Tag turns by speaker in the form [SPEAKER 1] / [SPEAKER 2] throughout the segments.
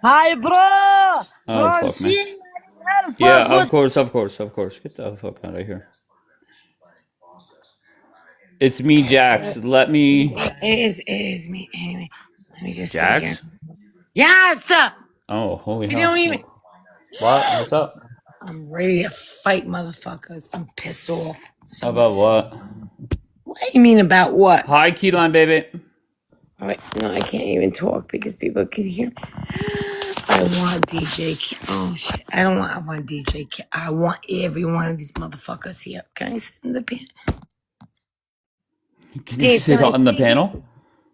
[SPEAKER 1] Hi, bro. Bro,
[SPEAKER 2] Oh
[SPEAKER 1] I'm
[SPEAKER 2] fuck, man.
[SPEAKER 1] seeing you. How the
[SPEAKER 2] Yeah,
[SPEAKER 1] fuck? What?
[SPEAKER 2] of course. Get the fuck out of here. It's me, Jax. Let me.
[SPEAKER 1] It is me. Anyway, let me just sit here.
[SPEAKER 2] Jax?
[SPEAKER 1] Yes!
[SPEAKER 2] Oh, holy
[SPEAKER 1] You don't
[SPEAKER 2] hell.
[SPEAKER 1] even.
[SPEAKER 2] What? What's up?
[SPEAKER 1] I'm ready to fight motherfuckers. I'm pissed off. For some
[SPEAKER 2] About
[SPEAKER 1] reason.
[SPEAKER 2] what?
[SPEAKER 1] What do you mean about what?
[SPEAKER 2] Hi, Keyline, baby.
[SPEAKER 1] All right, no, I can't even talk because people can hear. I want Oh shit! I want I want every one of these motherfuckers here. Can I sit in the pen?
[SPEAKER 2] Can you
[SPEAKER 1] Dave, can
[SPEAKER 2] sit
[SPEAKER 1] I
[SPEAKER 2] on the
[SPEAKER 1] sit here?
[SPEAKER 2] panel?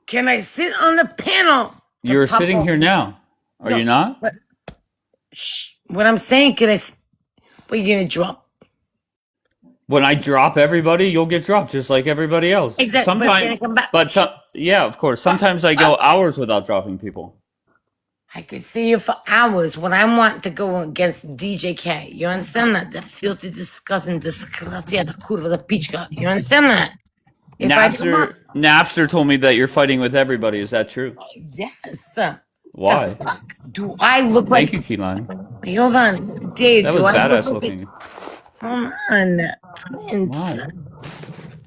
[SPEAKER 1] Can I sit on the panel? The
[SPEAKER 2] You're
[SPEAKER 1] pop
[SPEAKER 2] sitting
[SPEAKER 1] off.
[SPEAKER 2] here now. Are
[SPEAKER 1] No,
[SPEAKER 2] you not?
[SPEAKER 1] but shh. What I'm saying, what you gonna drop?
[SPEAKER 2] When I drop everybody, you'll get dropped just like everybody else.
[SPEAKER 1] Exactly, but it's
[SPEAKER 2] Sometimes,
[SPEAKER 1] gonna come back.
[SPEAKER 2] but
[SPEAKER 1] Shh.
[SPEAKER 2] yeah, of course. Sometimes I go hours without dropping people.
[SPEAKER 1] I could see you for hours when I want to go against DJK. You understand that? The filthy, disgusting, disgusting, the curva, the pichka. You understand that? If I come up,
[SPEAKER 2] Napster told me that you're fighting with everybody. Is that true?
[SPEAKER 1] yes. The
[SPEAKER 2] Why?
[SPEAKER 1] fuck? Do I look
[SPEAKER 2] Thank
[SPEAKER 1] like.
[SPEAKER 2] you, Keyline.
[SPEAKER 1] Wait, hold on. Dave,
[SPEAKER 2] That
[SPEAKER 1] do
[SPEAKER 2] was
[SPEAKER 1] I look
[SPEAKER 2] badass
[SPEAKER 1] like.
[SPEAKER 2] looking.
[SPEAKER 1] Hold on. Prince.
[SPEAKER 2] Why?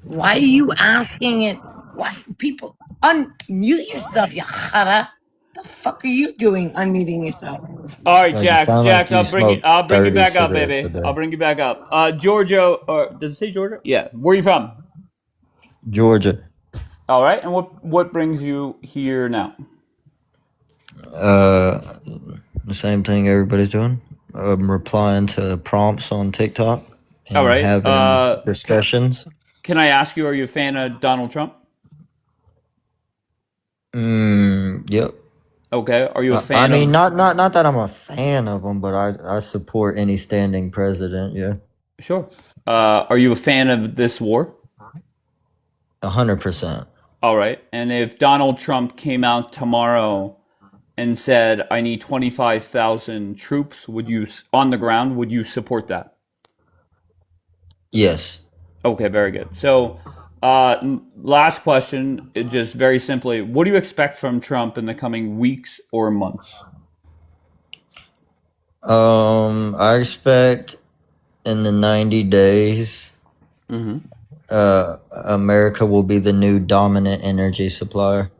[SPEAKER 1] Why are you asking it? Why people unmute yourself, you chara? The fuck are you doing unmuting yourself?
[SPEAKER 2] All right,
[SPEAKER 3] Like you
[SPEAKER 2] Jax.
[SPEAKER 3] sound like
[SPEAKER 2] Jax,
[SPEAKER 3] you smoke
[SPEAKER 2] I'll bring you
[SPEAKER 3] 30
[SPEAKER 2] back up,
[SPEAKER 3] cigarettes a
[SPEAKER 2] baby. I'll
[SPEAKER 3] day.
[SPEAKER 2] bring you back up. Georgia, or does it say Georgia? Yeah. Where are you from?
[SPEAKER 3] Georgia,
[SPEAKER 2] All right. And what brings you here now?
[SPEAKER 3] uh, the same thing everybody's doing. Replying to prompts on TikTok
[SPEAKER 2] All
[SPEAKER 3] and
[SPEAKER 2] right.
[SPEAKER 3] having discussions.
[SPEAKER 2] Can I ask you? Are you a fan of Donald Trump?
[SPEAKER 3] Yep.
[SPEAKER 2] Okay. Are you a
[SPEAKER 3] I
[SPEAKER 2] fan
[SPEAKER 3] mean,
[SPEAKER 2] of?
[SPEAKER 3] not that I'm a fan of them, but I support any standing president. Yeah,
[SPEAKER 2] Sure. Are you a fan of this war?
[SPEAKER 3] 100%.
[SPEAKER 2] All right. And if Donald Trump came out tomorrow and said, "I need 25,000 troops," would you on the ground? Would you support that?
[SPEAKER 3] Yes.
[SPEAKER 2] Okay, very good. So, last question, just very simply, what do you expect from Trump in the coming weeks or months?
[SPEAKER 3] I expect in the 90 days,
[SPEAKER 2] Hmm.
[SPEAKER 3] America will be the new dominant energy supplier.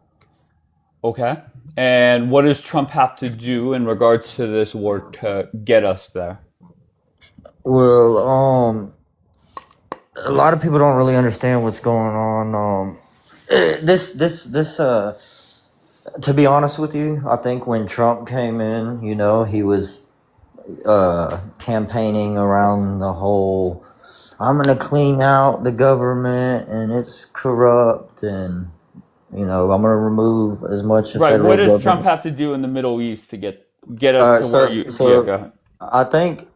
[SPEAKER 2] Okay. And what does Trump have to do in regards to this war to get us there?
[SPEAKER 3] Well, a lot of people don't really understand what's going on. This. To be honest with you, I think when Trump came in, he was campaigning around the whole, "I'm gonna clean out the government and it's corrupt, and I'm gonna remove as much of
[SPEAKER 2] Right. What
[SPEAKER 3] federal
[SPEAKER 2] does Trump
[SPEAKER 3] government."
[SPEAKER 2] have to do in the Middle East to get us to where
[SPEAKER 3] So
[SPEAKER 2] you? Yeah, go
[SPEAKER 3] so
[SPEAKER 2] ahead.
[SPEAKER 3] I think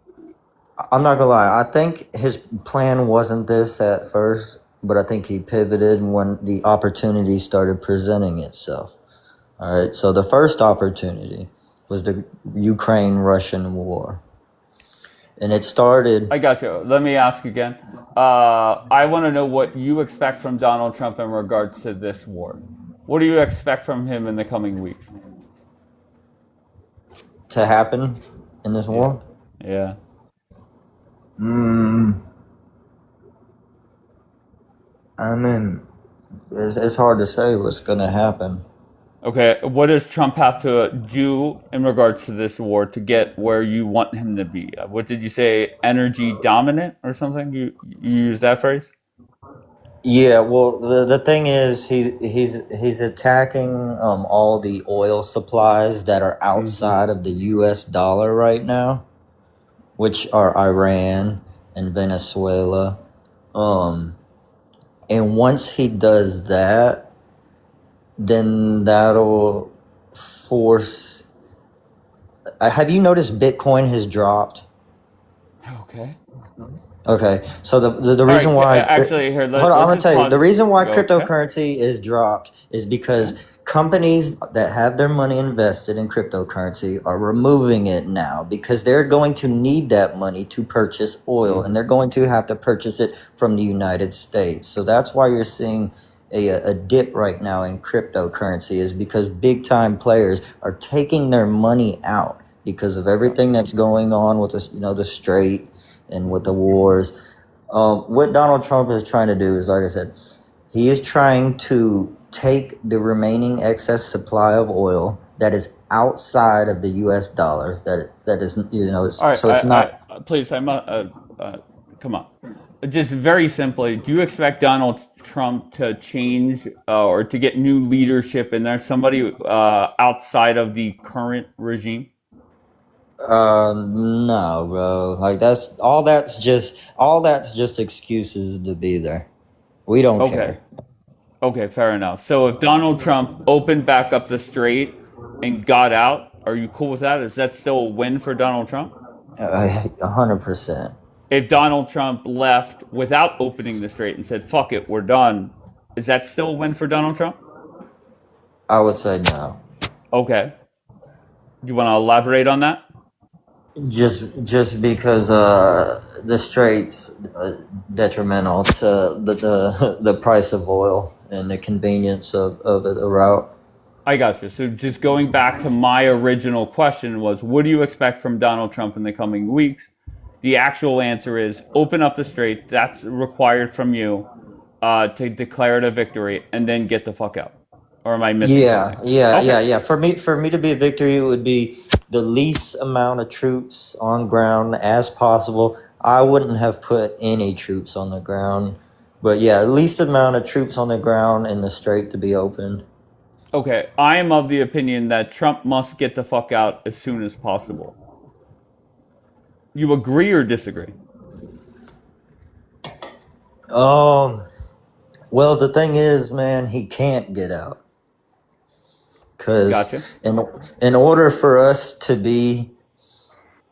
[SPEAKER 3] I'm not gonna lie. I think his plan wasn't this at first, but I think he pivoted when the opportunity started presenting itself. All right. So the first opportunity was the Ukraine-Russian war, and it started.
[SPEAKER 2] I got you. Let me ask again. I want to know what you expect from Donald Trump in regards to this war. What do you expect from him in the coming weeks?
[SPEAKER 3] To happen in this
[SPEAKER 2] Yeah.
[SPEAKER 3] war.
[SPEAKER 2] Yeah.
[SPEAKER 3] Mm, I mean, it's hard to say what's gonna happen.
[SPEAKER 2] Okay. What does Trump have to do in regards to this war to get where you want him to be? What did you say? Energy dominant or something? You use that phrase?
[SPEAKER 3] Yeah, well, the thing is, he's attacking all the oil supplies that are
[SPEAKER 2] Mm-hmm.
[SPEAKER 3] outside of the U.S. dollar right now, which are Iran and Venezuela. Um, and once he does that, then that'll force. Have you noticed Bitcoin has dropped?
[SPEAKER 2] Okay.
[SPEAKER 3] Okay, so the
[SPEAKER 2] All right.
[SPEAKER 3] reason why,
[SPEAKER 2] Actually, here
[SPEAKER 3] hold on, I'm
[SPEAKER 2] let's
[SPEAKER 3] gonna
[SPEAKER 2] just
[SPEAKER 3] tell you, the
[SPEAKER 2] pause.
[SPEAKER 3] reason why
[SPEAKER 2] Okay.
[SPEAKER 3] cryptocurrency is dropped is
[SPEAKER 2] Okay.
[SPEAKER 3] because companies that have their money invested in cryptocurrency are removing it now because they're going to need that money to purchase oil, and
[SPEAKER 2] Mm-hmm.
[SPEAKER 3] they're going to have to purchase it from the United States. So that's why you're seeing a dip right now in cryptocurrency is because big time players are taking their money out because of everything that's going on with this, the strait and with the wars. What Donald Trump is trying to do is, like I said, he is trying to take the remaining excess supply of oil that is outside of the U.S. dollars. That is,
[SPEAKER 2] All right,
[SPEAKER 3] so it's not.
[SPEAKER 2] please, come on. Just very simply, do you expect Donald Trump to change or to get new leadership in there? Somebody outside of the current regime?
[SPEAKER 3] No, bro. Like that's just excuses to be there. We don't
[SPEAKER 2] Okay.
[SPEAKER 3] care.
[SPEAKER 2] Okay, fair enough. So if Donald Trump opened back up the strait and got out, are you cool with that? Is that still a win for Donald Trump?
[SPEAKER 3] 100%.
[SPEAKER 2] If Donald Trump left without opening the strait and said, fuck it, we're done, is that still a win for Donald Trump?
[SPEAKER 3] I would say no.
[SPEAKER 2] Okay. Do you want to elaborate on that?
[SPEAKER 3] Just because the straits detrimental to the price of oil and the convenience of the route.
[SPEAKER 2] I got you. So just going back to my original question was, what do you expect from Donald Trump in the coming weeks? The actual answer is open up the strait. That's required from you to declare it a victory and then get the fuck out. Or am I missing
[SPEAKER 3] Yeah,
[SPEAKER 2] something?
[SPEAKER 3] yeah,
[SPEAKER 2] Okay.
[SPEAKER 3] yeah, yeah. For me to be a victory, it would be the least amount of troops on ground as possible. I wouldn't have put any troops on the ground, but yeah, least amount of troops on the ground and the strait to be opened.
[SPEAKER 2] Okay. I am of the opinion that Trump must get the fuck out as soon as possible. You agree or disagree?
[SPEAKER 3] Um, well, the thing is, man, he can't get out because
[SPEAKER 2] Gotcha.
[SPEAKER 3] in order for us to be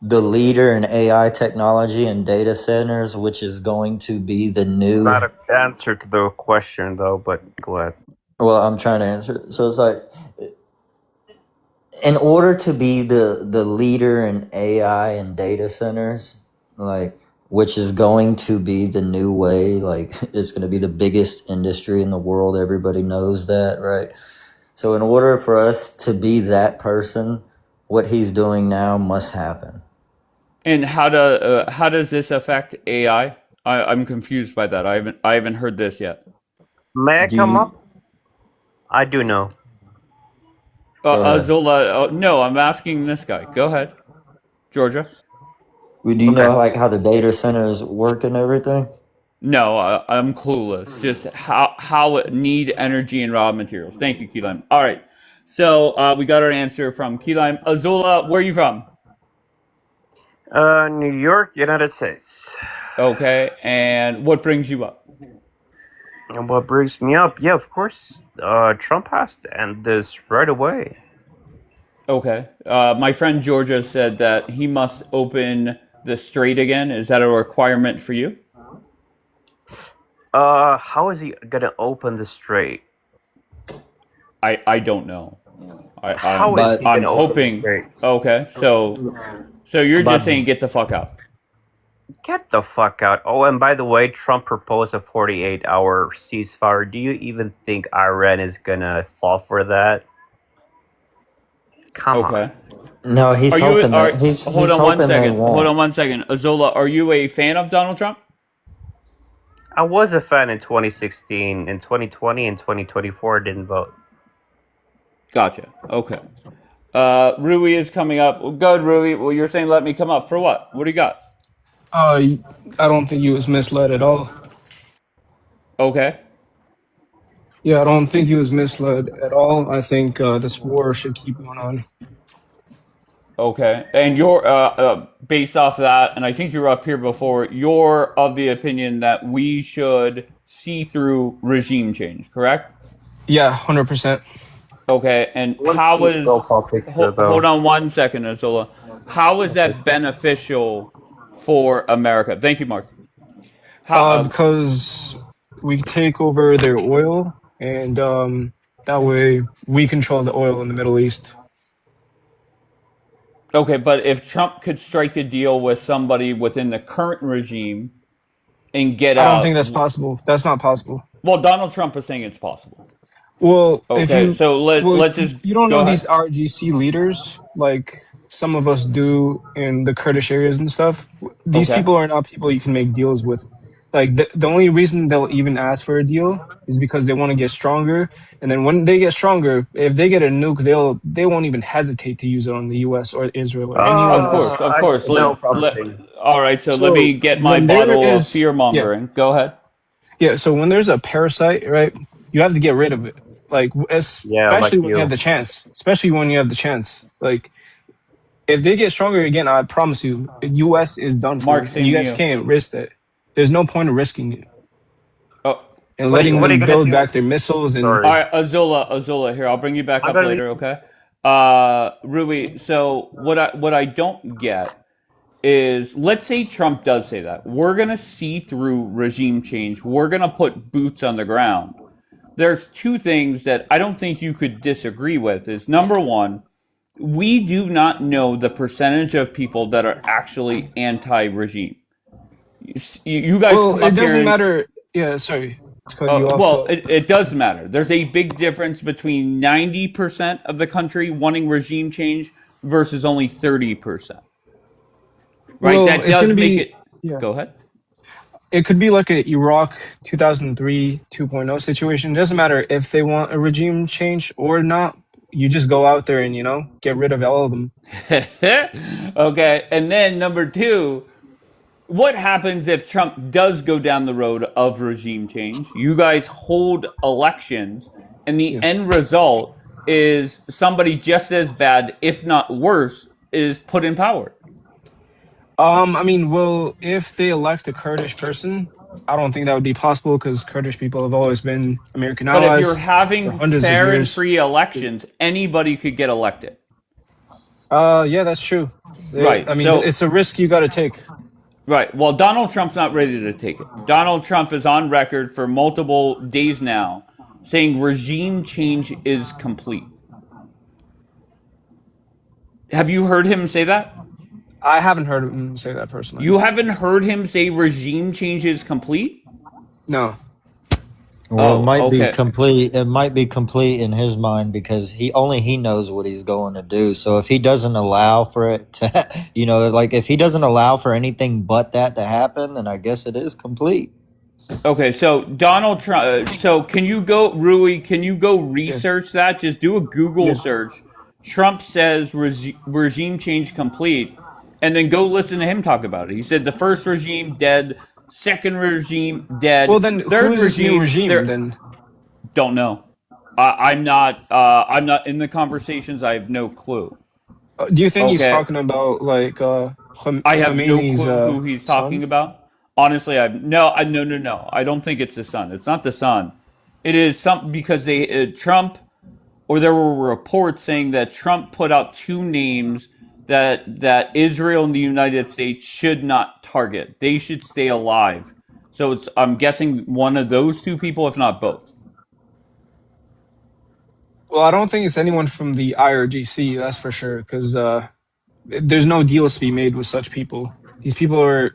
[SPEAKER 3] the leader in AI technology and data centers, which is going to be the
[SPEAKER 4] Not
[SPEAKER 3] new.
[SPEAKER 4] an answer to the question though, but go ahead.
[SPEAKER 3] Well, I'm trying to answer. So it's like, in order to be the leader in AI and data centers, like, which is going to be the new way, like it's going to be the biggest industry in the world. Everybody knows that, right? So in order for us to be that person, what he's doing now must happen.
[SPEAKER 2] And how does this affect AI? I'm confused by that. I haven't heard this yet.
[SPEAKER 4] May I
[SPEAKER 3] Do
[SPEAKER 4] come up?
[SPEAKER 3] you
[SPEAKER 4] I do know.
[SPEAKER 3] go ahead?
[SPEAKER 2] Zola, no, I'm asking this guy. Go ahead, Georgia.
[SPEAKER 3] Do you
[SPEAKER 4] Okay.
[SPEAKER 3] know like how the data centers work and everything?
[SPEAKER 2] No, I'm clueless. Just how it need energy and raw materials. Thank you, Keylime. All right, so we got our answer from Keylime. Azula, where are you from?
[SPEAKER 4] New York, United States.
[SPEAKER 2] Okay, and what brings you up?
[SPEAKER 4] And what brings me up? Yeah, of course. Trump has to end this right away.
[SPEAKER 2] Okay, my friend Georgia said that he must open the strait again. Is that a requirement for you?
[SPEAKER 4] How is he gonna open the strait?
[SPEAKER 2] I don't know. I,
[SPEAKER 4] How
[SPEAKER 2] I'm
[SPEAKER 4] is
[SPEAKER 3] But
[SPEAKER 4] he
[SPEAKER 2] I'm
[SPEAKER 4] gonna open the
[SPEAKER 2] hoping.
[SPEAKER 4] strait?
[SPEAKER 2] Okay, so you're
[SPEAKER 3] but
[SPEAKER 2] just saying get the fuck out.
[SPEAKER 4] Get the fuck out. Oh, and by the way, Trump proposed a 48-hour ceasefire. Do you even think Iran is gonna fall for that? Come on.
[SPEAKER 2] Okay.
[SPEAKER 3] no, he's
[SPEAKER 2] Are you
[SPEAKER 3] hoping
[SPEAKER 2] are
[SPEAKER 3] that he's
[SPEAKER 2] hold
[SPEAKER 3] he's
[SPEAKER 2] on one
[SPEAKER 3] hoping they
[SPEAKER 2] second. Hold
[SPEAKER 3] won't.
[SPEAKER 2] on one second. Azola, are you a fan of Donald Trump?
[SPEAKER 4] I was a fan in 2016, in 2020, and 2024. Didn't vote.
[SPEAKER 2] Gotcha. Okay. Rui is coming up. Well, good, Rui. Well, you're saying let me come up for what? What do you got?
[SPEAKER 5] I don't think he was misled at all.
[SPEAKER 2] Okay.
[SPEAKER 5] Yeah, I don't think he was misled at all. I think this war should keep going on.
[SPEAKER 2] Okay. And you're based off that, and I think you were up here before. You're of the opinion that we should see through regime change, correct?
[SPEAKER 5] Yeah, 100%.
[SPEAKER 2] Okay. And
[SPEAKER 4] One
[SPEAKER 2] how
[SPEAKER 4] piece
[SPEAKER 2] is
[SPEAKER 4] profile picture
[SPEAKER 2] hold
[SPEAKER 4] though.
[SPEAKER 2] on one second, Azola. How is that beneficial for America? Thank you, Mark. How?
[SPEAKER 5] Because we take over their oil, and that way we control the oil in the Middle East.
[SPEAKER 2] Okay, but if Trump could strike a deal with somebody within the current regime and get
[SPEAKER 5] I don't think
[SPEAKER 2] out,
[SPEAKER 5] that's possible. That's not possible.
[SPEAKER 2] Well, Donald Trump is saying it's possible.
[SPEAKER 5] Well, if
[SPEAKER 2] Okay,
[SPEAKER 5] you
[SPEAKER 2] so
[SPEAKER 5] well,
[SPEAKER 2] let's just
[SPEAKER 5] you don't
[SPEAKER 2] go
[SPEAKER 5] know
[SPEAKER 2] ahead.
[SPEAKER 5] these RGC leaders like some of us do in the Kurdish areas and stuff. These
[SPEAKER 2] Okay.
[SPEAKER 5] people are not people you can make deals with. Like the only reason they'll even ask for a deal is because they want to get stronger. And then when they get stronger, if they get a nuke, they won't even hesitate to use it on the U.S. or Israel or anyone
[SPEAKER 2] Of
[SPEAKER 5] else.
[SPEAKER 2] course, of
[SPEAKER 4] I
[SPEAKER 2] course.
[SPEAKER 4] just
[SPEAKER 5] It's no
[SPEAKER 4] know
[SPEAKER 5] problem.
[SPEAKER 4] something.
[SPEAKER 2] All right, so let
[SPEAKER 5] So
[SPEAKER 2] me get my
[SPEAKER 5] when there
[SPEAKER 2] bottle of
[SPEAKER 5] is
[SPEAKER 2] fear
[SPEAKER 5] yeah.
[SPEAKER 2] mongering. Go ahead.
[SPEAKER 5] Yeah, so when there's a parasite, right, you have to get rid of it. Like,
[SPEAKER 4] Yeah, like
[SPEAKER 5] especially when you have
[SPEAKER 4] you.
[SPEAKER 5] the chance. Especially when you have the chance. Like, if they get stronger again, I promise you, the U.S. is done
[SPEAKER 2] Mark,
[SPEAKER 5] for, and
[SPEAKER 2] same
[SPEAKER 5] you
[SPEAKER 2] to
[SPEAKER 5] guys
[SPEAKER 2] you.
[SPEAKER 5] can't risk that. There's no point of risking it
[SPEAKER 2] Oh,
[SPEAKER 5] and
[SPEAKER 4] What are you
[SPEAKER 5] letting
[SPEAKER 4] What are you
[SPEAKER 5] them
[SPEAKER 4] gonna
[SPEAKER 5] build
[SPEAKER 4] do?
[SPEAKER 5] back their missiles. And
[SPEAKER 2] all
[SPEAKER 4] Sorry,
[SPEAKER 2] right, Azula. Here, I'll bring you back
[SPEAKER 4] I'm
[SPEAKER 2] up
[SPEAKER 4] gonna
[SPEAKER 2] later.
[SPEAKER 4] leave.
[SPEAKER 2] Okay. Rui. So what I don't get is, let's say Trump does say that we're gonna see through regime change. We're gonna put boots on the ground. There's two things that I don't think you could disagree with. Is number one, we do not know the percentage of people that are actually anti-regime. You guys
[SPEAKER 5] well,
[SPEAKER 2] come
[SPEAKER 5] it
[SPEAKER 2] up here
[SPEAKER 5] doesn't
[SPEAKER 2] and
[SPEAKER 5] matter. Yeah, sorry to cut you off,
[SPEAKER 2] well,
[SPEAKER 5] but
[SPEAKER 2] it does matter. There's a big difference between 90% of the country wanting regime change versus only 30%. Right?
[SPEAKER 5] well,
[SPEAKER 2] That
[SPEAKER 5] it's gonna
[SPEAKER 2] does make
[SPEAKER 5] be
[SPEAKER 2] it.
[SPEAKER 5] yeah.
[SPEAKER 2] Go ahead.
[SPEAKER 5] It could be like a Iraq 2003 2.0 situation. It doesn't matter if they want a regime change or not. You just go out there and get rid of all of them.
[SPEAKER 2] Okay. And then number two, what happens if Trump does go down the road of regime change? You guys hold elections, and the
[SPEAKER 5] Yeah.
[SPEAKER 2] end result is somebody just as bad, if not worse, is put in power.
[SPEAKER 5] I mean, well, if they elect a Kurdish person, I don't think that would be possible because Kurdish people have always been American
[SPEAKER 2] But if you're
[SPEAKER 5] allies for
[SPEAKER 2] having
[SPEAKER 5] hundreds of
[SPEAKER 2] fair and
[SPEAKER 5] years.
[SPEAKER 2] free elections, anybody could get elected.
[SPEAKER 5] Yeah, that's true. I
[SPEAKER 2] Right.
[SPEAKER 5] mean,
[SPEAKER 2] So,
[SPEAKER 5] it's a risk you got to take.
[SPEAKER 2] right. Well, Donald Trump's not ready to take it. Donald Trump is on record for multiple days now saying regime change is complete. Have you heard him say that?
[SPEAKER 5] I haven't heard him say that personally.
[SPEAKER 2] You haven't heard him say regime change is complete?
[SPEAKER 5] No.
[SPEAKER 3] Well, it
[SPEAKER 2] Oh,
[SPEAKER 3] might be
[SPEAKER 2] okay.
[SPEAKER 3] complete. It might be complete in his mind because he knows what he's going to do. So if he doesn't allow for it to, like if he doesn't allow for anything but that to happen, then I guess it is complete.
[SPEAKER 2] Okay, so Donald Trump. So can you go, Rui? Can you go
[SPEAKER 5] Yeah.
[SPEAKER 2] research that? Just do a Google
[SPEAKER 5] Yeah.
[SPEAKER 2] search. Trump says regime change complete, and then go listen to him talk about it. He said the first regime dead, second regime
[SPEAKER 5] Well,
[SPEAKER 2] dead,
[SPEAKER 5] then who
[SPEAKER 2] third
[SPEAKER 5] is this new
[SPEAKER 2] regime
[SPEAKER 5] regime
[SPEAKER 2] there.
[SPEAKER 5] then?
[SPEAKER 2] Don't know. I'm not. I'm not in the conversations. I have no clue.
[SPEAKER 5] Do you think he's
[SPEAKER 2] Okay,
[SPEAKER 5] talking about like
[SPEAKER 2] I have no
[SPEAKER 5] Khomeini's
[SPEAKER 2] clue who he's talking
[SPEAKER 5] son?
[SPEAKER 2] about. Honestly, I've no. I don't think it's the son. It's not the son. It is some because they Trump, or there were reports saying that Trump put out two names that Israel and the United States should not target. They should stay alive. So it's I'm guessing one of those two people, if not both.
[SPEAKER 5] Well, I don't think it's anyone from the IRGC, that's for sure, because there's no deals to be made with such people. These people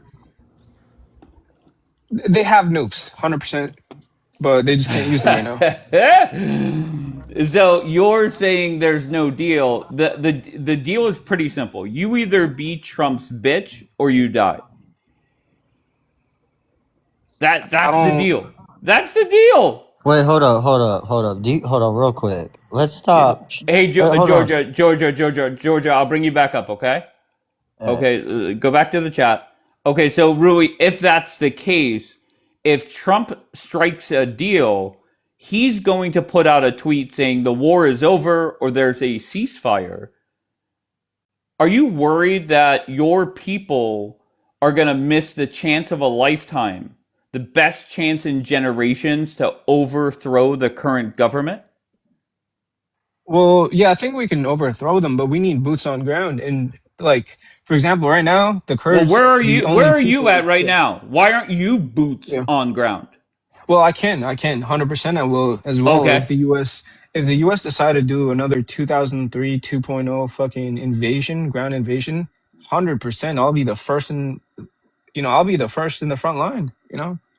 [SPEAKER 5] they have nukes, 100%, but they just can't use them right now.
[SPEAKER 2] So you're saying there's no deal. The deal is pretty simple. You either be Trump's bitch or you die.
[SPEAKER 5] I
[SPEAKER 2] That's the
[SPEAKER 5] don't.
[SPEAKER 2] deal. That's the deal.
[SPEAKER 3] Wait, hold up. Hold on, real quick. Let's stop.
[SPEAKER 2] Hey,
[SPEAKER 3] Hold on.
[SPEAKER 2] Georgia. I'll bring you back up. Okay.
[SPEAKER 3] Uh,
[SPEAKER 2] Okay. Go back to the chat. Okay. So Rui, if that's the case, if Trump strikes a deal, he's going to put out a tweet saying the war is over or there's a ceasefire. Are you worried that your people are going to miss the chance of a lifetime, the best chance in generations to overthrow the current government?
[SPEAKER 5] Well, yeah, I think we can overthrow them, but we need boots on ground. And like, for example, right now, the
[SPEAKER 2] Well,
[SPEAKER 5] Kurds, the
[SPEAKER 2] where
[SPEAKER 5] only
[SPEAKER 2] are you
[SPEAKER 5] people.
[SPEAKER 2] at right
[SPEAKER 5] Yeah,
[SPEAKER 2] now? Why aren't you boots
[SPEAKER 5] yeah.
[SPEAKER 2] on ground?
[SPEAKER 5] Well, I can, 100%. I will as well.
[SPEAKER 2] Okay.
[SPEAKER 5] If the U.S. decide to do another 2003 2.0 fucking invasion, ground invasion, 100%, I'll be the first in the front line.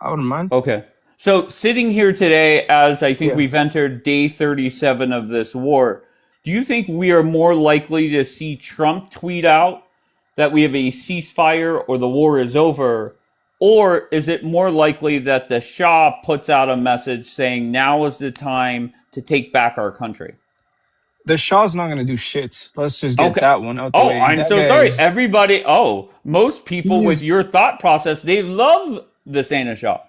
[SPEAKER 5] I wouldn't mind.
[SPEAKER 2] Okay. So, sitting here today, as I think
[SPEAKER 5] Yeah.
[SPEAKER 2] we've entered day 37 of this war, do you think we are more likely to see Trump tweet out that we have a ceasefire or the war is over? Or is it more likely that the Shah puts out a message saying now is the time to take back our country?
[SPEAKER 5] The Shah's not gonna do shit. Let's just get
[SPEAKER 2] Okay.
[SPEAKER 5] that one out the
[SPEAKER 2] Oh,
[SPEAKER 5] way.
[SPEAKER 2] I'm
[SPEAKER 5] That
[SPEAKER 2] so
[SPEAKER 5] guy
[SPEAKER 2] sorry.
[SPEAKER 5] is
[SPEAKER 2] Everybody, most people with
[SPEAKER 5] he's
[SPEAKER 2] your thought process, they love the Santa Shah.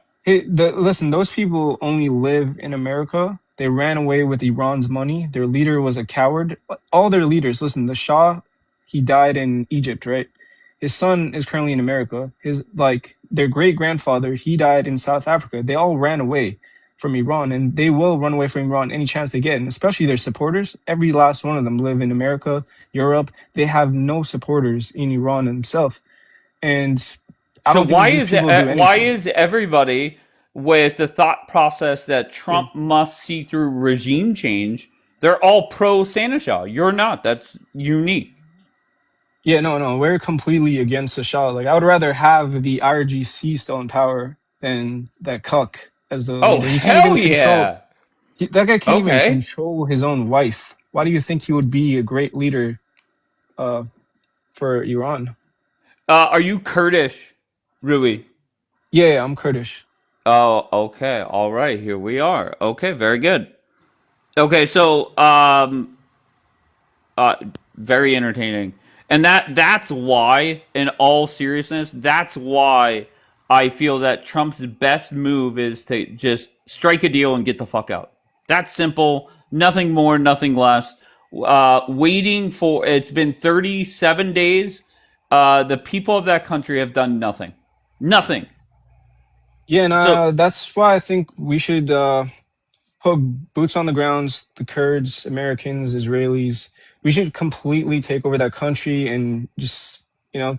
[SPEAKER 5] listen, those people only live in America. They ran away with Iran's money. Their leader was a coward. All their leaders, listen, the Shah, he died in Egypt, right? His son is currently in America. His like their great grandfather, he died in South Africa. They all ran away from Iran, and they will run away from Iran any chance they get, and especially their supporters. Every last one of them live in America, Europe. They have no supporters in Iran themselves. And I
[SPEAKER 2] So
[SPEAKER 5] don't think these people do
[SPEAKER 2] why
[SPEAKER 5] anything.
[SPEAKER 2] is everybody with the thought process that
[SPEAKER 5] Yeah.
[SPEAKER 2] Trump must see through regime change? They're all pro Sanishal. You're not. That's unique.
[SPEAKER 5] Yeah, no, no, we're completely against the Shah. Like, I would rather have the IRGC still in power than that cuck as the
[SPEAKER 2] Oh
[SPEAKER 5] leader. He can't
[SPEAKER 2] hell
[SPEAKER 5] even control.
[SPEAKER 2] yeah.
[SPEAKER 5] That guy can't even
[SPEAKER 2] Okay.
[SPEAKER 5] control his own wife. Why do you think he would be a great leader uh, for Iran?
[SPEAKER 2] Are you Kurdish, Rui?
[SPEAKER 5] Yeah, yeah, I'm Kurdish.
[SPEAKER 2] Oh, okay. All right. Here we are. Okay, very good. Okay, so uh, very entertaining, and that's why, in all seriousness, that's why I feel that Trump's best move is to just strike a deal and get the fuck out. That's simple. Nothing more, nothing less. Waiting for it's been 37 days. The people of that country have done nothing. Nothing.
[SPEAKER 5] Yeah, and
[SPEAKER 2] So
[SPEAKER 5] that's why I think we should put boots on the grounds, the Kurds, Americans, Israelis. We should completely take over that country and just,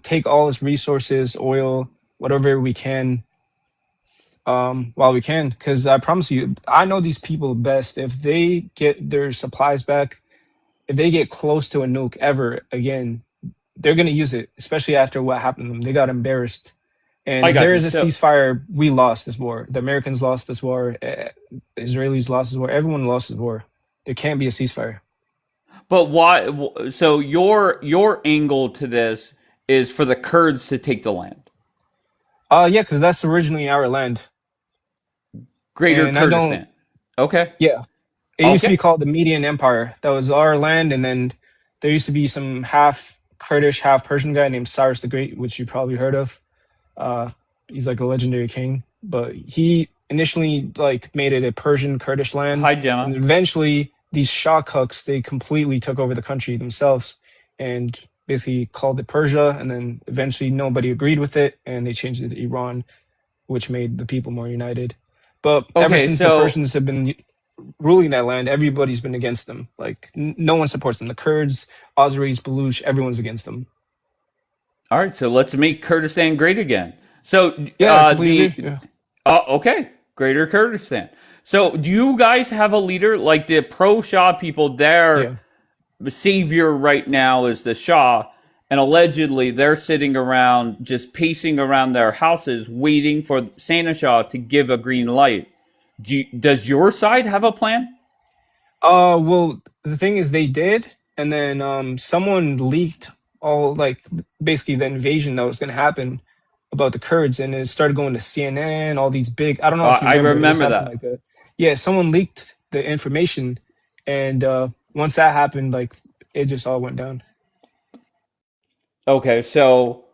[SPEAKER 5] take all its resources, oil, whatever we can, while we can. Because I promise you, I know these people best. If they get their supplies back, if they get close to a nuke ever again, they're going to use it, especially after what happened to them. They got embarrassed. And
[SPEAKER 2] I
[SPEAKER 5] if
[SPEAKER 2] got
[SPEAKER 5] there
[SPEAKER 2] you.
[SPEAKER 5] is a ceasefire, we lost this war. The Americans lost this war. Israelis lost this war. Everyone lost this war. There can't be a ceasefire.
[SPEAKER 2] But why? So your angle to this is for the Kurds to take the land,
[SPEAKER 5] Yeah, because that's originally our land,
[SPEAKER 2] Greater
[SPEAKER 5] and I don't.
[SPEAKER 2] Kurdistan. Okay,
[SPEAKER 5] Yeah, it used to be
[SPEAKER 2] okay.
[SPEAKER 5] called the Median Empire. That was our land, and then there used to be some half Kurdish, half Persian guy named Cyrus the Great, which you probably heard of. Uh, he's like a legendary king, but he initially like made it a Persian Kurdish land,
[SPEAKER 2] Hi,
[SPEAKER 5] and
[SPEAKER 2] Gemma.
[SPEAKER 5] eventually these Shah Kuks they completely took over the country themselves and basically called it Persia, and then eventually nobody agreed with it, and they changed it to Iran, which made the people more united. But ever
[SPEAKER 2] Okay,
[SPEAKER 5] since the
[SPEAKER 2] so
[SPEAKER 5] Persians have been ruling that land, everybody's been against them. Like no one supports them. The Kurds, Azeris, Baluch, everyone's against them.
[SPEAKER 2] all right, so let's make Kurdistan great again. So
[SPEAKER 5] Yeah, I completely agree. Yeah,
[SPEAKER 2] okay, Greater Kurdistan. So do you guys have a leader like the pro Shah people? Their
[SPEAKER 5] yeah.
[SPEAKER 2] savior right now is the Shah, and allegedly they're sitting around just pacing around their houses waiting for Santa Shah to give a green light. Does your side have a plan?
[SPEAKER 5] Well, the thing is, they did, and then someone leaked all like basically the invasion that was going to happen about the Kurds, and it started going to CNN. All these big, I don't know if you
[SPEAKER 2] I
[SPEAKER 5] remember, it was
[SPEAKER 2] remember
[SPEAKER 5] happening
[SPEAKER 2] that.
[SPEAKER 5] like that. Yeah, someone leaked the information, and once that happened, like it just all went down.
[SPEAKER 2] Okay, so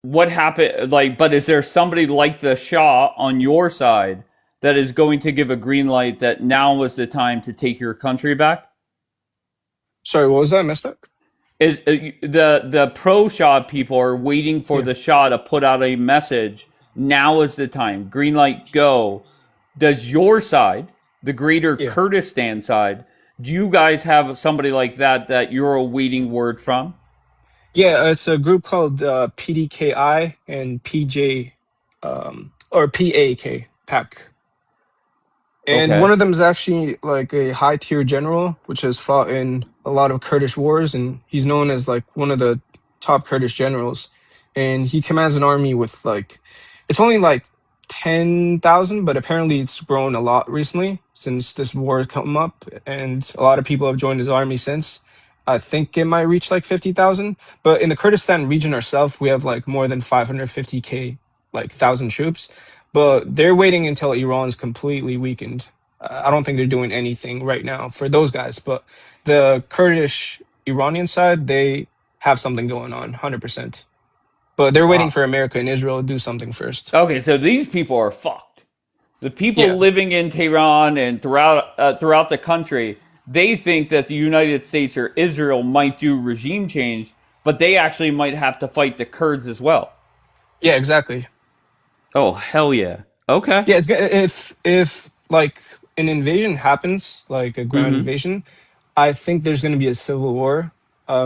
[SPEAKER 2] what happened? Like, but is there somebody like the Shah on your side that is going to give a green light that now was the time to take your country back?
[SPEAKER 5] Sorry, what was that? I messed up.
[SPEAKER 2] Is the pro Shah people are waiting for
[SPEAKER 5] Yeah,
[SPEAKER 2] the Shah to put out a message? Now is the time. Green light, go. Does your side, the Greater
[SPEAKER 5] yeah.
[SPEAKER 2] Kurdistan side, do you guys have somebody like that that you're awaiting word from?
[SPEAKER 5] Yeah, it's a group called PDKI and PJ, or PAK, PAK. And one
[SPEAKER 2] Okay.
[SPEAKER 5] of them is actually like a high tier general, which has fought in a lot of Kurdish wars, and he's known as like one of the top Kurdish generals. And he commands an army with like, it's only like 10,000, but apparently it's grown a lot recently since this war has come up, and a lot of people have joined his army since. I think it might reach like 50,000, but in the Kurdistan region ourselves, we have like more than 550k, like thousand troops. But they're waiting until Iran's completely weakened. I don't think they're doing anything right now for those guys, but the Kurdish Iranian side, they have something going on, 100%. But they're waiting for America and Israel to do something first.
[SPEAKER 2] Okay, so these people are fucked. The people
[SPEAKER 5] Yeah.
[SPEAKER 2] living in Tehran and throughout the country, they think that the United States or Israel might do regime change, but they actually might have to fight the Kurds as well.
[SPEAKER 5] Yeah, exactly.
[SPEAKER 2] Oh hell yeah! Okay.
[SPEAKER 5] Yeah, if like an invasion happens, like a ground
[SPEAKER 2] Mm-hmm.
[SPEAKER 5] invasion, I think there's going to be a civil war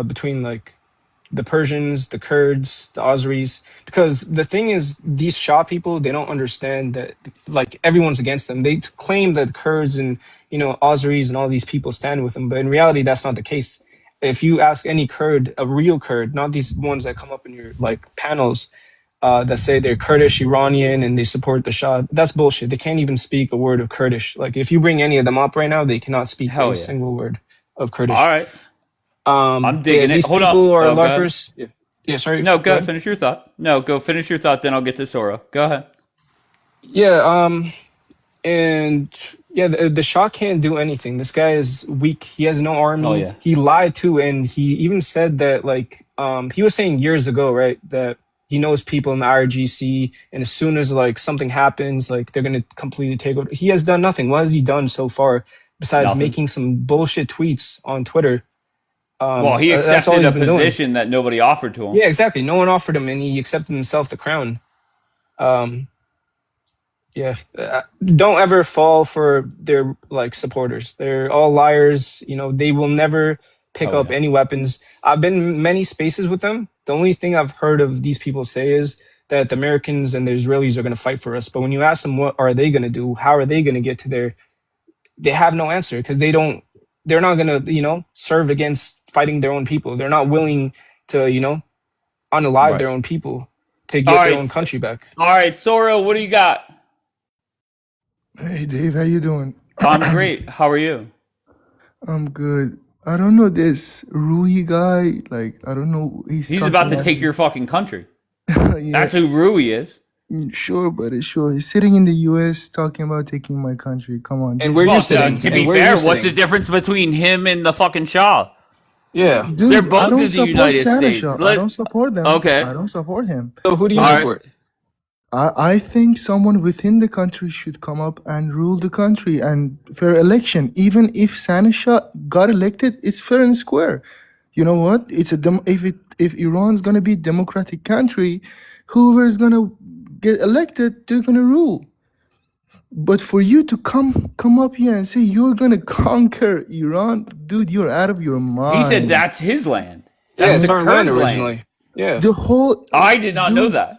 [SPEAKER 5] between like the Persians, the Kurds, the Azeris, because the thing is, these Shah people, they don't understand that like everyone's against them. They claim that Kurds and Azeris and all these people stand with them, but in reality, that's not the case. If you ask any Kurd, a real Kurd, not these ones that come up in your like panels, that say they're Kurdish Iranian and they support the Shah, that's bullshit. They can't even speak a word of Kurdish. Like if you bring any of them up right now, they cannot speak
[SPEAKER 2] Hell
[SPEAKER 5] a
[SPEAKER 2] yeah!
[SPEAKER 5] single word of Kurdish.
[SPEAKER 2] All right, I'm
[SPEAKER 5] Yeah,
[SPEAKER 2] digging it.
[SPEAKER 5] these
[SPEAKER 2] Hold up.
[SPEAKER 5] people are
[SPEAKER 2] Oh, go ahead.
[SPEAKER 5] LARPers. Yeah. Yeah, sorry.
[SPEAKER 2] No,
[SPEAKER 5] Go
[SPEAKER 2] go
[SPEAKER 5] ahead.
[SPEAKER 2] finish your thought. No, go finish your thought. Then I'll get to Sora. Go ahead.
[SPEAKER 5] Yeah, and yeah, the Shah can't do anything. This guy is weak. He has no
[SPEAKER 2] Oh
[SPEAKER 5] army.
[SPEAKER 2] yeah.
[SPEAKER 5] He lied too, and he even said that like he was saying years ago, right, that he knows people in the IRGC, and as soon as like something happens, like they're gonna completely take over. He has done nothing. What has he done so far besides
[SPEAKER 2] Nothing.
[SPEAKER 5] making some bullshit tweets on Twitter?
[SPEAKER 2] Well, he
[SPEAKER 5] That's all
[SPEAKER 2] accepted
[SPEAKER 5] he's
[SPEAKER 2] a
[SPEAKER 5] been doing.
[SPEAKER 2] position that nobody offered to him.
[SPEAKER 5] Yeah, exactly. No one offered him, and he accepted himself the crown. Yeah, don't ever fall for their like supporters. They're all liars. They will never pick
[SPEAKER 2] Oh
[SPEAKER 5] up
[SPEAKER 2] yeah.
[SPEAKER 5] any weapons. I've been in many spaces with them. The only thing I've heard of these people say is that the Americans and the Israelis are going to fight for us. But when you ask them what are they going to do, how are they going to get to their, they have no answer because they don't. They're not going to serve against fighting their own people. They're not willing to unalive
[SPEAKER 2] Right.
[SPEAKER 5] their own people to
[SPEAKER 2] All
[SPEAKER 5] get their
[SPEAKER 2] right.
[SPEAKER 5] own country back.
[SPEAKER 2] All right, Sora, what do you got?
[SPEAKER 6] Hey Dave, how you doing?
[SPEAKER 2] I'm great. How are you?
[SPEAKER 6] I'm good. I don't know this Rui guy. Like I don't know.
[SPEAKER 2] He's
[SPEAKER 6] talking
[SPEAKER 2] about to take your fucking country.
[SPEAKER 6] yeah,
[SPEAKER 2] That's who Rui is.
[SPEAKER 6] sure, buddy, sure. He's sitting in the U.S. talking about taking my country. Come on,
[SPEAKER 5] And
[SPEAKER 6] this
[SPEAKER 5] where
[SPEAKER 2] Well,
[SPEAKER 5] you're sitting?
[SPEAKER 2] to
[SPEAKER 5] And
[SPEAKER 2] be
[SPEAKER 5] where
[SPEAKER 2] fair,
[SPEAKER 5] you're
[SPEAKER 2] what's the
[SPEAKER 5] sitting?
[SPEAKER 2] difference between him and the fucking Shah?
[SPEAKER 5] Yeah.
[SPEAKER 6] dude.
[SPEAKER 2] They're both
[SPEAKER 6] I don't
[SPEAKER 2] in the
[SPEAKER 6] support
[SPEAKER 2] United
[SPEAKER 6] Seneca.
[SPEAKER 2] States.
[SPEAKER 6] I don't support them.
[SPEAKER 2] Okay.
[SPEAKER 6] I don't support him.
[SPEAKER 5] So who do you
[SPEAKER 2] All right.
[SPEAKER 5] support?
[SPEAKER 6] I think someone within the country should come up and rule the country and fair election. Even if Sanisha got elected, it's fair and square. You know what? It's if Iran's gonna be a democratic country, whoever's gonna get elected, they're gonna rule. But for you to come up here and say you're gonna conquer Iran, dude, you're out of your mind.
[SPEAKER 2] He said that's his land.
[SPEAKER 5] Yeah,
[SPEAKER 2] That's
[SPEAKER 5] it's
[SPEAKER 2] the
[SPEAKER 5] our land
[SPEAKER 2] Kurds'
[SPEAKER 5] originally. Yeah.
[SPEAKER 6] the whole.
[SPEAKER 2] I did not know
[SPEAKER 6] dude,
[SPEAKER 2] that.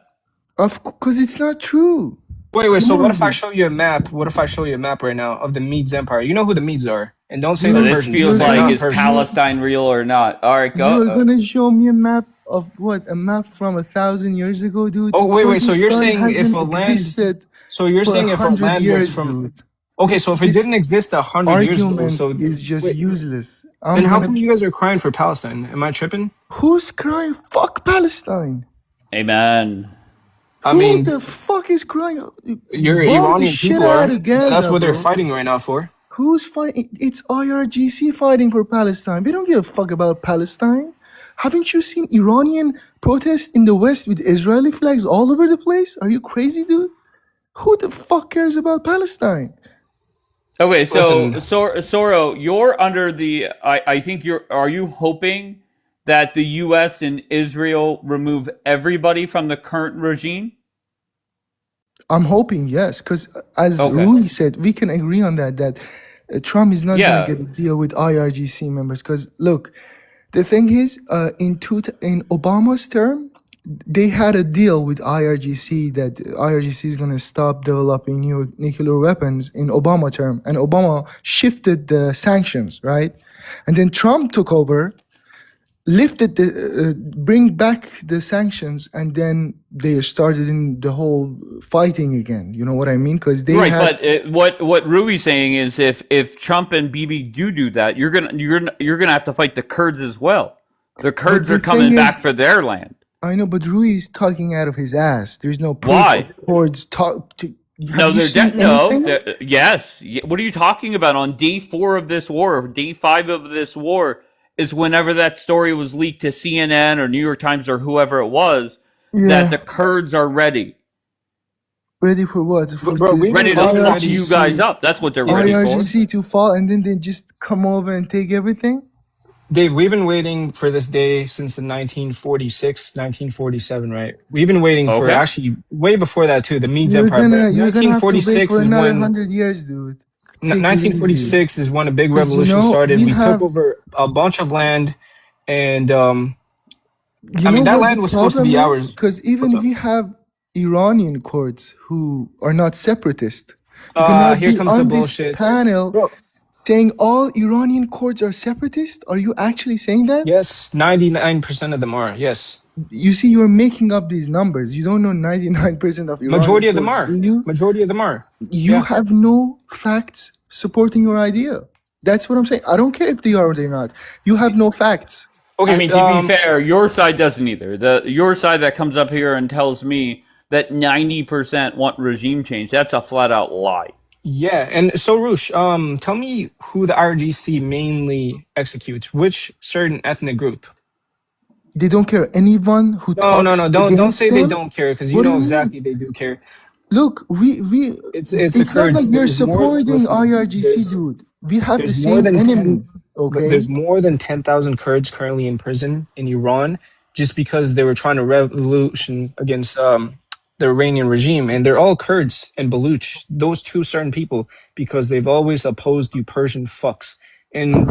[SPEAKER 6] Because it's not true.
[SPEAKER 5] Wait. So
[SPEAKER 6] Come
[SPEAKER 5] what
[SPEAKER 6] on,
[SPEAKER 5] if I
[SPEAKER 6] dude.
[SPEAKER 5] show you a map? What if I show you a map right now of the Medes Empire? You know who the Medes are, and don't say
[SPEAKER 6] Dude,
[SPEAKER 5] they're
[SPEAKER 2] This
[SPEAKER 5] Persians.
[SPEAKER 2] feels
[SPEAKER 5] They're
[SPEAKER 2] like
[SPEAKER 5] not
[SPEAKER 2] is
[SPEAKER 5] Persians.
[SPEAKER 2] Palestine real or not? All right,
[SPEAKER 6] You're
[SPEAKER 2] go.
[SPEAKER 6] gonna show me a map of what? A map from 1,000 years ago, dude?
[SPEAKER 5] Oh wait. So you're
[SPEAKER 6] Kurdistan
[SPEAKER 5] saying if
[SPEAKER 6] hasn't
[SPEAKER 5] a land?
[SPEAKER 6] existed
[SPEAKER 5] So you're
[SPEAKER 6] for
[SPEAKER 5] saying if a
[SPEAKER 6] 100
[SPEAKER 5] land
[SPEAKER 6] years,
[SPEAKER 5] was from?
[SPEAKER 6] dude.
[SPEAKER 5] Okay, so if it
[SPEAKER 6] This
[SPEAKER 5] didn't exist 100 years ago,
[SPEAKER 6] argument
[SPEAKER 5] so
[SPEAKER 6] is just
[SPEAKER 5] wait,
[SPEAKER 6] useless.
[SPEAKER 5] then how come you guys are crying for Palestine? Am I tripping?
[SPEAKER 6] Who's crying? Fuck Palestine.
[SPEAKER 2] Amen.
[SPEAKER 5] I
[SPEAKER 6] Who
[SPEAKER 5] mean,
[SPEAKER 6] the fuck is crying?
[SPEAKER 5] your
[SPEAKER 6] Bomb the
[SPEAKER 5] Iranian
[SPEAKER 6] shit
[SPEAKER 5] people
[SPEAKER 6] out
[SPEAKER 5] are.
[SPEAKER 6] of Gaza,
[SPEAKER 5] That's what they're
[SPEAKER 6] bro.
[SPEAKER 5] fighting right now for.
[SPEAKER 6] Who's fighting? It's IRGC fighting for Palestine. We don't give a fuck about Palestine. Haven't you seen Iranian protests in the West with Israeli flags all over the place? Are you crazy, dude? Who the fuck cares about Palestine?
[SPEAKER 2] Okay, so
[SPEAKER 5] Listen,
[SPEAKER 2] Soro, you're under the. I think you're. Are you hoping that the U.S. and Israel remove everybody from the current regime?
[SPEAKER 6] I'm hoping yes, because as
[SPEAKER 2] Okay.
[SPEAKER 6] Rui said, we can agree on that Trump is not
[SPEAKER 2] Yeah.
[SPEAKER 6] going to get a deal with IRGC members. Because look, the thing is, in Obama's term, they had a deal with IRGC that IRGC is going to stop developing new nuclear weapons in Obama term, and Obama shifted the sanctions, right? And then Trump took over. lifted the bring back the sanctions, and then they started in the whole fighting again. You know what I mean? Because they
[SPEAKER 2] Right,
[SPEAKER 6] had
[SPEAKER 2] but what Rui's saying is if Trump and Bibi do that, you're gonna have to fight the Kurds as well. The
[SPEAKER 6] but
[SPEAKER 2] Kurds
[SPEAKER 6] the
[SPEAKER 2] are
[SPEAKER 6] thing
[SPEAKER 2] coming
[SPEAKER 6] is,
[SPEAKER 2] back for their land.
[SPEAKER 6] I know, but Rui is talking out of his ass. There's no proof of
[SPEAKER 2] Why?
[SPEAKER 6] towards talk to have
[SPEAKER 2] No,
[SPEAKER 6] you
[SPEAKER 2] they're
[SPEAKER 6] seen
[SPEAKER 2] no.
[SPEAKER 6] anything?
[SPEAKER 2] Yes. What are you talking about? On day 4 of this war, or day 5 of this war, is whenever that story was leaked to CNN or New York Times or whoever it was, that the
[SPEAKER 6] Yeah.
[SPEAKER 2] Kurds are ready,
[SPEAKER 6] Ready for what? For
[SPEAKER 5] Bro, we've been
[SPEAKER 2] ready to
[SPEAKER 5] waiting
[SPEAKER 2] fuck
[SPEAKER 5] already.
[SPEAKER 2] you guys up. That's what they're
[SPEAKER 5] Yeah.
[SPEAKER 2] ready for.
[SPEAKER 6] IRGC to fall, and then they just come over and take everything?
[SPEAKER 5] Dave, we've been waiting for this day since the 1946, 1947, right? We've been waiting for
[SPEAKER 2] Okay.
[SPEAKER 5] actually way before that too, the Medes Empire. But
[SPEAKER 6] You're gonna have to wait
[SPEAKER 5] 1946
[SPEAKER 6] for
[SPEAKER 5] is
[SPEAKER 6] another
[SPEAKER 5] when
[SPEAKER 6] 100 years, dude. Take it easy.
[SPEAKER 5] 1946 is when a big
[SPEAKER 6] Because
[SPEAKER 5] revolution started.
[SPEAKER 6] we
[SPEAKER 5] We took
[SPEAKER 6] have,
[SPEAKER 5] over a bunch of land, and
[SPEAKER 6] you
[SPEAKER 5] I
[SPEAKER 6] know
[SPEAKER 5] mean that
[SPEAKER 6] what the
[SPEAKER 5] land was supposed to
[SPEAKER 6] problem
[SPEAKER 5] be
[SPEAKER 6] is?
[SPEAKER 5] ours.
[SPEAKER 6] Because
[SPEAKER 5] What's
[SPEAKER 6] even
[SPEAKER 5] up?
[SPEAKER 6] we have Iranian courts who are not separatist. You cannot
[SPEAKER 5] Here
[SPEAKER 6] be
[SPEAKER 5] comes the
[SPEAKER 6] on this
[SPEAKER 5] bullshit,
[SPEAKER 6] panel
[SPEAKER 5] bro.
[SPEAKER 6] saying all Iranian courts are separatist. Are you actually saying that?
[SPEAKER 5] Yes, 99% of them are. Yes,
[SPEAKER 6] You see, you're making up these numbers. You don't know 99% of Iranian
[SPEAKER 5] majority of them
[SPEAKER 6] courts, do
[SPEAKER 5] are.
[SPEAKER 6] you?
[SPEAKER 5] Majority of them are.
[SPEAKER 6] You
[SPEAKER 5] Yeah.
[SPEAKER 6] have no facts supporting your idea. That's what I'm saying. I don't care if they are or they're not. You have no facts.
[SPEAKER 2] I
[SPEAKER 5] Okay.
[SPEAKER 2] mean, to be fair, your side doesn't either. Your side that comes up here and tells me that 90% want regime change, that's a flat out lie.
[SPEAKER 5] Yeah, and so Roosh, tell me who the RGC mainly executes. Which certain ethnic group?
[SPEAKER 6] They don't care. Anyone who
[SPEAKER 5] No, no,
[SPEAKER 6] talks
[SPEAKER 5] no. Don't
[SPEAKER 6] against
[SPEAKER 5] say they
[SPEAKER 6] them.
[SPEAKER 5] don't care, because you
[SPEAKER 6] What do
[SPEAKER 5] know
[SPEAKER 6] you mean?
[SPEAKER 5] exactly they do care.
[SPEAKER 6] Look,
[SPEAKER 5] It's the
[SPEAKER 6] it's not like
[SPEAKER 5] Kurds.
[SPEAKER 6] you're
[SPEAKER 5] There's more.
[SPEAKER 6] supporting
[SPEAKER 5] Listen,
[SPEAKER 6] IRGC, dude. We have the
[SPEAKER 5] there's more
[SPEAKER 6] same
[SPEAKER 5] than
[SPEAKER 6] enemy,
[SPEAKER 5] 10.
[SPEAKER 6] okay?
[SPEAKER 5] There's more than 10,000 Kurds currently in prison in Iran, just because they were trying to revolution against the Iranian regime, and they're all Kurds and Baluch. Those two certain people, because they've always opposed you Persian fucks. And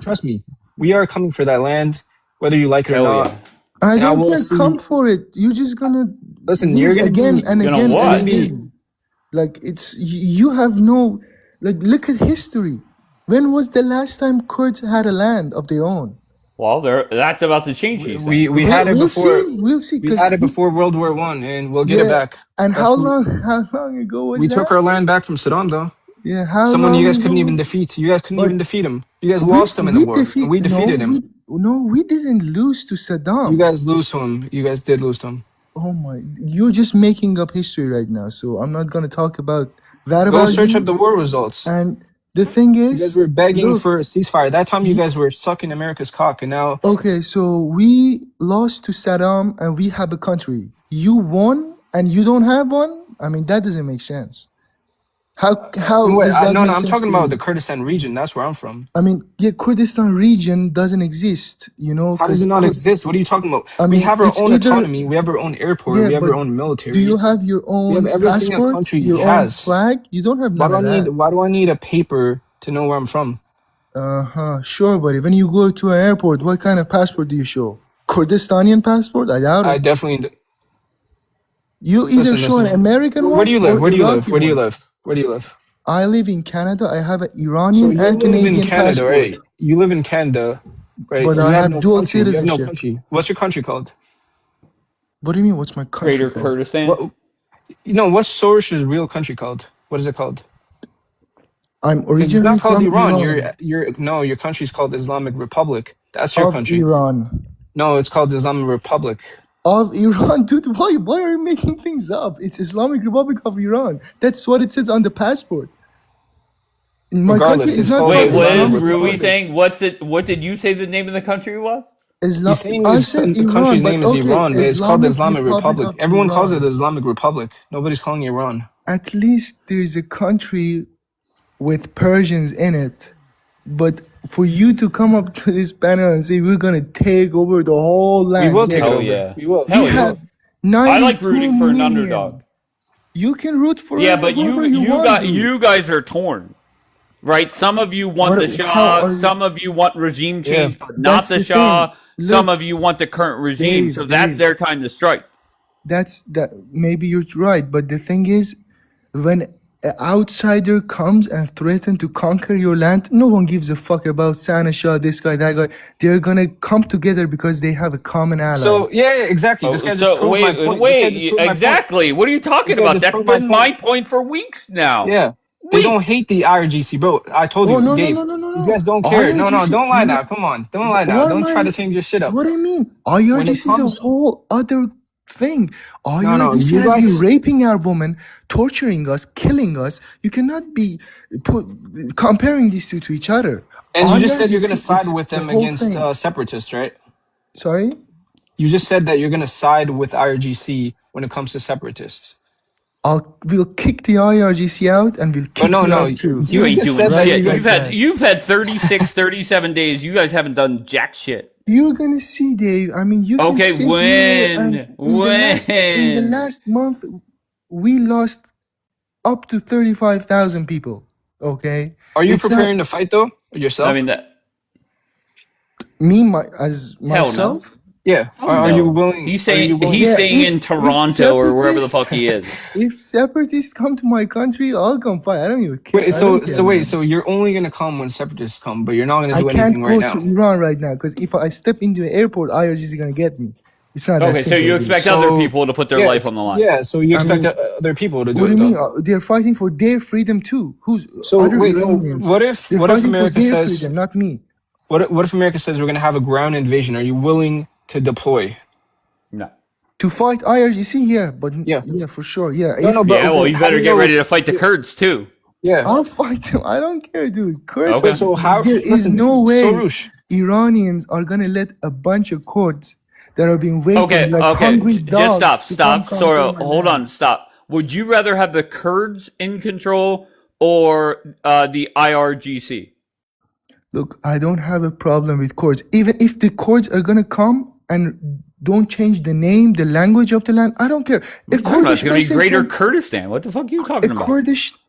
[SPEAKER 5] trust me, we are coming for that land, whether you like it or
[SPEAKER 2] Hell
[SPEAKER 5] not.
[SPEAKER 2] yeah.
[SPEAKER 6] I
[SPEAKER 5] And I
[SPEAKER 6] don't
[SPEAKER 5] will
[SPEAKER 6] care. Come
[SPEAKER 5] see.
[SPEAKER 6] for it. You're just gonna
[SPEAKER 5] Listen,
[SPEAKER 6] lose again and
[SPEAKER 2] Gonna
[SPEAKER 6] again
[SPEAKER 5] you're
[SPEAKER 6] and
[SPEAKER 5] gonna
[SPEAKER 2] what?
[SPEAKER 5] be.
[SPEAKER 6] again. Like you have no, like, look at history. When was the last time Kurds had a land of their own?
[SPEAKER 2] Well, that's about to change, he's saying.
[SPEAKER 5] We had it
[SPEAKER 6] We'll
[SPEAKER 5] before.
[SPEAKER 6] see. We'll see.
[SPEAKER 5] We
[SPEAKER 6] Cause
[SPEAKER 5] had it before World War One, and we'll get it
[SPEAKER 6] yeah.
[SPEAKER 5] back.
[SPEAKER 6] And
[SPEAKER 5] That's what
[SPEAKER 6] how long ago was
[SPEAKER 5] we took
[SPEAKER 6] that?
[SPEAKER 5] our land back from Saddam, though.
[SPEAKER 6] Yeah, how
[SPEAKER 5] Someone you
[SPEAKER 6] long
[SPEAKER 5] guys
[SPEAKER 6] ago
[SPEAKER 5] couldn't even
[SPEAKER 6] was?
[SPEAKER 5] defeat. You guys couldn't
[SPEAKER 6] But
[SPEAKER 5] even defeat him. You guys lost him in the
[SPEAKER 6] we
[SPEAKER 5] war, and
[SPEAKER 6] defeat
[SPEAKER 5] we defeated him.
[SPEAKER 6] we didn't lose to
[SPEAKER 5] You
[SPEAKER 6] Saddam.
[SPEAKER 5] guys lose to him. You guys did lose to him.
[SPEAKER 6] Oh my, you're just making up history right now. So I'm not gonna talk about that
[SPEAKER 5] Go
[SPEAKER 6] about
[SPEAKER 5] search up
[SPEAKER 6] you.
[SPEAKER 5] the war results.
[SPEAKER 6] And the thing
[SPEAKER 5] You guys
[SPEAKER 6] is,
[SPEAKER 5] were begging
[SPEAKER 6] look,
[SPEAKER 5] for a ceasefire. That time you guys were sucking America's cock, and now
[SPEAKER 6] okay, so we lost to Saddam and we have a country. You won and you don't have one? I mean, that doesn't make sense. How
[SPEAKER 5] wait,
[SPEAKER 6] does that
[SPEAKER 5] no,
[SPEAKER 6] make
[SPEAKER 5] I'm
[SPEAKER 6] sense
[SPEAKER 5] talking
[SPEAKER 6] to
[SPEAKER 5] about the
[SPEAKER 6] you?
[SPEAKER 5] Kurdistan region. That's where I'm from.
[SPEAKER 6] I mean, yeah, Kurdistan region doesn't exist,
[SPEAKER 5] How does
[SPEAKER 6] because
[SPEAKER 5] it not exist? What are you talking about?
[SPEAKER 6] I
[SPEAKER 5] We
[SPEAKER 6] mean,
[SPEAKER 5] have our
[SPEAKER 6] it's
[SPEAKER 5] own
[SPEAKER 6] either,
[SPEAKER 5] autonomy. We have our own airport.
[SPEAKER 6] yeah,
[SPEAKER 5] We have
[SPEAKER 6] but
[SPEAKER 5] our own
[SPEAKER 6] do you
[SPEAKER 5] military.
[SPEAKER 6] have your
[SPEAKER 5] We have
[SPEAKER 6] own
[SPEAKER 5] everything a
[SPEAKER 6] passport,
[SPEAKER 5] country
[SPEAKER 6] your own
[SPEAKER 5] has.
[SPEAKER 6] flag? You don't have
[SPEAKER 5] Why
[SPEAKER 6] none
[SPEAKER 5] do
[SPEAKER 6] of
[SPEAKER 5] I need?
[SPEAKER 6] that.
[SPEAKER 5] Why do I need a paper to know where I'm from?
[SPEAKER 6] Sure, buddy. When you go to an airport, what kind of passport do you show? Kurdistanian passport? I doubt
[SPEAKER 5] I
[SPEAKER 6] it.
[SPEAKER 5] definitely
[SPEAKER 6] You either
[SPEAKER 5] listen.
[SPEAKER 6] show an
[SPEAKER 5] Listen.
[SPEAKER 6] American
[SPEAKER 5] Where do
[SPEAKER 6] one
[SPEAKER 5] you live?
[SPEAKER 6] or
[SPEAKER 5] Where do you live?
[SPEAKER 6] Iraqi
[SPEAKER 5] Where do you
[SPEAKER 6] one.
[SPEAKER 5] live? Where do you live?
[SPEAKER 6] I live in Canada. I have an
[SPEAKER 5] So
[SPEAKER 6] Iranian
[SPEAKER 5] you
[SPEAKER 6] and
[SPEAKER 5] live in
[SPEAKER 6] Canadian
[SPEAKER 5] Canada,
[SPEAKER 6] passport,
[SPEAKER 5] right? You live in Canada, right?
[SPEAKER 6] but
[SPEAKER 5] And
[SPEAKER 6] I
[SPEAKER 5] you have
[SPEAKER 6] have
[SPEAKER 5] no
[SPEAKER 6] dual
[SPEAKER 5] country. You have no
[SPEAKER 6] citizenship.
[SPEAKER 5] country. What's your country called?
[SPEAKER 6] What do you mean? What's my country
[SPEAKER 2] Greater
[SPEAKER 6] called?
[SPEAKER 2] Kurdistan?
[SPEAKER 5] What? What's Soros's real country called? What is it called?
[SPEAKER 6] I'm
[SPEAKER 5] Because it's
[SPEAKER 6] originally
[SPEAKER 5] not called
[SPEAKER 6] from
[SPEAKER 5] Iran.
[SPEAKER 6] Iran,
[SPEAKER 5] Your country's called Islamic Republic. That's your
[SPEAKER 6] of
[SPEAKER 5] country.
[SPEAKER 6] Iran.
[SPEAKER 5] No, it's called Islamic Republic.
[SPEAKER 6] Of Iran, dude, why are you making things up? It's Islamic Republic of Iran. That's what it says on the passport. My country
[SPEAKER 5] Regardless,
[SPEAKER 6] is
[SPEAKER 5] it's
[SPEAKER 6] not
[SPEAKER 5] called
[SPEAKER 2] Wait,
[SPEAKER 6] called
[SPEAKER 2] what is
[SPEAKER 5] Islamic
[SPEAKER 6] Islamic
[SPEAKER 2] Rui
[SPEAKER 5] Republic.
[SPEAKER 6] Republic.
[SPEAKER 2] saying? What did you say the name of the country was?
[SPEAKER 5] He's
[SPEAKER 6] Islam.
[SPEAKER 5] saying
[SPEAKER 6] I
[SPEAKER 5] his
[SPEAKER 6] said Iran,
[SPEAKER 5] country's
[SPEAKER 6] but
[SPEAKER 5] name is
[SPEAKER 6] okay,
[SPEAKER 5] Iran, but it's called the
[SPEAKER 6] Islamic
[SPEAKER 5] Islamic
[SPEAKER 6] Republic
[SPEAKER 5] Republic.
[SPEAKER 6] of
[SPEAKER 5] Everyone calls it
[SPEAKER 6] Iran.
[SPEAKER 5] the Islamic Republic. Nobody's calling it Iran.
[SPEAKER 6] At least there is a country with Persians in it. But for you to come up to this panel and say we're gonna take over the whole
[SPEAKER 5] We
[SPEAKER 6] land,
[SPEAKER 5] will take
[SPEAKER 6] yeah,
[SPEAKER 5] it
[SPEAKER 2] Hell
[SPEAKER 5] over.
[SPEAKER 2] yeah.
[SPEAKER 5] We will.
[SPEAKER 6] we
[SPEAKER 2] Hell
[SPEAKER 5] We
[SPEAKER 2] yeah.
[SPEAKER 6] have
[SPEAKER 5] will.
[SPEAKER 2] I like
[SPEAKER 6] 92
[SPEAKER 2] rooting for an underdog.
[SPEAKER 6] million. You can root for
[SPEAKER 2] Yeah, but
[SPEAKER 6] whoever you want, dude.
[SPEAKER 2] you guys are torn. Right? Some of you want the
[SPEAKER 6] How
[SPEAKER 2] Shah,
[SPEAKER 6] are you?
[SPEAKER 2] some of you want regime
[SPEAKER 5] Yeah.
[SPEAKER 2] change, but not
[SPEAKER 6] That's
[SPEAKER 2] the
[SPEAKER 6] the thing.
[SPEAKER 2] Shah. Some
[SPEAKER 6] Look,
[SPEAKER 2] of you want the current regime. So that's
[SPEAKER 6] Dave.
[SPEAKER 2] their time to strike.
[SPEAKER 6] That maybe you're right, but the thing is, when an outsider comes and threatens to conquer your land, no one gives a fuck about Sanasha, this guy, that guy. They're gonna come together because they have a common ally.
[SPEAKER 5] So yeah, exactly. This
[SPEAKER 2] Oh,
[SPEAKER 5] guy just
[SPEAKER 2] so
[SPEAKER 5] proved my point. This guy just proved my point.
[SPEAKER 2] exactly. What are you
[SPEAKER 5] This
[SPEAKER 2] talking
[SPEAKER 5] guy
[SPEAKER 2] about?
[SPEAKER 5] just
[SPEAKER 2] That's
[SPEAKER 5] proved my
[SPEAKER 2] been my
[SPEAKER 5] point.
[SPEAKER 2] point for weeks now.
[SPEAKER 5] Yeah. They don't hate the IRGC, bro. I told
[SPEAKER 6] Oh
[SPEAKER 5] you,
[SPEAKER 6] no,
[SPEAKER 5] Dave. These guys don't care. No,
[SPEAKER 6] IRGC,
[SPEAKER 5] don't lie now. Come on, don't lie now.
[SPEAKER 6] what am
[SPEAKER 5] Don't try
[SPEAKER 6] I?
[SPEAKER 5] to change your shit up.
[SPEAKER 6] What do you mean?
[SPEAKER 5] When it
[SPEAKER 6] IRGC is a
[SPEAKER 5] comes,
[SPEAKER 6] whole other thing.
[SPEAKER 5] no,
[SPEAKER 6] IRGC
[SPEAKER 5] you
[SPEAKER 6] has been
[SPEAKER 5] guys.
[SPEAKER 6] raping our women, torturing us, killing us. You cannot be comparing these two to each other.
[SPEAKER 5] And you just said you're
[SPEAKER 6] IRGC,
[SPEAKER 5] gonna side
[SPEAKER 6] it's
[SPEAKER 5] with
[SPEAKER 6] the
[SPEAKER 5] them
[SPEAKER 6] whole
[SPEAKER 5] against
[SPEAKER 6] thing.
[SPEAKER 5] separatists, right?
[SPEAKER 6] Sorry?
[SPEAKER 5] You just said that you're gonna side with IRGC when it comes to separatists.
[SPEAKER 6] We'll kick the IRGC out and we'll
[SPEAKER 5] But
[SPEAKER 6] kick you
[SPEAKER 5] no,
[SPEAKER 6] out too.
[SPEAKER 2] You ain't
[SPEAKER 5] just
[SPEAKER 2] doing
[SPEAKER 5] said that
[SPEAKER 2] shit.
[SPEAKER 5] you're gonna.
[SPEAKER 2] You've had 36, 37 days. You guys haven't done jack shit.
[SPEAKER 6] You're gonna see, Dave. I mean, you can
[SPEAKER 2] Okay,
[SPEAKER 6] sit here and
[SPEAKER 2] when?
[SPEAKER 6] in the last month, we lost up to 35,000 people. Okay,
[SPEAKER 5] Are you
[SPEAKER 6] it's
[SPEAKER 5] preparing to fight though yourself?
[SPEAKER 2] I mean that.
[SPEAKER 6] as
[SPEAKER 2] Hell no.
[SPEAKER 6] myself.
[SPEAKER 5] Yeah. Are
[SPEAKER 2] No.
[SPEAKER 5] you willing?
[SPEAKER 2] He's
[SPEAKER 5] Are you
[SPEAKER 2] saying
[SPEAKER 5] willing?
[SPEAKER 2] he's
[SPEAKER 6] Yeah,
[SPEAKER 2] staying
[SPEAKER 6] if-
[SPEAKER 2] in
[SPEAKER 6] if
[SPEAKER 2] Toronto or wherever the fuck
[SPEAKER 6] separatists-
[SPEAKER 2] he is.
[SPEAKER 6] If separatists come to my country, I'll come fight. I don't even care.
[SPEAKER 5] Wait,
[SPEAKER 6] I don't care, man.
[SPEAKER 5] so you're only gonna come when separatists come, but you're not gonna
[SPEAKER 6] I
[SPEAKER 5] do
[SPEAKER 6] can't
[SPEAKER 5] anything
[SPEAKER 6] go
[SPEAKER 5] right now.
[SPEAKER 6] to Iran right now because if I step into an airport, IRGC is gonna get me. It's not that
[SPEAKER 2] Okay, so
[SPEAKER 6] simple.
[SPEAKER 2] you
[SPEAKER 6] dude.
[SPEAKER 2] expect
[SPEAKER 5] So-
[SPEAKER 2] other people to put their
[SPEAKER 5] Yeah,
[SPEAKER 2] life on the line.
[SPEAKER 5] Yeah, so you
[SPEAKER 6] I
[SPEAKER 5] expect
[SPEAKER 6] mean,
[SPEAKER 5] other people to do
[SPEAKER 6] What do
[SPEAKER 5] it
[SPEAKER 6] you mean?
[SPEAKER 5] though.
[SPEAKER 6] They're fighting for their freedom too. Who's
[SPEAKER 5] So
[SPEAKER 6] other
[SPEAKER 5] wait, no,
[SPEAKER 6] Iranians?
[SPEAKER 5] what if
[SPEAKER 6] They're
[SPEAKER 5] what if
[SPEAKER 6] fighting for
[SPEAKER 5] America
[SPEAKER 6] their
[SPEAKER 5] says
[SPEAKER 6] freedom, not me.
[SPEAKER 5] what if America says we're gonna have a ground invasion? Are you willing to deploy?
[SPEAKER 2] No.
[SPEAKER 6] To fight IRGC, yeah, but
[SPEAKER 5] Yeah.
[SPEAKER 6] yeah, for sure, yeah.
[SPEAKER 5] No, no, but
[SPEAKER 2] Yeah, well, you
[SPEAKER 5] how do
[SPEAKER 2] better
[SPEAKER 5] you
[SPEAKER 2] get
[SPEAKER 5] know-
[SPEAKER 2] ready to fight the Kurds too.
[SPEAKER 5] Yeah.
[SPEAKER 6] I'll fight them. I don't care, dude. Kurds.
[SPEAKER 2] Okay.
[SPEAKER 5] So how?
[SPEAKER 6] There is
[SPEAKER 5] listen,
[SPEAKER 6] no way
[SPEAKER 5] Soroush,
[SPEAKER 6] Iranians are gonna let a bunch of Kurds that have been waiting
[SPEAKER 2] Okay,
[SPEAKER 6] like
[SPEAKER 2] okay.
[SPEAKER 6] hungry dogs.
[SPEAKER 2] Just
[SPEAKER 6] to
[SPEAKER 2] stop.
[SPEAKER 6] come
[SPEAKER 2] Sora,
[SPEAKER 6] conquer my
[SPEAKER 2] hold
[SPEAKER 6] land.
[SPEAKER 2] on, stop. Would you rather have the Kurds in control or the IRGC?
[SPEAKER 6] Look, I don't have a problem with Kurds. Even if the Kurds are gonna come and don't change the name, the language of the land, I don't care.
[SPEAKER 2] It's going to be Greater Kurdistan. What the fuck are you talking about?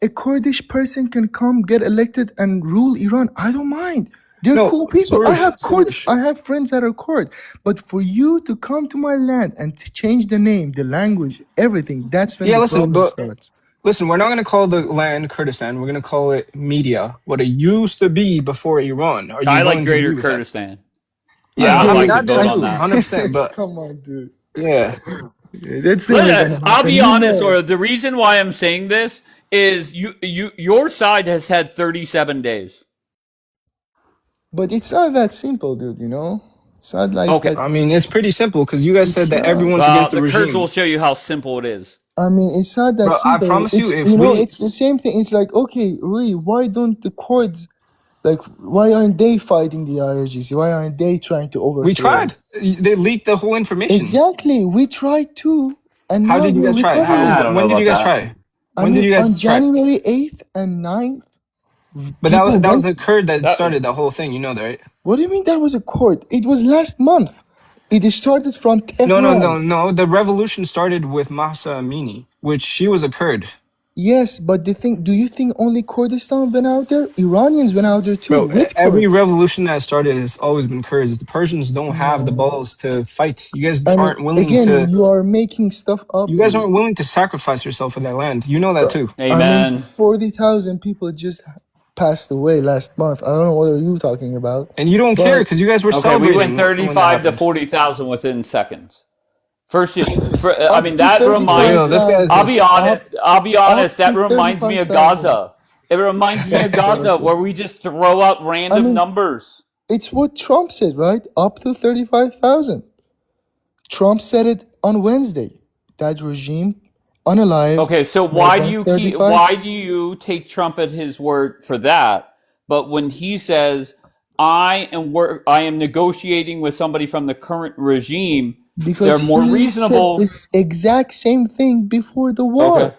[SPEAKER 6] A Kurdish person can come get elected and rule Iran. I don't mind. They're
[SPEAKER 5] No,
[SPEAKER 6] cool people. I
[SPEAKER 5] Soroush,
[SPEAKER 6] have Kurds.
[SPEAKER 5] Soroush.
[SPEAKER 6] I have friends that are Kurd. But for you to come to my land and to change the name, the language, everything, that's when
[SPEAKER 5] Yeah,
[SPEAKER 6] the
[SPEAKER 5] listen,
[SPEAKER 6] problem
[SPEAKER 5] but-
[SPEAKER 6] starts.
[SPEAKER 5] Listen, we're not going to call the land Kurdistan. We're going to call it Media, what it used to be before Iran. Are you
[SPEAKER 2] I
[SPEAKER 5] willing
[SPEAKER 2] like
[SPEAKER 5] to
[SPEAKER 2] Greater
[SPEAKER 5] agree with that?
[SPEAKER 2] Kurdistan.
[SPEAKER 5] Yeah,
[SPEAKER 2] I
[SPEAKER 5] I
[SPEAKER 2] would
[SPEAKER 5] mean,
[SPEAKER 2] like
[SPEAKER 5] I
[SPEAKER 2] to
[SPEAKER 5] do
[SPEAKER 2] vote on
[SPEAKER 5] too,
[SPEAKER 2] that.
[SPEAKER 5] 100%. But
[SPEAKER 6] Come on, dude.
[SPEAKER 5] yeah,
[SPEAKER 6] That's never gonna
[SPEAKER 2] I'll
[SPEAKER 6] happen.
[SPEAKER 2] be
[SPEAKER 6] You
[SPEAKER 2] honest,
[SPEAKER 6] know.
[SPEAKER 2] or the reason why I'm saying this is your side has had 37 days.
[SPEAKER 6] But it's not that simple, dude, you know? It's not like
[SPEAKER 2] Okay.
[SPEAKER 6] that.
[SPEAKER 5] I mean, it's pretty simple because you guys said
[SPEAKER 6] It's
[SPEAKER 5] that
[SPEAKER 6] not.
[SPEAKER 5] everyone's
[SPEAKER 2] Well,
[SPEAKER 5] against the
[SPEAKER 2] the Kurds
[SPEAKER 5] regime.
[SPEAKER 2] will show you how simple it is.
[SPEAKER 6] I mean, it's not that
[SPEAKER 5] Bro, I
[SPEAKER 6] simple.
[SPEAKER 5] promise you,
[SPEAKER 6] It's,
[SPEAKER 5] if
[SPEAKER 6] you know,
[SPEAKER 5] we-
[SPEAKER 6] it's the same thing. It's like, okay, really, why don't the Kurds, like, why aren't they fighting the IRGC? Why aren't they trying to overthrow?
[SPEAKER 5] We tried. They leaked the whole information.
[SPEAKER 6] Exactly. We tried too. And
[SPEAKER 5] How
[SPEAKER 6] now
[SPEAKER 5] did you
[SPEAKER 6] we're
[SPEAKER 5] guys try?
[SPEAKER 6] recovering.
[SPEAKER 2] I don't
[SPEAKER 5] When
[SPEAKER 2] know
[SPEAKER 5] did you
[SPEAKER 2] about
[SPEAKER 5] guys
[SPEAKER 2] that.
[SPEAKER 5] try?
[SPEAKER 6] I
[SPEAKER 5] When
[SPEAKER 6] mean,
[SPEAKER 5] did you
[SPEAKER 6] on
[SPEAKER 5] guys try?
[SPEAKER 6] January 8th and 9th,
[SPEAKER 5] But that
[SPEAKER 6] people
[SPEAKER 5] was
[SPEAKER 6] went-
[SPEAKER 5] a Kurd that started the whole thing. You know that, right?
[SPEAKER 6] what do you mean that was a court? It was last month. It started from Tehran.
[SPEAKER 5] No. The revolution started with Mahsa Amini, which she was a Kurd.
[SPEAKER 6] Yes, but the thing, do you think only Kurdistan went out there? Iranians went out there too.
[SPEAKER 5] Bro,
[SPEAKER 6] with
[SPEAKER 5] every
[SPEAKER 6] Kurds.
[SPEAKER 5] revolution that started has always been Kurds. The Persians don't have the balls to fight. You guys
[SPEAKER 6] I mean,
[SPEAKER 5] aren't willing
[SPEAKER 6] again,
[SPEAKER 5] to.
[SPEAKER 6] you are making stuff up.
[SPEAKER 5] You guys aren't willing to sacrifice yourself for that land. You know that too.
[SPEAKER 6] I
[SPEAKER 2] Amen.
[SPEAKER 6] mean, 40,000 people just passed away last month. I don't know what are you talking about.
[SPEAKER 5] And you don't
[SPEAKER 6] But-
[SPEAKER 5] care because you guys were
[SPEAKER 2] Okay, we
[SPEAKER 5] celebrating.
[SPEAKER 2] went
[SPEAKER 5] when that
[SPEAKER 2] 35 to
[SPEAKER 5] happened.
[SPEAKER 2] 40,000 within seconds. First, I
[SPEAKER 6] Up
[SPEAKER 2] mean,
[SPEAKER 6] to
[SPEAKER 2] that
[SPEAKER 6] 35,000.
[SPEAKER 2] reminds.
[SPEAKER 5] This guy's-
[SPEAKER 2] I'll be honest. That
[SPEAKER 6] to
[SPEAKER 2] reminds me of
[SPEAKER 6] 35,000.
[SPEAKER 2] Gaza. It reminds me of Gaza, where we just throw out random
[SPEAKER 6] I mean-
[SPEAKER 2] numbers.
[SPEAKER 6] It's what Trump said, right? Up to 35,000. Trump said it on Wednesday. That regime unalive.
[SPEAKER 2] Okay, so
[SPEAKER 6] more
[SPEAKER 2] why
[SPEAKER 6] than
[SPEAKER 2] do you
[SPEAKER 6] 35?
[SPEAKER 2] why do you take Trump at his word for that? But when he says I am negotiating with somebody from the current regime,
[SPEAKER 6] Because
[SPEAKER 2] they're more
[SPEAKER 6] he
[SPEAKER 2] reasonable.
[SPEAKER 6] said this exact same thing before the war.
[SPEAKER 2] Okay.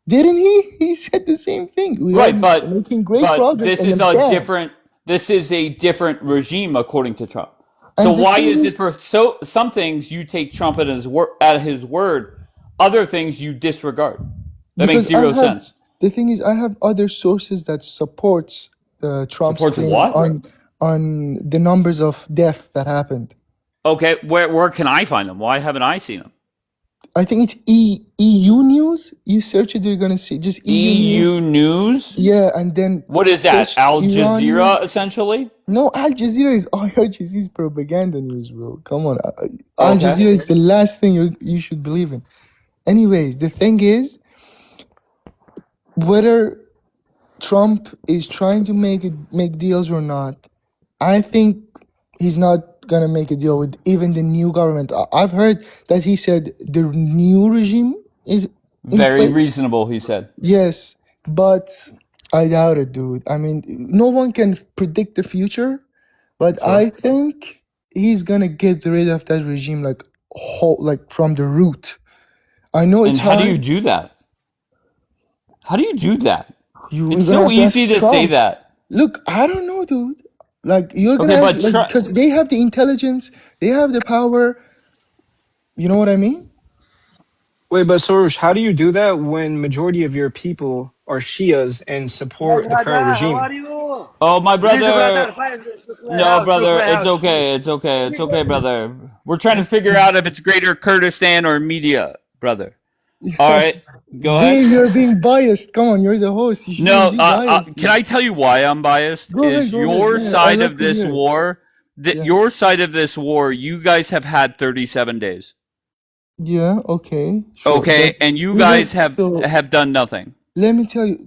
[SPEAKER 6] Didn't he? He said the same thing. We
[SPEAKER 2] Right,
[SPEAKER 6] are
[SPEAKER 2] but
[SPEAKER 6] making great
[SPEAKER 2] but
[SPEAKER 6] progress.
[SPEAKER 2] this
[SPEAKER 6] and
[SPEAKER 2] is
[SPEAKER 6] then
[SPEAKER 2] a
[SPEAKER 6] bam.
[SPEAKER 2] different. This is a different regime, according to Trump. So
[SPEAKER 6] And the
[SPEAKER 2] why
[SPEAKER 6] thing
[SPEAKER 2] is
[SPEAKER 6] is-
[SPEAKER 2] it for some things you take Trump at his word, other things you disregard? That makes
[SPEAKER 6] Because I
[SPEAKER 2] zero
[SPEAKER 6] have-
[SPEAKER 2] sense.
[SPEAKER 6] The thing is, I have other sources that supports Trump's
[SPEAKER 2] Supports
[SPEAKER 6] claim
[SPEAKER 2] what?
[SPEAKER 6] on the numbers of death that happened.
[SPEAKER 2] Okay, where can I find them? Why haven't I seen them?
[SPEAKER 6] I think it's EU News. You search it, you're gonna see just EU News.
[SPEAKER 2] EU News?
[SPEAKER 6] Yeah, and then
[SPEAKER 2] What is that?
[SPEAKER 6] search
[SPEAKER 2] Al
[SPEAKER 6] Iranian.
[SPEAKER 2] Jazeera, essentially?
[SPEAKER 6] No, Al Jazeera is Al Jazeera's propaganda news, bro. Come on, Al Jazeera is the last thing you should believe in. Anyways, the thing is, whether Trump is trying to make deals or not, I think he's not gonna make a deal with even the new government. I've heard that he said the new regime is in
[SPEAKER 2] Very
[SPEAKER 6] place.
[SPEAKER 2] reasonable, he said.
[SPEAKER 6] Yes, but I doubt it, dude. I mean, no one can predict the future, but I think he's gonna get rid of that regime like from the root. I know it's
[SPEAKER 2] And how
[SPEAKER 6] hard.
[SPEAKER 2] do you do that? How do you do that?
[SPEAKER 6] You're
[SPEAKER 2] It's
[SPEAKER 6] gonna
[SPEAKER 2] so
[SPEAKER 6] have to ask
[SPEAKER 2] easy to say
[SPEAKER 6] Trump.
[SPEAKER 2] that.
[SPEAKER 6] Look, I don't know, dude. Like you're gonna
[SPEAKER 2] Okay,
[SPEAKER 6] ask,
[SPEAKER 2] but
[SPEAKER 6] like, because they have the intelligence, they have the power. You know what I mean?
[SPEAKER 5] Wait, but Soroush, how do you do that when majority of your people are Shias and support the current regime?
[SPEAKER 2] oh, my brother. No, brother, it's okay. It's okay. It's okay, brother. We're trying to figure out if it's Greater Kurdistan or media, brother. All right, go ahead.
[SPEAKER 6] You're being biased. Come on, you're the host. You shouldn't
[SPEAKER 2] No,
[SPEAKER 6] be biased.
[SPEAKER 2] can I tell you why I'm biased?
[SPEAKER 6] Go ahead,
[SPEAKER 2] Is
[SPEAKER 6] go ahead.
[SPEAKER 2] your
[SPEAKER 6] Yeah,
[SPEAKER 2] side
[SPEAKER 6] I like
[SPEAKER 2] of
[SPEAKER 6] to
[SPEAKER 2] this
[SPEAKER 6] hear it.
[SPEAKER 2] war?
[SPEAKER 6] Yeah.
[SPEAKER 2] Your side of this war, you guys have had 37 days.
[SPEAKER 6] Yeah, okay. Sure.
[SPEAKER 2] Okay,
[SPEAKER 6] But
[SPEAKER 2] and you
[SPEAKER 6] we
[SPEAKER 2] guys
[SPEAKER 6] don't- so
[SPEAKER 2] have done nothing.
[SPEAKER 6] let me tell you,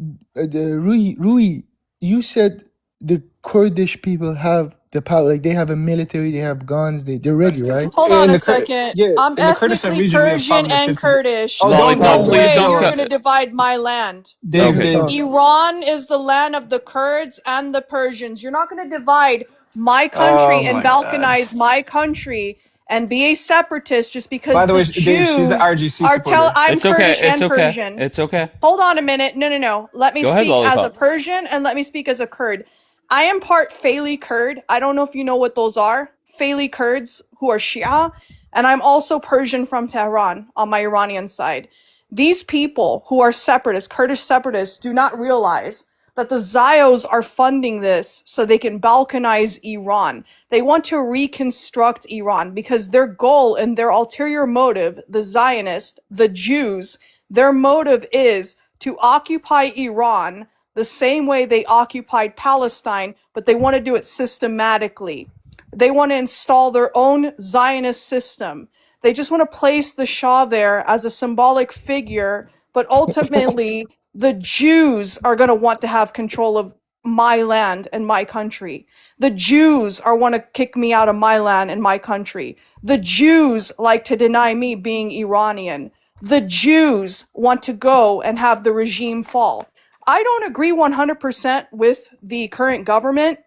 [SPEAKER 6] Rui, you said the Kurdish people have the power, like they have a military, they have guns, they're ready, right?
[SPEAKER 7] Hold on
[SPEAKER 5] In
[SPEAKER 7] a
[SPEAKER 5] the
[SPEAKER 7] second.
[SPEAKER 5] yeah,
[SPEAKER 7] I'm
[SPEAKER 5] in the Kurdistan
[SPEAKER 7] ethnically
[SPEAKER 5] region, we have
[SPEAKER 7] Persian and
[SPEAKER 5] 550.
[SPEAKER 7] Kurdish.
[SPEAKER 5] Oh, don't
[SPEAKER 2] Lollipop,
[SPEAKER 7] No
[SPEAKER 5] go.
[SPEAKER 2] please
[SPEAKER 7] way
[SPEAKER 2] don't
[SPEAKER 7] you're
[SPEAKER 2] cut.
[SPEAKER 7] going to divide my land.
[SPEAKER 5] Dave,
[SPEAKER 6] Okay,
[SPEAKER 5] Dave.
[SPEAKER 6] talk.
[SPEAKER 7] Iran is the land of the Kurds and the Persians. You're not going to divide my
[SPEAKER 5] Oh
[SPEAKER 7] country and
[SPEAKER 5] my God.
[SPEAKER 7] balkanize my country and be a separatist just because
[SPEAKER 5] By the way,
[SPEAKER 7] the
[SPEAKER 5] Dave, she's an
[SPEAKER 7] Jews
[SPEAKER 5] RGC
[SPEAKER 7] are
[SPEAKER 5] supporter.
[SPEAKER 7] I'm
[SPEAKER 2] It's okay.
[SPEAKER 7] Kurdish
[SPEAKER 2] It's
[SPEAKER 7] and
[SPEAKER 2] okay.
[SPEAKER 7] Persian.
[SPEAKER 2] It's okay.
[SPEAKER 7] Hold on a minute. No. Let me
[SPEAKER 2] Go ahead,
[SPEAKER 7] speak as a
[SPEAKER 2] Lollipop.
[SPEAKER 7] Persian and let me speak as a Kurd. I am part Faili Kurd. I don't know if you know what those are. Faili Kurds who are Shia. And I'm also Persian from Tehran on my Iranian side. These people who are separatists, Kurdish separatists, do not realize that the Zios are funding this so they can balkanize Iran. They want to reconstruct Iran because their goal and their ulterior motive, the Zionists, the Jews, their motive is to occupy Iran the same way they occupied Palestine, but they want to do it systematically. They want to install their own Zionist system. They just want to place the Shah there as a symbolic figure, but ultimately the Jews are going to want to have control of my land and my country. The Jews are want to kick me out of my land and my country. The Jews like to deny me being Iranian. The Jews want to go and have the regime fall. I don't agree 100% with the current government.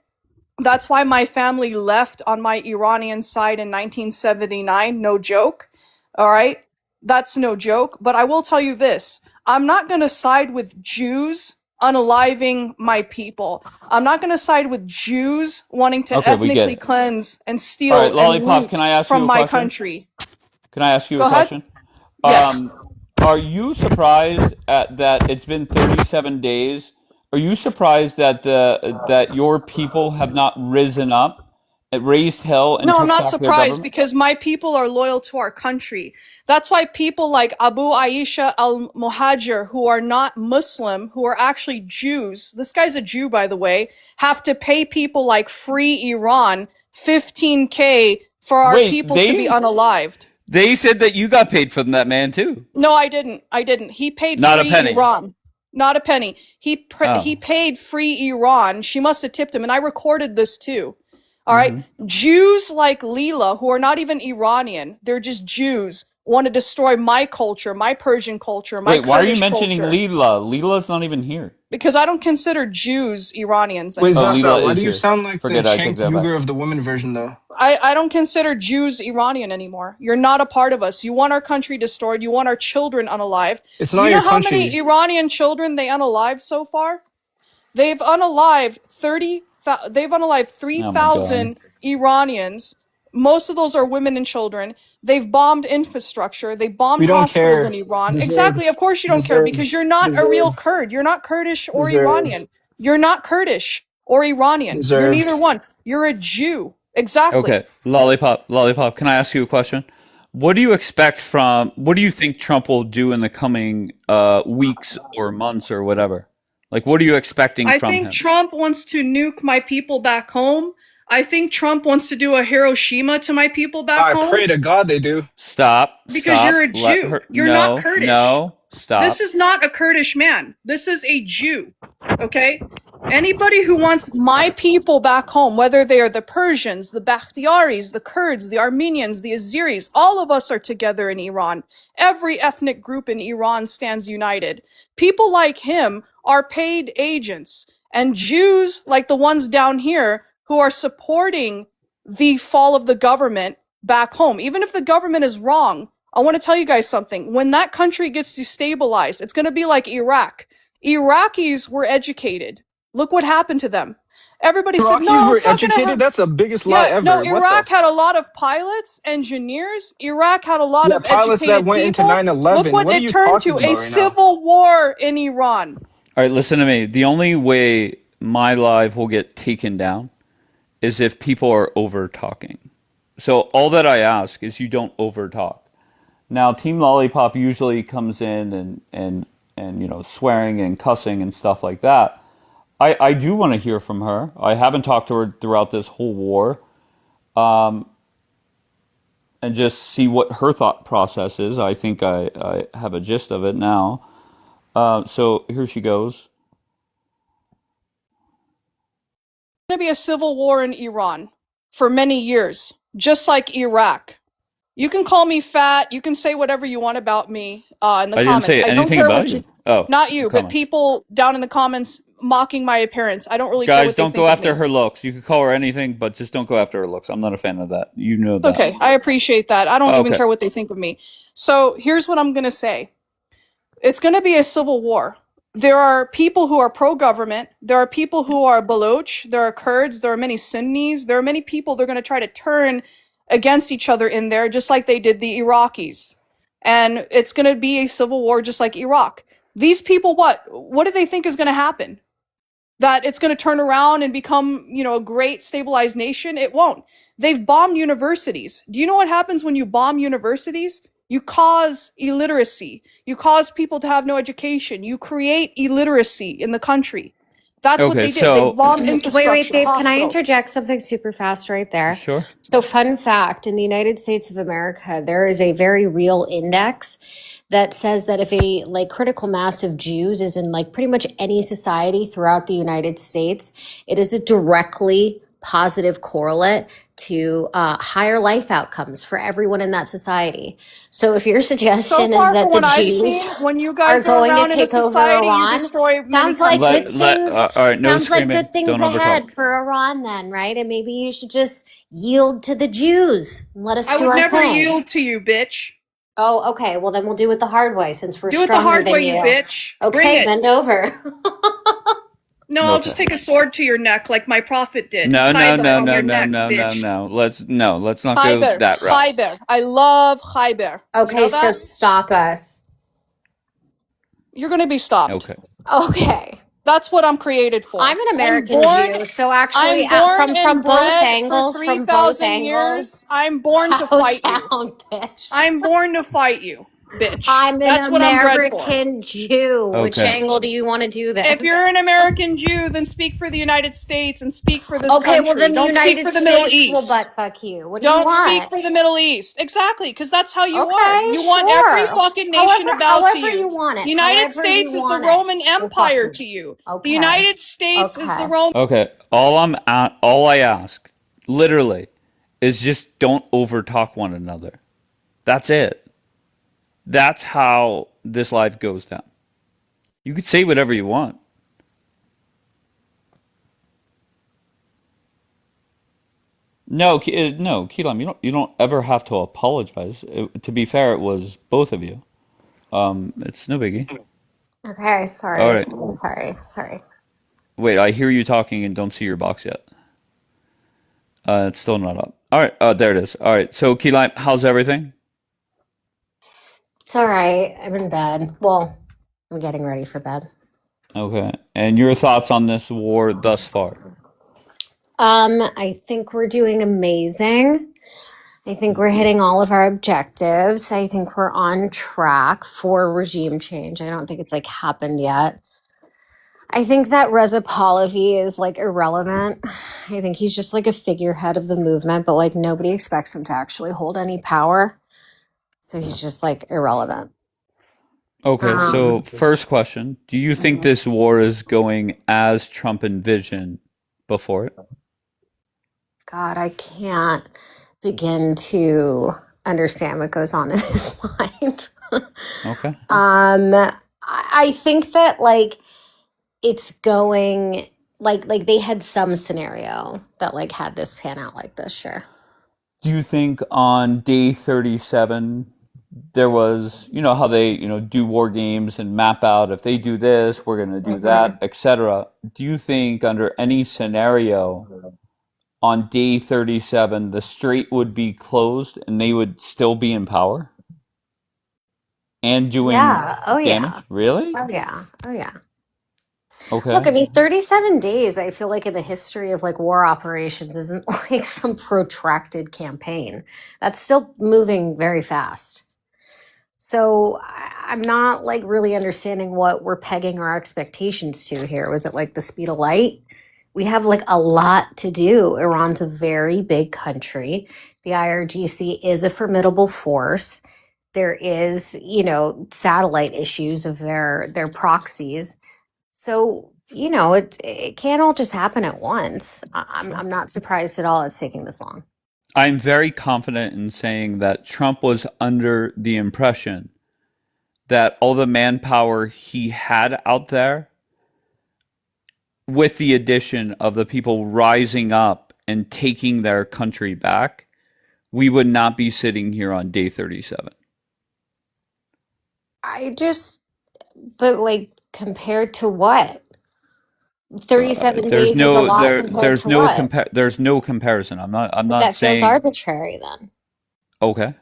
[SPEAKER 7] That's why my family left on my Iranian side in 1979. No joke. All right. That's no joke. But I will tell you this. I'm not going to side with Jews unaliving my people. I'm not going to side with Jews wanting to
[SPEAKER 2] Okay, we get
[SPEAKER 7] ethnically
[SPEAKER 2] it.
[SPEAKER 7] cleanse and steal
[SPEAKER 2] All right,
[SPEAKER 7] and
[SPEAKER 2] Lollipop,
[SPEAKER 7] loot
[SPEAKER 2] can I ask you
[SPEAKER 7] from
[SPEAKER 2] a
[SPEAKER 7] my
[SPEAKER 2] question?
[SPEAKER 7] country.
[SPEAKER 2] Can I ask you
[SPEAKER 7] Go
[SPEAKER 2] a
[SPEAKER 7] ahead.
[SPEAKER 2] question?
[SPEAKER 7] Yes.
[SPEAKER 2] Are you surprised that it's been 37 days? Are you surprised that that your people have not risen up, raised hell, and
[SPEAKER 7] No, I'm
[SPEAKER 2] took
[SPEAKER 7] not
[SPEAKER 2] back their
[SPEAKER 7] surprised
[SPEAKER 2] government?
[SPEAKER 7] because my people are loyal to our country. That's why people like Abu Aisha al-Muhajir, who are not Muslim, who are actually Jews, this guy's a Jew, by the way, have to pay people like Free Iran $15K for our
[SPEAKER 2] Wait,
[SPEAKER 7] people to be unalived.
[SPEAKER 2] They said that you got paid from that man too.
[SPEAKER 7] No, I didn't. He paid
[SPEAKER 2] Not a
[SPEAKER 7] Free
[SPEAKER 2] penny.
[SPEAKER 7] Iran. Not a penny. He
[SPEAKER 2] Oh.
[SPEAKER 7] paid Free Iran. She must have tipped him, and I recorded this too. All right. Jews like Leela, who are not even Iranian, they're just Jews, want to destroy my culture, my Persian culture, my
[SPEAKER 2] Wait, why are you
[SPEAKER 7] Kurdish
[SPEAKER 2] mentioning
[SPEAKER 7] culture.
[SPEAKER 2] Leela? Leela's not even here.
[SPEAKER 7] Because I don't consider Jews Iranians
[SPEAKER 5] Wait,
[SPEAKER 7] anymore.
[SPEAKER 2] Leela
[SPEAKER 5] Zafra, why
[SPEAKER 2] is
[SPEAKER 5] do you
[SPEAKER 2] here.
[SPEAKER 5] sound like
[SPEAKER 2] Forget
[SPEAKER 5] the
[SPEAKER 2] I take
[SPEAKER 5] Cenk
[SPEAKER 2] that back.
[SPEAKER 5] Uyghur of the women version, though?
[SPEAKER 7] I don't consider Jews Iranian anymore. You're not a part of us. You want our country destroyed. You want our children unalived.
[SPEAKER 5] It's
[SPEAKER 7] Do
[SPEAKER 5] not
[SPEAKER 7] you know
[SPEAKER 5] your
[SPEAKER 7] how
[SPEAKER 5] country.
[SPEAKER 7] many Iranian children they unalived so far? They've unalived 3,000 Iranians. Most of those are women and children. They've bombed infrastructure. They bombed
[SPEAKER 5] We don't
[SPEAKER 7] hospitals
[SPEAKER 5] care.
[SPEAKER 7] in Iran.
[SPEAKER 5] Deserved.
[SPEAKER 7] Exactly. Of course you don't care
[SPEAKER 5] Deserved.
[SPEAKER 7] because you're not a real
[SPEAKER 5] Deserved.
[SPEAKER 7] Kurd. You're not Kurdish or
[SPEAKER 5] Deserved.
[SPEAKER 7] Iranian. You're not Kurdish or Iranian. You're
[SPEAKER 5] Deserved.
[SPEAKER 7] neither one. You're a Jew. Exactly.
[SPEAKER 2] Okay, Lollipop, can I ask you a question? What do you expect from? What do you think Trump will do in the coming weeks or months or whatever? Like, what are you expecting
[SPEAKER 7] I
[SPEAKER 2] from
[SPEAKER 7] think
[SPEAKER 2] him?
[SPEAKER 7] Trump wants to nuke my people back home. I think Trump wants to do a Hiroshima to my people back
[SPEAKER 5] I
[SPEAKER 7] home
[SPEAKER 5] pray to God they do.
[SPEAKER 2] Stop.
[SPEAKER 7] because you're a
[SPEAKER 2] Let
[SPEAKER 7] Jew.
[SPEAKER 2] her.
[SPEAKER 7] You're not
[SPEAKER 2] No.
[SPEAKER 7] Kurdish.
[SPEAKER 2] No.
[SPEAKER 7] This
[SPEAKER 2] Stop.
[SPEAKER 7] is not a Kurdish man. This is a Jew. Okay? Anybody who wants my people back home, whether they are the Persians, the Bakhtiaris, the Kurds, the Armenians, the Azeris, all of us are together in Iran. Every ethnic group in Iran stands united. People like him are paid agents, and Jews like the ones down here who are supporting the fall of the government back home, even if the government is wrong. I want to tell you guys something. When that country gets destabilized, it's going to be like Iraq. Iraqis were educated. Look what happened to them. Everybody said,
[SPEAKER 5] Iraqis
[SPEAKER 7] no,
[SPEAKER 5] were
[SPEAKER 7] it's not going to
[SPEAKER 5] educated?
[SPEAKER 7] happen.
[SPEAKER 5] That's the biggest lie
[SPEAKER 7] Yeah, no,
[SPEAKER 5] ever. What the?
[SPEAKER 7] Iraq had a lot of pilots, engineers. Iraq had a lot
[SPEAKER 5] Yeah,
[SPEAKER 7] of
[SPEAKER 5] pilots that
[SPEAKER 7] educated
[SPEAKER 5] went into
[SPEAKER 7] people. Look
[SPEAKER 5] 9/11.
[SPEAKER 7] what
[SPEAKER 5] What are
[SPEAKER 7] it
[SPEAKER 5] you
[SPEAKER 7] turned
[SPEAKER 5] talking
[SPEAKER 7] to, a
[SPEAKER 5] about right now?
[SPEAKER 7] civil war in Iran.
[SPEAKER 2] All right. Listen to me. The only way my live will get taken down is if people are over talking. So all that I ask is you don't over talk. Now, Team Lollipop usually comes in and swearing and cussing and stuff like that. I do want to hear from her. I haven't talked to her throughout this whole war, and just see what her thought process is. I think I have a gist of it now. So here she goes.
[SPEAKER 7] Going to be a civil war in Iran for many years, just like Iraq. You can call me fat. You can say whatever you want about me in the
[SPEAKER 2] I didn't
[SPEAKER 7] comments.
[SPEAKER 2] say
[SPEAKER 7] I don't
[SPEAKER 2] anything
[SPEAKER 7] care
[SPEAKER 2] about
[SPEAKER 7] what
[SPEAKER 2] you. Oh,
[SPEAKER 7] not
[SPEAKER 2] the
[SPEAKER 7] you, but
[SPEAKER 2] comments.
[SPEAKER 7] people down in the comments mocking my appearance. I don't really care
[SPEAKER 2] Guys,
[SPEAKER 7] what they
[SPEAKER 2] don't
[SPEAKER 7] think
[SPEAKER 2] go
[SPEAKER 7] of
[SPEAKER 2] after
[SPEAKER 7] me.
[SPEAKER 2] her looks. You could call her anything, but just don't go after her looks. I'm not a fan of that. You know
[SPEAKER 7] It's
[SPEAKER 2] that.
[SPEAKER 7] okay. I appreciate that. I don't even
[SPEAKER 2] Okay.
[SPEAKER 7] care what they think of me. So here's what I'm going to say. It's going to be a civil war. There are people who are pro-government. There are people who are Baloch. There are Kurds. There are many Sunnis. There are many people they're going to try to turn against each other in there, just like they did the Iraqis. And it's going to be a civil war just like Iraq. These people, what do they think is going to happen? That it's going to turn around and become, a great stabilized nation? It won't. They've bombed universities. Do you know what happens when you bomb universities? You cause illiteracy. You cause people to have no education. You create illiteracy in the country. That's what
[SPEAKER 2] Okay,
[SPEAKER 7] they did. They
[SPEAKER 2] so
[SPEAKER 7] bombed
[SPEAKER 8] Wait,
[SPEAKER 7] infrastructure,
[SPEAKER 8] Dave, can I
[SPEAKER 7] hospitals.
[SPEAKER 8] interject something super fast right there?
[SPEAKER 2] sure.
[SPEAKER 8] So, fun fact, in the United States of America, there is a very real index that says that if a critical mass of Jews is in pretty much any society throughout the United States, it is a directly positive correlate to higher life outcomes for everyone in that society. So if your
[SPEAKER 7] So
[SPEAKER 8] suggestion is
[SPEAKER 7] far,
[SPEAKER 8] that
[SPEAKER 7] from
[SPEAKER 8] the
[SPEAKER 7] what I've
[SPEAKER 8] Jews
[SPEAKER 7] seen, when you
[SPEAKER 8] are
[SPEAKER 7] guys are
[SPEAKER 8] going to
[SPEAKER 7] around in a
[SPEAKER 8] take over
[SPEAKER 7] society, you
[SPEAKER 8] Iran,
[SPEAKER 7] destroy many
[SPEAKER 8] sounds like good
[SPEAKER 7] countries.
[SPEAKER 8] things.
[SPEAKER 2] All right, no
[SPEAKER 8] Sounds like
[SPEAKER 2] screaming.
[SPEAKER 8] good things
[SPEAKER 2] Don't
[SPEAKER 8] ahead
[SPEAKER 2] overtalk.
[SPEAKER 8] for Iran then, right? And maybe you should just yield to the Jews and let us
[SPEAKER 7] I
[SPEAKER 8] do
[SPEAKER 7] would
[SPEAKER 8] our
[SPEAKER 7] never
[SPEAKER 8] thing.
[SPEAKER 7] yield to you, bitch.
[SPEAKER 8] Oh, okay. Well, then we'll do it the hard way since we're
[SPEAKER 7] Do it the
[SPEAKER 8] stronger
[SPEAKER 7] hard
[SPEAKER 8] than
[SPEAKER 7] way, you
[SPEAKER 8] you.
[SPEAKER 7] bitch. Bring
[SPEAKER 8] Okay,
[SPEAKER 7] it.
[SPEAKER 8] bend over.
[SPEAKER 7] No, I'll just take a sword to your neck like my prophet did.
[SPEAKER 2] No, no,
[SPEAKER 7] Khaybar
[SPEAKER 2] no,
[SPEAKER 7] on
[SPEAKER 2] no,
[SPEAKER 7] your
[SPEAKER 2] no,
[SPEAKER 7] neck,
[SPEAKER 2] no, no,
[SPEAKER 7] bitch.
[SPEAKER 2] no. Let's not go
[SPEAKER 7] Khaybar,
[SPEAKER 2] that route.
[SPEAKER 7] Khaybar. I love Khaybar. You
[SPEAKER 8] Okay,
[SPEAKER 7] know
[SPEAKER 8] so
[SPEAKER 7] that?
[SPEAKER 8] stop us.
[SPEAKER 7] You're gonna be stopped.
[SPEAKER 2] Okay.
[SPEAKER 8] Okay.
[SPEAKER 7] That's what I'm created for.
[SPEAKER 8] I'm an American Jew, so actually,
[SPEAKER 7] I'm born
[SPEAKER 8] from
[SPEAKER 7] and
[SPEAKER 8] both
[SPEAKER 7] bred
[SPEAKER 8] angles,
[SPEAKER 7] for
[SPEAKER 8] from both
[SPEAKER 7] 3,000
[SPEAKER 8] angles,
[SPEAKER 7] years. I'm born to
[SPEAKER 8] bow
[SPEAKER 7] fight you.
[SPEAKER 8] down, bitch.
[SPEAKER 7] I'm born to fight you, bitch.
[SPEAKER 8] I'm an
[SPEAKER 7] That's what I'm bred for.
[SPEAKER 8] American Jew. Which
[SPEAKER 2] Okay.
[SPEAKER 8] angle do you want to do this?
[SPEAKER 7] If you're an American Jew, then speak for the United States and speak for this
[SPEAKER 8] Okay,
[SPEAKER 7] country.
[SPEAKER 8] well then the
[SPEAKER 7] Don't speak
[SPEAKER 8] United
[SPEAKER 7] for the Middle
[SPEAKER 8] States will
[SPEAKER 7] East.
[SPEAKER 8] butt fuck you. What do you
[SPEAKER 7] Don't
[SPEAKER 8] want?
[SPEAKER 7] speak for the Middle East. Exactly, because that's how you are.
[SPEAKER 8] Okay,
[SPEAKER 7] You want every
[SPEAKER 8] sure.
[SPEAKER 7] fucking nation to bow to
[SPEAKER 8] However
[SPEAKER 7] you.
[SPEAKER 8] you want it.
[SPEAKER 7] The United
[SPEAKER 8] However
[SPEAKER 7] States
[SPEAKER 8] you
[SPEAKER 7] is the
[SPEAKER 8] want it.
[SPEAKER 7] Roman
[SPEAKER 8] Well, fuck
[SPEAKER 7] Empire
[SPEAKER 8] you.
[SPEAKER 7] to you.
[SPEAKER 8] Okay.
[SPEAKER 7] The United States is the
[SPEAKER 8] Okay.
[SPEAKER 7] Roman.
[SPEAKER 2] Okay. All I ask, literally, is just don't overtalk one another. That's it. That's how this life goes down. You could say whatever you want. No, no, Keelam, you don't ever have to apologize. To be fair, it was both of you. It's no biggie.
[SPEAKER 8] Okay,
[SPEAKER 2] All
[SPEAKER 8] sorry.
[SPEAKER 2] right.
[SPEAKER 8] Sorry.
[SPEAKER 2] Wait, I hear you talking and don't see your box yet. It's still not up. All right. There it is. All right. So, Keelam, how's everything?
[SPEAKER 8] It's all right. I'm in bed. Well, I'm getting ready for bed.
[SPEAKER 2] Okay. And your thoughts on this war thus far?
[SPEAKER 8] I think we're doing amazing. I think we're hitting all of our objectives. I think we're on track for regime change. I don't think it's like happened yet. I think that Reza Pahlavi is like irrelevant. I think he's just like a figurehead of the movement, but like nobody expects him to actually hold any power. So he's just like irrelevant.
[SPEAKER 2] Okay, so first question. Do you think this war is going as Trump envisioned before it?
[SPEAKER 8] God, I can't begin to understand what goes on in his mind.
[SPEAKER 2] Okay.
[SPEAKER 8] I think that like it's going like they had some scenario that like had this pan out like this, sure.
[SPEAKER 2] Do you think on day 37 there was, you know, how they, do war games and map out if they do this, we're going to do that, etc. Do you think under any scenario on day 37 the strait would be closed and they would still be in power and doing
[SPEAKER 8] Yeah. Oh
[SPEAKER 2] damage?
[SPEAKER 8] yeah.
[SPEAKER 2] Really?
[SPEAKER 8] Oh yeah. Oh yeah. Look, I
[SPEAKER 2] Okay.
[SPEAKER 8] mean, 37 days, I feel like in the history of like war operations isn't like some protracted campaign. That's still moving very fast. So I'm not like really understanding what we're pegging our expectations to here. Was it like the speed of light? We have like a lot to do. Iran's a very big country. The IRGC is a formidable force. There is, satellite issues of their proxies. So, it can't all just happen at once. I'm not surprised at all it's taking this long.
[SPEAKER 2] I'm very confident in saying that Trump was under the impression that all the manpower he had out there, with the addition of the people rising up and taking their country back, we would not be sitting here on day 37.
[SPEAKER 8] But like compared to what? 37
[SPEAKER 2] There's
[SPEAKER 8] days is a
[SPEAKER 2] no
[SPEAKER 8] lot
[SPEAKER 2] there
[SPEAKER 8] compared
[SPEAKER 2] there's
[SPEAKER 8] to
[SPEAKER 2] no
[SPEAKER 8] what?
[SPEAKER 2] there's no comparison. I'm
[SPEAKER 8] But
[SPEAKER 2] not
[SPEAKER 8] that feels
[SPEAKER 2] saying
[SPEAKER 8] arbitrary then.
[SPEAKER 2] okay.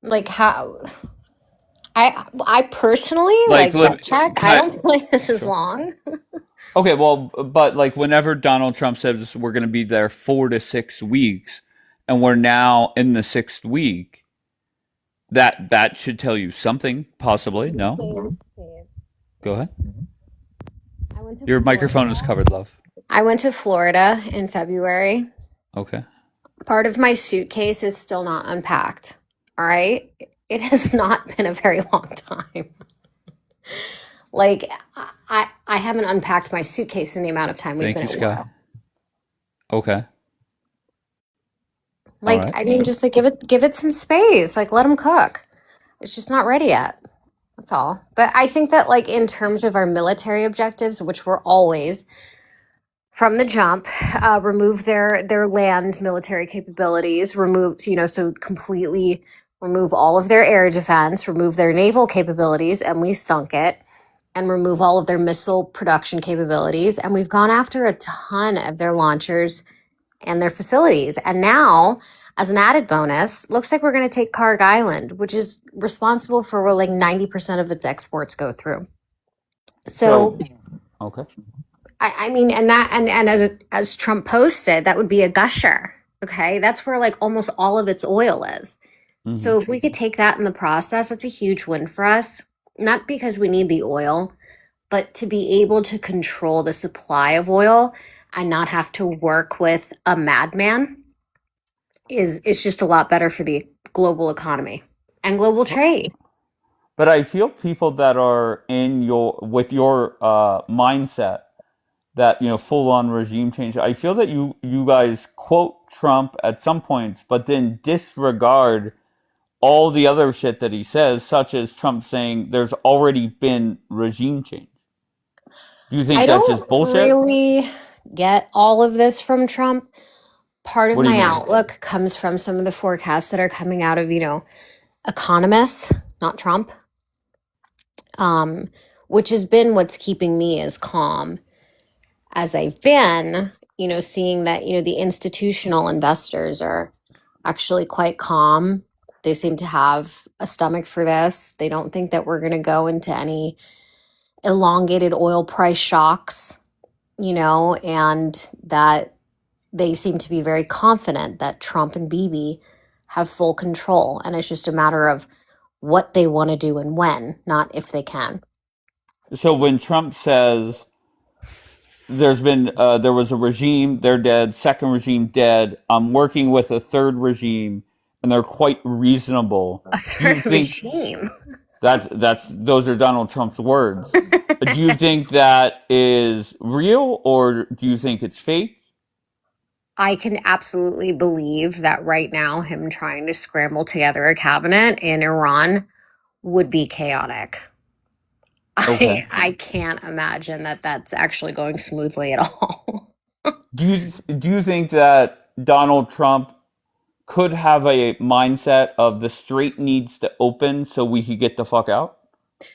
[SPEAKER 8] Like how I personally
[SPEAKER 2] Like
[SPEAKER 8] gut check.
[SPEAKER 2] can
[SPEAKER 8] I
[SPEAKER 2] I
[SPEAKER 8] don't feel like this is
[SPEAKER 2] sure.
[SPEAKER 8] long.
[SPEAKER 2] Okay, well, but like whenever Donald Trump says we're going to be there 4 to 6 weeks and we're now in the 6th week, that should tell you something possibly. No? Go ahead.
[SPEAKER 8] I went to
[SPEAKER 2] Your microphone is
[SPEAKER 8] Florida.
[SPEAKER 2] covered, love.
[SPEAKER 8] I went to Florida in February.
[SPEAKER 2] Okay.
[SPEAKER 8] Part of my suitcase is still not unpacked. All right. It has not been a very long time. Like I haven't unpacked my suitcase in the amount of time we've
[SPEAKER 2] Thank
[SPEAKER 8] been
[SPEAKER 2] you,
[SPEAKER 8] at
[SPEAKER 2] Sky.
[SPEAKER 8] war.
[SPEAKER 2] Okay. All
[SPEAKER 8] Like
[SPEAKER 2] right.
[SPEAKER 8] I mean, just like give it some space. Like let them cook. It's just not ready yet. That's all. But I think that like in terms of our military objectives, which were always from the jump, remove their land military capabilities, so completely remove all of their air defense, remove their naval capabilities, and we sunk it, and remove all of their missile production capabilities, and we've gone after a ton of their launchers and their facilities. And now, as an added bonus, looks like we're going to take Karg Island, which is responsible for where like 90% of its exports go through. So
[SPEAKER 2] okay.
[SPEAKER 8] I mean, and as Trump posted, that would be a gusher. Okay, that's where like almost all of its oil is.
[SPEAKER 2] Mm-hmm.
[SPEAKER 8] So if we could take that in the process, that's a huge win for us. Not because we need the oil, but to be able to control the supply of oil and not have to work with a madman is just a lot better for the global economy and global trade.
[SPEAKER 2] But I feel people that are in your mindset that full on regime change. I feel that you guys quote Trump at some points, but then disregard all the other shit that he says, such as Trump saying there's already been regime change. Do you think
[SPEAKER 8] I
[SPEAKER 2] that's
[SPEAKER 8] don't
[SPEAKER 2] just bullshit?
[SPEAKER 8] really get all of this from Trump. Part of
[SPEAKER 2] What do you
[SPEAKER 8] my
[SPEAKER 2] mean?
[SPEAKER 8] outlook comes from some of the forecasts that are coming out of, economists, not Trump, which has been what's keeping me as calm as I've been, seeing that, the institutional investors are actually quite calm. They seem to have a stomach for this. They don't think that we're going to go into any elongated oil price shocks, and that they seem to be very confident that Trump and Bibi have full control. And it's just a matter of what they want to do and when, not if they can.
[SPEAKER 2] So when Trump says there was a regime, they're dead, second regime dead, I'm working with a third regime, and they're quite reasonable.
[SPEAKER 8] A
[SPEAKER 2] Do you
[SPEAKER 8] third
[SPEAKER 2] think
[SPEAKER 8] regime.
[SPEAKER 2] those are Donald Trump's words? Do you think that is real, or do you think it's fake?
[SPEAKER 8] I can absolutely believe that right now, him trying to scramble together a cabinet in Iran would be chaotic.
[SPEAKER 2] Okay.
[SPEAKER 8] I can't imagine that that's actually going smoothly at all.
[SPEAKER 2] Do you think that Donald Trump could have a mindset of the strait needs to open so we could get the fuck out?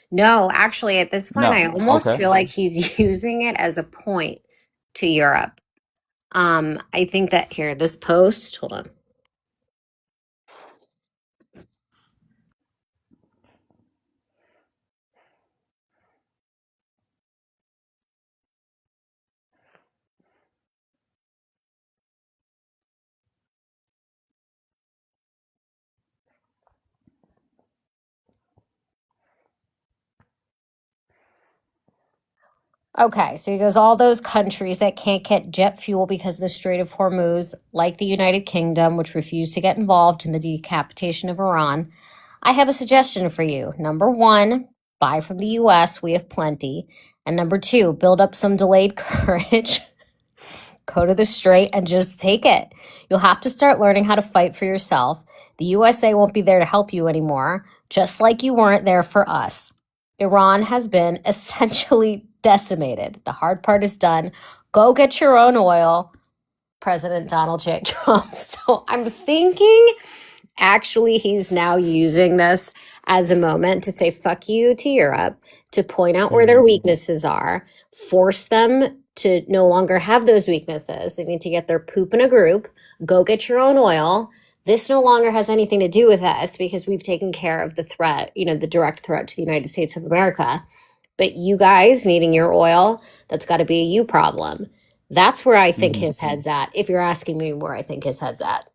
[SPEAKER 8] No, actually, at this point, I
[SPEAKER 2] No.
[SPEAKER 8] almost
[SPEAKER 2] Okay.
[SPEAKER 8] feel like he's using it as a point to Europe. I think that here, this post, hold on. Okay, so he goes, all those countries that can't get jet fuel because of the Strait of Hormuz, like the United Kingdom, which refused to get involved in the decapitation of Iran. I have a suggestion for you. Number one, buy from the US, we have plenty. And number two, build up some delayed courage, go to the Strait and just take it. You'll have to start learning how to fight for yourself. The USA won't be there to help you anymore, just like you weren't there for us. Iran has been essentially decimated. The hard part is done. Go get your own oil, President Donald J. Trump. So I'm thinking actually he's now using this as a moment to say fuck you to Europe, to point out where their weaknesses are, force them to no longer have those weaknesses. They need to get their poop in a group, go get your own oil. This no longer has anything to do with us because we've taken care of the threat, the direct threat to the United States of America. But you guys needing your oil, that's got to be a you problem. That's where I think his head's at. If you're asking me where I think his head's at.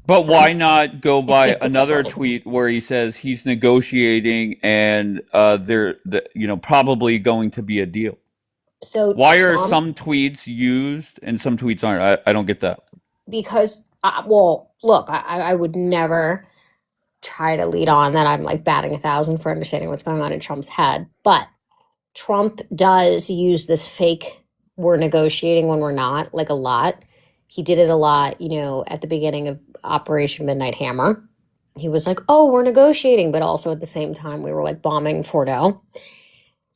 [SPEAKER 2] But why not go by another tweet where he says he's negotiating and probably going to be a deal?
[SPEAKER 8] So
[SPEAKER 2] Why are
[SPEAKER 8] Trump,
[SPEAKER 2] some tweets used and some tweets aren't? I don't get that.
[SPEAKER 8] because, look, I would never try to lead on that I'm like batting 1,000 for understanding what's going on in Trump's head. But Trump does use this fake, we're negotiating when we're not, like a lot. He did it a lot, at the beginning of Operation Midnight Hammer. He was like, oh, we're negotiating, but also at the same time, we were like bombing Fordo.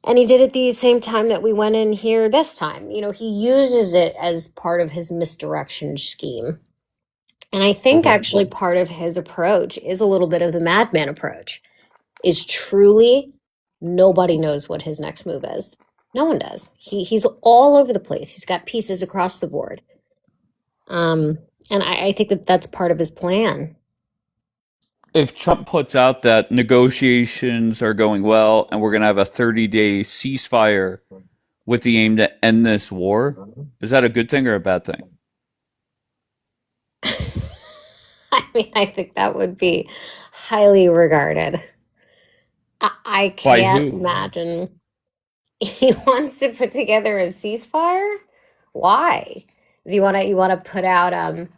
[SPEAKER 8] And he did it the same time that we went in here this time. He uses it as part of his misdirection scheme. And I think actually part of his approach is a little bit of the madman approach, is truly nobody knows what his next move is. No one does. He's all over the place. He's got pieces across the board. And I think that that's part of his plan.
[SPEAKER 2] If Trump puts out that negotiations are going well and we're going to have a 30-day ceasefire with the aim to end this war, is that a good thing or a bad thing?
[SPEAKER 8] I mean, I think that would be highly regarded. I
[SPEAKER 2] By
[SPEAKER 8] can't
[SPEAKER 2] who?
[SPEAKER 8] imagine he wants to put together a ceasefire. Why? Do you want to put out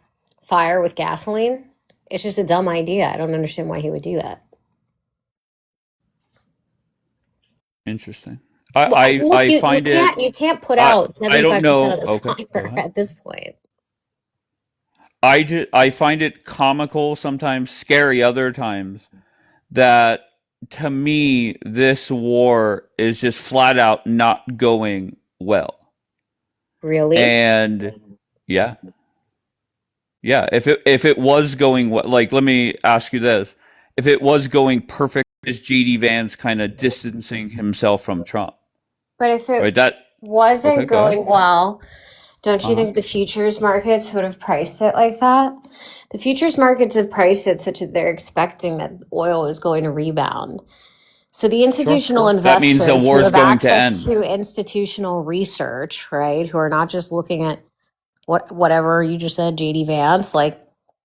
[SPEAKER 8] fire with gasoline? It's just a dumb idea. I don't understand why he would do that.
[SPEAKER 2] Interesting.
[SPEAKER 8] Well, look,
[SPEAKER 2] I find it.
[SPEAKER 8] you can't put out
[SPEAKER 2] I don't
[SPEAKER 8] 75%
[SPEAKER 2] know.
[SPEAKER 8] of this
[SPEAKER 2] Okay, go
[SPEAKER 8] fire
[SPEAKER 2] ahead.
[SPEAKER 8] at this point.
[SPEAKER 2] I find it comical sometimes, scary other times, that to me this war is just flat out not going well.
[SPEAKER 8] Really?
[SPEAKER 2] And yeah. If it was going well, like, let me ask you this: if it was going perfect, is JD Vance kind of distancing himself from Trump?
[SPEAKER 8] But if it
[SPEAKER 2] Right. That
[SPEAKER 8] wasn't
[SPEAKER 2] okay. Go ahead.
[SPEAKER 8] going well, don't you
[SPEAKER 2] Uh-huh.
[SPEAKER 8] think the futures markets would have priced it like that? The futures markets have priced it such that they're expecting that oil is going to rebound. So the institutional
[SPEAKER 2] That means
[SPEAKER 8] investors
[SPEAKER 2] the
[SPEAKER 8] who
[SPEAKER 2] war is
[SPEAKER 8] have
[SPEAKER 2] going to
[SPEAKER 8] access
[SPEAKER 2] end.
[SPEAKER 8] to institutional research, right, who are not just looking at whatever you just said, JD Vance, like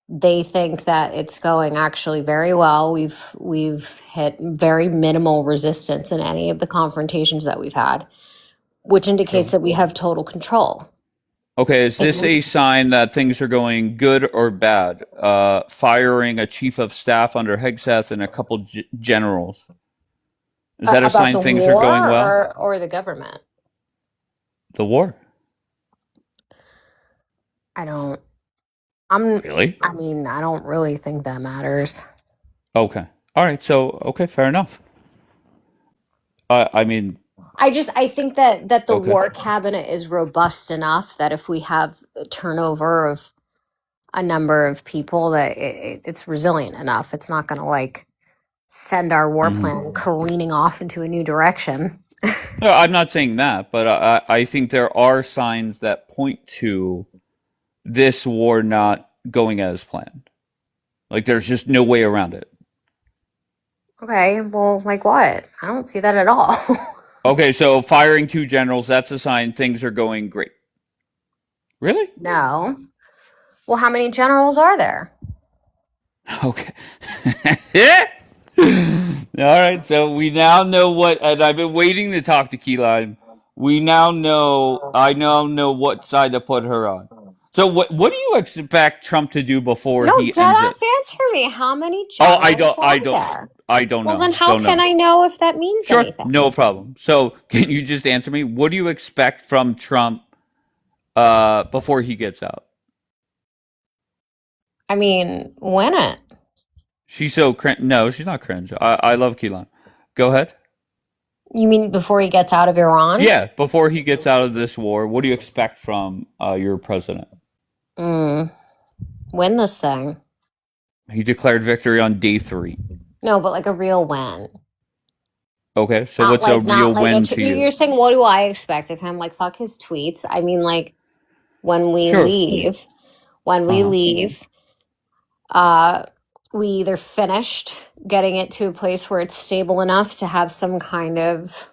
[SPEAKER 8] they think that it's going actually very well. We've hit very minimal resistance in any of the confrontations that we've had, which indicates
[SPEAKER 2] Sure.
[SPEAKER 8] that we have total control.
[SPEAKER 2] Okay, is this a sign that things are going good or bad? Firing a chief of staff under Hegseth and a couple generals. Is that a
[SPEAKER 8] About
[SPEAKER 2] sign
[SPEAKER 8] the
[SPEAKER 2] things are going
[SPEAKER 8] war
[SPEAKER 2] well?
[SPEAKER 8] or the government?
[SPEAKER 2] The war.
[SPEAKER 8] I don't. I'm.
[SPEAKER 2] Really?
[SPEAKER 8] I mean, I don't really think that matters.
[SPEAKER 2] Okay. All right. So, okay, fair enough. I mean,
[SPEAKER 8] I think that the
[SPEAKER 2] okay.
[SPEAKER 8] war cabinet is robust enough that if we have a turnover of a number of people, that it's resilient enough. It's not going to like send our war
[SPEAKER 2] Mhm.
[SPEAKER 8] plan careening off into a new direction.
[SPEAKER 2] No, I'm not saying that, but I think there are signs that point to this war not going as planned. Like, there's just no way around it.
[SPEAKER 8] Okay, well, like what? I don't see that at all.
[SPEAKER 2] Okay, so firing 2 generals, that's a sign things are going great. Really?
[SPEAKER 8] No. Well, how many generals are there?
[SPEAKER 2] Okay. All right, so we now know what, and I've been waiting to talk to Keyline. I now know what side to put her on. So what do you expect Trump to do before
[SPEAKER 8] No,
[SPEAKER 2] he
[SPEAKER 8] dead
[SPEAKER 2] ends
[SPEAKER 8] ass
[SPEAKER 2] it?
[SPEAKER 8] answer me. How many
[SPEAKER 2] Oh,
[SPEAKER 8] generals are there?
[SPEAKER 2] I don't
[SPEAKER 8] Well,
[SPEAKER 2] know.
[SPEAKER 8] then how
[SPEAKER 2] Don't
[SPEAKER 8] can
[SPEAKER 2] know.
[SPEAKER 8] I know if that means
[SPEAKER 2] Sure,
[SPEAKER 8] anything?
[SPEAKER 2] no problem. So can you just answer me? What do you expect from Trump before he gets out?
[SPEAKER 8] I mean, win it.
[SPEAKER 2] She's so cringe. No, she's not cringe. I love Keelan. Go ahead.
[SPEAKER 8] You mean before he gets out of Iran?
[SPEAKER 2] Yeah, before he gets out of this war, what do you expect from your president?
[SPEAKER 8] Win this thing.
[SPEAKER 2] He declared victory on day 3.
[SPEAKER 8] No, but like a real win.
[SPEAKER 2] Okay, so
[SPEAKER 8] Not
[SPEAKER 2] what's a
[SPEAKER 8] like
[SPEAKER 2] real win to
[SPEAKER 8] you're
[SPEAKER 2] you?
[SPEAKER 8] saying what do I expect of him? Like fuck his tweets. I mean, like when we
[SPEAKER 2] Sure.
[SPEAKER 8] leave, we either finished getting it to a place where it's stable enough to have some kind of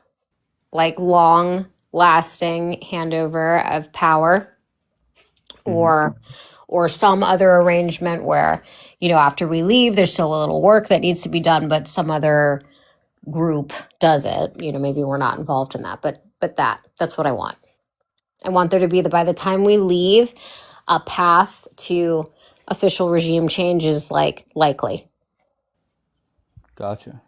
[SPEAKER 8] like long lasting handover of power, or some other arrangement where, after we leave, there's still a little work that needs to be done, but some other group does it. Maybe we're not involved in that, but that's what I want. I want there to be, by the time we leave, a path to official regime change is like likely.
[SPEAKER 2] Gotcha.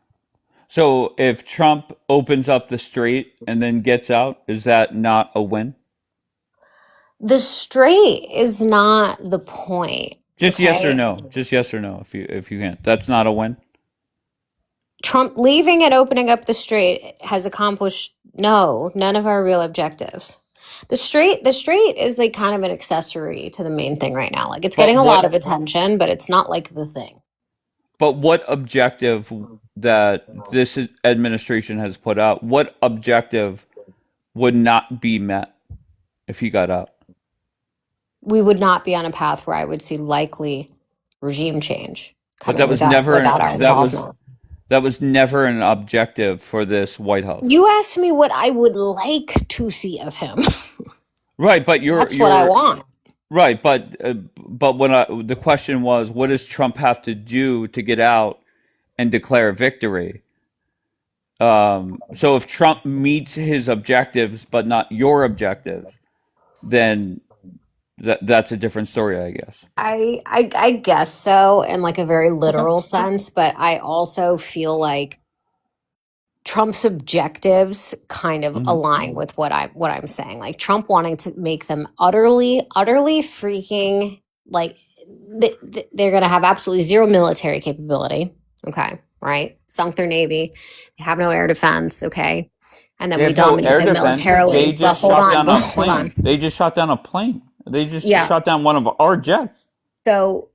[SPEAKER 2] So if Trump opens up the strait and then gets out, is that not a win?
[SPEAKER 8] The strait is not the point.
[SPEAKER 2] Just yes or
[SPEAKER 8] Okay?
[SPEAKER 2] no. Just yes or no. If you can't, that's not a win.
[SPEAKER 8] Trump leaving and opening up the strait has accomplished none of our real objectives. The strait is like kind of an accessory to the main thing right now. Like it's
[SPEAKER 2] But
[SPEAKER 8] getting a lot
[SPEAKER 2] what
[SPEAKER 8] of attention, but it's not like the thing.
[SPEAKER 2] but what objective that this administration has put out? What objective would not be met if he got out?
[SPEAKER 8] We would not be on a path where I would see likely regime change
[SPEAKER 2] But
[SPEAKER 8] coming without our involvement.
[SPEAKER 2] that was never an objective for this White House.
[SPEAKER 8] You asked me what I would like to see of him.
[SPEAKER 2] Right, but
[SPEAKER 8] That's what I want.
[SPEAKER 2] right, but when the question was, what does Trump have to do to get out and declare victory? So if Trump meets his objectives but not your objectives, then that's a different story, I guess.
[SPEAKER 8] I guess so, in like a very literal sense, but I also feel like Trump's objectives kind of align with what I'm saying. Like Trump wanting to make them utterly freaking like they're going to have absolutely zero military capability. Okay, right? Sunk their navy. They have no air defense. Okay, and then we dominate them militarily.
[SPEAKER 2] They just shot down a plane.
[SPEAKER 8] Hold on.
[SPEAKER 2] They just shot down a plane. They just
[SPEAKER 8] Yeah.
[SPEAKER 2] shot down one of our jets.
[SPEAKER 8] So,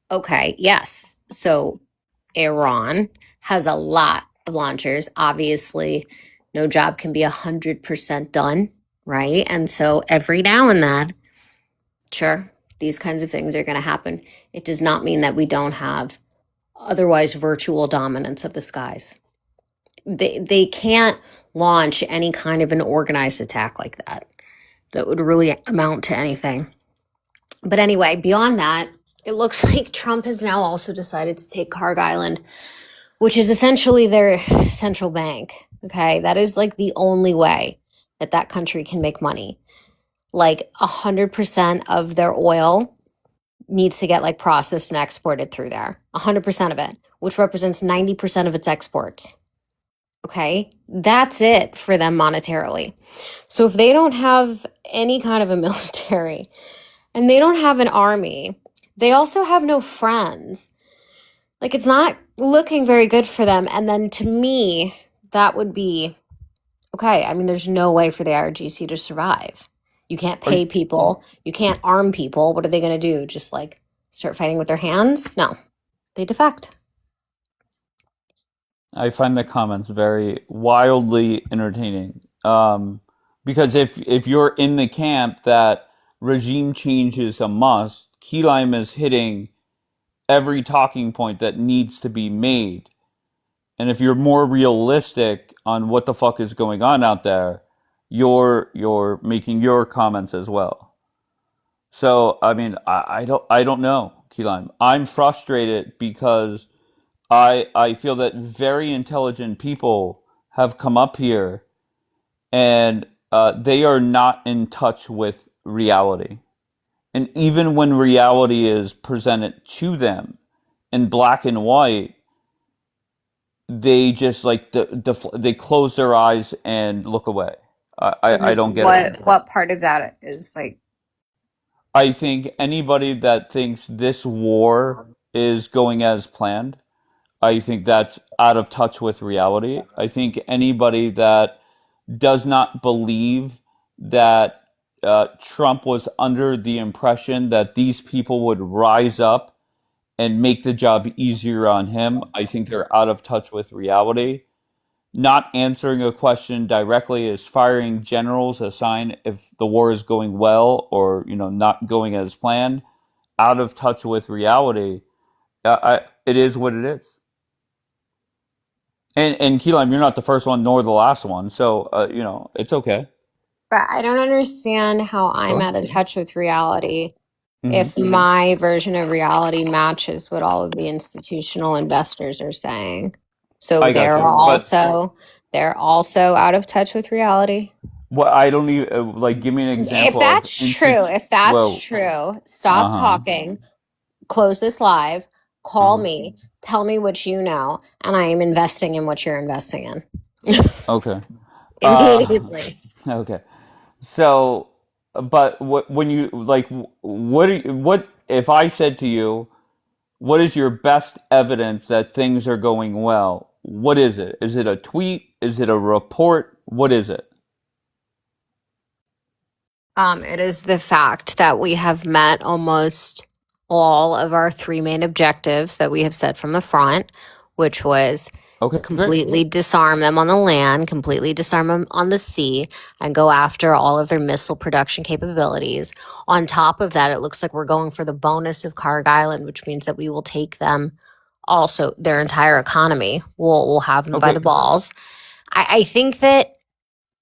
[SPEAKER 8] okay, yes. So Iran has a lot of launchers. Obviously, no job can be 100% done, right? And so every now and then, sure, these kinds of things are going to happen. It does not mean that we don't have otherwise virtual dominance of the skies. They can't launch any kind of an organized attack like that would really amount to anything. But anyway, beyond that, it looks like Trump has now also decided to take Carg Island, which is essentially their central bank. Okay. That is like the only way that that country can make money. Like 100% of their oil needs to get like processed and exported through there. 100% of it, which represents 90% of its exports. Okay. That's it for them monetarily. So if they don't have any kind of a military and they don't have an army, they also have no friends. Like, it's not looking very good for them. And then to me, that would be okay. I mean, there's no way for the IRGC to survive. You can't pay people. You can't arm people. What are they going to do? Just like start fighting with their hands? No, they defect.
[SPEAKER 2] I find the comments very wildly entertaining. Because if you're in the camp that regime change is a must, Key Lime is hitting every talking point that needs to be made. And if you're more realistic on what the fuck is going on out there, you're making your comments as well. So I mean, I don't know, Key Lime. I'm frustrated because I feel that very intelligent people have come up here and they are not in touch with reality. And even when reality is presented to them in black and white, they just like they close their eyes and look away. I don't get it.
[SPEAKER 8] What part of that is like?
[SPEAKER 2] I think anybody that thinks this war is going as planned, I think that's out of touch with reality. I think anybody that does not believe that Trump was under the impression that these people would rise up and make the job easier on him, I think they're out of touch with reality. Not answering a question directly is firing generals a sign if the war is going well or not going as planned. Out of touch with reality. It is what it is. And Key Lime, you're not the first one nor the last one, so it's okay.
[SPEAKER 8] But I don't understand how I'm
[SPEAKER 2] Sure.
[SPEAKER 8] out of touch with reality
[SPEAKER 2] Mhm.
[SPEAKER 8] if my version of reality matches what all of the institutional investors are saying. So
[SPEAKER 2] I got
[SPEAKER 8] they're
[SPEAKER 2] you, but
[SPEAKER 8] they're also out of touch with reality.
[SPEAKER 2] what I don't even give me an
[SPEAKER 8] If
[SPEAKER 2] example of
[SPEAKER 8] that's true,
[SPEAKER 2] Well,
[SPEAKER 8] stop
[SPEAKER 2] uh-huh.
[SPEAKER 8] talking, close this live, call
[SPEAKER 2] Mhm.
[SPEAKER 8] me, tell me what you know, and I am investing in what you're investing in.
[SPEAKER 2] Okay.
[SPEAKER 8] Immediately.
[SPEAKER 2] Okay. So, but when you what if I said to you, what is your best evidence that things are going well? What is it? Is it a tweet? Is it a report? What is it?
[SPEAKER 8] It is the fact that we have met almost all of our three main objectives that we have set from the front, which was
[SPEAKER 2] Okay, great.
[SPEAKER 8] completely disarm them on the land, completely disarm them on the sea, and go after all of their missile production capabilities. On top of that, it looks like we're going for the bonus of Carg Island, which means that we will take them also, their entire economy. We'll have them by
[SPEAKER 2] Okay.
[SPEAKER 8] the balls. I think that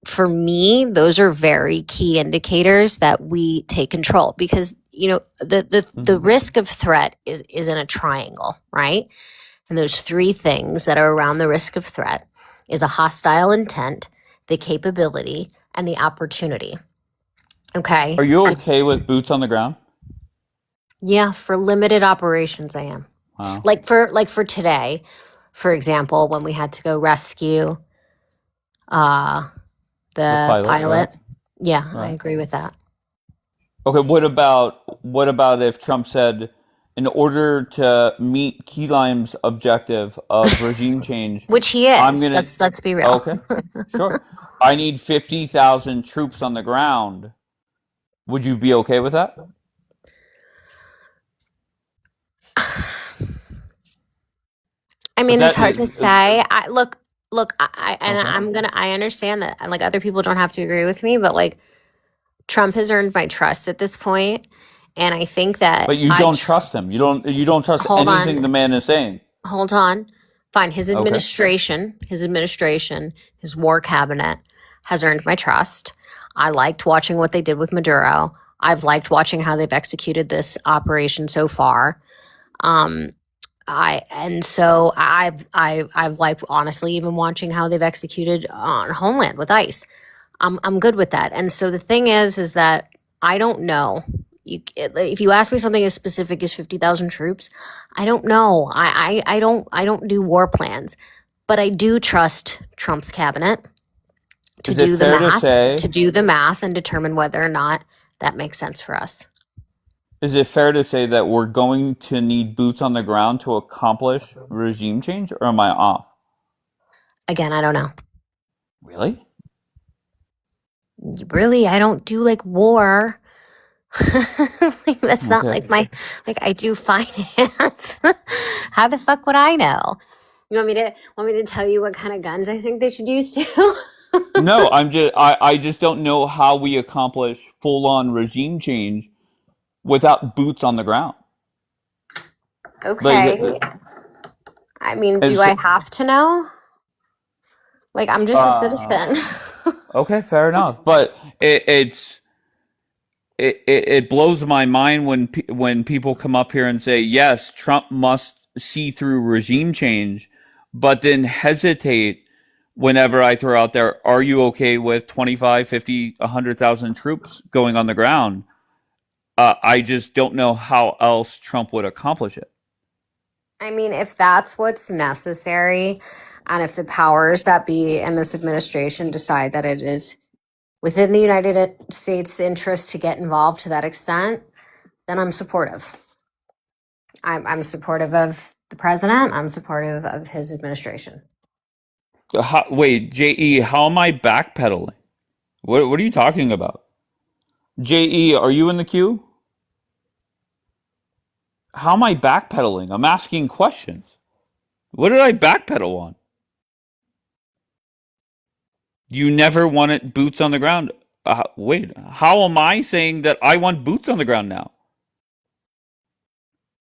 [SPEAKER 8] for me, those are very key indicators that we take control because the risk of threat is in a triangle, right? And those three things that are around the risk of threat is a hostile intent, the capability, and the opportunity. Okay.
[SPEAKER 2] Are you okay with boots on the ground?
[SPEAKER 8] Yeah, for limited operations, I am.
[SPEAKER 2] Wow.
[SPEAKER 8] Like for today, for example, when we had to go rescue the pilot.
[SPEAKER 2] Right?
[SPEAKER 8] Yeah, I
[SPEAKER 2] Right.
[SPEAKER 8] agree with that.
[SPEAKER 2] Okay, what about if Trump said, in order to meet Key Lime's objective of regime change,
[SPEAKER 8] Which he is.
[SPEAKER 2] I'm gonna
[SPEAKER 8] Let's be real.
[SPEAKER 2] okay, sure. I need 50,000 troops on the ground. Would you be okay with that?
[SPEAKER 8] I mean,
[SPEAKER 2] But
[SPEAKER 8] it's hard to say.
[SPEAKER 2] Okay.
[SPEAKER 8] I understand that like other people don't have to agree with me, but like Trump has earned my trust at this point, and I think that
[SPEAKER 2] But you don't trust him. You don't trust
[SPEAKER 8] Hold
[SPEAKER 2] anything
[SPEAKER 8] on.
[SPEAKER 2] the man is saying.
[SPEAKER 8] Hold on. Fine. His
[SPEAKER 2] Okay.
[SPEAKER 8] administration, his war cabinet has earned my trust. I liked watching what they did with Maduro. I've liked watching how they've executed this operation so far. I've liked, honestly, even watching how they've executed on Homeland with ICE. I'm good with that. And so the thing is that I don't know. If you ask me something as specific as 50,000 troops, I don't know. I don't do war plans, but I do trust Trump's cabinet to
[SPEAKER 2] Is it
[SPEAKER 8] do the
[SPEAKER 2] fair to
[SPEAKER 8] math,
[SPEAKER 2] say?
[SPEAKER 8] and determine whether or not that makes sense for us.
[SPEAKER 2] Is it fair to say that we're going to need boots on the ground to accomplish regime change, or am I off?
[SPEAKER 8] Again, I don't know.
[SPEAKER 2] Really?
[SPEAKER 8] Really, I don't do like war. Like, that's not
[SPEAKER 2] Okay.
[SPEAKER 8] like I do finance. How the fuck would I know? You want me to tell you what kind of guns I think they should use too?
[SPEAKER 2] No, I just don't know how we accomplish full on regime change without boots on the ground. Like,
[SPEAKER 8] Okay. I mean, do
[SPEAKER 2] it's
[SPEAKER 8] I have to know? Like, I'm just a citizen.
[SPEAKER 2] okay, fair enough. But it blows my mind when people come up here and say, yes, Trump must see through regime change, but then hesitate whenever I throw out there, are you okay with 25, 50, 100,000 troops going on the ground? I just don't know how else Trump would accomplish it.
[SPEAKER 8] I mean, if that's what's necessary, and if the powers that be in this administration decide that it is within the United States' interest to get involved to that extent, then I'm supportive. I'm supportive of the president. I'm supportive of his administration.
[SPEAKER 2] Wait, JE, how am I backpedaling? What are you talking about? JE, are you in the queue? How am I backpedaling? I'm asking questions. What did I backpedal on? You never wanted boots on the ground. Wait, how am I saying that I want boots on the ground now?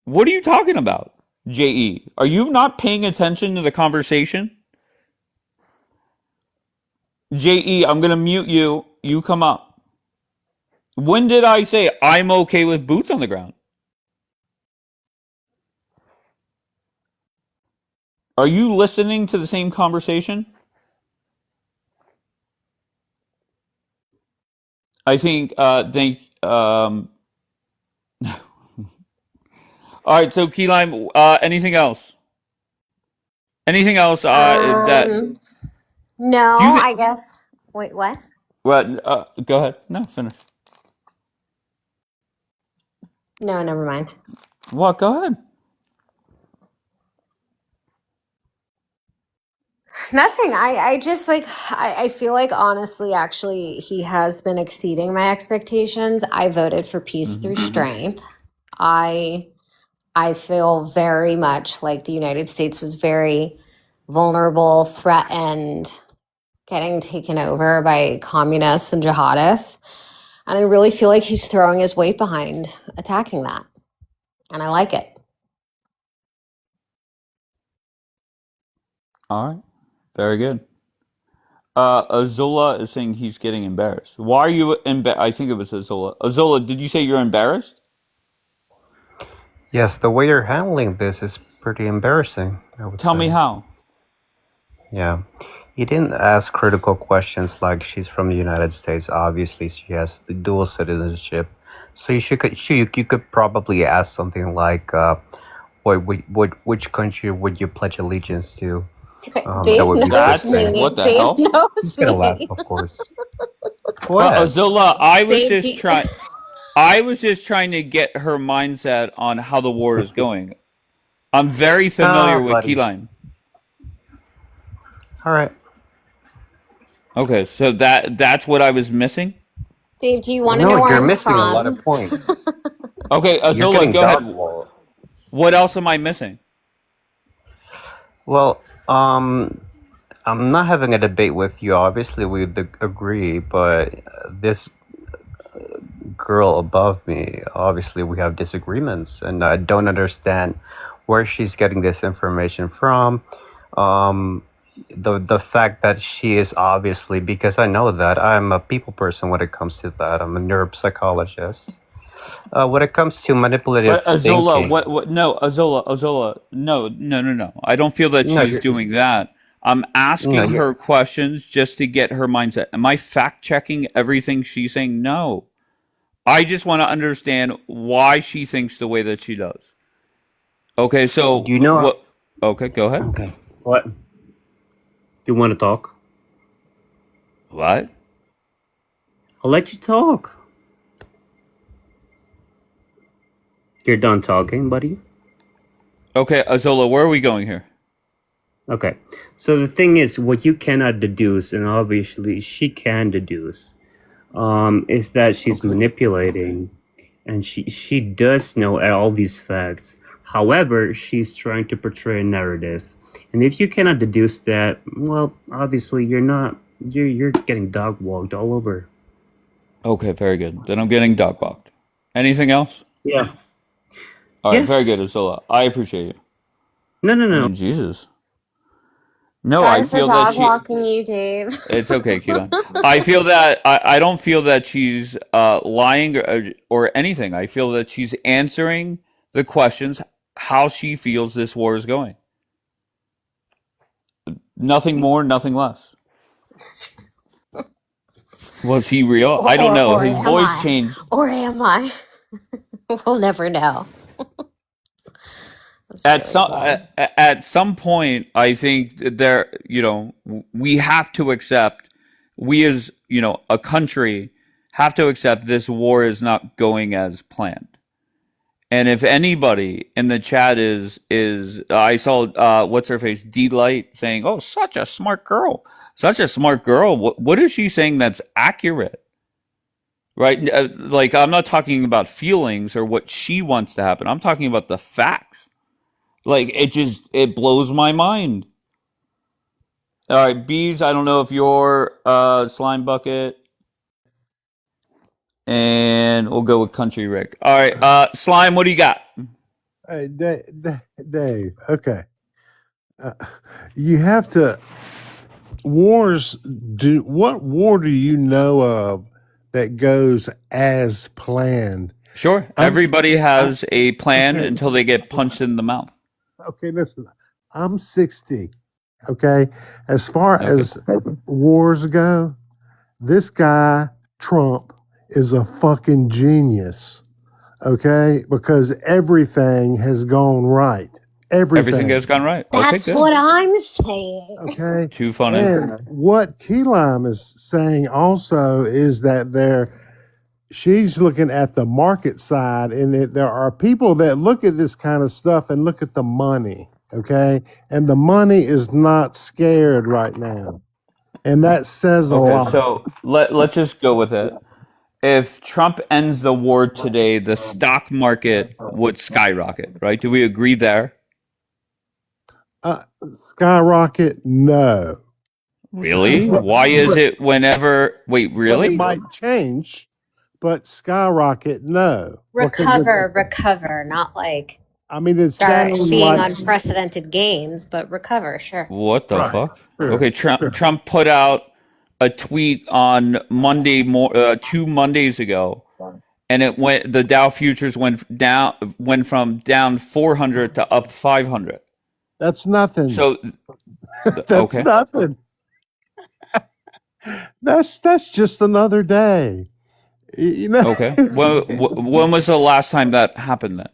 [SPEAKER 2] What are you talking about, JE? Are you not paying attention to the conversation? JE, I'm going to mute you. You come up. When did I say I'm okay with boots on the ground? Are you listening to the same conversation? I think, all right, so Key Lime, anything else? Anything else that
[SPEAKER 8] No,
[SPEAKER 2] do you think?
[SPEAKER 8] I guess. Wait, what?
[SPEAKER 2] Well, go ahead. No, finish.
[SPEAKER 8] No, never mind.
[SPEAKER 2] What? Go ahead.
[SPEAKER 8] Nothing. I just like I feel like honestly, actually, he has been exceeding my expectations. I voted for peace through strength. I feel very much like the United States was very vulnerable, threatened, getting taken over by communists and jihadists. And I really feel like he's throwing his weight behind attacking that. And I like it.
[SPEAKER 2] All right. Very good. Azula is saying he's getting embarrassed. Why are you embarrassed? I think it was Azula. Azula, did you say you're embarrassed?
[SPEAKER 4] Yes, the way you're handling this is pretty embarrassing, I would
[SPEAKER 2] Tell me
[SPEAKER 4] say.
[SPEAKER 2] how.
[SPEAKER 4] Yeah. You didn't ask critical questions like she's from the United States. Obviously, she has the dual citizenship. So you could probably ask something like, which country would you pledge allegiance to?
[SPEAKER 8] Okay,
[SPEAKER 4] That
[SPEAKER 8] Dave
[SPEAKER 4] would be
[SPEAKER 8] knows
[SPEAKER 2] That's
[SPEAKER 8] me.
[SPEAKER 2] what the
[SPEAKER 8] Dave
[SPEAKER 2] hell?
[SPEAKER 8] knows
[SPEAKER 4] Get a laugh,
[SPEAKER 8] me.
[SPEAKER 4] of course. Go ahead.
[SPEAKER 2] Azula, I was
[SPEAKER 8] Dave,
[SPEAKER 2] just trying. I was just trying to get her mindset on how the war is going. I'm very familiar with
[SPEAKER 4] buddy.
[SPEAKER 2] Keyline.
[SPEAKER 4] All right.
[SPEAKER 2] Okay, so that's what I was missing.
[SPEAKER 8] Dave, do you want to
[SPEAKER 4] No,
[SPEAKER 8] know where
[SPEAKER 4] you're
[SPEAKER 8] I'm
[SPEAKER 4] missing a lot
[SPEAKER 8] from?
[SPEAKER 4] of points.
[SPEAKER 2] Okay,
[SPEAKER 4] You're
[SPEAKER 2] Azula,
[SPEAKER 4] getting
[SPEAKER 2] go ahead.
[SPEAKER 4] dodgeball.
[SPEAKER 2] What else am I missing?
[SPEAKER 4] Well, I'm not having a debate with you. Obviously, we agree, but this girl above me, obviously, we have disagreements, and I don't understand where she's getting this information from. Um, the fact that she is obviously, because I know that I'm a people person when it comes to that. I'm a neuropsychologist. When it comes to manipulative
[SPEAKER 2] But Azola,
[SPEAKER 4] thinking,
[SPEAKER 2] what? No, Azola, no. I don't feel that
[SPEAKER 4] no,
[SPEAKER 2] she's
[SPEAKER 4] you're
[SPEAKER 2] doing that. I'm
[SPEAKER 4] no,
[SPEAKER 2] asking
[SPEAKER 4] you're
[SPEAKER 2] her questions just to get her mindset. Am I fact checking everything she's saying? No. I just want to understand why she thinks the way that she does. Okay, so
[SPEAKER 4] you know.
[SPEAKER 2] what? Okay, go ahead.
[SPEAKER 4] Okay, what? Do you want to talk?
[SPEAKER 2] What?
[SPEAKER 4] I'll let you talk. You're done talking, buddy.
[SPEAKER 2] Okay, Azola, where are we going here?
[SPEAKER 4] Okay. So the thing is, what you cannot deduce, and obviously she can deduce, is that she's
[SPEAKER 2] Okay.
[SPEAKER 4] manipulating, and she does know all these facts. However, she's trying to portray a narrative, and if you cannot deduce that, well, obviously you're getting dog walked all over.
[SPEAKER 2] Okay, very good. Then I'm getting dog walked. Anything else?
[SPEAKER 4] Yeah.
[SPEAKER 2] All right, very good,
[SPEAKER 4] Yes.
[SPEAKER 2] Azola. I appreciate you.
[SPEAKER 4] No, no,
[SPEAKER 2] I
[SPEAKER 4] no.
[SPEAKER 2] mean, Jesus. No, I
[SPEAKER 8] Sorry for
[SPEAKER 2] feel that
[SPEAKER 8] dog
[SPEAKER 2] she.
[SPEAKER 8] walking you, Dave.
[SPEAKER 2] It's okay, Keelan. I feel that I don't feel that she's lying or anything. I feel that she's answering the questions how she feels this war is going. Nothing more, nothing less. Was he real? I don't know.
[SPEAKER 8] Or
[SPEAKER 2] His
[SPEAKER 8] am
[SPEAKER 2] voice
[SPEAKER 8] I?
[SPEAKER 2] changed.
[SPEAKER 8] Or am I? We'll never know. That's
[SPEAKER 2] At
[SPEAKER 8] really
[SPEAKER 2] some
[SPEAKER 8] funny.
[SPEAKER 2] at some point, I think there, we have to accept, we as, a country have to accept this war is not going as planned. And if anybody in the chat is I saw what's her face Delight saying, "Oh, such a smart girl, such a smart girl." What is she saying that's accurate? Right? Like, I'm not talking about feelings or what she wants to happen. I'm talking about the facts. Like, it blows my mind. All right, bees. I don't know if you're slime bucket, and we'll go with country Rick. All right, slime. What do you got?
[SPEAKER 9] Hey, Dave. Okay, uh, you have to wars. Do what war do you know of that goes as planned?
[SPEAKER 2] Sure.
[SPEAKER 9] I'm.
[SPEAKER 2] Everybody
[SPEAKER 9] I,
[SPEAKER 2] has a plan
[SPEAKER 9] okay.
[SPEAKER 2] until they get punched in the mouth.
[SPEAKER 9] Okay. Listen, I'm 60. Okay, as far
[SPEAKER 2] Okay.
[SPEAKER 9] as wars go, this guy Trump is a fucking genius. Okay, because everything has gone right.
[SPEAKER 2] Everything has
[SPEAKER 9] Everything.
[SPEAKER 2] gone right. Okay,
[SPEAKER 8] That's
[SPEAKER 2] good.
[SPEAKER 8] what I'm saying.
[SPEAKER 9] Okay.
[SPEAKER 2] Too funny.
[SPEAKER 9] And what Key Lime is saying also is that she's looking at the market side, and that there are people that look at this kind of stuff and look at the money. Okay. And the money is not scared right now. And that says a
[SPEAKER 2] Okay,
[SPEAKER 9] lot.
[SPEAKER 2] so let's just go with it. If Trump ends the war today, the stock market would skyrocket, right? Do we agree there?
[SPEAKER 9] Skyrocket? No.
[SPEAKER 2] Really? Why is it whenever? Wait,
[SPEAKER 9] But it
[SPEAKER 2] really?
[SPEAKER 9] might change, but skyrocket? No. Because
[SPEAKER 8] Recover, not like
[SPEAKER 9] I mean, it's
[SPEAKER 8] start
[SPEAKER 9] down
[SPEAKER 8] seeing
[SPEAKER 9] like.
[SPEAKER 8] unprecedented gains, but recover, sure.
[SPEAKER 2] What the
[SPEAKER 9] Right.
[SPEAKER 2] fuck?
[SPEAKER 9] Sure.
[SPEAKER 2] Okay, Trump put out a tweet on Monday, 2 Mondays ago, and the Dow futures went from down 400 to up 500.
[SPEAKER 9] That's nothing.
[SPEAKER 2] So
[SPEAKER 9] That's
[SPEAKER 2] okay,
[SPEAKER 9] nothing. That's just another day. You know.
[SPEAKER 2] okay. When was the last time that happened then?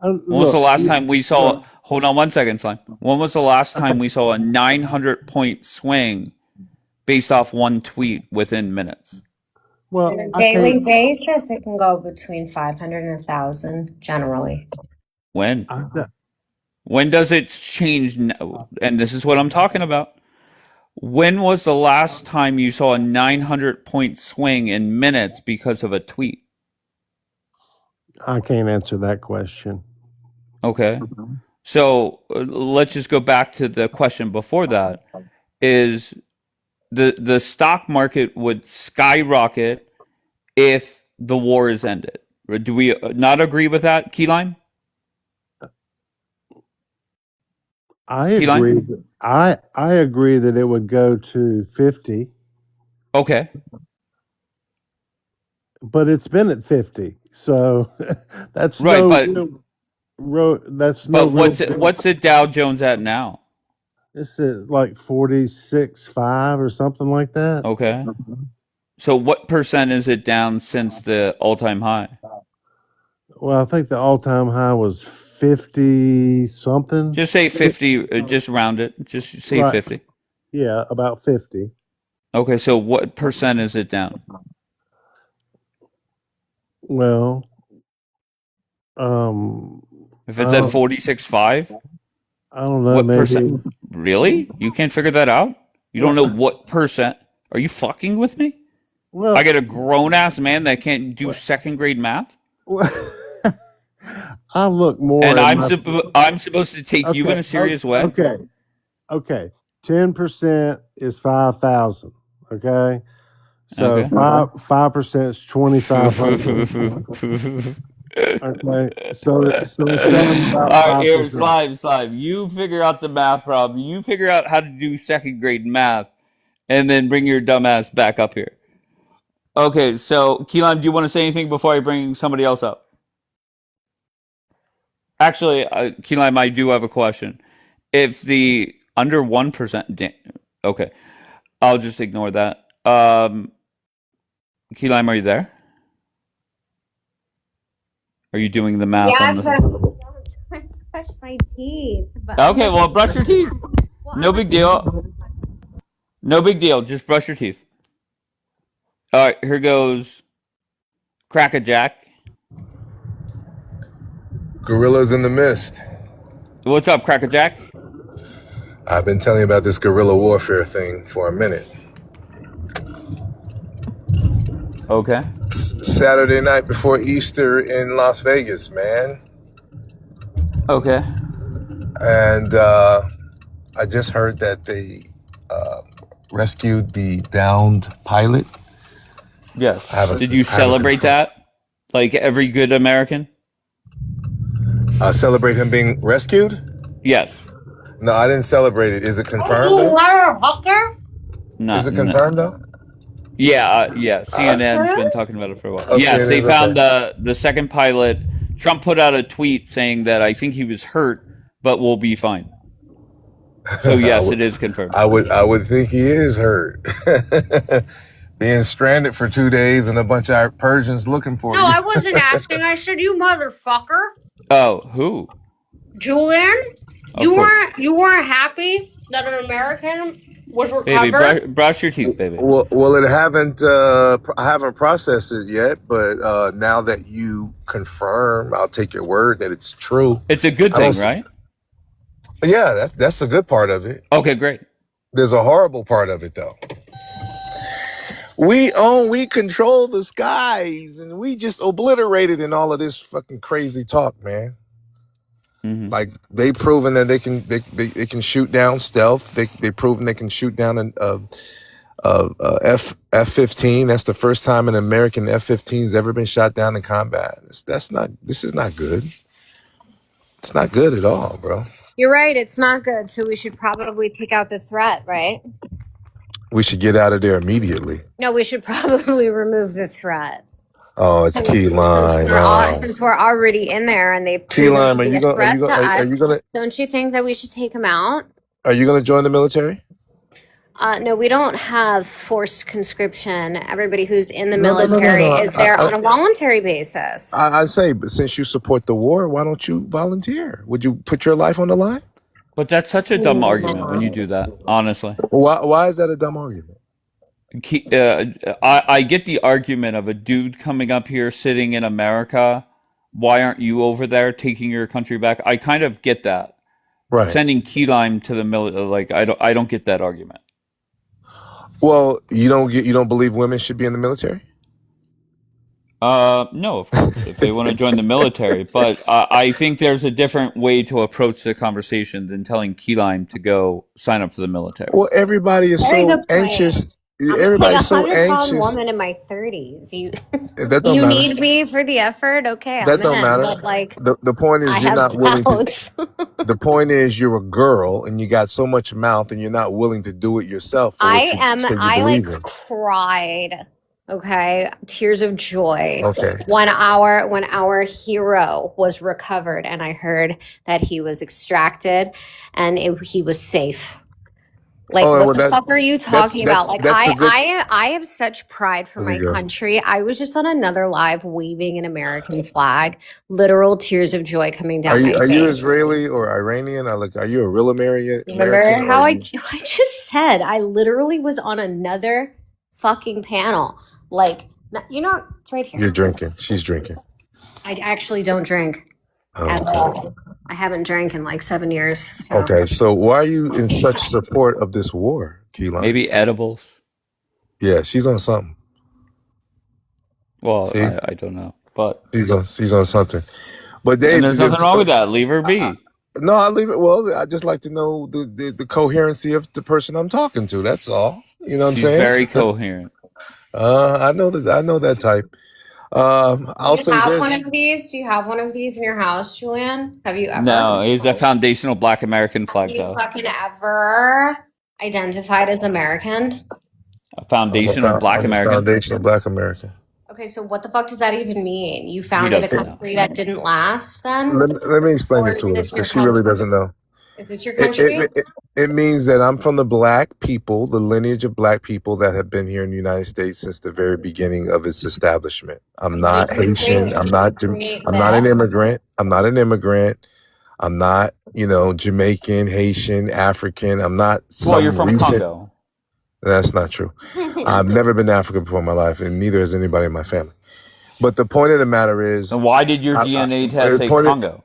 [SPEAKER 2] When was the
[SPEAKER 9] Look.
[SPEAKER 2] last time we saw? Hold on one second, Slime. When was the last time we saw a 900-point swing based off one tweet within minutes?
[SPEAKER 9] Well,
[SPEAKER 8] On a
[SPEAKER 9] I
[SPEAKER 8] daily
[SPEAKER 9] can't.
[SPEAKER 8] basis, it can go between 500 and 1,000 generally.
[SPEAKER 2] When?
[SPEAKER 9] I,
[SPEAKER 2] When does it change? And this is what I'm talking about. When was the last time you saw a 900-point swing in minutes because of a tweet?
[SPEAKER 9] I can't answer that question.
[SPEAKER 2] Okay. So let's just go back to the question before that. Is the stock market would skyrocket if the war is ended? Or do we not agree with that, Keyline?
[SPEAKER 9] I
[SPEAKER 2] Key Lime?
[SPEAKER 9] agree. I agree that it would go to 50,
[SPEAKER 2] Okay.
[SPEAKER 9] but it's been at 50. So that's
[SPEAKER 2] Right,
[SPEAKER 9] that's no
[SPEAKER 2] but
[SPEAKER 9] real
[SPEAKER 2] what's the Dow Jones at now?
[SPEAKER 9] It's at like 46.5 or something like that.
[SPEAKER 2] Okay. So what percent is it down since the all-time high?
[SPEAKER 9] Well, I think the all-time high was 50 something.
[SPEAKER 2] Just say 50, just round it. Just say
[SPEAKER 9] Right.
[SPEAKER 2] 50.
[SPEAKER 9] Yeah, about 50.
[SPEAKER 2] Okay, so what percent is it down?
[SPEAKER 9] Well,
[SPEAKER 2] If it's at 46.5,
[SPEAKER 9] I don't know,
[SPEAKER 2] what
[SPEAKER 9] maybe.
[SPEAKER 2] percent? Really? You can't figure that out? You don't know what percent? Are you fucking with me?
[SPEAKER 9] Well,
[SPEAKER 2] I get a grown-ass man that can't do second-grade math?
[SPEAKER 9] I look more
[SPEAKER 2] And
[SPEAKER 9] at
[SPEAKER 2] I'm supposed to take you in a serious way?
[SPEAKER 9] Okay. 10% is 5,000. Okay. So
[SPEAKER 2] Okay.
[SPEAKER 9] 5% is 2,500. Okay. So it's down about
[SPEAKER 2] All right, here,
[SPEAKER 9] 5%.
[SPEAKER 2] Slime. You figure out the math problem. You figure out how to do second-grade math, and then bring your dumb ass back up here. Okay, so Keelan, do you want to say anything before I bring somebody else up? Actually, Keelan, I do have a question. If the under 1%, okay, I'll just ignore that. Keelan, are you there? Are you doing the math on
[SPEAKER 8] Yes,
[SPEAKER 2] the?
[SPEAKER 8] I brush my teeth.
[SPEAKER 2] Okay, well, brush your teeth. No big deal. No big deal. Just brush your teeth. All right, here goes Crack-a-Jack.
[SPEAKER 10] Gorillas in the mist.
[SPEAKER 2] What's up, Crack-a-Jack?
[SPEAKER 10] I've been telling you about this guerrilla warfare thing for a minute.
[SPEAKER 2] Okay.
[SPEAKER 10] Saturday night before Easter in Las Vegas, man.
[SPEAKER 2] Okay.
[SPEAKER 10] And I just heard that they rescued the downed pilot.
[SPEAKER 2] Yes. Did you celebrate that? Like every good American?
[SPEAKER 10] Celebrate him being rescued?
[SPEAKER 2] Yes.
[SPEAKER 10] No, I didn't celebrate it. Is it confirmed? Though?
[SPEAKER 2] No.
[SPEAKER 10] Is it confirmed though?
[SPEAKER 2] Yeah. CNN's been talking about it for a while. Yes,
[SPEAKER 10] CNN,
[SPEAKER 2] they found
[SPEAKER 10] okay.
[SPEAKER 2] the second pilot. Trump put out a tweet saying that I think he was hurt, but will be fine. So yes, it is confirmed.
[SPEAKER 10] I would think he is hurt. Being stranded for 2 days and a bunch of Persians looking for you.
[SPEAKER 8] No, I wasn't asking. I said, you motherfucker.
[SPEAKER 2] Oh, who?
[SPEAKER 8] Julian,
[SPEAKER 2] Of
[SPEAKER 8] you
[SPEAKER 2] course.
[SPEAKER 8] weren't happy that an American was
[SPEAKER 2] Baby,
[SPEAKER 8] recovered?
[SPEAKER 2] brush your teeth, baby.
[SPEAKER 10] Well, I haven't processed it yet, but now that you confirm, I'll take your word that it's true.
[SPEAKER 2] It's a good thing, right?
[SPEAKER 10] Yeah, that's a good part of it.
[SPEAKER 2] Okay, great.
[SPEAKER 10] There's a horrible part of it though. We control the skies, and we just obliterated in all of this fucking crazy talk, man.
[SPEAKER 2] Mm-hmm.
[SPEAKER 10] Like they've proven that they can shoot down stealth. They've proven they can shoot down an F-15. That's the first time an American F-15's ever been shot down in combat. This is not good. It's not good at all, bro.
[SPEAKER 8] You're right. It's not good. So we should probably take out the threat, right?
[SPEAKER 10] We should get out of there immediately.
[SPEAKER 8] No, we should probably remove the threat.
[SPEAKER 10] Oh, it's Key Lime.
[SPEAKER 8] Since we're already in there and they've
[SPEAKER 10] Key Lime,
[SPEAKER 8] proven to be a threat to
[SPEAKER 10] are
[SPEAKER 8] us,
[SPEAKER 10] you gonna
[SPEAKER 8] don't you think that we should take them out?
[SPEAKER 10] are you gonna join the military?
[SPEAKER 8] No, we don't have forced conscription. Everybody who's in the military is there on a voluntary basis.
[SPEAKER 10] I say, but since you support the war, why don't you volunteer? Would you put your life on the line?
[SPEAKER 2] But that's such a dumb argument when you do that, honestly.
[SPEAKER 10] Why is that a dumb argument?
[SPEAKER 2] I get the argument of a dude coming up here sitting in America. Why aren't you over there taking your country back? I kind of get that.
[SPEAKER 10] Right.
[SPEAKER 2] Sending key lime to the military, like I don't get that argument.
[SPEAKER 10] Well, you don't believe women should be in the military?
[SPEAKER 2] No, of course, if they want to join the military, but I think there's a different way to approach the conversation than telling key lime to go sign up for the military.
[SPEAKER 10] Well, everybody is so anxious.
[SPEAKER 8] I'm like a
[SPEAKER 10] Everybody's so
[SPEAKER 8] 100-pound
[SPEAKER 10] anxious.
[SPEAKER 8] woman in my 30s. You
[SPEAKER 10] That don't
[SPEAKER 8] you
[SPEAKER 10] matter.
[SPEAKER 8] need me for the effort? Okay, I'm
[SPEAKER 10] That don't
[SPEAKER 8] in.
[SPEAKER 10] matter.
[SPEAKER 8] But like
[SPEAKER 10] The point
[SPEAKER 8] I
[SPEAKER 10] is you're
[SPEAKER 8] have
[SPEAKER 10] not willing to.
[SPEAKER 8] doubts.
[SPEAKER 10] The point is you're a girl and you got so much mouth and you're not willing to do it yourself for what you say you
[SPEAKER 8] I like
[SPEAKER 10] believe in.
[SPEAKER 8] cried, okay, tears of joy
[SPEAKER 10] Okay.
[SPEAKER 8] when our hero was recovered and I heard that he was extracted and he was safe. Like,
[SPEAKER 10] Oh
[SPEAKER 8] what
[SPEAKER 10] well,
[SPEAKER 8] the fuck are you talking about? Like,
[SPEAKER 10] that's a good.
[SPEAKER 8] I have such pride for
[SPEAKER 10] There we
[SPEAKER 8] my
[SPEAKER 10] go.
[SPEAKER 8] country. I was just on another live waving an American flag, literal tears of joy coming down my
[SPEAKER 10] Are you
[SPEAKER 8] face.
[SPEAKER 10] Israeli or Iranian? Are you a real American?
[SPEAKER 8] Remember
[SPEAKER 10] Or
[SPEAKER 8] how
[SPEAKER 10] are
[SPEAKER 8] I
[SPEAKER 10] you,
[SPEAKER 8] just said I literally was on another fucking panel. Like, it's right
[SPEAKER 10] you're
[SPEAKER 8] here.
[SPEAKER 10] drinking? She's drinking.
[SPEAKER 8] I actually don't drink at
[SPEAKER 10] Okay.
[SPEAKER 8] all. I haven't drank in like 7 years. So.
[SPEAKER 10] Okay. So why are you in such support of this war, Keelan?
[SPEAKER 2] Maybe edibles.
[SPEAKER 10] Yeah, she's on something.
[SPEAKER 2] Well,
[SPEAKER 10] See,
[SPEAKER 2] I don't know, but
[SPEAKER 10] she's on something. But Dave,
[SPEAKER 2] and there's nothing wrong with that. Leave her be.
[SPEAKER 10] No, I leave it. Well, I just like to know the coherency of the person I'm talking to. That's all. You know what
[SPEAKER 2] She's
[SPEAKER 10] I'm saying?
[SPEAKER 2] very coherent.
[SPEAKER 10] I know that. I know that type. I'll
[SPEAKER 8] Do you
[SPEAKER 10] say
[SPEAKER 8] have
[SPEAKER 10] this.
[SPEAKER 8] one of these? Do you have one of these in your house, Julian? Have you ever?
[SPEAKER 2] No, he's a foundational Black American flag,
[SPEAKER 8] Have you
[SPEAKER 2] though.
[SPEAKER 8] fucking ever identified as American?
[SPEAKER 2] A foundational Black
[SPEAKER 10] I'm a
[SPEAKER 2] American.
[SPEAKER 10] foundational Black American.
[SPEAKER 8] Okay, so what the fuck does that even mean? You founded a
[SPEAKER 2] doesn't know.
[SPEAKER 8] country that didn't last then?
[SPEAKER 10] Let me explain
[SPEAKER 8] Or
[SPEAKER 10] it to her
[SPEAKER 8] is this your
[SPEAKER 10] because she really
[SPEAKER 8] country?
[SPEAKER 10] doesn't know.
[SPEAKER 8] Is this your country?
[SPEAKER 10] It means that I'm from the Black people, the lineage of Black people that have been here in the United States since the very beginning of its establishment. I'm not Haitian. I'm not an immigrant. I'm not an immigrant. I'm not, Jamaican, Haitian, African. I'm not
[SPEAKER 2] Well, you're from
[SPEAKER 10] recent.
[SPEAKER 2] Congo.
[SPEAKER 10] That's not true. I've never been to Africa before in my life, and neither has anybody in my family. But the point of the matter is,
[SPEAKER 2] And why did your DNA test say Congo?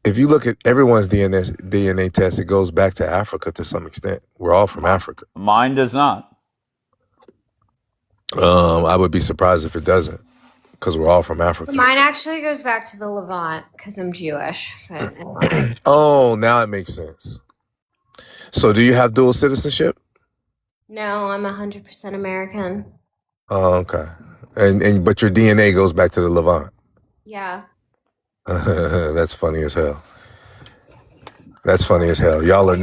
[SPEAKER 10] If you look at everyone's DNA test, it goes back to Africa to some extent. We're all from Africa.
[SPEAKER 2] Mine does not.
[SPEAKER 10] I would be surprised if it doesn't, because we're all from Africa.
[SPEAKER 8] Mine actually goes back to the Levant because I'm Jewish.
[SPEAKER 10] Oh, now it makes sense. So, do you have dual citizenship?
[SPEAKER 8] No, I'm 100% American.
[SPEAKER 10] Oh, okay. But your DNA goes back to the Levant.
[SPEAKER 8] Yeah.
[SPEAKER 10] That's funny as hell. That's funny as hell. Y'all are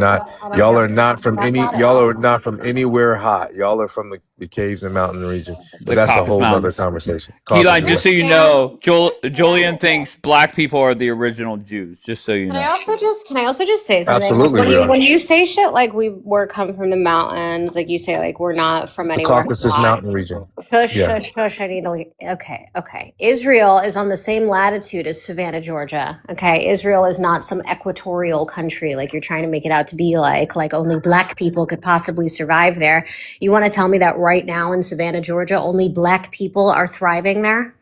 [SPEAKER 10] not from anywhere hot. Y'all are from the caves and mountain region. But that's a whole other conversation.
[SPEAKER 2] Keyline, just so you know, Julian thinks Black people are the original Jews. Just so you know.
[SPEAKER 8] Can I also just say something?
[SPEAKER 10] Absolutely.
[SPEAKER 8] When you say shit like we're come from the mountains, like you say like we're not from anywhere.
[SPEAKER 10] The Caucasus Mountain region.
[SPEAKER 8] Shush. I need to leave. Okay. Israel is on the same latitude as Savannah, Georgia. Okay. Israel is not some equatorial country like you're trying to make it out to be like only Black people could possibly survive there. You want to tell me that right now in Savannah, Georgia, only Black people are thriving there?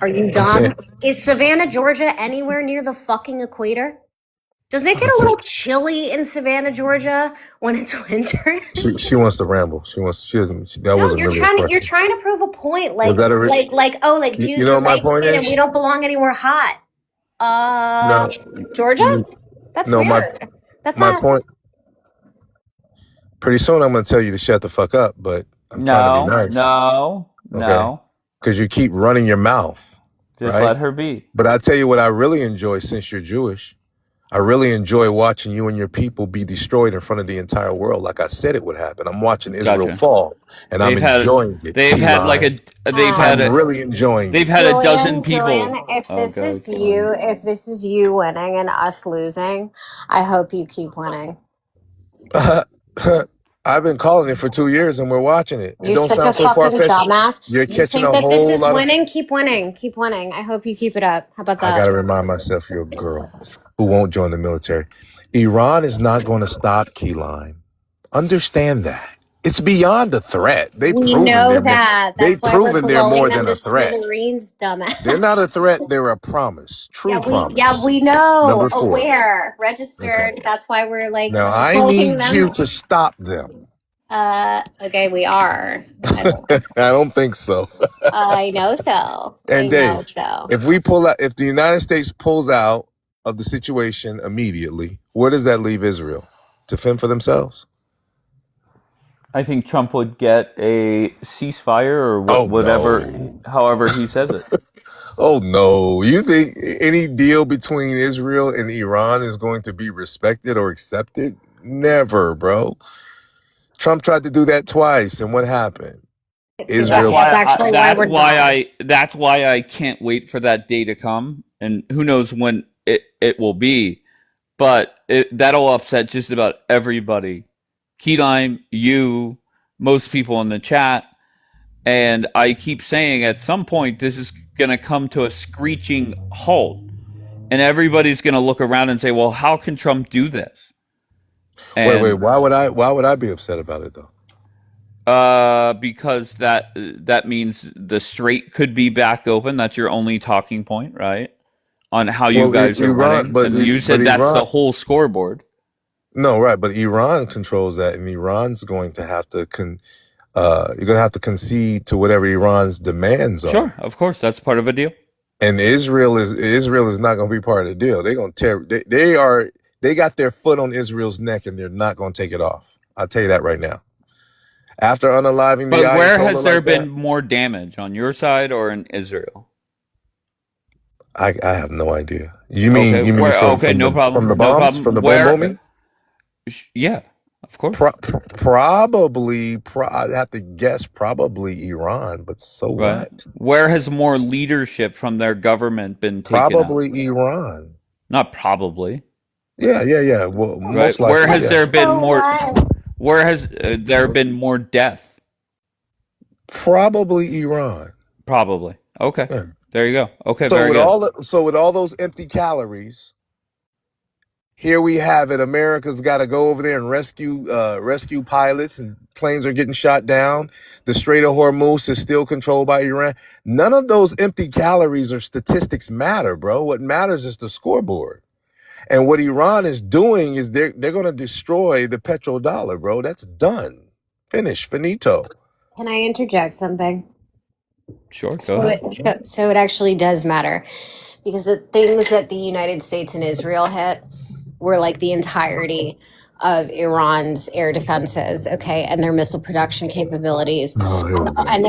[SPEAKER 8] Are you dumb? Is Savannah, Georgia anywhere near the fucking equator? Doesn't it get a little chilly in Savannah, Georgia when it's winter?
[SPEAKER 10] She wants to ramble.
[SPEAKER 8] You're trying to prove a point, like Jews
[SPEAKER 10] you know
[SPEAKER 8] are
[SPEAKER 10] my point is?
[SPEAKER 8] and we don't belong anywhere hot. Georgia? That's
[SPEAKER 10] no,
[SPEAKER 8] weird. That's
[SPEAKER 10] my
[SPEAKER 8] not
[SPEAKER 10] point. Pretty soon I'm going to tell you to shut the fuck up, but I'm trying to be nice.
[SPEAKER 2] No.
[SPEAKER 10] Because you keep running your mouth.
[SPEAKER 2] Just let her be.
[SPEAKER 10] But I tell you what I really enjoy, since you're Jewish, I really enjoy watching you and your people be destroyed in front of the entire world, like I said it would happen. I'm watching Israel fall, and I'm enjoying it. I'm really enjoying it.
[SPEAKER 2] They've had a dozen people.
[SPEAKER 8] Julian, if this is you winning and us losing, I hope you keep winning.
[SPEAKER 10] I've been calling it for 2 years, and we're watching it. It don't sound so far-fetched.
[SPEAKER 8] Dumbass.
[SPEAKER 10] You're catching a whole
[SPEAKER 8] this is
[SPEAKER 10] lot
[SPEAKER 8] winning?
[SPEAKER 10] of...
[SPEAKER 8] Keep winning. I hope you keep it up. How about that?
[SPEAKER 10] I got to remind myself you're a girl who won't join the military. Iran is not going to stop, Keyline. Understand that. It's beyond a threat.
[SPEAKER 8] We know that.
[SPEAKER 10] They've proven they're more than a threat.
[SPEAKER 8] Dumbass.
[SPEAKER 10] They're not a threat. They're a promise. Promise.
[SPEAKER 8] We know.
[SPEAKER 10] Number 4.
[SPEAKER 8] Aware. Registered. Okay. That's why we're like...
[SPEAKER 10] Now, I need you to stop them.
[SPEAKER 8] Okay, we are.
[SPEAKER 10] I don't think so.
[SPEAKER 8] I know so.
[SPEAKER 10] And Dave, if the United States pulls out of the situation immediately, where does that leave Israel? To fend for themselves?
[SPEAKER 2] I think Trump would get a ceasefire or
[SPEAKER 10] Oh
[SPEAKER 2] whatever,
[SPEAKER 10] no.
[SPEAKER 2] however he says it.
[SPEAKER 10] Oh no. You think any deal between Israel and Iran is going to be respected or accepted? Never, bro. Trump tried to do that twice, and what happened?
[SPEAKER 8] See, that's
[SPEAKER 10] Israel.
[SPEAKER 8] actually why we're done.
[SPEAKER 2] That's why I can't wait for that day to come, and who knows when it will be. But that'll upset just about everybody. Key Lime, you, most people in the chat. And I keep saying at some point this is going to come to a screeching halt. And everybody's going to look around and say, well, how can Trump do this?
[SPEAKER 10] Wait,
[SPEAKER 2] And
[SPEAKER 10] why would I be upset about it though?
[SPEAKER 2] because that means the strait could be back open. That's your only talking point, right? On how you
[SPEAKER 10] Well,
[SPEAKER 2] guys are
[SPEAKER 10] Iran,
[SPEAKER 2] running. And you said that's
[SPEAKER 10] Iran.
[SPEAKER 2] the whole scoreboard.
[SPEAKER 10] No, right, but Iran controls that, and Iran's going to have to you're going to have to concede to whatever Iran's demands are.
[SPEAKER 2] Sure, of course, that's part of a deal.
[SPEAKER 10] And Israel is not going to be part of the deal. They're going to tear. They got their foot on Israel's neck, and they're not going to take it off. I'll tell you that right now. After unaliving the
[SPEAKER 2] But where
[SPEAKER 10] Ayatollah
[SPEAKER 2] has there
[SPEAKER 10] like
[SPEAKER 2] been
[SPEAKER 10] that,
[SPEAKER 2] more damage, on your side or in Israel?
[SPEAKER 10] I have no idea. You mean
[SPEAKER 2] Okay,
[SPEAKER 10] you mean
[SPEAKER 2] where?
[SPEAKER 10] from
[SPEAKER 2] Okay, no
[SPEAKER 10] the
[SPEAKER 2] problem, no
[SPEAKER 10] bombs,
[SPEAKER 2] problem.
[SPEAKER 10] from the bomb
[SPEAKER 2] Where?
[SPEAKER 10] bombing?
[SPEAKER 2] Yeah, of course.
[SPEAKER 10] Probably, I'd have to guess probably Iran, but so
[SPEAKER 2] Right.
[SPEAKER 10] what?
[SPEAKER 2] Where has more leadership from their government been taken out?
[SPEAKER 10] Probably Iran.
[SPEAKER 2] Not probably.
[SPEAKER 10] Yeah. Well,
[SPEAKER 2] Right.
[SPEAKER 10] most likely.
[SPEAKER 2] Where has
[SPEAKER 10] yeah.
[SPEAKER 2] there been
[SPEAKER 8] So
[SPEAKER 2] more?
[SPEAKER 8] what?
[SPEAKER 2] Where has there been more death?
[SPEAKER 10] Probably Iran.
[SPEAKER 2] Probably. Okay.
[SPEAKER 10] Yeah.
[SPEAKER 2] There you go. Okay.
[SPEAKER 10] So
[SPEAKER 2] very
[SPEAKER 10] with
[SPEAKER 2] good.
[SPEAKER 10] with all those empty calories, here we have it. America's got to go over there and rescue pilots, and planes are getting shot down. The Strait of Hormuz is still controlled by Iran. None of those empty calories or statistics matter, bro. What matters is the scoreboard. And what Iran is doing is they're going to destroy the petrodollar, bro. That's done. Finito.
[SPEAKER 8] Can I interject something?
[SPEAKER 2] Sure. Go ahead.
[SPEAKER 8] So it actually does matter, because the things that the United States and Israel hit were like the entirety of Iran's air defenses, okay, and their missile production capabilities,
[SPEAKER 10] Oh, here we go.
[SPEAKER 8] and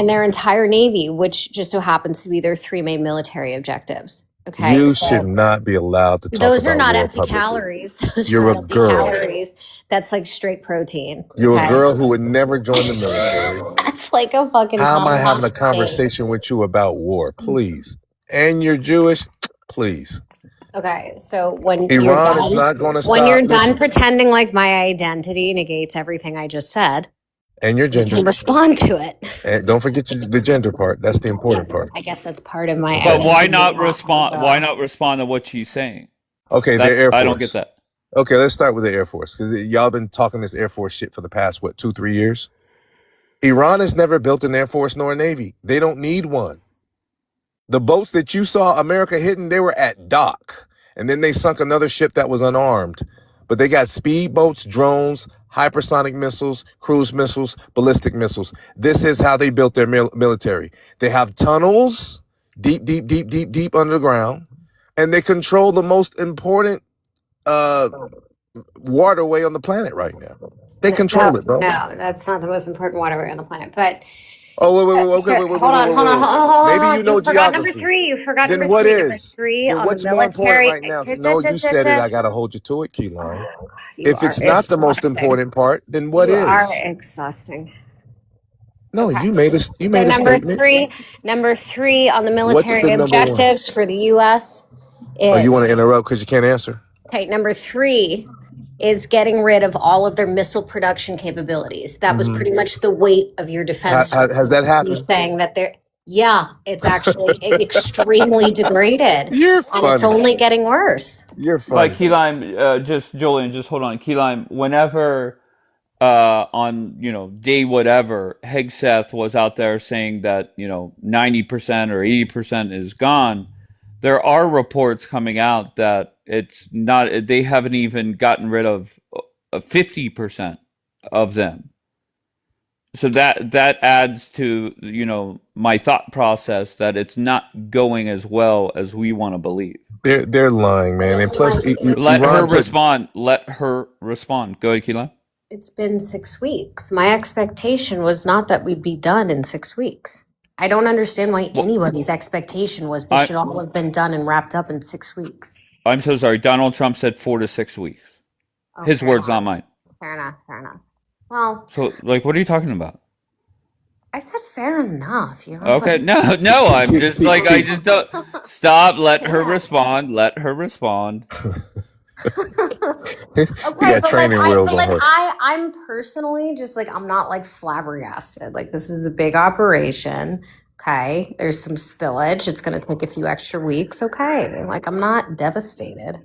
[SPEAKER 8] their entire navy, which just so happens to be their three main military objectives. Okay,
[SPEAKER 10] You
[SPEAKER 8] so
[SPEAKER 10] should not be allowed to talk
[SPEAKER 8] those are
[SPEAKER 10] about
[SPEAKER 8] not
[SPEAKER 10] war
[SPEAKER 8] empty
[SPEAKER 10] publicly.
[SPEAKER 8] calories. Those
[SPEAKER 10] You're
[SPEAKER 8] are
[SPEAKER 10] a
[SPEAKER 8] not empty
[SPEAKER 10] girl.
[SPEAKER 8] calories. That's like straight protein.
[SPEAKER 10] You're a
[SPEAKER 8] Okay,
[SPEAKER 10] girl who would never join the military.
[SPEAKER 8] that's like a fucking
[SPEAKER 10] How am I having a
[SPEAKER 8] tomahawk steak.
[SPEAKER 10] conversation with you about war? Please. And you're Jewish? Please.
[SPEAKER 8] Okay, so when you're
[SPEAKER 10] Iran is
[SPEAKER 8] done,
[SPEAKER 10] not going to
[SPEAKER 8] when
[SPEAKER 10] stop.
[SPEAKER 8] you're done
[SPEAKER 10] Listen,
[SPEAKER 8] pretending like my identity negates everything I just said,
[SPEAKER 10] and your
[SPEAKER 8] you can
[SPEAKER 10] gender.
[SPEAKER 8] respond to it.
[SPEAKER 10] And don't forget the gender part. That's the
[SPEAKER 8] Yeah,
[SPEAKER 10] important part.
[SPEAKER 8] I guess that's part of my
[SPEAKER 2] But why
[SPEAKER 8] identity.
[SPEAKER 2] not respond? Why not respond to what she's saying?
[SPEAKER 10] Okay, they're
[SPEAKER 2] That's
[SPEAKER 10] Air Force.
[SPEAKER 2] I don't get that.
[SPEAKER 10] Okay, let's start with the Air Force, because y'all been talking this Air Force shit for the past, 2-3 years? Iran has never built an Air Force nor a Navy. They don't need one. The boats that you saw America hitting, they were at dock. And then they sunk another ship that was unarmed. But they got speedboats, drones, hypersonic missiles, cruise missiles, ballistic missiles. This is how they built their military. They have tunnels deep underground, and they control the most important waterway on the planet right now. They control it, bro.
[SPEAKER 8] No, that's not the most important waterway on the planet. But
[SPEAKER 10] Oh, wait,
[SPEAKER 8] sir,
[SPEAKER 10] wait.
[SPEAKER 8] hold on.
[SPEAKER 10] Maybe you know
[SPEAKER 8] You forgot number
[SPEAKER 10] geography.
[SPEAKER 8] three. You forgot
[SPEAKER 10] Then
[SPEAKER 8] number
[SPEAKER 10] what
[SPEAKER 8] three. Number
[SPEAKER 10] is?
[SPEAKER 8] three
[SPEAKER 10] Then
[SPEAKER 8] on the
[SPEAKER 10] what's more important
[SPEAKER 8] military.
[SPEAKER 10] right now? No, you said it. I got to hold you to it, Key Line.
[SPEAKER 8] You
[SPEAKER 10] If
[SPEAKER 8] are
[SPEAKER 10] it's not the most
[SPEAKER 8] exhausting.
[SPEAKER 10] important part, then what
[SPEAKER 8] You are
[SPEAKER 10] is?
[SPEAKER 8] exhausting.
[SPEAKER 10] No,
[SPEAKER 8] Okay.
[SPEAKER 10] you made a
[SPEAKER 8] So
[SPEAKER 10] statement.
[SPEAKER 8] number three on the
[SPEAKER 10] What's
[SPEAKER 8] military
[SPEAKER 10] the number one?
[SPEAKER 8] objectives for the U.S.
[SPEAKER 10] Oh, you
[SPEAKER 8] is
[SPEAKER 10] want to interrupt because you can't answer?
[SPEAKER 8] okay. Number three is getting rid of all of their missile production capabilities. That was pretty much the weight of your defense.
[SPEAKER 10] Has that
[SPEAKER 8] You
[SPEAKER 10] happened?
[SPEAKER 8] saying that they're it's actually extremely degraded,
[SPEAKER 10] You're
[SPEAKER 8] and it's
[SPEAKER 10] funny.
[SPEAKER 8] only getting worse.
[SPEAKER 10] You're
[SPEAKER 2] But
[SPEAKER 10] funny.
[SPEAKER 2] Key Lime, Julian, just hold on. Key Lime, whenever on day whatever, Hegseth was out there saying that 90% or 80% is gone. There are reports coming out that it's not. They haven't even gotten rid of 50% of them. So that adds to my thought process that it's not going as well as we want to believe.
[SPEAKER 10] They're lying, man. And plus,
[SPEAKER 2] Let her
[SPEAKER 10] Iran put
[SPEAKER 2] respond. Let her respond. Go ahead, Keelan.
[SPEAKER 8] It's been 6 weeks. My expectation was not that we'd be done in 6 weeks. I don't understand why
[SPEAKER 2] Well,
[SPEAKER 8] anybody's expectation was this
[SPEAKER 2] I
[SPEAKER 8] should all have been done and wrapped up in 6 weeks.
[SPEAKER 2] I'm so sorry. Donald Trump said 4 to 6 weeks.
[SPEAKER 8] Oh,
[SPEAKER 2] His
[SPEAKER 8] fair
[SPEAKER 2] words,
[SPEAKER 8] enough.
[SPEAKER 2] not mine.
[SPEAKER 8] Fair enough. Fair enough. Well,
[SPEAKER 2] So, like, what are you talking about?
[SPEAKER 8] I said fair enough. You know,
[SPEAKER 2] Okay, no. I'm just like I just don't stop. Let her respond. Let her respond.
[SPEAKER 10] He
[SPEAKER 8] okay,
[SPEAKER 10] got
[SPEAKER 8] but like
[SPEAKER 10] training wheels on her.
[SPEAKER 8] I'm personally just like I'm not like flabbergasted. Like this is a big operation. Okay, there's some spillage. It's going to take a few extra weeks. Okay, like I'm not devastated.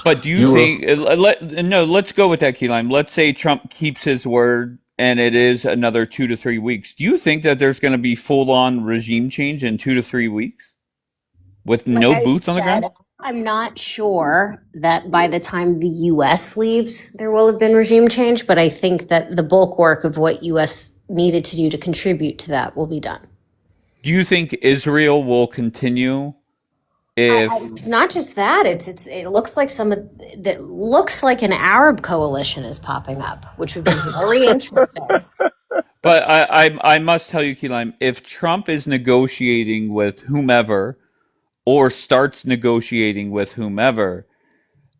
[SPEAKER 2] But do you
[SPEAKER 10] You were
[SPEAKER 2] think? No. Let's go with that key lime. Let's say Trump keeps his word, and it is another 2 to 3 weeks. Do you think that there's going to be full-on regime change in 2 to 3 weeks with
[SPEAKER 8] Like
[SPEAKER 2] no
[SPEAKER 8] I
[SPEAKER 2] boots on the ground?
[SPEAKER 8] said, I'm not sure that by the time the U.S. leaves, there will have been regime change, but I think that the bulk work of what U.S. needed to do to contribute to that will be done.
[SPEAKER 2] Do you think Israel will continue if?
[SPEAKER 8] It's not just that; it looks like that looks like an Arab coalition is popping up, which would be very interesting.
[SPEAKER 2] But I must tell you, key lime, if Trump is negotiating with whomever or starts negotiating with whomever,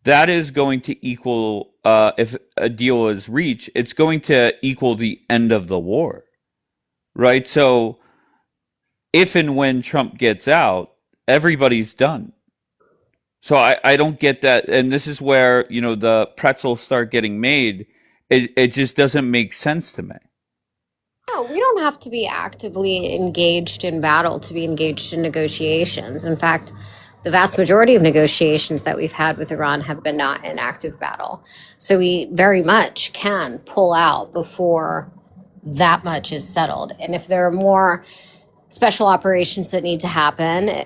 [SPEAKER 2] that is going to equal, if a deal is reached, it's going to equal the end of the war, right? So if and when Trump gets out, everybody's done. So I don't get that. And this is where, the pretzels start getting made. It just doesn't make sense to me.
[SPEAKER 8] No, we don't have to be actively engaged in battle to be engaged in negotiations. In fact, the vast majority of negotiations that we've had with Iran have been not in active battle. So we very much can pull out before that much is settled. And if there are more special operations that need to happen,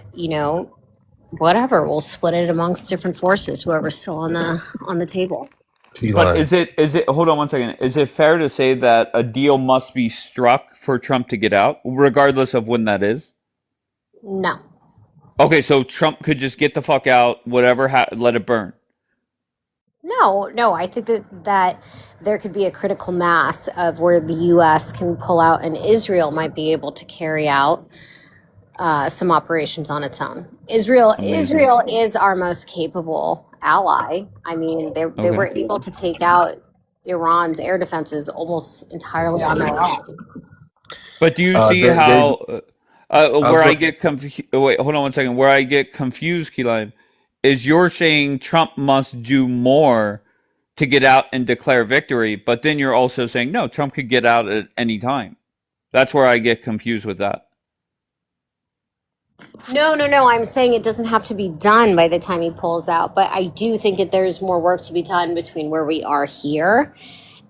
[SPEAKER 8] whatever, we'll split it amongst different forces, whoever's still on the table.
[SPEAKER 2] But is it hold on one second. Is it fair to say that a deal must be struck for Trump to get out, regardless of when that is?
[SPEAKER 8] No.
[SPEAKER 2] Okay, so Trump could just get the fuck out, whatever, let it burn.
[SPEAKER 8] No, I think that there could be a critical mass of where the U.S. can pull out, and Israel might be able to carry out some operations on its own. Israel is our most capable ally. I mean, they were able to take out Iran's air defenses almost entirely on their own.
[SPEAKER 2] But do you see how where I get confused? Wait, hold on one second. Where I get confused, Keelan, is you're saying Trump must do more to get out and declare victory, but then you're also saying no, Trump could get out at any time. That's where I get confused with that.
[SPEAKER 8] No. I'm saying it doesn't have to be done by the time he pulls out, but I do think that there's more work to be done between where we are here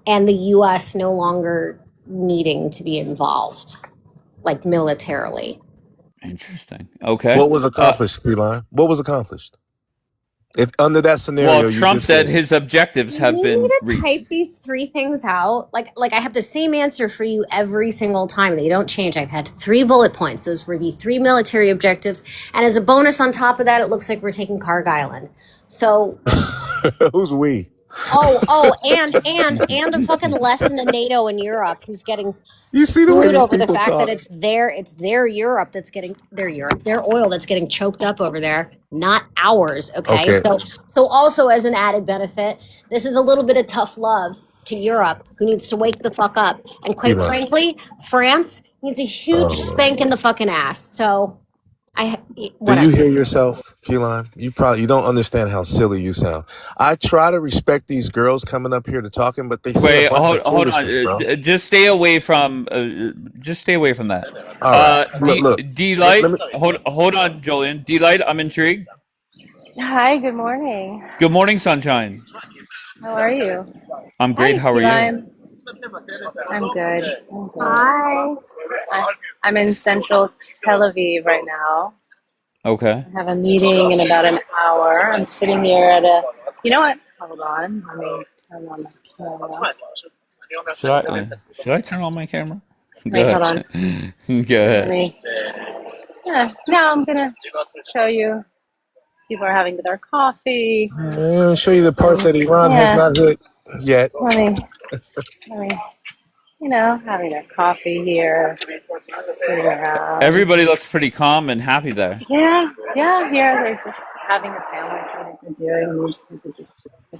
[SPEAKER 8] and the U.S. no longer needing to be involved, like militarily.
[SPEAKER 2] Interesting. Okay.
[SPEAKER 10] What was accomplished, Keelan? What was accomplished? If under that scenario,
[SPEAKER 2] well, Trump said his objectives have been reached.
[SPEAKER 8] Type these three things out. Like I have the same answer for you every single time. They don't change. I've had 3 bullet points. Those were the 3 military objectives. And as a bonus on top of that, it looks like we're taking Carg Island. So
[SPEAKER 10] who's we?
[SPEAKER 8] And a fucking lesson to NATO and Europe, who's getting
[SPEAKER 10] you see the way these
[SPEAKER 8] over the
[SPEAKER 10] people
[SPEAKER 8] fact
[SPEAKER 10] talk.
[SPEAKER 8] that it's their Europe that's getting their oil that's getting choked up over there, not ours. Okay. So also as an added benefit, this is a little bit of tough love to Europe, who needs to wake the fuck up. And quite frankly, France needs a huge spank in the fucking ass. So
[SPEAKER 10] do you hear yourself, Keelan? You don't understand how silly you sound. I try to respect these girls coming up here to talking, but they say a bunch of foolishness, bro.
[SPEAKER 2] Just stay away from that.
[SPEAKER 10] All right. Look.
[SPEAKER 2] D-Light, hold on, Julian. D-Light, I'm intrigued.
[SPEAKER 11] Hi, good morning.
[SPEAKER 2] Good morning, sunshine.
[SPEAKER 11] How are you?
[SPEAKER 2] I'm great. How are you?
[SPEAKER 11] I'm good.
[SPEAKER 8] Hi.
[SPEAKER 11] I'm in central Tel Aviv right now.
[SPEAKER 2] Okay.
[SPEAKER 11] I have a meeting in about an hour. I'm sitting here at you know what? Hold on. Let me turn on my camera.
[SPEAKER 2] Should I turn on my camera?
[SPEAKER 11] Wait, hold on.
[SPEAKER 2] Go ahead.
[SPEAKER 11] Now I'm going to show you. People are having their coffee.
[SPEAKER 10] I'll show you the parts that Iran has not hit yet.
[SPEAKER 11] Let me I mean, having a coffee here, sitting around.
[SPEAKER 2] Everybody looks pretty calm and happy there.
[SPEAKER 11] Yeah, here they're just having a sandwich. What they're doing, these people just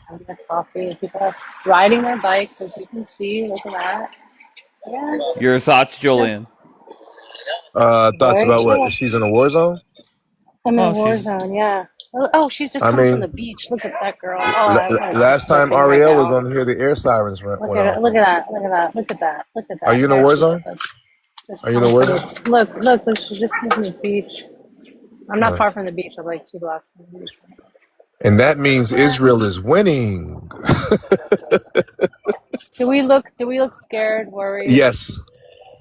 [SPEAKER 11] having a coffee. People are riding their bikes, as you can see. Look at that. Yeah,
[SPEAKER 2] Your thoughts, Julian?
[SPEAKER 10] Thoughts
[SPEAKER 11] very
[SPEAKER 10] about
[SPEAKER 11] chill.
[SPEAKER 10] what? She's in a war zone?
[SPEAKER 11] I'm in a
[SPEAKER 2] Oh,
[SPEAKER 11] war
[SPEAKER 2] she's
[SPEAKER 11] zone, yeah. Oh, she's just
[SPEAKER 10] I
[SPEAKER 11] coming from
[SPEAKER 10] mean,
[SPEAKER 11] the beach. Look at that girl. Oh, I want to go
[SPEAKER 10] last time
[SPEAKER 11] surfing right
[SPEAKER 10] Ariel was
[SPEAKER 11] now.
[SPEAKER 10] on here, the air sirens
[SPEAKER 11] Look
[SPEAKER 10] went
[SPEAKER 11] at
[SPEAKER 10] off.
[SPEAKER 11] it. Look at that. Look at that. Look at that. Look at that.
[SPEAKER 10] Are you in a
[SPEAKER 11] There
[SPEAKER 10] war
[SPEAKER 11] she
[SPEAKER 10] zone?
[SPEAKER 11] goes. Just
[SPEAKER 10] Are you in a
[SPEAKER 11] coming
[SPEAKER 10] war
[SPEAKER 11] from
[SPEAKER 10] zone?
[SPEAKER 11] this. Look. She just came from the beach. I'm not far from the beach. I'm like 2 blocks from the beach.
[SPEAKER 10] And that means Israel is winning.
[SPEAKER 11] Do we look scared, worried?
[SPEAKER 10] Yes.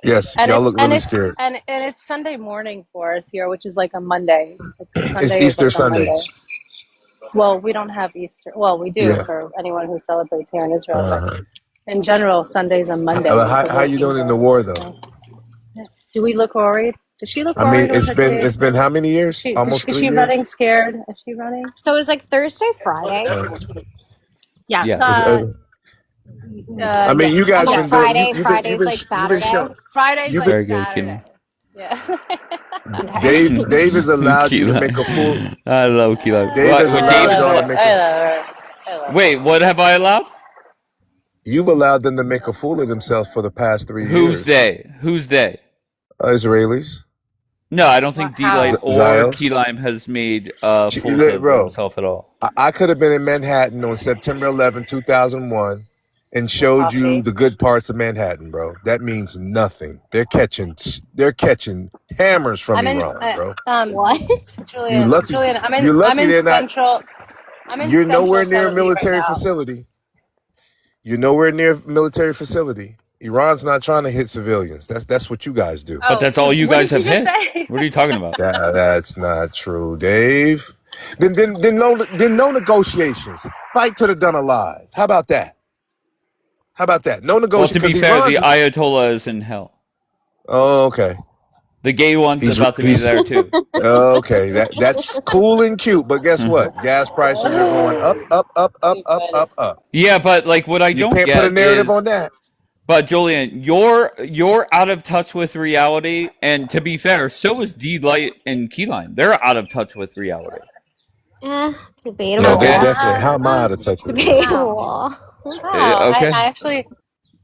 [SPEAKER 11] And
[SPEAKER 10] Y'all
[SPEAKER 11] it's
[SPEAKER 10] look
[SPEAKER 11] and
[SPEAKER 10] really
[SPEAKER 11] it's
[SPEAKER 10] scared.
[SPEAKER 11] and it's Sunday morning for us here, which is like a Monday. Like
[SPEAKER 10] It's
[SPEAKER 11] Sunday is
[SPEAKER 10] Easter
[SPEAKER 11] like a
[SPEAKER 10] Sunday.
[SPEAKER 11] Monday. Well, we don't have Easter. Well, we do
[SPEAKER 10] Yeah.
[SPEAKER 11] for anyone who celebrates here in Israel, but
[SPEAKER 10] Uh-huh.
[SPEAKER 11] in general, Sunday's a Monday. It's a
[SPEAKER 10] How you
[SPEAKER 11] working
[SPEAKER 10] doing in the
[SPEAKER 11] day.
[SPEAKER 10] war though?
[SPEAKER 11] Do we look worried? Does she look
[SPEAKER 10] I mean,
[SPEAKER 11] worried with her
[SPEAKER 10] it's
[SPEAKER 11] kids?
[SPEAKER 10] been how many years? Almost
[SPEAKER 11] Is
[SPEAKER 10] 3
[SPEAKER 11] she running
[SPEAKER 10] years.
[SPEAKER 11] scared? Is she running?
[SPEAKER 8] So it was like Thursday, Friday.
[SPEAKER 11] Yeah.
[SPEAKER 2] yeah.
[SPEAKER 10] I mean,
[SPEAKER 11] Yeah.
[SPEAKER 10] you guys
[SPEAKER 8] Like
[SPEAKER 10] been doing.
[SPEAKER 8] Friday,
[SPEAKER 10] You've
[SPEAKER 8] Friday's
[SPEAKER 10] been
[SPEAKER 8] like
[SPEAKER 10] you've been
[SPEAKER 8] Saturday.
[SPEAKER 10] showing.
[SPEAKER 11] Friday's
[SPEAKER 10] You've
[SPEAKER 11] like
[SPEAKER 10] been.
[SPEAKER 2] Very good, Keelan.
[SPEAKER 11] Saturday. Yeah.
[SPEAKER 8] Okay.
[SPEAKER 10] Dave has allowed you to make a fool.
[SPEAKER 2] Keelan. I love Keelan.
[SPEAKER 10] Dave has
[SPEAKER 11] I
[SPEAKER 10] allowed
[SPEAKER 11] love
[SPEAKER 10] y'all to
[SPEAKER 11] it.
[SPEAKER 10] make
[SPEAKER 11] I
[SPEAKER 10] a.
[SPEAKER 11] love her. I love
[SPEAKER 2] Wait, what have I allowed?
[SPEAKER 10] You've allowed them to make a fool of themselves for the past 3
[SPEAKER 2] Who's
[SPEAKER 10] years.
[SPEAKER 2] they? Who's they?
[SPEAKER 10] Israelis.
[SPEAKER 2] No, I don't think
[SPEAKER 11] her.
[SPEAKER 2] D-Light
[SPEAKER 11] How?
[SPEAKER 2] or
[SPEAKER 10] Zios.
[SPEAKER 2] Keylime has made fools
[SPEAKER 10] Look,
[SPEAKER 2] of
[SPEAKER 10] bro,
[SPEAKER 2] himself at all.
[SPEAKER 10] I could have been in Manhattan on September 11, 2001 and
[SPEAKER 11] With
[SPEAKER 10] showed you
[SPEAKER 11] coffee.
[SPEAKER 10] the good parts of Manhattan, bro. That means nothing. They're catching hammers from
[SPEAKER 11] I'm in.
[SPEAKER 10] Iran, bro.
[SPEAKER 8] What?
[SPEAKER 10] You
[SPEAKER 11] Julian.
[SPEAKER 10] lucky.
[SPEAKER 11] Julian.
[SPEAKER 10] You're
[SPEAKER 11] I'm
[SPEAKER 10] lucky
[SPEAKER 11] in
[SPEAKER 10] they're not.
[SPEAKER 11] central. I'm in
[SPEAKER 10] You're
[SPEAKER 11] central
[SPEAKER 10] nowhere
[SPEAKER 11] Tel
[SPEAKER 10] near a
[SPEAKER 11] Aviv right
[SPEAKER 10] military
[SPEAKER 11] now.
[SPEAKER 10] facility. You're nowhere near a military facility. Iran's not trying to hit civilians. That's what you guys do.
[SPEAKER 2] But that's all you
[SPEAKER 11] What
[SPEAKER 2] guys
[SPEAKER 11] did you
[SPEAKER 2] have
[SPEAKER 11] just
[SPEAKER 2] hit.
[SPEAKER 11] say?
[SPEAKER 2] What are you talking about?
[SPEAKER 10] That's not true, Dave. Then no negotiations. Fight till they're done alive. How about that? No
[SPEAKER 2] Well,
[SPEAKER 10] negotiation
[SPEAKER 2] to be
[SPEAKER 10] because
[SPEAKER 2] fair, the
[SPEAKER 10] Iran's.
[SPEAKER 2] Ayatollah is in hell.
[SPEAKER 10] Oh, okay.
[SPEAKER 2] The gay one's about to be
[SPEAKER 10] He's
[SPEAKER 2] there too.
[SPEAKER 10] okay. That's cool and cute, but guess what? Gas prices are going up,
[SPEAKER 11] Too funny.
[SPEAKER 10] up.
[SPEAKER 2] Yeah, but like what I
[SPEAKER 10] You
[SPEAKER 2] don't
[SPEAKER 10] can't put a
[SPEAKER 2] get
[SPEAKER 10] narrative
[SPEAKER 2] is,
[SPEAKER 10] on that.
[SPEAKER 2] but Julian, you're out of touch with reality, and to be fair, so is D-Light and Keyline. They're out of touch with reality.
[SPEAKER 8] Debatable.
[SPEAKER 10] They're
[SPEAKER 2] Okay.
[SPEAKER 10] definitely. How am I out of touch with reality?
[SPEAKER 8] Debatable.
[SPEAKER 2] Okay.
[SPEAKER 11] I actually,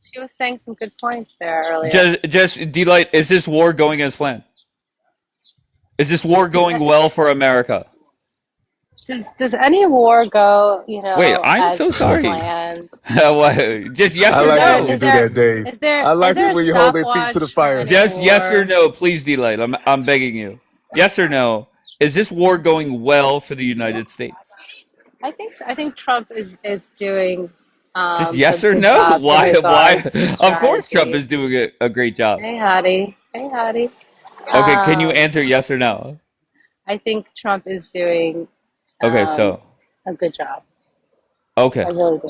[SPEAKER 11] she was saying some good points there earlier.
[SPEAKER 2] Just D-Light, is this war going as planned? Is this war going well for America?
[SPEAKER 11] Does any war go,
[SPEAKER 2] Wait, I'm
[SPEAKER 11] as
[SPEAKER 2] so sorry.
[SPEAKER 11] planned?
[SPEAKER 2] Just yes
[SPEAKER 10] I
[SPEAKER 2] or
[SPEAKER 10] like
[SPEAKER 2] no.
[SPEAKER 10] it when you do that, Dave. I like it when you hold their feet to the fire.
[SPEAKER 2] Just yes or no, please, D-Light. I'm begging you. Yes or no. Is this war going well for the United States?
[SPEAKER 11] I think so. I think Trump is doing
[SPEAKER 2] Just yes
[SPEAKER 11] a
[SPEAKER 2] or
[SPEAKER 11] good
[SPEAKER 2] no.
[SPEAKER 11] job in
[SPEAKER 2] Why?
[SPEAKER 11] regards to
[SPEAKER 2] Of course, Trump
[SPEAKER 11] strategy.
[SPEAKER 2] is doing a great job.
[SPEAKER 11] Hey, Hottie. Hey, Hottie.
[SPEAKER 2] Okay, can you answer yes or no?
[SPEAKER 11] I think Trump is doing
[SPEAKER 2] Okay,
[SPEAKER 11] a good job.
[SPEAKER 2] okay.
[SPEAKER 11] I really do.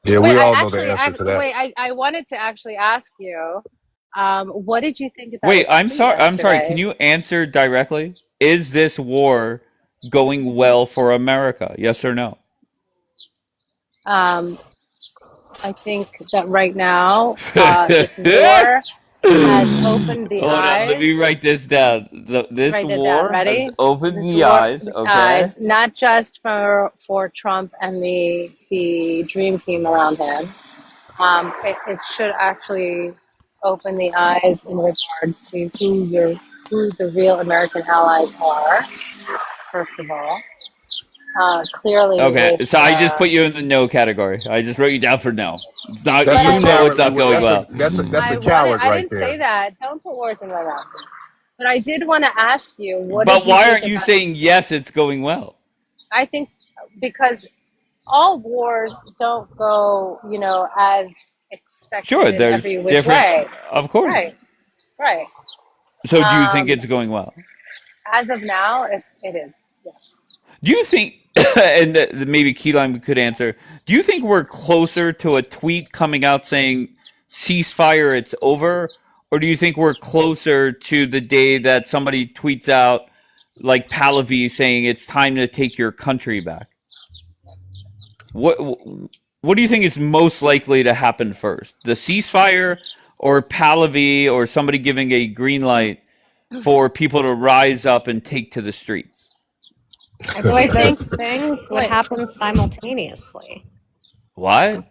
[SPEAKER 10] Yeah,
[SPEAKER 11] Wait,
[SPEAKER 10] we all know the answer to that.
[SPEAKER 11] I wanted to actually ask you, what did you think about
[SPEAKER 2] Wait,
[SPEAKER 11] his tweet
[SPEAKER 2] I'm sorry.
[SPEAKER 11] yesterday?
[SPEAKER 2] Can you answer directly? Is this war going well for America? Yes or no?
[SPEAKER 11] I think that right now, this war has opened the
[SPEAKER 2] Hold on, let me
[SPEAKER 11] eyes.
[SPEAKER 2] write this down. This
[SPEAKER 11] Write it down.
[SPEAKER 2] war
[SPEAKER 11] Ready?
[SPEAKER 2] has opened
[SPEAKER 11] This
[SPEAKER 2] the
[SPEAKER 11] war,
[SPEAKER 2] eyes. Okay.
[SPEAKER 11] not just for Trump and the dream team around him. It should actually open the eyes in regards to who the real American allies are. First of all, clearly,
[SPEAKER 2] Okay,
[SPEAKER 11] it's
[SPEAKER 2] so I just put you in the no category. I just wrote you down for no. It's not.
[SPEAKER 10] That's
[SPEAKER 2] You
[SPEAKER 10] a
[SPEAKER 2] know it's
[SPEAKER 10] coward.
[SPEAKER 2] not going well.
[SPEAKER 10] That's a
[SPEAKER 11] I
[SPEAKER 10] coward right
[SPEAKER 11] didn't say
[SPEAKER 10] there.
[SPEAKER 11] that. Don't put words in my mouth. But I did want to ask you, what did
[SPEAKER 2] But
[SPEAKER 11] you
[SPEAKER 2] why
[SPEAKER 11] think
[SPEAKER 2] aren't you
[SPEAKER 11] about?
[SPEAKER 2] saying yes? It's going well.
[SPEAKER 11] I think because all wars don't go, as expected
[SPEAKER 2] Sure,
[SPEAKER 11] in
[SPEAKER 2] there's
[SPEAKER 11] every which
[SPEAKER 2] different.
[SPEAKER 11] way.
[SPEAKER 2] Of course.
[SPEAKER 11] Right, right.
[SPEAKER 2] So do you think
[SPEAKER 11] Um,
[SPEAKER 2] it's going well?
[SPEAKER 11] as of now, it is. Yes.
[SPEAKER 2] Do you think, and maybe Keyline could answer, do you think we're closer to a tweet coming out saying ceasefire, it's over? Or do you think we're closer to the day that somebody tweets out like Pallavi saying it's time to take your country back? What what do you think is most likely to happen first? The ceasefire or Pahlavi or somebody giving a green light for people to rise up and take to the streets?
[SPEAKER 8] I
[SPEAKER 11] So I
[SPEAKER 8] think
[SPEAKER 11] think
[SPEAKER 8] those things would
[SPEAKER 11] wait,
[SPEAKER 8] happen simultaneously.
[SPEAKER 2] What?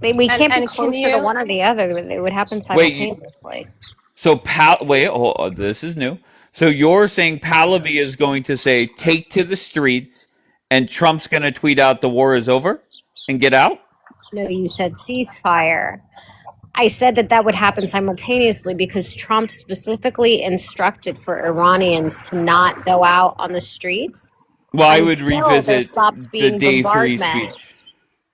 [SPEAKER 8] We can't be
[SPEAKER 11] and can
[SPEAKER 8] closer to
[SPEAKER 11] you?
[SPEAKER 8] one or the other. They would happen
[SPEAKER 2] Wait,
[SPEAKER 8] simultaneously.
[SPEAKER 2] so wait, this is new. So you're saying Pahlavi is going to say take to the streets and Trump's going to tweet out the war is over and get out?
[SPEAKER 8] No, you said ceasefire. I said that would happen simultaneously because Trump specifically instructed for Iranians to not go out on the streets
[SPEAKER 2] Well, I would
[SPEAKER 8] until there
[SPEAKER 2] revisit
[SPEAKER 8] stopped
[SPEAKER 2] the
[SPEAKER 8] being
[SPEAKER 2] day 3
[SPEAKER 8] bombardment.
[SPEAKER 2] speech.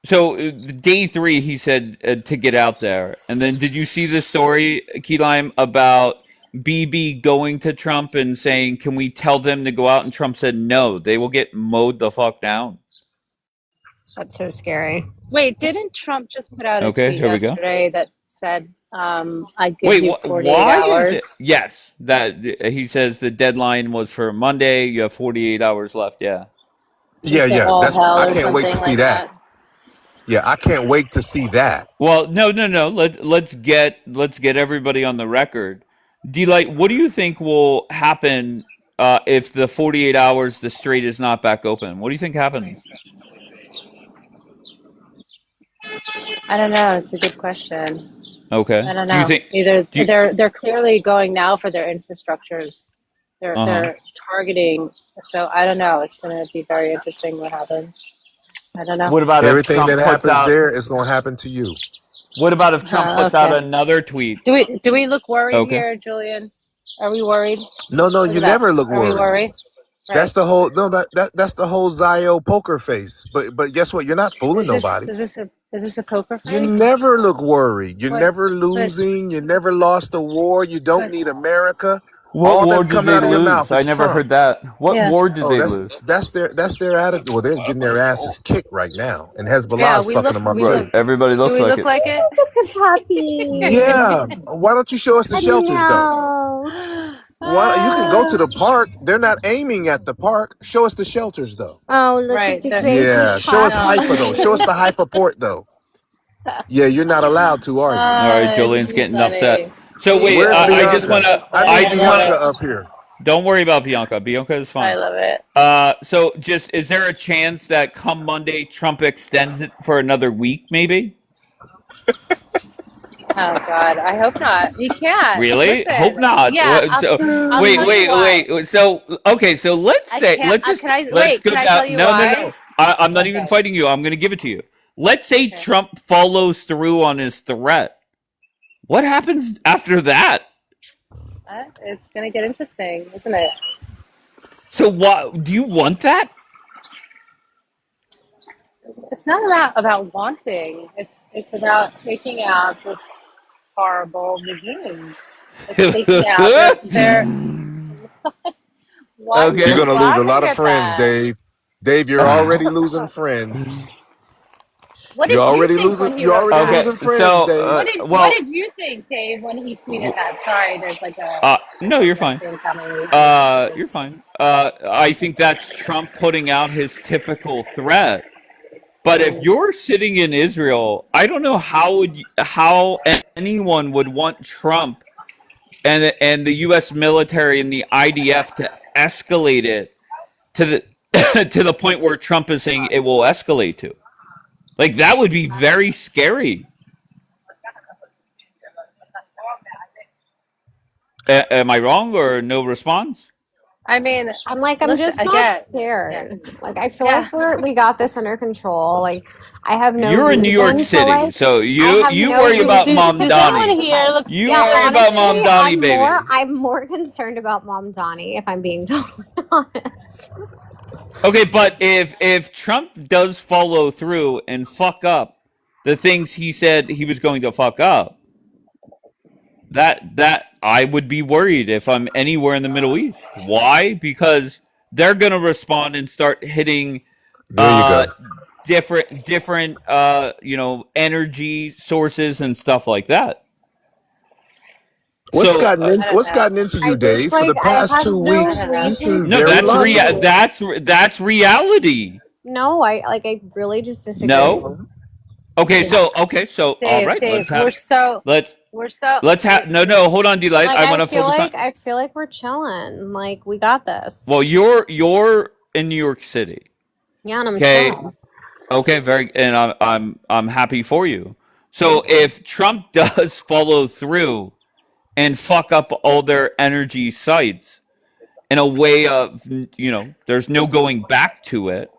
[SPEAKER 2] So day 3, he said to get out there. And then did you see the story, Key Lime, about Bibi going to Trump and saying, can we tell them to go out? And Trump said, no, they will get mowed the fuck down.
[SPEAKER 8] That's so scary.
[SPEAKER 11] Wait, didn't Trump just put out a
[SPEAKER 2] Okay,
[SPEAKER 11] tweet
[SPEAKER 2] here we go.
[SPEAKER 11] yesterday that said, "I give
[SPEAKER 2] Wait,
[SPEAKER 11] you 48
[SPEAKER 2] why
[SPEAKER 11] hours"?
[SPEAKER 2] is it? Yes, that he says the deadline was for Monday. You have 48 hours left. Yeah.
[SPEAKER 10] Yeah,
[SPEAKER 11] To
[SPEAKER 10] yeah.
[SPEAKER 11] all
[SPEAKER 10] That's
[SPEAKER 11] hell
[SPEAKER 10] I
[SPEAKER 11] or
[SPEAKER 10] can't wait to
[SPEAKER 11] something
[SPEAKER 10] see
[SPEAKER 11] like
[SPEAKER 10] that.
[SPEAKER 11] that.
[SPEAKER 10] Yeah, I can't wait to see that.
[SPEAKER 2] Well, no. Let's get everybody on the record. D-Light, what do you think will happen if the 48 hours the strait is not back open? What do you think happens?
[SPEAKER 11] I don't know. It's a good question.
[SPEAKER 2] Okay.
[SPEAKER 11] I don't
[SPEAKER 2] Do you
[SPEAKER 11] know.
[SPEAKER 2] think?
[SPEAKER 11] Either
[SPEAKER 2] Do you,
[SPEAKER 11] they're clearly going now for their infrastructures. They're targeting. So I don't know. It's going to be very interesting what happens. I don't know.
[SPEAKER 2] What about if
[SPEAKER 10] Everything
[SPEAKER 2] Trump
[SPEAKER 10] that
[SPEAKER 2] puts
[SPEAKER 10] happens
[SPEAKER 2] out?
[SPEAKER 10] there is going to happen to you.
[SPEAKER 2] What about if Trump puts out
[SPEAKER 11] Okay.
[SPEAKER 2] another tweet?
[SPEAKER 11] Do we look worried
[SPEAKER 2] Okay.
[SPEAKER 11] here, Julian? Are we worried?
[SPEAKER 10] No,
[SPEAKER 11] Look
[SPEAKER 10] you
[SPEAKER 11] at that.
[SPEAKER 10] never look
[SPEAKER 11] Are we
[SPEAKER 10] worried.
[SPEAKER 11] worried?
[SPEAKER 10] That's
[SPEAKER 11] Right.
[SPEAKER 10] the whole that's the whole Zio poker face. But guess what? You're not fooling
[SPEAKER 11] Is this
[SPEAKER 10] nobody.
[SPEAKER 11] is this a poker
[SPEAKER 10] You
[SPEAKER 11] face?
[SPEAKER 10] never look worried. You're
[SPEAKER 11] But
[SPEAKER 10] never
[SPEAKER 11] but
[SPEAKER 10] losing. You never lost a war. You don't
[SPEAKER 11] but
[SPEAKER 10] need America.
[SPEAKER 2] What
[SPEAKER 10] All
[SPEAKER 2] war
[SPEAKER 10] that's
[SPEAKER 2] did
[SPEAKER 10] coming
[SPEAKER 2] they
[SPEAKER 10] out of your mouth
[SPEAKER 2] lose? I
[SPEAKER 10] is
[SPEAKER 2] never
[SPEAKER 10] Trump.
[SPEAKER 2] heard that. What
[SPEAKER 11] yeah.
[SPEAKER 2] war did
[SPEAKER 10] Oh,
[SPEAKER 2] they lose?
[SPEAKER 10] that's their attitude. Well, they're getting their asses kicked right now, and
[SPEAKER 11] Yeah,
[SPEAKER 10] Hezbollah's fucking them up
[SPEAKER 11] we
[SPEAKER 2] Right.
[SPEAKER 10] too.
[SPEAKER 11] look
[SPEAKER 2] Everybody
[SPEAKER 11] do
[SPEAKER 2] looks
[SPEAKER 11] we
[SPEAKER 2] like
[SPEAKER 11] look
[SPEAKER 2] it.
[SPEAKER 11] like it?
[SPEAKER 8] The puppy.
[SPEAKER 10] Yeah. Why don't you show us the shelters though?
[SPEAKER 8] No.
[SPEAKER 10] Why you can go to the park? They're not aiming at the park. Show us the shelters though.
[SPEAKER 8] Oh, look
[SPEAKER 11] Right.
[SPEAKER 8] at the
[SPEAKER 11] The,
[SPEAKER 8] baby
[SPEAKER 10] Yeah. Show us
[SPEAKER 11] no.
[SPEAKER 10] Haifa though. Show us the Haifa port though. Yeah, you're not allowed to, are you?
[SPEAKER 2] All right,
[SPEAKER 11] It's
[SPEAKER 2] Julian's
[SPEAKER 11] too
[SPEAKER 2] getting
[SPEAKER 11] funny.
[SPEAKER 2] upset. So wait,
[SPEAKER 10] Where's
[SPEAKER 2] I just
[SPEAKER 10] Bianca?
[SPEAKER 2] wanna,
[SPEAKER 10] I need Bianca up here.
[SPEAKER 2] Don't worry about Bianca. Bianca is
[SPEAKER 11] I
[SPEAKER 2] fine.
[SPEAKER 11] love it.
[SPEAKER 2] So just, is there a chance that come Monday Trump extends it for another week, maybe?
[SPEAKER 11] Oh God, I hope not. He can't.
[SPEAKER 2] Really?
[SPEAKER 11] Listen,
[SPEAKER 2] Hope not.
[SPEAKER 11] yeah,
[SPEAKER 2] So
[SPEAKER 11] I'll
[SPEAKER 2] wait,
[SPEAKER 11] tell you why.
[SPEAKER 2] wait. So okay, so let's
[SPEAKER 11] I
[SPEAKER 2] say
[SPEAKER 11] can't.
[SPEAKER 2] let's just
[SPEAKER 11] Can I
[SPEAKER 2] let's
[SPEAKER 11] wait?
[SPEAKER 2] go
[SPEAKER 11] Can I
[SPEAKER 2] down.
[SPEAKER 11] tell you
[SPEAKER 2] No,
[SPEAKER 11] why?
[SPEAKER 2] I'm not even
[SPEAKER 11] Okay.
[SPEAKER 2] fighting you. I'm going to give it to you. Let's say
[SPEAKER 11] Okay.
[SPEAKER 2] Trump follows through on his threat. What happens after that?
[SPEAKER 11] It's gonna get interesting, isn't it?
[SPEAKER 2] So what do you want that?
[SPEAKER 11] It's not about wanting. It's about taking out this horrible regime. It's taking out their. Why are
[SPEAKER 2] Okay.
[SPEAKER 10] You're
[SPEAKER 11] you
[SPEAKER 10] gonna lose a lot
[SPEAKER 11] laughing
[SPEAKER 10] of
[SPEAKER 11] at
[SPEAKER 10] friends,
[SPEAKER 11] that?
[SPEAKER 10] Dave. Dave, you're already losing friends.
[SPEAKER 11] What
[SPEAKER 10] You're
[SPEAKER 11] did you
[SPEAKER 10] already
[SPEAKER 11] think
[SPEAKER 10] losing.
[SPEAKER 11] when he
[SPEAKER 10] You're
[SPEAKER 11] wrote
[SPEAKER 10] already
[SPEAKER 11] that?
[SPEAKER 2] Okay.
[SPEAKER 10] losing friends,
[SPEAKER 2] So
[SPEAKER 10] Dave.
[SPEAKER 11] What
[SPEAKER 2] well,
[SPEAKER 11] did you think, Dave, when he tweeted that? Sorry, there's like a
[SPEAKER 2] no, you're fine.
[SPEAKER 11] thing coming.
[SPEAKER 2] You're fine. I think that's Trump putting out his typical threat. But if you're sitting in Israel, I don't know how anyone would want Trump and the U.S. military and the IDF to escalate it to the to the point where Trump is saying it will escalate to. Like that would be very scary. Am I wrong or no response?
[SPEAKER 11] I mean,
[SPEAKER 8] I'm
[SPEAKER 11] listen,
[SPEAKER 8] just not
[SPEAKER 11] again,
[SPEAKER 8] scared.
[SPEAKER 11] yeah.
[SPEAKER 8] Like I feel
[SPEAKER 11] Yeah.
[SPEAKER 8] like we got this under control. Like I have no
[SPEAKER 2] You're in New York
[SPEAKER 8] reason to,
[SPEAKER 2] City,
[SPEAKER 8] like,
[SPEAKER 2] so
[SPEAKER 8] I
[SPEAKER 2] you
[SPEAKER 8] have
[SPEAKER 2] you
[SPEAKER 8] no
[SPEAKER 2] worry about
[SPEAKER 8] reason
[SPEAKER 2] Mom
[SPEAKER 11] Does
[SPEAKER 2] Donnie.
[SPEAKER 11] anyone here look
[SPEAKER 2] You
[SPEAKER 11] scared?
[SPEAKER 2] worry about Mom
[SPEAKER 8] honestly,
[SPEAKER 2] Donnie, baby.
[SPEAKER 8] I'm more concerned about Mom Donnie, if I'm being totally honest.
[SPEAKER 2] Okay, but if Trump does follow through and fuck up the things he said he was going to fuck up, that I would be worried if I'm anywhere in the Middle East. Why? Because they're gonna respond and start hitting
[SPEAKER 10] There you go.
[SPEAKER 2] different energy sources and stuff like that.
[SPEAKER 10] What's
[SPEAKER 2] So
[SPEAKER 10] gotten
[SPEAKER 11] I don't
[SPEAKER 10] what's
[SPEAKER 11] know.
[SPEAKER 10] gotten into
[SPEAKER 8] I
[SPEAKER 10] you,
[SPEAKER 8] just
[SPEAKER 10] Dave? For the
[SPEAKER 8] like I
[SPEAKER 10] past
[SPEAKER 8] have
[SPEAKER 10] 2
[SPEAKER 8] no
[SPEAKER 10] weeks,
[SPEAKER 11] I don't know.
[SPEAKER 10] you
[SPEAKER 8] reason
[SPEAKER 10] seem
[SPEAKER 2] no,
[SPEAKER 10] very
[SPEAKER 8] to
[SPEAKER 10] logical.
[SPEAKER 2] that's reality.
[SPEAKER 8] No, I really just disagree.
[SPEAKER 2] No, Okay, so all
[SPEAKER 11] Dave,
[SPEAKER 2] right,
[SPEAKER 11] Dave, we're so
[SPEAKER 2] let's
[SPEAKER 11] Dave,
[SPEAKER 2] have no hold on, Delight.
[SPEAKER 8] Like
[SPEAKER 2] I want to focus on.
[SPEAKER 8] I feel like we're chilling. Like we got this.
[SPEAKER 2] Well, you're in New York City.
[SPEAKER 8] Yeah, and I'm
[SPEAKER 2] Okay.
[SPEAKER 8] chilling.
[SPEAKER 2] Okay, and I'm happy for you. So if Trump does follow through and fuck up all their energy sites in a way of there's no going back to it,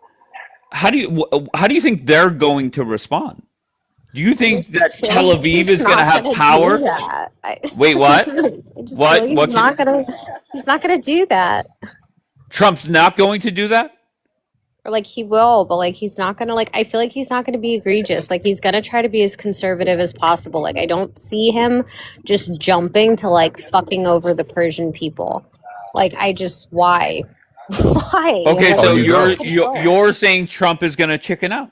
[SPEAKER 2] how do you think they're going to respond? Do you
[SPEAKER 8] I
[SPEAKER 2] think
[SPEAKER 8] just
[SPEAKER 2] that
[SPEAKER 8] feel
[SPEAKER 2] Tel
[SPEAKER 8] like
[SPEAKER 2] Aviv
[SPEAKER 8] he's
[SPEAKER 2] is going to
[SPEAKER 8] not
[SPEAKER 2] have
[SPEAKER 8] gonna do
[SPEAKER 2] power?
[SPEAKER 8] that.
[SPEAKER 2] Wait, what?
[SPEAKER 8] I just feel like
[SPEAKER 2] What?
[SPEAKER 8] he's not gonna do that.
[SPEAKER 2] Trump's not going to do that?
[SPEAKER 8] Or like he will, but like he's not gonna like I feel like he's not gonna be egregious. Like he's gonna try to be as conservative as possible. Like I don't see him just jumping to like fucking over the Persian people. Like I just why? Why?
[SPEAKER 2] Okay,
[SPEAKER 8] Like,
[SPEAKER 2] so
[SPEAKER 10] you don't.
[SPEAKER 2] you're saying Trump is going to chicken out.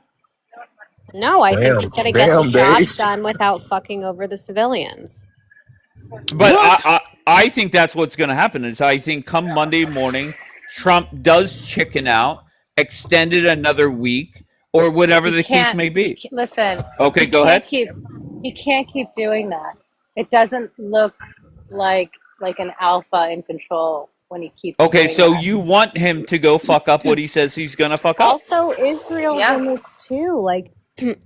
[SPEAKER 8] no, I think he's gonna get the
[SPEAKER 10] Damn,
[SPEAKER 8] job
[SPEAKER 10] Dave.
[SPEAKER 8] done without fucking over the civilians.
[SPEAKER 2] But
[SPEAKER 10] What?
[SPEAKER 2] I think that's what's going to happen. Is I think come Monday morning, Trump does chicken out, extend it another week, or whatever
[SPEAKER 11] you
[SPEAKER 2] the case
[SPEAKER 11] can't
[SPEAKER 2] may be.
[SPEAKER 11] listen.
[SPEAKER 2] Okay,
[SPEAKER 11] You
[SPEAKER 2] go
[SPEAKER 11] can't
[SPEAKER 2] ahead.
[SPEAKER 11] keep you can't keep doing that. It doesn't look like an alpha in control when he keeps
[SPEAKER 2] Okay,
[SPEAKER 11] doing
[SPEAKER 2] so
[SPEAKER 11] that.
[SPEAKER 2] you want him to go fuck up what he says he's going to fuck up.
[SPEAKER 8] Also, Israel's
[SPEAKER 11] Yeah.
[SPEAKER 8] in this too. Like,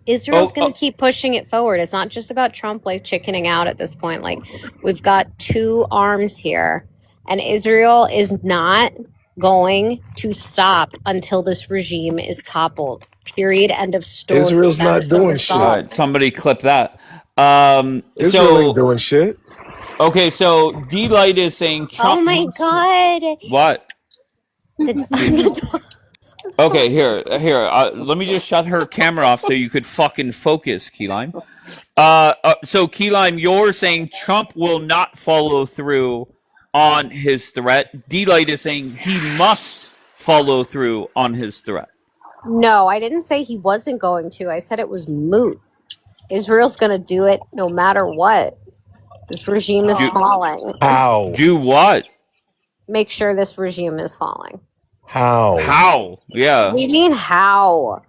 [SPEAKER 8] Israel's going
[SPEAKER 2] Oh,
[SPEAKER 8] to keep pushing it forward. It's not just about Trump like chickening out at this point. Like, we've got two arms here, and Israel is not going to stop until this regime is toppled. Period. End of story.
[SPEAKER 10] Israel's
[SPEAKER 8] That
[SPEAKER 10] not
[SPEAKER 8] is the
[SPEAKER 10] doing
[SPEAKER 2] all
[SPEAKER 10] shit.
[SPEAKER 8] result.
[SPEAKER 2] right, somebody clip that.
[SPEAKER 10] Israel ain't
[SPEAKER 2] So
[SPEAKER 10] doing shit.
[SPEAKER 2] okay, so D-Light is saying
[SPEAKER 8] Oh
[SPEAKER 2] Trump
[SPEAKER 8] my
[SPEAKER 2] needs to,
[SPEAKER 8] God.
[SPEAKER 2] what?
[SPEAKER 8] I'm sorry.
[SPEAKER 2] Okay, here. Let me just shut her camera off so you could fucking focus, Keyline. So Keyline, you're saying Trump will not follow through on his threat. D-Light is saying he must follow through on his threat.
[SPEAKER 8] No, I didn't say he wasn't going to. I said it was moot. Israel's going to do it no matter what. This regime is
[SPEAKER 2] Do
[SPEAKER 8] falling.
[SPEAKER 10] How?
[SPEAKER 2] do what?
[SPEAKER 8] Make sure this regime is falling.
[SPEAKER 10] How?
[SPEAKER 2] How?
[SPEAKER 8] What
[SPEAKER 2] Yeah.
[SPEAKER 8] do you mean how?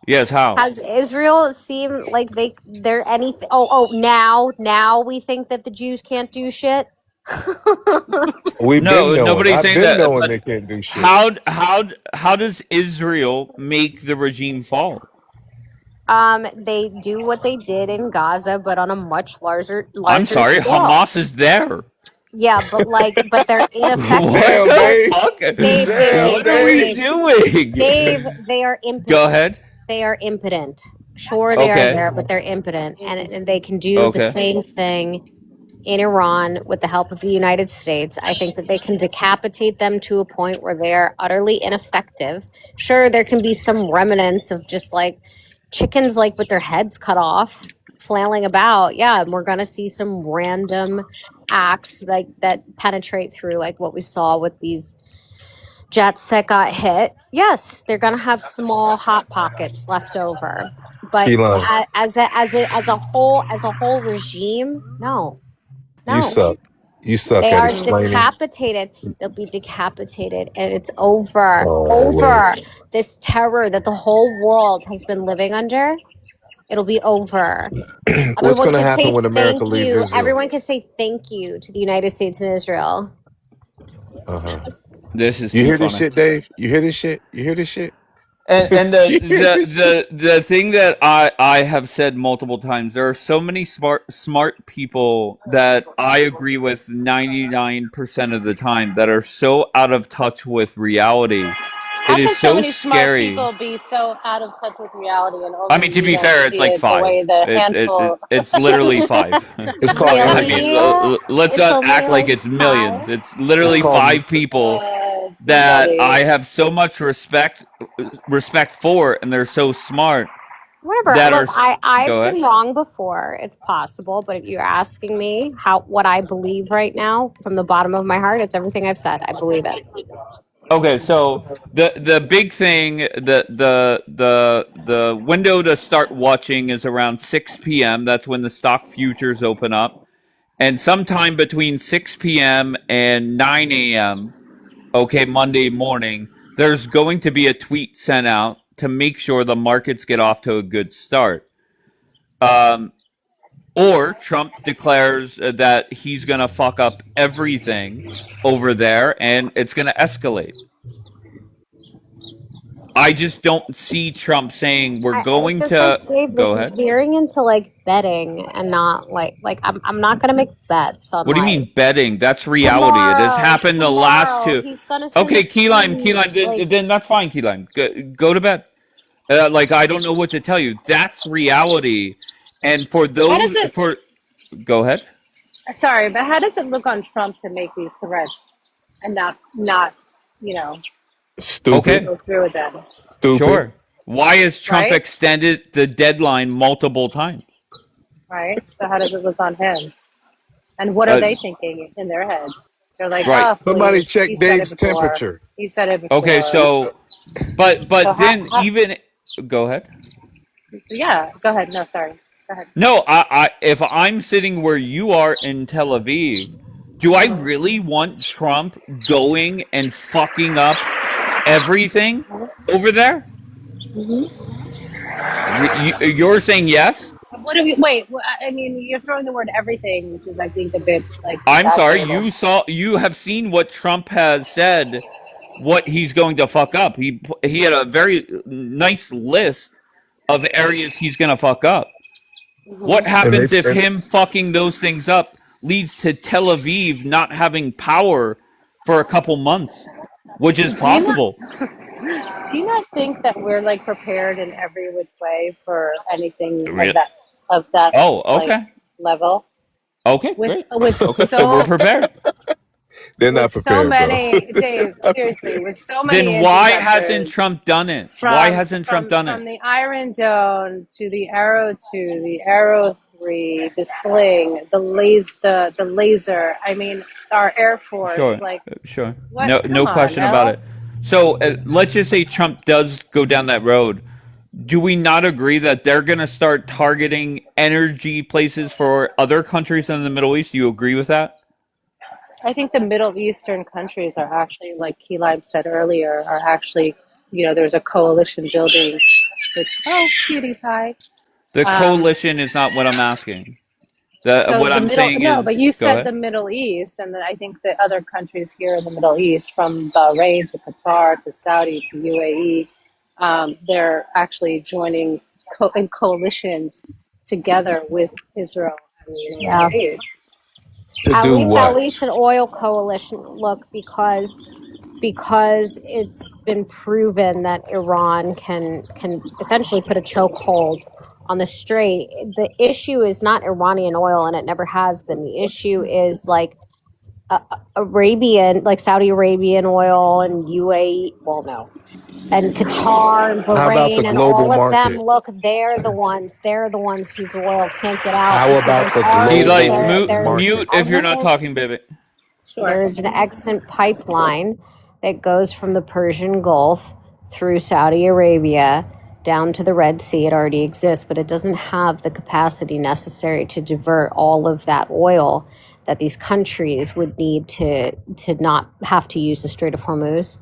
[SPEAKER 2] Yes. How?
[SPEAKER 8] Has Israel seem like they're anything? Now we think that the Jews can't do shit.
[SPEAKER 10] We've been
[SPEAKER 2] No,
[SPEAKER 10] knowing.
[SPEAKER 2] nobody's
[SPEAKER 10] I've
[SPEAKER 2] saying
[SPEAKER 10] been
[SPEAKER 2] that.
[SPEAKER 10] knowing
[SPEAKER 2] But
[SPEAKER 10] they can't do shit.
[SPEAKER 2] how does Israel make the regime fall?
[SPEAKER 8] They do what they did in Gaza, but on a much larger
[SPEAKER 2] I'm sorry,
[SPEAKER 8] scale.
[SPEAKER 2] Hamas is there.
[SPEAKER 8] Yeah, but they're ineffective.
[SPEAKER 2] What
[SPEAKER 10] Damn,
[SPEAKER 2] the
[SPEAKER 10] Dave.
[SPEAKER 2] fuck?
[SPEAKER 8] Dave,
[SPEAKER 2] What are we doing?
[SPEAKER 8] Dave, they are impotent.
[SPEAKER 2] Go ahead.
[SPEAKER 8] They are impotent. Sure, they are
[SPEAKER 2] Okay.
[SPEAKER 8] there, but they're impotent, and they can do the
[SPEAKER 2] Okay.
[SPEAKER 8] same thing in Iran with the help of the United States. I think that they can decapitate them to a point where they are utterly ineffective. Sure, there can be some remnants of just like chickens, like with their heads cut off, flailing about. Yeah, and we're gonna see some random acts like that penetrate through, like what we saw with these jets that got hit. Yes, they're gonna have small hot pockets left over, but
[SPEAKER 10] Elon,
[SPEAKER 8] as a whole regime, no.
[SPEAKER 10] you suck. You suck
[SPEAKER 8] They
[SPEAKER 10] at
[SPEAKER 8] are
[SPEAKER 10] explaining.
[SPEAKER 8] decapitated. They'll be decapitated, and it's over.
[SPEAKER 10] Oh, wait.
[SPEAKER 8] This terror that the whole world has been living under. It'll be over.
[SPEAKER 10] What's going to
[SPEAKER 8] can
[SPEAKER 10] happen
[SPEAKER 8] say
[SPEAKER 10] when America
[SPEAKER 8] thank
[SPEAKER 10] leaves
[SPEAKER 8] you.
[SPEAKER 10] Israel?
[SPEAKER 8] Everyone can say thank you to the United States and Israel.
[SPEAKER 10] Uh-huh.
[SPEAKER 2] This is
[SPEAKER 10] You
[SPEAKER 2] too
[SPEAKER 10] hear this
[SPEAKER 2] funny.
[SPEAKER 10] shit, Dave? You hear this shit? You hear this shit?
[SPEAKER 2] And the thing that I have said multiple times, there are so many smart people that I agree with 99% of the time that are so out of touch with reality.
[SPEAKER 11] How
[SPEAKER 2] It
[SPEAKER 11] can
[SPEAKER 2] is
[SPEAKER 11] so
[SPEAKER 2] so
[SPEAKER 11] many smart
[SPEAKER 2] scary.
[SPEAKER 11] people be so out of touch with reality and
[SPEAKER 2] I
[SPEAKER 11] only
[SPEAKER 2] mean, to
[SPEAKER 11] we
[SPEAKER 2] be
[SPEAKER 11] don't
[SPEAKER 2] fair, it's
[SPEAKER 11] see
[SPEAKER 2] like
[SPEAKER 11] it the way
[SPEAKER 2] 5.
[SPEAKER 11] the handful?
[SPEAKER 2] It's literally 5.
[SPEAKER 10] It's called
[SPEAKER 2] I
[SPEAKER 8] Really?
[SPEAKER 2] mean, let's
[SPEAKER 8] It's
[SPEAKER 2] not
[SPEAKER 8] only
[SPEAKER 2] act like
[SPEAKER 8] like
[SPEAKER 2] it's millions.
[SPEAKER 8] 5?
[SPEAKER 2] It's literally
[SPEAKER 10] called
[SPEAKER 2] 5 people that I have so much respect for, and they're so smart
[SPEAKER 8] Whatever.
[SPEAKER 2] that are.
[SPEAKER 8] Look, I've
[SPEAKER 2] Go ahead.
[SPEAKER 8] been wrong before. It's possible, but if you're asking me what I believe right now from the bottom of my heart, it's everything I've said. I believe it.
[SPEAKER 2] Okay, so the big thing, the window to start watching is around 6 p.m. That's when the stock futures open up, and sometime between 6 p.m. and 9 a.m. Okay, Monday morning, there's going to be a tweet sent out to make sure the markets get off to a good start. Or Trump declares that he's going to fuck up everything over there and it's going to escalate. I just don't see Trump saying we're going
[SPEAKER 8] Just like
[SPEAKER 2] to
[SPEAKER 8] Dave,
[SPEAKER 2] go
[SPEAKER 8] this is
[SPEAKER 2] ahead.
[SPEAKER 8] veering into like betting and not like I'm not gonna make bets on
[SPEAKER 2] What do you
[SPEAKER 8] like
[SPEAKER 2] mean betting? That's reality. It has happened the last two.
[SPEAKER 8] he's gonna send
[SPEAKER 2] Okay,
[SPEAKER 8] a tweet,
[SPEAKER 2] Keyline, then that's fine, Keyline. Go to bed. Like I don't know what to tell you. That's reality. And for
[SPEAKER 11] How does
[SPEAKER 2] those,
[SPEAKER 11] it?
[SPEAKER 2] go ahead.
[SPEAKER 11] Sorry, but how does it look on Trump to make these threats and not you know
[SPEAKER 10] Stupid.
[SPEAKER 2] Okay,
[SPEAKER 11] go through with them,
[SPEAKER 10] Stupid.
[SPEAKER 2] sure. Why has Trump
[SPEAKER 11] right?
[SPEAKER 2] extended the deadline multiple times?
[SPEAKER 11] Right. So how does it look on him? And what are
[SPEAKER 2] Uh,
[SPEAKER 11] they thinking in their heads? They're like,
[SPEAKER 2] right.
[SPEAKER 11] oh,
[SPEAKER 10] Somebody
[SPEAKER 11] please,
[SPEAKER 10] check
[SPEAKER 11] he said it
[SPEAKER 10] Dave's
[SPEAKER 11] before.
[SPEAKER 10] temperature.
[SPEAKER 11] He said it
[SPEAKER 2] Okay,
[SPEAKER 11] before.
[SPEAKER 2] so, but
[SPEAKER 11] So
[SPEAKER 2] then even go ahead.
[SPEAKER 11] yeah, go ahead. No, sorry. Go ahead.
[SPEAKER 2] No, if I'm sitting where you are in Tel Aviv, do I really want Trump going and fucking up everything over there? You're saying yes?
[SPEAKER 11] What do we wait? I mean, you're throwing the word everything, which is, I think, a bit like
[SPEAKER 2] I'm sorry.
[SPEAKER 11] exaggerated.
[SPEAKER 2] You have seen what Trump has said, what he's going to fuck up. He had a very nice list of areas he's going to fuck up. What happens if him fucking those things up leads to Tel Aviv not having power for a couple months, which is possible?
[SPEAKER 11] Do you not think that we're like prepared in every which way for anything
[SPEAKER 2] Really?
[SPEAKER 11] of that
[SPEAKER 2] Oh,
[SPEAKER 11] like
[SPEAKER 2] okay.
[SPEAKER 11] level?
[SPEAKER 2] Okay,
[SPEAKER 11] With
[SPEAKER 2] great. Okay, so we're prepared.
[SPEAKER 10] They're not
[SPEAKER 11] with so
[SPEAKER 10] prepared, bro.
[SPEAKER 11] many Dave, seriously, with so many
[SPEAKER 2] Then why hasn't
[SPEAKER 11] interceptors
[SPEAKER 2] Trump done it? Why hasn't Trump done
[SPEAKER 11] from
[SPEAKER 2] it?
[SPEAKER 11] the Iron Dome to the Arrow 2, the Arrow 3, the sling, the laser. I mean, our Air Force,
[SPEAKER 2] Sure,
[SPEAKER 11] like
[SPEAKER 2] sure.
[SPEAKER 11] what?
[SPEAKER 2] No,
[SPEAKER 11] Come
[SPEAKER 2] no
[SPEAKER 11] on,
[SPEAKER 2] question about it.
[SPEAKER 11] Mel.
[SPEAKER 2] So let's just say Trump does go down that road. Do we not agree that they're going to start targeting energy places for other countries in the Middle East? Do you agree with that?
[SPEAKER 11] I think the Middle Eastern countries are actually, like Keyline said earlier, are actually, there's a coalition building. Which, oh, cutie pie.
[SPEAKER 2] The
[SPEAKER 11] Um,
[SPEAKER 2] coalition is not what I'm asking.
[SPEAKER 11] so
[SPEAKER 2] What
[SPEAKER 11] the
[SPEAKER 2] I'm
[SPEAKER 11] middle,
[SPEAKER 2] saying
[SPEAKER 11] no,
[SPEAKER 2] is,
[SPEAKER 11] but you
[SPEAKER 2] go
[SPEAKER 11] said the
[SPEAKER 2] ahead.
[SPEAKER 11] Middle East, and then I think the other countries here in the Middle East, from Bahrain to Qatar to Saudi to UAE, they're actually joining in coalitions together with Israel and the United
[SPEAKER 8] yeah.
[SPEAKER 11] States.
[SPEAKER 10] To do
[SPEAKER 8] At
[SPEAKER 10] what?
[SPEAKER 8] least an oil coalition. Look, because it's been proven that Iran can essentially put a chokehold on the strait. The issue is not Iranian oil, and it never has been. The issue is like Arabian, like Saudi Arabian oil and UAE. Well, no, and Qatar and
[SPEAKER 10] How about the
[SPEAKER 8] Bahrain and
[SPEAKER 10] global
[SPEAKER 8] all of them.
[SPEAKER 10] market?
[SPEAKER 8] Look, they're the ones. They're the ones whose oil can't get out
[SPEAKER 10] How
[SPEAKER 8] because
[SPEAKER 10] about
[SPEAKER 8] there's
[SPEAKER 10] the
[SPEAKER 8] already
[SPEAKER 2] Eli,
[SPEAKER 10] global
[SPEAKER 8] there's
[SPEAKER 2] mute
[SPEAKER 10] market?
[SPEAKER 2] if you're not
[SPEAKER 8] extant
[SPEAKER 2] talking, baby.
[SPEAKER 11] Sure.
[SPEAKER 8] there's an extant pipeline that goes from the Persian Gulf through Saudi Arabia down to the Red Sea. It already exists, but it doesn't have the capacity necessary to divert all of that oil that these countries would need to not have to use the Strait of Hormuz.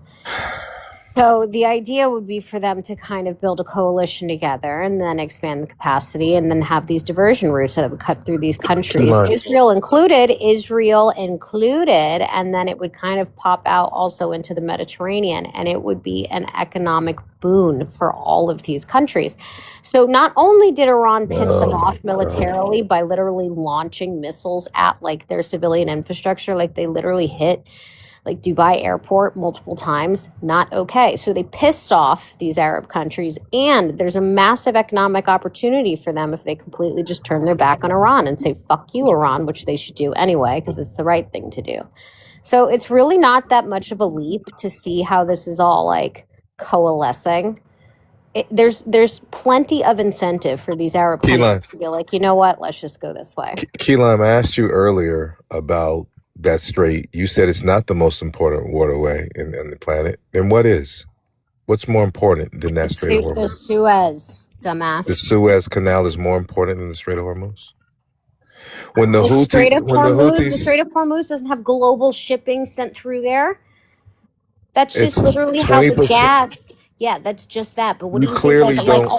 [SPEAKER 8] So the idea would be for them to kind of build a coalition together and then expand the capacity and then have these diversion routes that would cut through these countries,
[SPEAKER 10] Keyline.
[SPEAKER 8] Israel included, and then it would kind of pop out also into the Mediterranean, and it would be an economic boon for all of these countries. So not only did Iran piss them off militarily by literally launching missiles at like their civilian infrastructure, like they literally hit like Dubai airport multiple times, not okay. So they pissed off these Arab countries, and there's a massive economic opportunity for them if they completely just turn their back on Iran and say, fuck you, Iran, which they should do anyway, because it's the right thing to do. So it's really not that much of a leap to see how this is all like coalescing. There's plenty of incentive for these Arab countries to be like, you know what, let's just go this way.
[SPEAKER 10] Keelan, I asked you earlier about that strait. You said it's not the most important waterway in the planet. Then what is? What's more important than that Strait of
[SPEAKER 8] The
[SPEAKER 10] Hormuz?
[SPEAKER 8] Suez, dumbass.
[SPEAKER 10] The Suez Canal is more important than the Strait of Hormuz? When the
[SPEAKER 8] The Strait of
[SPEAKER 10] Houthis,
[SPEAKER 8] doesn't have global shipping sent through there. That's just
[SPEAKER 10] it's
[SPEAKER 8] literally how the
[SPEAKER 10] 20%.
[SPEAKER 8] gas. Yeah, that's just that. But what
[SPEAKER 10] You
[SPEAKER 8] do you think?
[SPEAKER 10] clearly don't.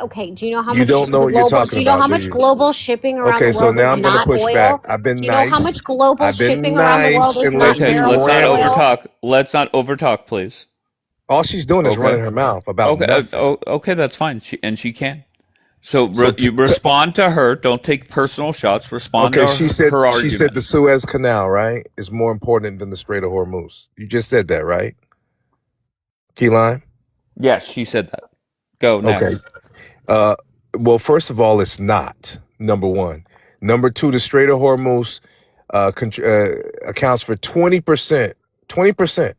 [SPEAKER 8] Okay. Do you know how
[SPEAKER 10] You
[SPEAKER 8] much
[SPEAKER 10] don't know
[SPEAKER 8] the
[SPEAKER 10] what you're
[SPEAKER 8] global? Do
[SPEAKER 10] talking
[SPEAKER 8] you know
[SPEAKER 10] about,
[SPEAKER 8] how
[SPEAKER 10] do
[SPEAKER 8] much
[SPEAKER 10] you?
[SPEAKER 8] global shipping around the
[SPEAKER 10] Okay, so
[SPEAKER 8] world
[SPEAKER 10] now
[SPEAKER 8] is
[SPEAKER 10] I'm gonna
[SPEAKER 8] not
[SPEAKER 10] push back.
[SPEAKER 8] oil?
[SPEAKER 10] I've been
[SPEAKER 8] Do you know how
[SPEAKER 10] nice.
[SPEAKER 8] much global
[SPEAKER 10] I've been
[SPEAKER 8] shipping around the
[SPEAKER 10] nice
[SPEAKER 8] world is
[SPEAKER 10] and
[SPEAKER 8] not
[SPEAKER 10] letting
[SPEAKER 2] Okay,
[SPEAKER 10] you
[SPEAKER 2] let's
[SPEAKER 8] barrels of
[SPEAKER 2] not
[SPEAKER 10] ramble.
[SPEAKER 8] oil?
[SPEAKER 2] overtalk. Let's not overtalk, please.
[SPEAKER 10] All she's doing is
[SPEAKER 2] Okay.
[SPEAKER 10] running her mouth about
[SPEAKER 2] Okay.
[SPEAKER 10] nothing.
[SPEAKER 2] Okay, that's fine. She can. So
[SPEAKER 10] So
[SPEAKER 2] you respond to her. Don't take personal shots. Respond
[SPEAKER 10] okay,
[SPEAKER 2] to
[SPEAKER 10] she said
[SPEAKER 2] her
[SPEAKER 10] the
[SPEAKER 2] argument.
[SPEAKER 10] Suez Canal, right, is more important than the Strait of Hormuz. You just said that, right? Key lime?
[SPEAKER 2] Yes, she said that. Go
[SPEAKER 10] Okay.
[SPEAKER 2] next.
[SPEAKER 10] Well, first of all, it's not, number one. Number two, the Strait of Hormuz accounts for 20%. 20%.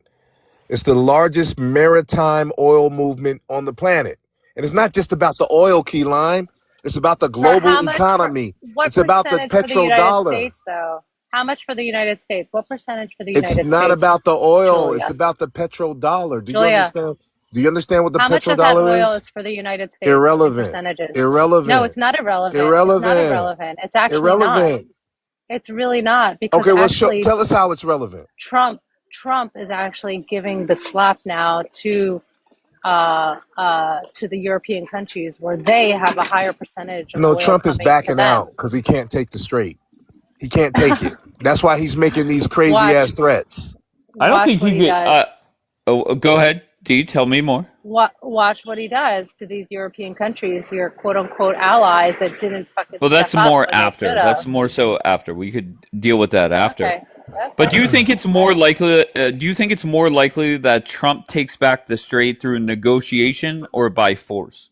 [SPEAKER 10] It's the largest maritime oil movement on the planet. And it's not just about the oil, key lime. It's about the
[SPEAKER 11] For
[SPEAKER 10] global
[SPEAKER 11] how much? For
[SPEAKER 10] economy.
[SPEAKER 11] what
[SPEAKER 10] It's about the
[SPEAKER 11] percentage for the United
[SPEAKER 10] petrodollar.
[SPEAKER 11] States, though? How much for the United States? What percentage for the
[SPEAKER 10] It's
[SPEAKER 11] United
[SPEAKER 10] not
[SPEAKER 11] States,
[SPEAKER 10] about the oil. It's
[SPEAKER 11] Julia?
[SPEAKER 10] about the petrodollar. Do you
[SPEAKER 11] Julia,
[SPEAKER 10] understand? Do you understand what the
[SPEAKER 11] how much of that
[SPEAKER 10] petrodollar
[SPEAKER 11] oil
[SPEAKER 10] is?
[SPEAKER 11] is for the United States in
[SPEAKER 10] Irrelevant.
[SPEAKER 11] percentages? No,
[SPEAKER 10] Irrelevant.
[SPEAKER 11] it's not irrelevant. It's not
[SPEAKER 10] Irrelevant.
[SPEAKER 11] irrelevant. It's actually not.
[SPEAKER 10] Irrelevant.
[SPEAKER 11] It's really not because
[SPEAKER 10] Okay, well,
[SPEAKER 11] actually
[SPEAKER 10] tell us how it's relevant.
[SPEAKER 11] Trump is actually giving the slap now to the European countries where they have a higher percentage of
[SPEAKER 10] No,
[SPEAKER 11] oil
[SPEAKER 10] Trump is
[SPEAKER 11] coming to
[SPEAKER 10] backing
[SPEAKER 11] them.
[SPEAKER 10] out because he can't take the straight. He can't take it. That's why he's making these crazy
[SPEAKER 11] Watch
[SPEAKER 10] ass threats.
[SPEAKER 2] I don't
[SPEAKER 11] watch
[SPEAKER 2] think
[SPEAKER 11] what
[SPEAKER 2] he
[SPEAKER 11] he
[SPEAKER 2] could.
[SPEAKER 11] does.
[SPEAKER 2] Go ahead, D. Tell me more.
[SPEAKER 11] Watch what he does to these European countries, your quote unquote allies that didn't fucking
[SPEAKER 2] Well,
[SPEAKER 11] step
[SPEAKER 2] that's
[SPEAKER 11] up
[SPEAKER 2] more
[SPEAKER 11] when they should
[SPEAKER 2] after.
[SPEAKER 11] have.
[SPEAKER 2] That's more so after. We could deal with that after.
[SPEAKER 11] Okay.
[SPEAKER 2] But
[SPEAKER 11] Okay.
[SPEAKER 2] do you think it's more likely? Do you think it's more likely that Trump takes back the strait through negotiation or by force?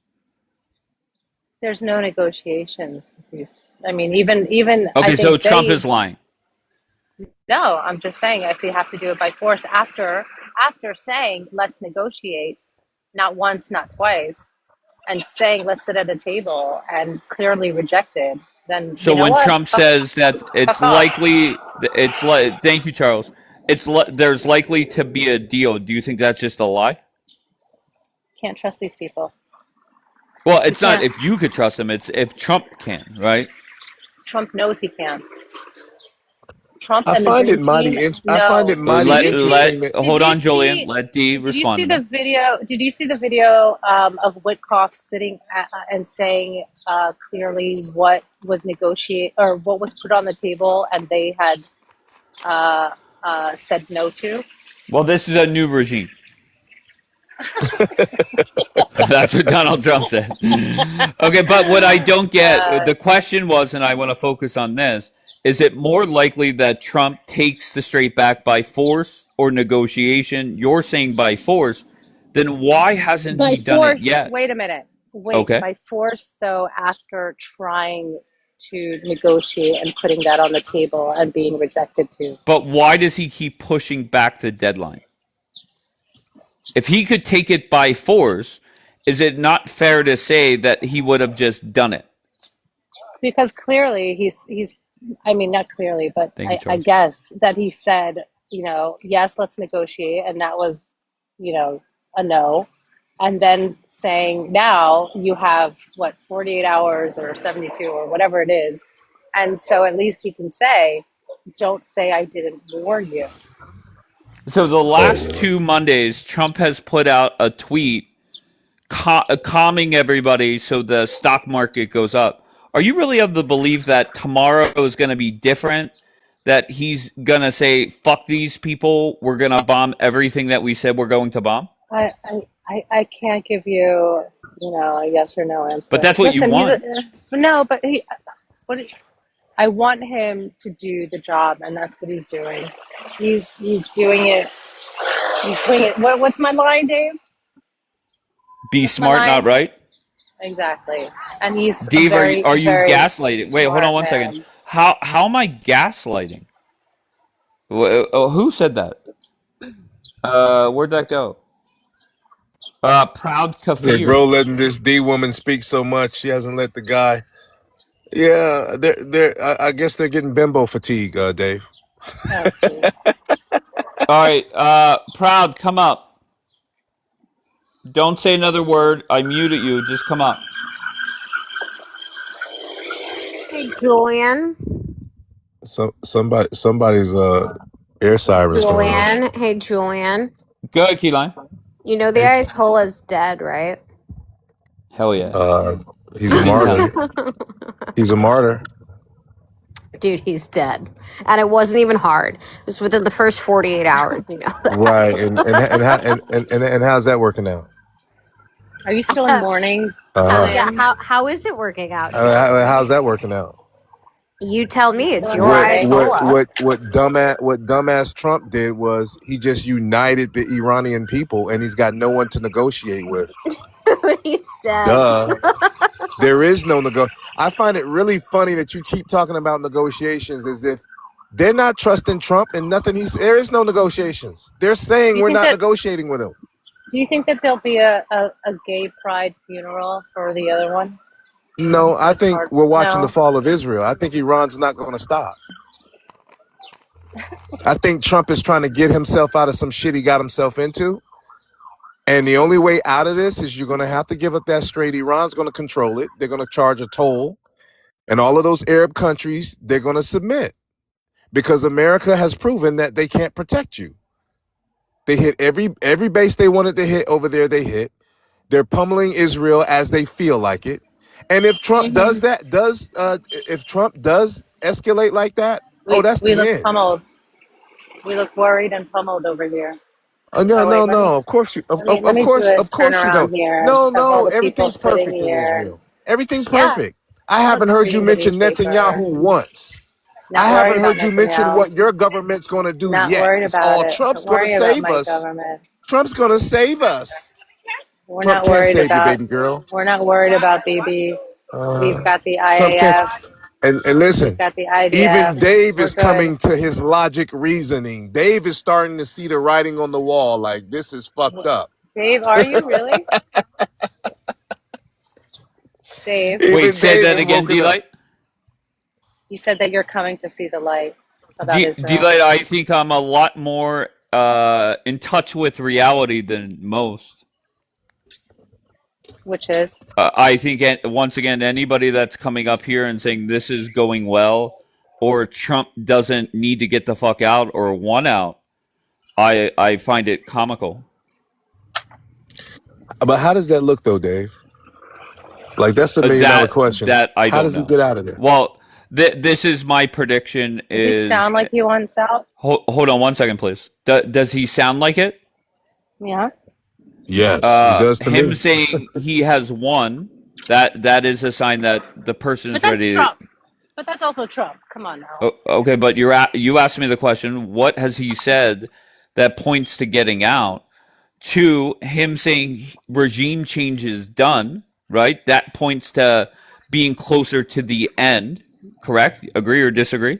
[SPEAKER 11] There's no negotiations with these. I mean, even I
[SPEAKER 2] Okay, so
[SPEAKER 11] think
[SPEAKER 2] Trump
[SPEAKER 11] they.
[SPEAKER 2] is lying.
[SPEAKER 11] No, I'm just saying if you have to do it by force after saying let's negotiate, not once, not twice, and saying let's sit at a table and clearly rejected, then
[SPEAKER 2] So
[SPEAKER 11] you know
[SPEAKER 2] when
[SPEAKER 11] what?
[SPEAKER 2] Trump says that it's
[SPEAKER 11] Fuck off.
[SPEAKER 2] likely, it's like, thank you, Charles. There's likely to be a deal. Do you think that's just a lie?
[SPEAKER 11] Can't trust these people.
[SPEAKER 2] Well,
[SPEAKER 11] You
[SPEAKER 2] it's not
[SPEAKER 11] can't.
[SPEAKER 2] if you could trust him. It's if Trump can, right?
[SPEAKER 11] Trump knows he can. Trump
[SPEAKER 10] I
[SPEAKER 11] and the
[SPEAKER 10] find
[SPEAKER 11] Dream
[SPEAKER 10] it
[SPEAKER 11] Team
[SPEAKER 10] mighty
[SPEAKER 11] know. Did
[SPEAKER 10] mighty
[SPEAKER 11] you see?
[SPEAKER 10] interesting that
[SPEAKER 11] Did
[SPEAKER 2] Hold
[SPEAKER 11] you
[SPEAKER 2] on, Julian.
[SPEAKER 11] see?
[SPEAKER 2] Let D
[SPEAKER 11] Did you
[SPEAKER 2] respond
[SPEAKER 11] see
[SPEAKER 2] to
[SPEAKER 11] the
[SPEAKER 2] me.
[SPEAKER 11] video? Did you see the video of Witkoff sitting and saying clearly what was negotiate or what was put on the table, and they had said no to?
[SPEAKER 2] Well, this is a new regime. That's what Donald Trump said. Okay, but what I don't get,
[SPEAKER 11] Uh,
[SPEAKER 2] the question was, and I want to focus on this, is it more likely that Trump takes the strait back by force or negotiation? You're saying by force. Then why hasn't
[SPEAKER 11] by
[SPEAKER 2] he done it
[SPEAKER 11] force.
[SPEAKER 2] yet?
[SPEAKER 11] Wait a minute. Wait.
[SPEAKER 2] Okay.
[SPEAKER 11] By force, though, after trying to negotiate and putting that on the table and being rejected too.
[SPEAKER 2] But why does he keep pushing back the deadline? If he could take it by force, is it not fair to say that he would have just done it?
[SPEAKER 11] Because clearly he's I mean not clearly, but
[SPEAKER 2] Thank you,
[SPEAKER 11] I
[SPEAKER 2] Charles.
[SPEAKER 11] guess that he said, yes, let's negotiate, and that was, a no. And then saying now you have what 48 hours or 72 or whatever it is. And so at least he can say, don't say I didn't warn you.
[SPEAKER 2] So the last 2 Mondays, Trump has put out a tweet calming everybody so the stock market goes up. Are you really of the belief that tomorrow is going to be different? That he's going to say, fuck these people, we're going to bomb everything that we said we're going to bomb?
[SPEAKER 11] I can't give you, a yes or no answer.
[SPEAKER 2] But that's what you
[SPEAKER 11] Listen,
[SPEAKER 2] want.
[SPEAKER 11] no, but what I want him to do the job, and that's what he's doing. He's doing it. He's doing it. What's my line, Dave?
[SPEAKER 2] Be
[SPEAKER 11] What's my
[SPEAKER 2] smart, not
[SPEAKER 11] line?
[SPEAKER 2] right.
[SPEAKER 11] Exactly. And he's a
[SPEAKER 2] Dave,
[SPEAKER 11] very,
[SPEAKER 2] are you
[SPEAKER 11] very
[SPEAKER 2] gaslighting? Wait, hold on
[SPEAKER 11] smart
[SPEAKER 2] one second.
[SPEAKER 11] man.
[SPEAKER 2] How am I gaslighting? Who said that? Where'd that go? Proud
[SPEAKER 10] the
[SPEAKER 2] Kafir.
[SPEAKER 10] bro letting this D woman speak so much. She hasn't let the guy. Yeah, I guess they're getting bimbo fatigue, Dave.
[SPEAKER 11] Oh, geez.
[SPEAKER 2] All right, Proud, come up. Don't say another word. I muted you. Just come up.
[SPEAKER 8] Hey, Julian.
[SPEAKER 10] Somebody's air sirens going on.
[SPEAKER 8] Julian. Hey, Julian.
[SPEAKER 2] Go ahead, Keyline.
[SPEAKER 8] You know the
[SPEAKER 10] Hey,
[SPEAKER 8] Ayatollah's dead, right?
[SPEAKER 2] Hell yeah.
[SPEAKER 10] he's a
[SPEAKER 2] He's in
[SPEAKER 10] martyr.
[SPEAKER 2] hell.
[SPEAKER 10] He's a martyr.
[SPEAKER 8] Dude, he's dead. And it wasn't even hard. It was within the first 48 hours, you know
[SPEAKER 10] Right. And how's that working out?
[SPEAKER 11] Are you still in
[SPEAKER 8] that.
[SPEAKER 11] mourning,
[SPEAKER 8] Yeah,
[SPEAKER 11] Julian?
[SPEAKER 8] how is it working out, Sheila?
[SPEAKER 10] How's that working out?
[SPEAKER 8] You tell
[SPEAKER 11] You
[SPEAKER 8] me,
[SPEAKER 11] still
[SPEAKER 8] it's
[SPEAKER 11] in
[SPEAKER 8] your
[SPEAKER 11] mourning?
[SPEAKER 8] Ayatollah.
[SPEAKER 10] What dumbass Trump did was he just united the Iranian people, and he's got no one to negotiate with.
[SPEAKER 8] He's dead.
[SPEAKER 10] Duh. There is no I find it really funny that you keep talking about negotiations as if they're not trusting Trump and nothing. There is no negotiations. They're
[SPEAKER 11] Do
[SPEAKER 10] saying
[SPEAKER 11] you
[SPEAKER 10] we're
[SPEAKER 11] think
[SPEAKER 10] not
[SPEAKER 11] that
[SPEAKER 10] negotiating with him.
[SPEAKER 11] do you think that there'll be a gay pride funeral for the other one?
[SPEAKER 10] No, I
[SPEAKER 11] The
[SPEAKER 10] think
[SPEAKER 11] card?
[SPEAKER 10] we're watching the
[SPEAKER 11] No.
[SPEAKER 10] fall of Israel. I think Iran's not going to stop. I think Trump is trying to get himself out of some shit he got himself into. And the only way out of this is you're going to have to give up that strait. Iran's going to control it. They're going to charge a toll. And all of those Arab countries, they're going to submit because America has proven that they can't protect you. They hit every base they wanted to hit over there, they hit. They're pummeling Israel as they feel like it. And if Trump does that, if Trump does escalate like that, that's
[SPEAKER 11] We
[SPEAKER 10] the
[SPEAKER 11] look
[SPEAKER 10] end.
[SPEAKER 11] pummeled. We look worried and pummeled over here.
[SPEAKER 10] No,
[SPEAKER 11] Oh wait,
[SPEAKER 10] no, no. Of course you,
[SPEAKER 11] let me do a
[SPEAKER 10] of course you don't.
[SPEAKER 11] turnaround here
[SPEAKER 10] No,
[SPEAKER 11] of all
[SPEAKER 10] no.
[SPEAKER 11] the people
[SPEAKER 10] Everything's
[SPEAKER 11] sitting
[SPEAKER 10] perfect in
[SPEAKER 11] here.
[SPEAKER 10] Israel. Everything's
[SPEAKER 11] Yeah,
[SPEAKER 10] perfect. I
[SPEAKER 11] I'm
[SPEAKER 10] haven't
[SPEAKER 11] just
[SPEAKER 10] heard you
[SPEAKER 11] reading the
[SPEAKER 10] mention
[SPEAKER 11] newspaper.
[SPEAKER 10] Netanyahu once. I
[SPEAKER 11] Not worried
[SPEAKER 10] haven't
[SPEAKER 11] about
[SPEAKER 10] heard you mention
[SPEAKER 11] Netanyahu.
[SPEAKER 10] what your government's going to do
[SPEAKER 11] Not
[SPEAKER 10] yet.
[SPEAKER 11] worried
[SPEAKER 10] It's
[SPEAKER 11] about
[SPEAKER 10] all
[SPEAKER 11] it.
[SPEAKER 10] Trump's
[SPEAKER 11] Don't
[SPEAKER 10] going to
[SPEAKER 11] worry about
[SPEAKER 10] save
[SPEAKER 11] my
[SPEAKER 10] us.
[SPEAKER 11] government.
[SPEAKER 10] Trump's going to save us.
[SPEAKER 11] We're
[SPEAKER 10] Trump
[SPEAKER 11] not
[SPEAKER 10] can't
[SPEAKER 11] worried
[SPEAKER 10] save you,
[SPEAKER 11] about.
[SPEAKER 10] baby girl.
[SPEAKER 11] We're not worried about BB. We've got the
[SPEAKER 10] Trump can't.
[SPEAKER 11] IAF.
[SPEAKER 10] And
[SPEAKER 11] We've
[SPEAKER 10] listen,
[SPEAKER 11] got the IDF.
[SPEAKER 10] even Dave
[SPEAKER 11] We're
[SPEAKER 10] is
[SPEAKER 11] good.
[SPEAKER 10] coming to his logic reasoning. Dave is starting to see the writing on the wall. Like, this is fucked up.
[SPEAKER 11] Dave, are you really? Dave,
[SPEAKER 2] Wait,
[SPEAKER 10] Even
[SPEAKER 2] say
[SPEAKER 10] Dave
[SPEAKER 2] that
[SPEAKER 10] is
[SPEAKER 2] again,
[SPEAKER 10] woken up.
[SPEAKER 2] D-Light.
[SPEAKER 11] you said that you're coming to see the light about Israel,
[SPEAKER 2] D-Light, I think I'm a lot more in touch with reality than most.
[SPEAKER 11] which is
[SPEAKER 2] I think, once again, anybody that's coming up here and saying this is going well or Trump doesn't need to get the fuck out or want out, I find it comical.
[SPEAKER 10] But how does that look, though, Dave? Like, that's $1 million question.
[SPEAKER 2] That I
[SPEAKER 10] How
[SPEAKER 2] don't
[SPEAKER 10] does he
[SPEAKER 2] know.
[SPEAKER 10] get out of there?
[SPEAKER 2] Well, this is my prediction.
[SPEAKER 11] does he sound like he wants out?
[SPEAKER 2] Hold on 1 second, please. Does he sound like it?
[SPEAKER 11] Yeah.
[SPEAKER 10] Yes, he does to
[SPEAKER 2] Him
[SPEAKER 10] me.
[SPEAKER 2] saying he has won, that is a sign that the person
[SPEAKER 11] But
[SPEAKER 2] is
[SPEAKER 11] that's
[SPEAKER 2] ready.
[SPEAKER 11] Trump. But that's also Trump. Come on now.
[SPEAKER 2] Okay, but you asked me the question. What has he said that points to getting out? To him saying regime change is done, right? That points to being closer to the end. Correct? Agree or disagree?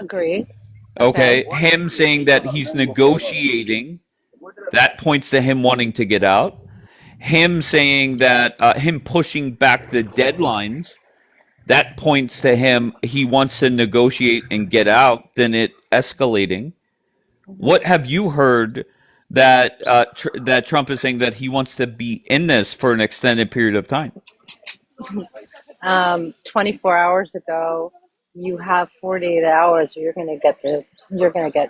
[SPEAKER 11] Agree.
[SPEAKER 2] Okay. Him saying that he's negotiating, that points to him wanting to get out. Him saying that, him pushing back the deadlines, that points to him he wants to negotiate and get out, then it escalating. What have you heard that that Trump is saying that he wants to be in this for an extended period of time?
[SPEAKER 11] 24 hours ago, you have 48 hours. You're gonna get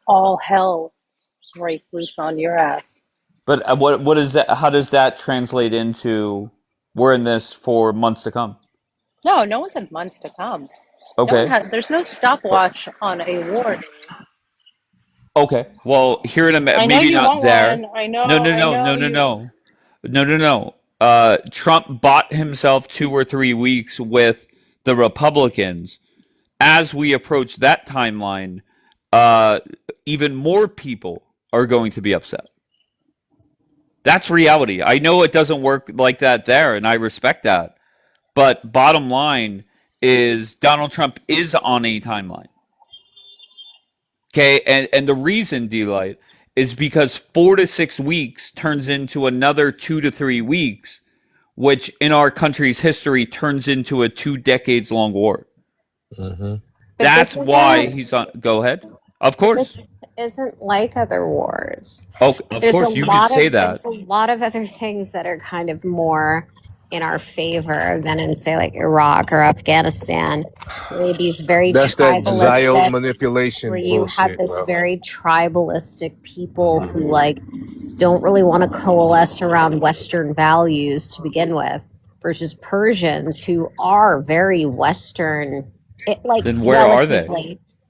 [SPEAKER 11] all hell break loose on your ass.
[SPEAKER 2] But what is that? How does that translate into we're in this for months to come?
[SPEAKER 11] No, no one said months to come. No one
[SPEAKER 2] Okay.
[SPEAKER 11] has. There's no stopwatch on a war.
[SPEAKER 2] Okay. Well, here in
[SPEAKER 11] I know
[SPEAKER 2] maybe
[SPEAKER 11] you
[SPEAKER 2] not
[SPEAKER 11] want
[SPEAKER 2] there.
[SPEAKER 11] one. I know.
[SPEAKER 2] No, no,
[SPEAKER 11] I
[SPEAKER 2] no,
[SPEAKER 11] know
[SPEAKER 2] no, no,
[SPEAKER 11] you.
[SPEAKER 2] no, no, no, no. Trump bought himself 2 or 3 weeks with the Republicans. As we approach that timeline, even more people are going to be upset. That's reality. I know it doesn't work like that there, and I respect that. But bottom line is Donald Trump is on a timeline. Okay, and the reason, D-Light, is because 4 to 6 weeks turns into another 2 to 3 weeks, which in our country's history turns into a 2 decades long war.
[SPEAKER 10] Mm-hmm.
[SPEAKER 2] That's why he's on. Go ahead. Of course.
[SPEAKER 8] This isn't like other wars.
[SPEAKER 2] Oh, of course, you could say that.
[SPEAKER 8] There's a lot of other things that are kind of more in our favor than in, say, like Iraq or Afghanistan, where these very
[SPEAKER 10] That's that Zio
[SPEAKER 8] tribalistic, where
[SPEAKER 10] manipulation
[SPEAKER 8] you have
[SPEAKER 10] bullshit,
[SPEAKER 8] this
[SPEAKER 10] bro.
[SPEAKER 8] very tribalistic people who like don't really want to coalesce around Western values to begin with, versus Persians who are very Western, like
[SPEAKER 2] Then where are they?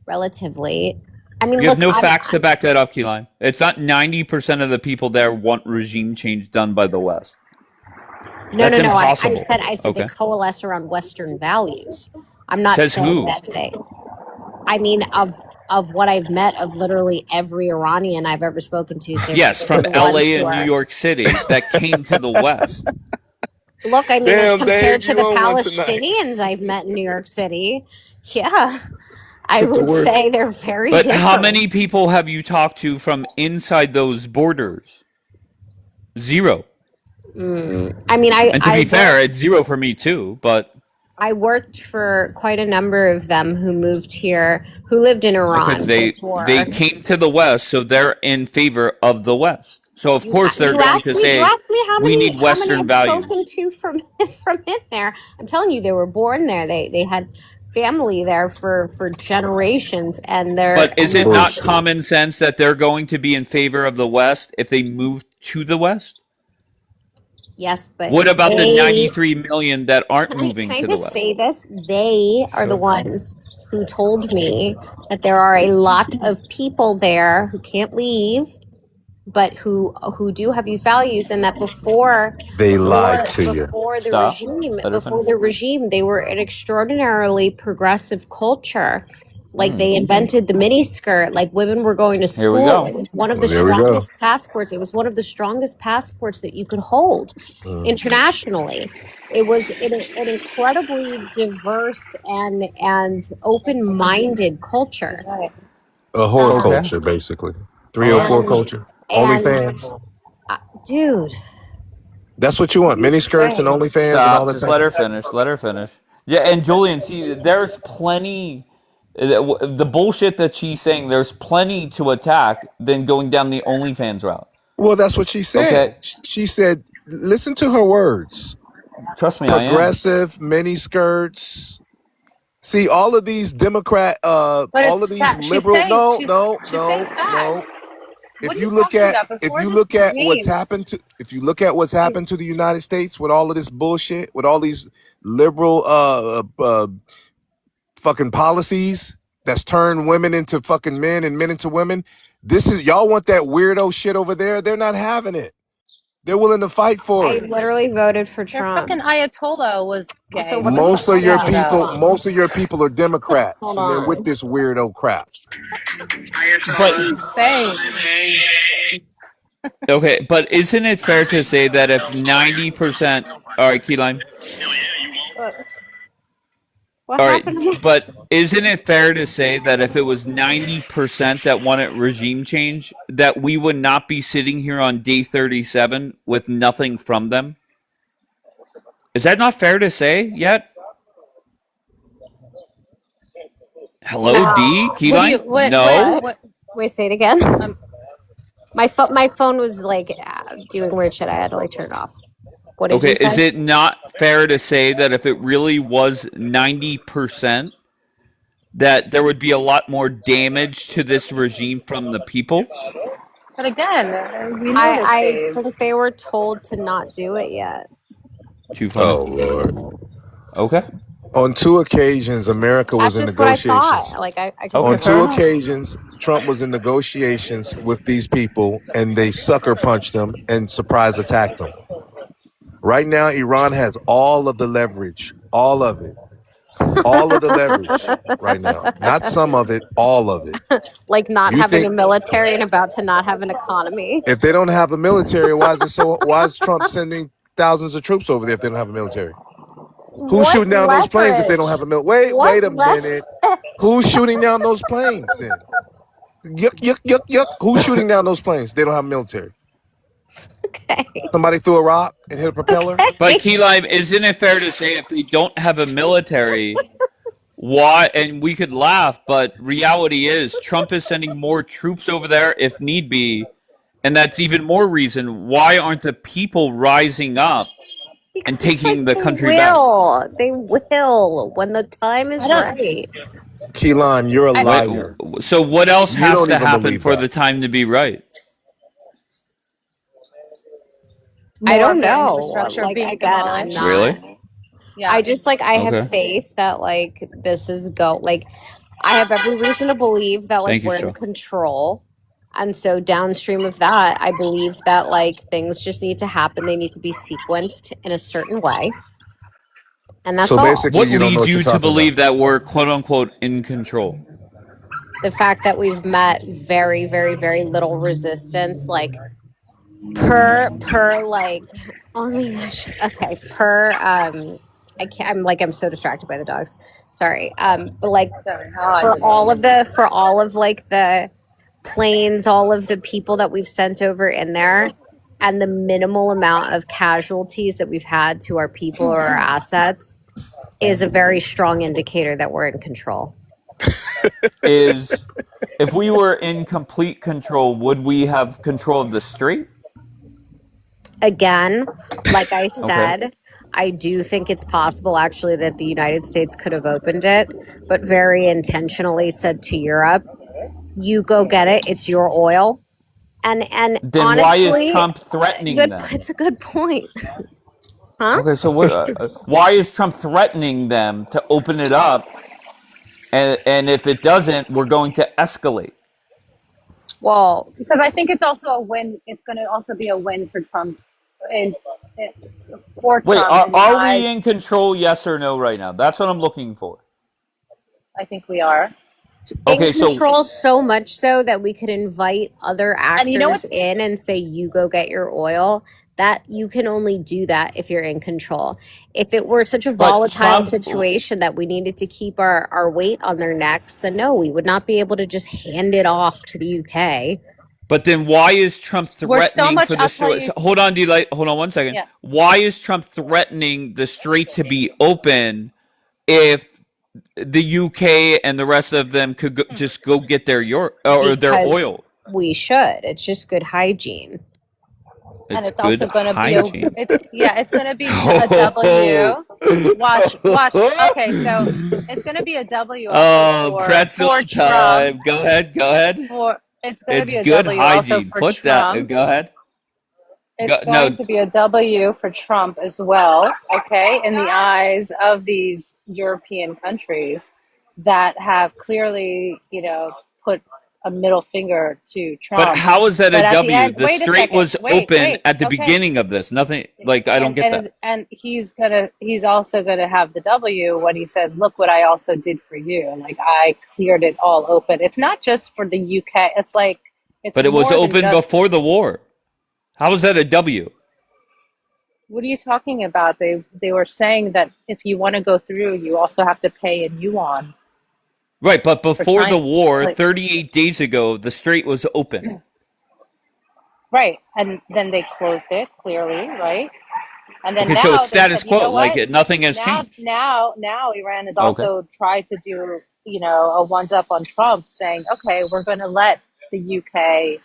[SPEAKER 8] relatively. I mean,
[SPEAKER 2] You have
[SPEAKER 8] look,
[SPEAKER 2] no facts to back that up, Keyline. It's not 90% of the people there want regime change done by the West. That's
[SPEAKER 8] no.
[SPEAKER 2] impossible.
[SPEAKER 8] I said they
[SPEAKER 2] Okay.
[SPEAKER 8] coalesce around Western values. I'm not
[SPEAKER 2] Says
[SPEAKER 8] saying
[SPEAKER 2] who?
[SPEAKER 8] that they. I mean, of what I've met of literally every Iranian I've ever spoken to. So
[SPEAKER 2] Yes, from
[SPEAKER 8] the ones
[SPEAKER 2] LA
[SPEAKER 8] who
[SPEAKER 2] and New
[SPEAKER 8] are.
[SPEAKER 2] York City that came to the West.
[SPEAKER 8] Look, I mean,
[SPEAKER 10] Damn,
[SPEAKER 8] compared
[SPEAKER 10] Dave,
[SPEAKER 8] to
[SPEAKER 10] you
[SPEAKER 8] the
[SPEAKER 10] on one tonight.
[SPEAKER 8] Palestinians I've met in New York City, yeah, I
[SPEAKER 10] Took the
[SPEAKER 8] would
[SPEAKER 10] word.
[SPEAKER 8] say they're very
[SPEAKER 2] But
[SPEAKER 8] different.
[SPEAKER 2] how many people have you talked to from inside those borders? Zero.
[SPEAKER 8] I mean,
[SPEAKER 2] And to be fair, it's zero for me too, but
[SPEAKER 8] I worked for quite a number of them who moved here, who lived in Iran
[SPEAKER 2] because they
[SPEAKER 8] before.
[SPEAKER 2] came to the West, so they're in favor of the West. So of course they're going to
[SPEAKER 8] You
[SPEAKER 2] say
[SPEAKER 8] asked me how
[SPEAKER 2] we
[SPEAKER 8] many
[SPEAKER 2] need Western
[SPEAKER 8] I've
[SPEAKER 2] values.
[SPEAKER 8] spoken to from in there. I'm telling you, they were born there. They had family there for generations, and
[SPEAKER 2] But is it not
[SPEAKER 10] Bullshit.
[SPEAKER 2] common sense that they're going to be in favor of the West if they move to the West?
[SPEAKER 8] yes, but
[SPEAKER 2] What about the
[SPEAKER 8] they
[SPEAKER 2] 93 million that aren't moving
[SPEAKER 8] can I
[SPEAKER 2] to the
[SPEAKER 8] just
[SPEAKER 2] West?
[SPEAKER 8] say this? They are the ones who told me that there are a lot of people there who can't leave, but who do have these values, and that
[SPEAKER 10] They lied to you.
[SPEAKER 2] Stop. Let her
[SPEAKER 8] before
[SPEAKER 2] finish.
[SPEAKER 8] the regime, they were an extraordinarily progressive culture. Like they invented the miniskirt. Like women were going to
[SPEAKER 2] Here we
[SPEAKER 8] school.
[SPEAKER 2] go.
[SPEAKER 8] It was one of the
[SPEAKER 10] There we go.
[SPEAKER 8] strongest passports. It was one of the strongest passports that you could hold internationally. It was an incredibly diverse and open-minded culture.
[SPEAKER 10] A whore
[SPEAKER 8] Um,
[SPEAKER 10] culture, basically. 304
[SPEAKER 8] and
[SPEAKER 10] culture.
[SPEAKER 8] and
[SPEAKER 10] OnlyFans.
[SPEAKER 8] dude,
[SPEAKER 10] That's what you want. Mini skirts and OnlyFans and all
[SPEAKER 2] Stop.
[SPEAKER 10] that
[SPEAKER 2] Just
[SPEAKER 10] type
[SPEAKER 2] let her
[SPEAKER 10] of
[SPEAKER 2] finish. Let her finish. Yeah, and Julian, see, there's plenty. The bullshit that she's saying, there's plenty to attack than going down the OnlyFans route.
[SPEAKER 10] Well, that's what she said.
[SPEAKER 2] Okay.
[SPEAKER 10] She said, listen to her words.
[SPEAKER 2] Trust me, I am.
[SPEAKER 10] Progressive, mini skirts. See, all of these Democrat,
[SPEAKER 11] But
[SPEAKER 10] all
[SPEAKER 11] it's
[SPEAKER 10] of these
[SPEAKER 11] fat. She's
[SPEAKER 10] liberal.
[SPEAKER 11] saying
[SPEAKER 10] No.
[SPEAKER 11] facts.
[SPEAKER 10] If
[SPEAKER 11] What are
[SPEAKER 10] you
[SPEAKER 11] you
[SPEAKER 10] look
[SPEAKER 11] talking
[SPEAKER 10] at
[SPEAKER 11] about?
[SPEAKER 10] if
[SPEAKER 11] Before
[SPEAKER 10] you
[SPEAKER 11] this
[SPEAKER 10] look at what's
[SPEAKER 11] regime,
[SPEAKER 10] happened to if you look at what's happened to the United States with all of this bullshit, with all these liberal fucking policies that's turned women into fucking men and men into women. This is y'all want that weirdo shit over there. They're not having it. They're willing to fight for
[SPEAKER 8] I
[SPEAKER 10] it.
[SPEAKER 8] literally voted for
[SPEAKER 11] their
[SPEAKER 8] Trump.
[SPEAKER 11] fucking Ayatollah was gay.
[SPEAKER 8] So
[SPEAKER 11] What
[SPEAKER 8] what
[SPEAKER 11] the
[SPEAKER 8] the
[SPEAKER 10] Most
[SPEAKER 11] fuck are
[SPEAKER 10] of
[SPEAKER 11] you
[SPEAKER 10] your
[SPEAKER 11] talking
[SPEAKER 10] people,
[SPEAKER 11] about?
[SPEAKER 10] most of your people are Democrats,
[SPEAKER 8] Hold
[SPEAKER 10] and they're with
[SPEAKER 8] on.
[SPEAKER 10] this weirdo crap.
[SPEAKER 2] But
[SPEAKER 11] Insane.
[SPEAKER 2] okay, but isn't it fair to say that if 90%, all right, Keyline,
[SPEAKER 8] What
[SPEAKER 2] all
[SPEAKER 8] happened?
[SPEAKER 2] right, but isn't it fair to say that if it was 90% that wanted regime change, that we would not be sitting here on day 37 with nothing from them? Is that not fair to say yet? Hello,
[SPEAKER 8] No.
[SPEAKER 2] D,
[SPEAKER 11] What do you?
[SPEAKER 2] Keyline? No.
[SPEAKER 11] What?
[SPEAKER 8] Wait, say it again.
[SPEAKER 11] Um,
[SPEAKER 8] My phone was like doing weird shit. I had to like turn it off. What did you
[SPEAKER 2] Okay, is
[SPEAKER 8] say?
[SPEAKER 2] it not fair to say that if it really was 90%, that there would be a lot more damage to this regime from the people?
[SPEAKER 11] but again, we know this,
[SPEAKER 8] I
[SPEAKER 11] Dave.
[SPEAKER 8] think they were told to not do it yet.
[SPEAKER 2] Too funny.
[SPEAKER 10] Oh Lord.
[SPEAKER 2] Okay.
[SPEAKER 10] On 2 occasions, America was
[SPEAKER 8] That's
[SPEAKER 10] in
[SPEAKER 8] just what I
[SPEAKER 10] negotiations.
[SPEAKER 8] thought. Like I could
[SPEAKER 2] Okay,
[SPEAKER 10] On
[SPEAKER 2] fair
[SPEAKER 10] 2
[SPEAKER 2] enough.
[SPEAKER 10] occasions, Trump was in negotiations with these people, and they sucker punched him and surprise attacked him. Right now, Iran has all of the leverage, all of it, all of the leverage right now. Not some of it, all of it.
[SPEAKER 8] like not
[SPEAKER 10] You
[SPEAKER 8] having a
[SPEAKER 10] think
[SPEAKER 8] military and about to not have an economy.
[SPEAKER 10] if they don't have a military, why is Trump sending thousands of troops over there if they don't have a military? Who's shooting down those planes if they don't have a military? Wait a minute. Who's shooting down those planes then? Yuck. Who's shooting down those planes? They don't have a military.
[SPEAKER 8] Okay.
[SPEAKER 10] Somebody threw a rock and hit a propeller.
[SPEAKER 2] But Keyline, isn't it fair to say if they don't have a military, why? And we could laugh, but reality is Trump is sending more troops over there if need be, and that's even more reason why aren't the people rising up and
[SPEAKER 8] Because
[SPEAKER 2] taking
[SPEAKER 8] like
[SPEAKER 2] the
[SPEAKER 8] they
[SPEAKER 2] country back.
[SPEAKER 8] will when the time is
[SPEAKER 11] I don't.
[SPEAKER 8] right.
[SPEAKER 10] Keelan, you're a
[SPEAKER 11] I,
[SPEAKER 10] liar.
[SPEAKER 2] So what else
[SPEAKER 10] You
[SPEAKER 2] has
[SPEAKER 10] don't
[SPEAKER 2] to
[SPEAKER 10] even
[SPEAKER 2] happen
[SPEAKER 10] believe
[SPEAKER 2] for
[SPEAKER 10] that.
[SPEAKER 2] the time to be right?
[SPEAKER 8] I
[SPEAKER 11] more
[SPEAKER 8] don't
[SPEAKER 11] of the
[SPEAKER 8] know.
[SPEAKER 11] infrastructure
[SPEAKER 8] Like
[SPEAKER 11] being
[SPEAKER 8] again, I'm
[SPEAKER 11] demolished.
[SPEAKER 8] not.
[SPEAKER 2] Really?
[SPEAKER 11] Yeah.
[SPEAKER 8] I just like I have
[SPEAKER 2] Okay.
[SPEAKER 8] faith that like this is go like I have every reason to believe that like
[SPEAKER 2] Thank you,
[SPEAKER 8] we're in
[SPEAKER 2] Stro.
[SPEAKER 8] control. And so downstream of that, I believe that like things just need to happen. They need to be sequenced in a certain way. And that's
[SPEAKER 10] So
[SPEAKER 8] all.
[SPEAKER 10] basically,
[SPEAKER 2] What
[SPEAKER 10] you don't know
[SPEAKER 2] leads
[SPEAKER 10] what you're
[SPEAKER 2] you to
[SPEAKER 10] talking
[SPEAKER 2] believe
[SPEAKER 10] about.
[SPEAKER 2] that we're quote unquote in control?
[SPEAKER 8] The fact that we've met very, very, very little resistance, like per like oh my gosh. Okay. I'm so distracted by the dogs. Sorry. But like
[SPEAKER 11] Sorry. I like the dog.
[SPEAKER 8] for all of like the planes, all of the people that we've sent over in there, and the minimal amount of casualties that we've had to our people or our assets is a very strong indicator that we're in control.
[SPEAKER 2] Is if we were in complete control, would we have control of the strait?
[SPEAKER 8] Again, like I
[SPEAKER 2] Okay.
[SPEAKER 8] said, I do think it's possible actually that the United States could have opened it, but very intentionally said to Europe, you go get it, it's your oil. And
[SPEAKER 2] Then why is
[SPEAKER 8] honestly,
[SPEAKER 2] Trump threatening
[SPEAKER 8] good
[SPEAKER 2] them?
[SPEAKER 8] it's a good point. Huh?
[SPEAKER 2] Okay, so what? Why is Trump threatening them to open it up? And if it doesn't, we're going to escalate.
[SPEAKER 8] Well,
[SPEAKER 11] Because I think it's also a win. It's going to also be a win for in for
[SPEAKER 2] Wait,
[SPEAKER 11] Trump in the
[SPEAKER 2] are we
[SPEAKER 11] eyes.
[SPEAKER 2] in control? Yes or no? Right now, that's what I'm looking for.
[SPEAKER 11] I think we are.
[SPEAKER 8] in
[SPEAKER 2] Okay, so
[SPEAKER 8] control so much so that we could invite other
[SPEAKER 11] And you know
[SPEAKER 8] actors
[SPEAKER 11] what's
[SPEAKER 8] in and say, you go get your oil. That you can only do that if you're in control. If it were such a
[SPEAKER 2] but
[SPEAKER 8] volatile
[SPEAKER 2] Trump.
[SPEAKER 8] situation that we needed to keep our weight on their necks, then no, we would not be able to just hand it off to the UK.
[SPEAKER 2] But then why is Trump
[SPEAKER 11] we're so
[SPEAKER 2] threatening
[SPEAKER 11] much.
[SPEAKER 2] for the
[SPEAKER 11] I'll tell
[SPEAKER 2] strait?
[SPEAKER 11] you.
[SPEAKER 2] Hold on, Delight. Hold on one second.
[SPEAKER 11] Yeah.
[SPEAKER 2] Why is Trump threatening the strait to be open if the UK and the rest of them could just go get their
[SPEAKER 8] Because
[SPEAKER 2] oil?
[SPEAKER 8] we should. It's just good hygiene.
[SPEAKER 11] And
[SPEAKER 2] It's
[SPEAKER 11] it's
[SPEAKER 2] good
[SPEAKER 11] also going to be a
[SPEAKER 2] hygiene.
[SPEAKER 11] it's going to be a
[SPEAKER 2] Oh,
[SPEAKER 11] W. Watch. Okay, so it's going to be a W also
[SPEAKER 2] oh, pretzel
[SPEAKER 11] for Trump.
[SPEAKER 2] time. Go ahead. Go ahead.
[SPEAKER 11] For It's going to
[SPEAKER 2] It's
[SPEAKER 11] be a
[SPEAKER 2] good
[SPEAKER 11] W also
[SPEAKER 2] hygiene.
[SPEAKER 11] for
[SPEAKER 2] Put that.
[SPEAKER 11] Trump.
[SPEAKER 2] Go ahead.
[SPEAKER 11] It's
[SPEAKER 2] No,
[SPEAKER 11] going to be a W for Trump as well, okay, in the eyes of these European countries that have clearly, put a middle finger to
[SPEAKER 2] but
[SPEAKER 11] Trump.
[SPEAKER 2] how is that a
[SPEAKER 11] But at the
[SPEAKER 2] W?
[SPEAKER 11] end,
[SPEAKER 2] The
[SPEAKER 11] wait a
[SPEAKER 2] strait
[SPEAKER 11] second,
[SPEAKER 2] was
[SPEAKER 11] wait,
[SPEAKER 2] open
[SPEAKER 11] wait,
[SPEAKER 2] at the
[SPEAKER 11] okay.
[SPEAKER 2] beginning of this. Nothing like I don't
[SPEAKER 11] And
[SPEAKER 2] get that.
[SPEAKER 11] and he's also gonna have the W when he says, "Look what I also did for you. Like I cleared it all open." It's not just for the UK. It's like it's
[SPEAKER 2] But it was
[SPEAKER 11] more than
[SPEAKER 2] open
[SPEAKER 11] just.
[SPEAKER 2] before the war. How is that a W?
[SPEAKER 11] What are you talking about? They were saying that if you want to go through, you also have to pay in yuan
[SPEAKER 2] Right, but
[SPEAKER 11] for
[SPEAKER 2] before the
[SPEAKER 11] China.
[SPEAKER 2] war,
[SPEAKER 11] Like
[SPEAKER 2] 38 days ago, the strait was open.
[SPEAKER 11] right, and then they closed it clearly, right? And then
[SPEAKER 2] Okay, so it's
[SPEAKER 11] now they
[SPEAKER 2] status
[SPEAKER 11] said, you
[SPEAKER 2] quo.
[SPEAKER 11] know
[SPEAKER 2] Like
[SPEAKER 11] what?
[SPEAKER 2] nothing has
[SPEAKER 11] Now,
[SPEAKER 2] changed.
[SPEAKER 11] now, now, Iran has
[SPEAKER 2] Okay.
[SPEAKER 11] also tried to do, a ones up on Trump, saying, okay, we're going to let the UK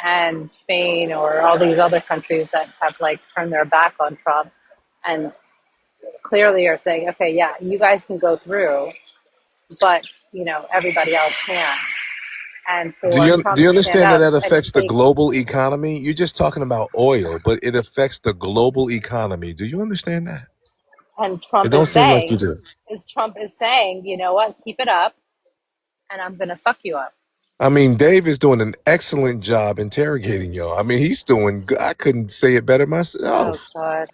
[SPEAKER 11] and Spain or all these other countries that have like turned their back on Trump, and clearly are saying, okay, yeah, you guys can go through, but everybody else can't. And
[SPEAKER 10] Do
[SPEAKER 11] for
[SPEAKER 10] you do
[SPEAKER 11] Trump
[SPEAKER 10] you
[SPEAKER 11] to stand
[SPEAKER 10] understand that
[SPEAKER 11] up
[SPEAKER 10] that
[SPEAKER 11] and
[SPEAKER 10] affects the
[SPEAKER 11] take,
[SPEAKER 10] global economy? You're just talking about oil, but it affects the global economy. Do you understand that?
[SPEAKER 11] and
[SPEAKER 10] It
[SPEAKER 11] Trump
[SPEAKER 10] don't
[SPEAKER 11] is
[SPEAKER 10] seem like you
[SPEAKER 11] saying,
[SPEAKER 10] do.
[SPEAKER 11] you know what, keep it up, and I'm gonna fuck you up.
[SPEAKER 10] I mean, Dave is doing an excellent job interrogating y'all. I mean, he's doing. I couldn't say it better
[SPEAKER 11] Oh
[SPEAKER 10] myself.
[SPEAKER 11] God.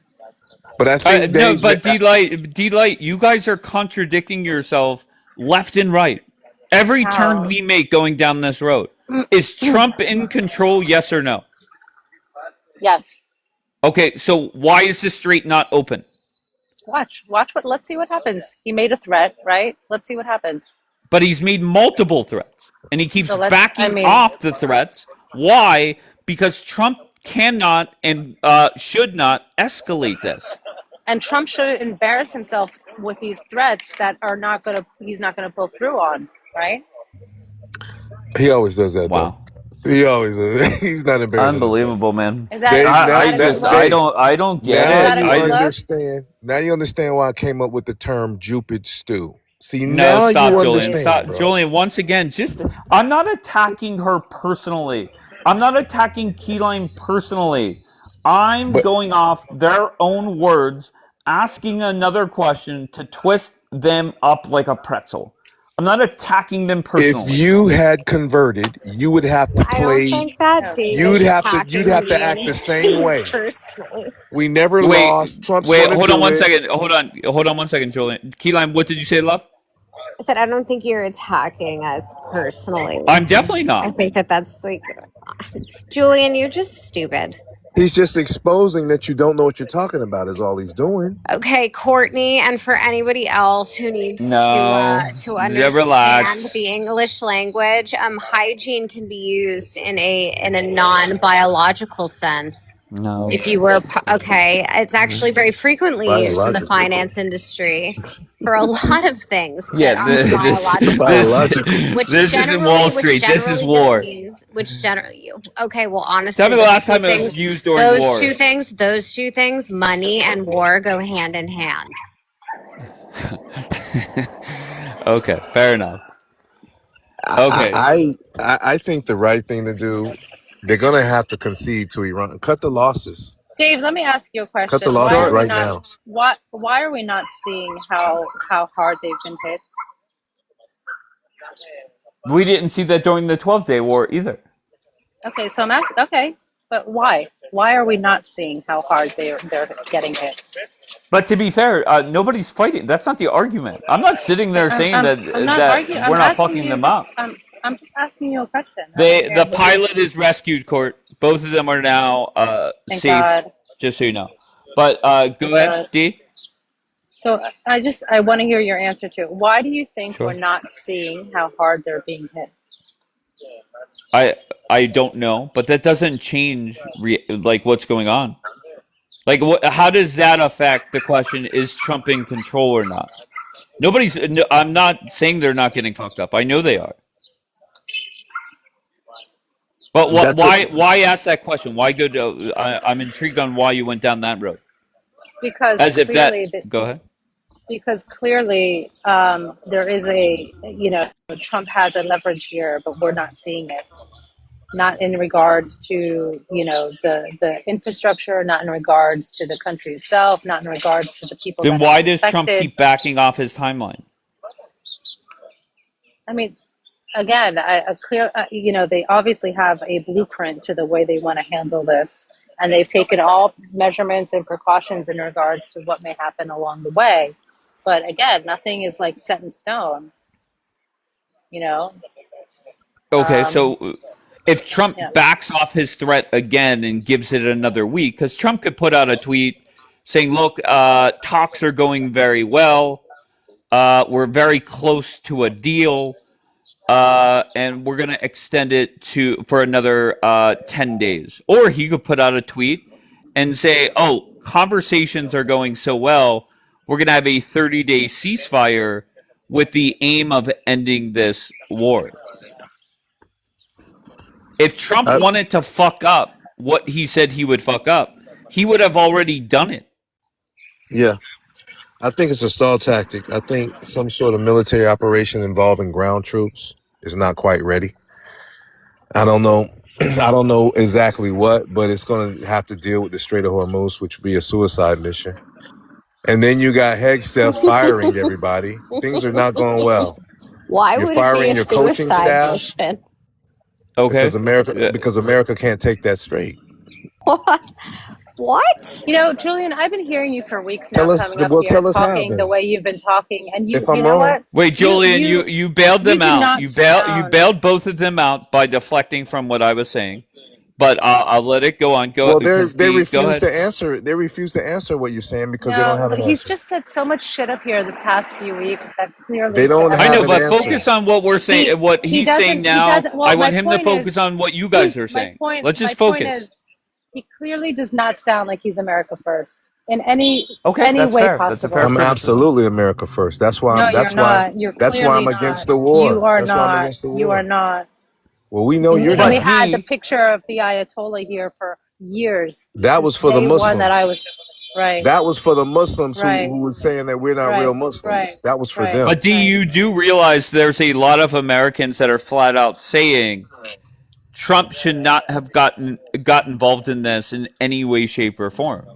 [SPEAKER 10] But I think
[SPEAKER 2] No,
[SPEAKER 10] Dave.
[SPEAKER 2] but D-Light, you guys are contradicting yourself left and right. Every turn
[SPEAKER 11] How?
[SPEAKER 2] we make going down this road. Is Trump in control, yes or no?
[SPEAKER 11] Yes.
[SPEAKER 2] Okay, so why is the strait not open?
[SPEAKER 11] Watch let's see what happens. He made a threat, right? Let's see what happens.
[SPEAKER 2] But he's made multiple threats, and he keeps
[SPEAKER 11] So I
[SPEAKER 2] backing
[SPEAKER 11] mean,
[SPEAKER 2] off the threats. Why? Because Trump cannot and should not escalate this.
[SPEAKER 11] and Trump shouldn't embarrass himself with these threats that he's not gonna pull through on, right?
[SPEAKER 10] he always does that though.
[SPEAKER 2] Wow.
[SPEAKER 10] He always is. He's not embarrassing himself.
[SPEAKER 2] Unbelievable, man.
[SPEAKER 11] Is that
[SPEAKER 10] Dave,
[SPEAKER 11] is
[SPEAKER 10] now
[SPEAKER 11] that a good
[SPEAKER 10] that's
[SPEAKER 11] look?
[SPEAKER 10] Dave.
[SPEAKER 2] I don't get
[SPEAKER 10] Now
[SPEAKER 11] Is
[SPEAKER 2] it.
[SPEAKER 11] that a
[SPEAKER 10] you
[SPEAKER 11] good look?
[SPEAKER 10] understand. Now you understand why I came up with the term "Jupid stew." See,
[SPEAKER 2] No,
[SPEAKER 10] now
[SPEAKER 2] stop,
[SPEAKER 10] you
[SPEAKER 2] Julian.
[SPEAKER 10] understand,
[SPEAKER 2] Stop,
[SPEAKER 10] bro.
[SPEAKER 2] Julian. Once again, I'm not attacking her personally. I'm not attacking Keyline personally. I'm
[SPEAKER 10] But
[SPEAKER 2] going off their own words, asking another question to twist them up like a pretzel. I'm not attacking them
[SPEAKER 10] if
[SPEAKER 2] personally.
[SPEAKER 10] you had converted, you would have to
[SPEAKER 8] I don't
[SPEAKER 10] play.
[SPEAKER 8] think that
[SPEAKER 11] Oh,
[SPEAKER 8] Dave is
[SPEAKER 10] You'd
[SPEAKER 8] attacking
[SPEAKER 10] have to
[SPEAKER 8] me
[SPEAKER 10] act the same
[SPEAKER 8] anything
[SPEAKER 10] way.
[SPEAKER 8] personally.
[SPEAKER 10] We never
[SPEAKER 2] Wait,
[SPEAKER 10] lost. Trump's
[SPEAKER 2] wait.
[SPEAKER 10] going to
[SPEAKER 2] Hold on
[SPEAKER 10] do
[SPEAKER 2] one
[SPEAKER 10] it.
[SPEAKER 2] second. Hold on one second, Julian. Keyline, what did you say, love?
[SPEAKER 8] I said I don't think you're attacking us personally.
[SPEAKER 2] I'm definitely
[SPEAKER 8] I
[SPEAKER 2] not.
[SPEAKER 8] think that's like, Julian, you're just stupid.
[SPEAKER 10] He's just exposing that you don't know what you're talking about. Is all he's doing.
[SPEAKER 8] Okay, Courtney, and for anybody else who needs
[SPEAKER 2] No.
[SPEAKER 8] to
[SPEAKER 2] Yeah,
[SPEAKER 8] understand
[SPEAKER 2] relax.
[SPEAKER 8] the English language, hygiene can be used in a non-biological sense.
[SPEAKER 2] No.
[SPEAKER 8] If you were okay, it's actually very frequently used in the
[SPEAKER 10] Biological.
[SPEAKER 8] finance industry for a lot of things that
[SPEAKER 2] Yeah,
[SPEAKER 8] aren't biological.
[SPEAKER 10] Biological.
[SPEAKER 2] this isn't Wall Street. This is war.
[SPEAKER 8] Which generally, okay, well, honestly,
[SPEAKER 2] Tell me the last
[SPEAKER 8] those
[SPEAKER 2] time it
[SPEAKER 8] two
[SPEAKER 2] was
[SPEAKER 8] things,
[SPEAKER 2] used during war.
[SPEAKER 8] those two things, money and war, go hand in hand.
[SPEAKER 2] Okay, fair enough. Okay.
[SPEAKER 10] I think the right thing to do. They're going to have to concede to Iran. Cut the losses.
[SPEAKER 11] Dave, let me ask you a
[SPEAKER 10] Cut the
[SPEAKER 11] question. Why
[SPEAKER 10] losses
[SPEAKER 11] are we
[SPEAKER 10] right
[SPEAKER 11] not
[SPEAKER 10] now.
[SPEAKER 11] why are we not seeing how hard they've been hit?
[SPEAKER 2] We didn't see that during the 12-day war either.
[SPEAKER 11] Okay, so I'm asking. Okay, but why? Why are we not seeing how hard they're getting hit?
[SPEAKER 2] But to be fair, nobody's fighting. That's not the argument. I'm not sitting there saying that
[SPEAKER 11] I'm not arguing.
[SPEAKER 2] we're
[SPEAKER 11] I'm
[SPEAKER 2] not
[SPEAKER 11] asking
[SPEAKER 2] fucking
[SPEAKER 11] you.
[SPEAKER 2] them up.
[SPEAKER 11] I'm just asking you a question.
[SPEAKER 2] The pilot is rescued, Court. Both of them are now
[SPEAKER 11] Thank
[SPEAKER 2] safe.
[SPEAKER 11] God.
[SPEAKER 2] Just so you know. But go ahead, D.
[SPEAKER 11] So I want to hear your answer to it. Why do you think
[SPEAKER 2] Sure.
[SPEAKER 11] we're not seeing how hard they're being hit?
[SPEAKER 2] I don't know, but that doesn't change like what's going on. Like, how does that affect the question? Is Trump in control or not? Nobody's. No, I'm not saying they're not getting fucked up. I know they are. But why ask that question? Why go to? I'm intrigued on why you went down that road.
[SPEAKER 11] Because
[SPEAKER 2] As if
[SPEAKER 11] clearly,
[SPEAKER 2] that. Go ahead.
[SPEAKER 11] because clearly there is Trump has a leverage here, but we're not seeing it. Not in regards to the infrastructure, not in regards to the country itself, not in regards to the people
[SPEAKER 2] Then
[SPEAKER 11] that
[SPEAKER 2] why
[SPEAKER 11] are
[SPEAKER 2] does Trump
[SPEAKER 11] affected.
[SPEAKER 2] keep backing off his timeline?
[SPEAKER 11] I mean, again, a clear, they obviously have a blueprint to the way they want to handle this, and they've taken all measurements and precautions in regards to what may happen along the way. But again, nothing is like set in stone, you know.
[SPEAKER 2] Okay, so if Trump
[SPEAKER 11] Yeah.
[SPEAKER 2] backs off his threat again and gives it another week, because Trump could put out a tweet saying, "Look, talks are going very well. We're very close to a deal." And we're gonna extend it for another 10 days. Or he could put out a tweet and say, "Oh, conversations are going so well, we're gonna have a 30-day ceasefire with the aim of ending this war." If Trump wanted to fuck up what he said he would fuck up, he would have already done it.
[SPEAKER 10] Yeah. I think it's a stall tactic. I think some sort of military operation involving ground troops is not quite ready. I don't know. I don't know exactly what, but it's going to have to deal with the Strait of Hormuz, which would be a suicide mission. And then you got Hegstep firing everybody. Things are not going well.
[SPEAKER 8] Why
[SPEAKER 10] You're
[SPEAKER 8] would it be
[SPEAKER 10] firing
[SPEAKER 8] a
[SPEAKER 10] your coaching
[SPEAKER 8] suicide
[SPEAKER 10] staff
[SPEAKER 8] mission?
[SPEAKER 2] Okay.
[SPEAKER 10] because America can't take that straight.
[SPEAKER 8] What?
[SPEAKER 11] Julian, I've been hearing you for weeks now, coming up here
[SPEAKER 10] Tell us how
[SPEAKER 11] talking the
[SPEAKER 10] then.
[SPEAKER 11] way you've been talking, and
[SPEAKER 10] If I'm
[SPEAKER 11] you know
[SPEAKER 10] wrong.
[SPEAKER 11] what?
[SPEAKER 2] Wait, Julian, you bailed them
[SPEAKER 11] do
[SPEAKER 2] out.
[SPEAKER 11] not
[SPEAKER 2] You
[SPEAKER 11] sound-
[SPEAKER 2] bailed both of them out by deflecting from what I was saying. But I'll let it go on.
[SPEAKER 10] Well, they
[SPEAKER 2] Go
[SPEAKER 10] refuse
[SPEAKER 2] ahead.
[SPEAKER 10] to answer. They refuse to answer what you're saying because they don't have an
[SPEAKER 11] he's
[SPEAKER 10] answer.
[SPEAKER 11] just said so much shit up here the past few weeks that clearly
[SPEAKER 10] They don't
[SPEAKER 11] to
[SPEAKER 10] have
[SPEAKER 2] I know,
[SPEAKER 10] an
[SPEAKER 2] but
[SPEAKER 10] answer.
[SPEAKER 2] focus on what we're saying. What he's saying now. I want him to focus on what you guys are saying. Let's just focus.
[SPEAKER 11] He clearly does not sound like he's America first in any
[SPEAKER 2] that's
[SPEAKER 11] way
[SPEAKER 2] fair.
[SPEAKER 11] possible.
[SPEAKER 2] That's a fair
[SPEAKER 10] I'm
[SPEAKER 2] criticism.
[SPEAKER 10] absolutely America first. That's why.
[SPEAKER 11] No,
[SPEAKER 10] That's
[SPEAKER 11] you're
[SPEAKER 10] why.
[SPEAKER 11] not. You're
[SPEAKER 10] That's why I'm
[SPEAKER 11] clearly
[SPEAKER 10] against
[SPEAKER 11] not.
[SPEAKER 10] the war.
[SPEAKER 11] You are
[SPEAKER 10] That's why I'm
[SPEAKER 11] not.
[SPEAKER 10] against the war.
[SPEAKER 11] You are not.
[SPEAKER 10] Well, we know you're
[SPEAKER 11] And we
[SPEAKER 2] But
[SPEAKER 10] not.
[SPEAKER 11] had the
[SPEAKER 2] D,
[SPEAKER 11] picture of the Ayatollah here for years,
[SPEAKER 10] That was
[SPEAKER 11] since
[SPEAKER 10] for the
[SPEAKER 11] day one that I
[SPEAKER 10] Muslims.
[SPEAKER 11] was. Right,
[SPEAKER 10] That was for the Muslims
[SPEAKER 11] right,
[SPEAKER 10] who was saying that we're not real
[SPEAKER 11] right, right,
[SPEAKER 10] Muslims. That was for
[SPEAKER 11] right,
[SPEAKER 10] them.
[SPEAKER 2] but D,
[SPEAKER 11] right.
[SPEAKER 2] you do realize there's a lot of Americans that are flat out saying Trump should not have got involved in this in any way, shape, or form.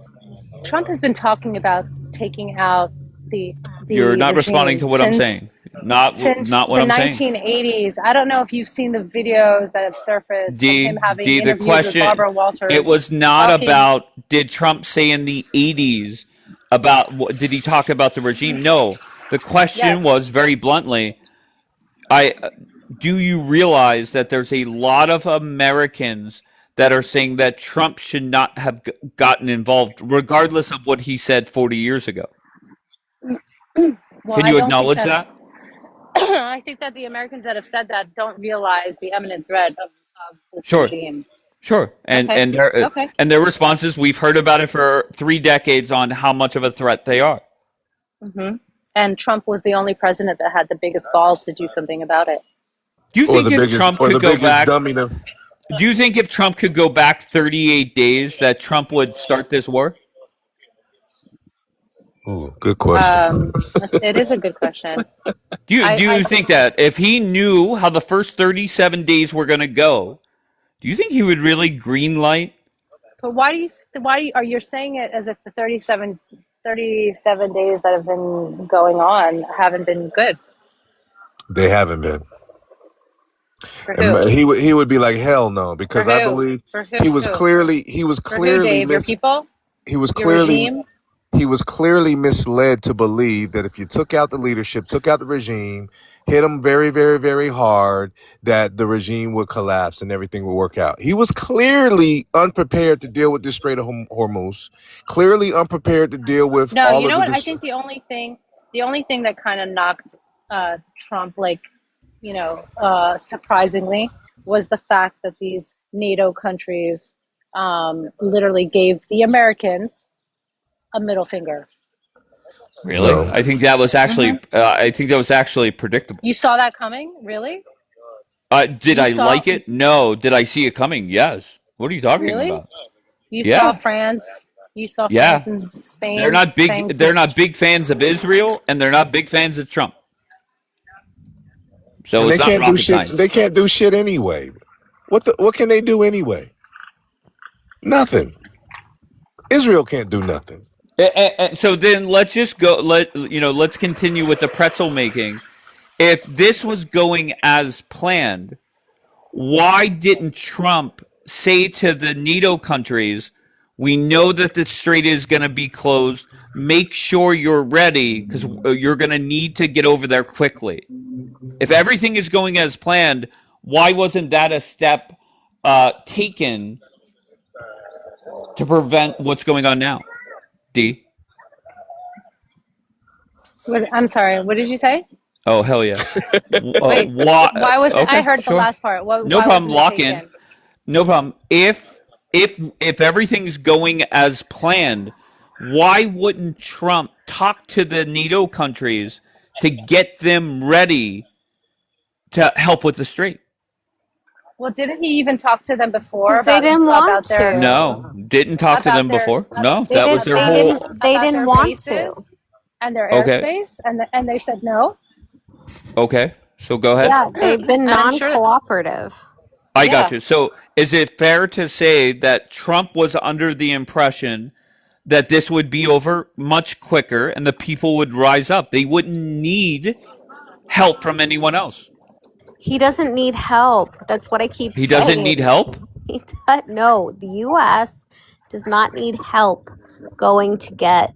[SPEAKER 11] Trump has been talking about taking out the
[SPEAKER 2] You're
[SPEAKER 11] the
[SPEAKER 2] not responding
[SPEAKER 11] regime
[SPEAKER 2] to what I'm saying.
[SPEAKER 11] since
[SPEAKER 2] Not what
[SPEAKER 11] the
[SPEAKER 2] I'm saying.
[SPEAKER 11] 1980s. I don't know if you've seen the videos that have surfaced from him having
[SPEAKER 2] D, the
[SPEAKER 11] interviews with
[SPEAKER 2] question,
[SPEAKER 11] Barbara
[SPEAKER 2] it
[SPEAKER 11] Walters
[SPEAKER 2] was not
[SPEAKER 11] talking.
[SPEAKER 2] about did Trump say in the 80s about did he talk about the regime? No. The question
[SPEAKER 11] Yes,
[SPEAKER 2] was very bluntly, I do you realize that there's a lot of Americans that are saying that Trump should not have gotten involved regardless of what he said 40 years ago.
[SPEAKER 11] well,
[SPEAKER 2] Can
[SPEAKER 11] I
[SPEAKER 2] you
[SPEAKER 11] don't think
[SPEAKER 2] acknowledge
[SPEAKER 11] that.
[SPEAKER 2] that?
[SPEAKER 11] I think that the Americans that have said that don't realize the imminent threat of this
[SPEAKER 2] Sure.
[SPEAKER 11] regime.
[SPEAKER 2] Sure.
[SPEAKER 11] Okay, okay.
[SPEAKER 2] And their responses, we've heard about it for 3 decades on how much of a threat they are.
[SPEAKER 11] hmm And Trump was the only president that had the biggest balls to do something about it.
[SPEAKER 2] Do you think if Trump
[SPEAKER 10] Or the
[SPEAKER 2] could go
[SPEAKER 10] biggest
[SPEAKER 2] back
[SPEAKER 10] dummy to.
[SPEAKER 2] Do you think if Trump could go back 38 days that Trump would start this war?
[SPEAKER 10] Ooh, good question.
[SPEAKER 11] It is a good question.
[SPEAKER 2] Do you
[SPEAKER 11] I
[SPEAKER 2] think that if he knew how the first 37 days were going to go, do you think he would really green light?
[SPEAKER 11] But are you saying it as if the 37 days that have been going on haven't been good
[SPEAKER 10] They haven't been.
[SPEAKER 11] for who?
[SPEAKER 10] And he would be like, hell no,
[SPEAKER 11] For
[SPEAKER 10] because I
[SPEAKER 11] who?
[SPEAKER 10] believe
[SPEAKER 11] For who?
[SPEAKER 10] he was clearly
[SPEAKER 11] For who, Dave? Your people?
[SPEAKER 10] he was
[SPEAKER 11] Your
[SPEAKER 10] clearly
[SPEAKER 11] regime?
[SPEAKER 10] he was clearly misled to believe that if you took out the leadership, took out the regime, hit them very, very, very hard, that the regime would collapse and everything would work out. He was clearly unprepared to deal with this Strait of Hormuz, clearly unprepared to deal with
[SPEAKER 11] No,
[SPEAKER 10] all
[SPEAKER 11] you
[SPEAKER 10] of
[SPEAKER 11] know
[SPEAKER 10] the.
[SPEAKER 11] what? I think the only thing that kind of knocked Trump, like, surprisingly, was the fact that these NATO countries literally gave the Americans a middle finger.
[SPEAKER 2] Really?
[SPEAKER 10] No,
[SPEAKER 2] I think that was
[SPEAKER 11] hmm
[SPEAKER 2] actually predictable.
[SPEAKER 11] You saw that coming? Really?
[SPEAKER 2] Did
[SPEAKER 11] You
[SPEAKER 2] I
[SPEAKER 11] saw
[SPEAKER 2] like it? No. Did I see it coming? Yes. What are you talking
[SPEAKER 11] really?
[SPEAKER 2] about?
[SPEAKER 11] You saw
[SPEAKER 2] Yeah.
[SPEAKER 11] France. You saw France
[SPEAKER 2] Yeah.
[SPEAKER 11] and Spain saying
[SPEAKER 2] They're
[SPEAKER 11] to.
[SPEAKER 2] not big fans of Israel and they're not big fans of Trump. So
[SPEAKER 10] and
[SPEAKER 2] it's not rocket
[SPEAKER 10] They
[SPEAKER 2] science.
[SPEAKER 10] can't do shit anyway. What can they do anyway? Nothing. Israel can't do nothing.
[SPEAKER 2] So then let's just go. Let's continue with the pretzel making. If this was going as planned, why didn't Trump say to the NATO countries, "We know that the strait is going to be closed. Make sure you're ready because you're going to need to get over there quickly." If everything is going as planned, why wasn't that a step taken to prevent what's going on now? D.
[SPEAKER 11] I'm sorry. What did you say?
[SPEAKER 2] Oh hell yeah!
[SPEAKER 11] Wait.
[SPEAKER 2] Why?
[SPEAKER 11] Why was it? I
[SPEAKER 2] Okay,
[SPEAKER 11] heard the
[SPEAKER 2] sure.
[SPEAKER 11] last part.
[SPEAKER 2] No
[SPEAKER 11] Why
[SPEAKER 2] problem.
[SPEAKER 11] wasn't it
[SPEAKER 2] Lock in.
[SPEAKER 11] taken?
[SPEAKER 2] No problem. If everything's going as planned, why wouldn't Trump talk to the NATO countries to get them ready to help with the strait?
[SPEAKER 11] Well, didn't he even talk to them before
[SPEAKER 8] Because they didn't want
[SPEAKER 11] about their
[SPEAKER 8] to.
[SPEAKER 2] No, didn't talk to them before. No,
[SPEAKER 8] They
[SPEAKER 2] that was
[SPEAKER 8] didn't.
[SPEAKER 2] their
[SPEAKER 8] They
[SPEAKER 11] about
[SPEAKER 2] whole.
[SPEAKER 8] didn't. They
[SPEAKER 11] about
[SPEAKER 8] didn't
[SPEAKER 11] their
[SPEAKER 8] want to.
[SPEAKER 11] bases and their
[SPEAKER 2] Okay,
[SPEAKER 11] airspace, and they said no.
[SPEAKER 2] okay. So go ahead.
[SPEAKER 8] Yeah, they've been
[SPEAKER 11] And I'm sure.
[SPEAKER 8] non-cooperative.
[SPEAKER 2] I got
[SPEAKER 11] Yeah.
[SPEAKER 2] you. So is it fair to say that Trump was under the impression that this would be over much quicker and the people would rise up? They wouldn't need help from anyone else.
[SPEAKER 8] He doesn't need help. That's what I keep
[SPEAKER 2] He doesn't need
[SPEAKER 8] saying.
[SPEAKER 2] help.
[SPEAKER 8] No, the U.S. does not need help going to get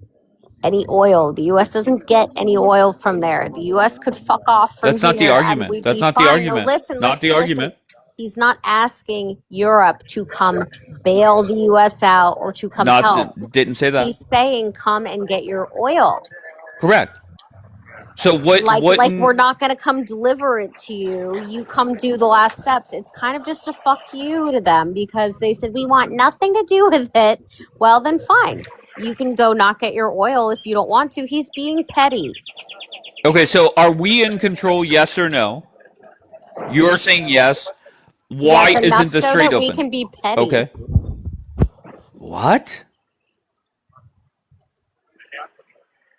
[SPEAKER 8] any oil. The U.S. doesn't get any oil from there. The U.S. could fuck off from
[SPEAKER 2] That's not the
[SPEAKER 8] here and
[SPEAKER 2] argument.
[SPEAKER 8] we'd
[SPEAKER 2] That's
[SPEAKER 8] be
[SPEAKER 2] not the
[SPEAKER 8] fine. No,
[SPEAKER 2] argument.
[SPEAKER 8] listen,
[SPEAKER 2] Not the
[SPEAKER 8] listen, listen.
[SPEAKER 2] argument.
[SPEAKER 8] He's not asking Europe to come bail the U.S. out or to come help.
[SPEAKER 2] Didn't say that.
[SPEAKER 8] He's saying come and get your oil.
[SPEAKER 2] Correct. So what?
[SPEAKER 8] Like we're not going to come deliver it to you. You come do the last steps. It's kind of just a fuck you to them because they said we want nothing to do with it. Well, then fine. You can go not get your oil if you don't want to. He's being petty.
[SPEAKER 2] Okay, so are we in control? Yes or no? You're saying yes. Why
[SPEAKER 8] Yes, enough
[SPEAKER 2] isn't the
[SPEAKER 8] so
[SPEAKER 2] strait
[SPEAKER 8] that we
[SPEAKER 2] open?
[SPEAKER 8] can be petty.
[SPEAKER 2] Okay. What?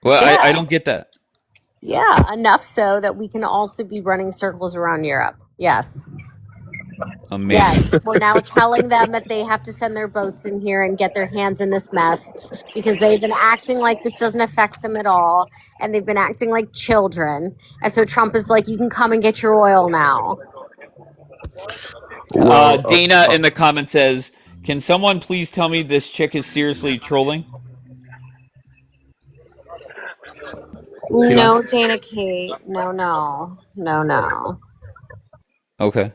[SPEAKER 2] Well,
[SPEAKER 8] Yeah.
[SPEAKER 2] I don't get that.
[SPEAKER 8] Yeah, enough so that we can also be running circles around Europe. Yes.
[SPEAKER 2] Amazing.
[SPEAKER 8] Yes. We're now telling them that they have to send their boats in here and get their hands in this mess because they've been acting like this doesn't affect them at all. And they've been acting like children. And so Trump is like, you can come and get your oil now.
[SPEAKER 10] Well,
[SPEAKER 2] Dana in the comments says, "Can someone please tell me this chick is seriously trolling?"
[SPEAKER 8] No, Dana Kate. No.
[SPEAKER 2] Okay.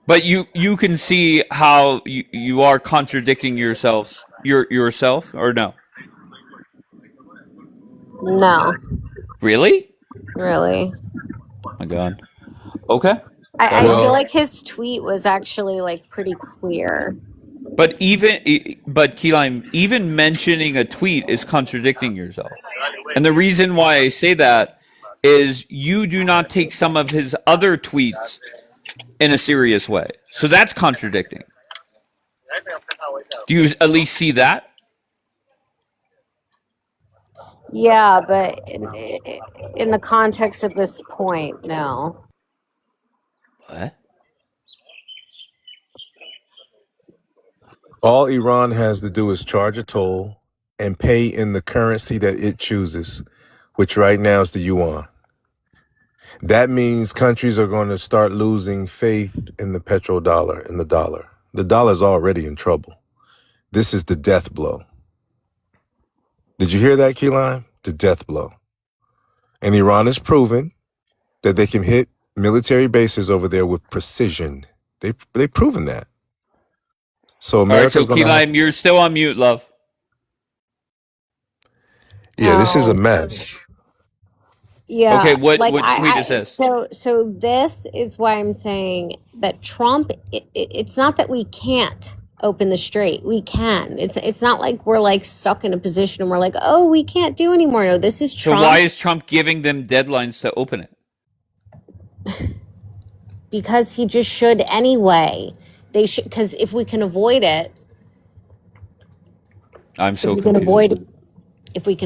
[SPEAKER 2] But you can see how you are contradicting yourself or no?
[SPEAKER 8] No,
[SPEAKER 2] Really?
[SPEAKER 8] really.
[SPEAKER 2] Oh my God. Okay.
[SPEAKER 8] I
[SPEAKER 2] That'll
[SPEAKER 8] feel
[SPEAKER 2] do.
[SPEAKER 8] like his tweet was actually like pretty clear.
[SPEAKER 2] But Keeline, even mentioning a tweet is contradicting yourself. And the reason why I say that is you do not take some of his other tweets in a serious way. So that's contradicting. Do you at least see that?
[SPEAKER 8] Yeah, but in the context of this point, no.
[SPEAKER 2] What?
[SPEAKER 10] all Iran has to do is charge a toll and pay in the currency that it chooses, which right now is the yuan. That means countries are going to start losing faith in the petrodollar, in the dollar. The dollar's already in trouble. This is the death blow. Did you hear that, Keelan? The death blow. And Iran has proven that they can hit military bases over there with precision. They've proven that. So
[SPEAKER 2] All right, so
[SPEAKER 10] America's going to have
[SPEAKER 2] Keeline, you're still on mute, love.
[SPEAKER 10] Yeah, this is a
[SPEAKER 8] Oh,
[SPEAKER 10] mess.
[SPEAKER 8] yeah.
[SPEAKER 2] Okay, what
[SPEAKER 8] Like
[SPEAKER 2] tweet is this?
[SPEAKER 8] so this is why I'm saying that Trump. It's not that we can't open the strait. We can. It's not like we're like stuck in a position and we're like, oh, we can't do anymore. No, this is
[SPEAKER 2] So
[SPEAKER 8] Trump.
[SPEAKER 2] why is Trump giving them deadlines to open it?
[SPEAKER 8] Because he just should anyway. They should, because if we can avoid it,
[SPEAKER 2] I'm
[SPEAKER 8] if
[SPEAKER 2] so
[SPEAKER 8] we can
[SPEAKER 2] confused.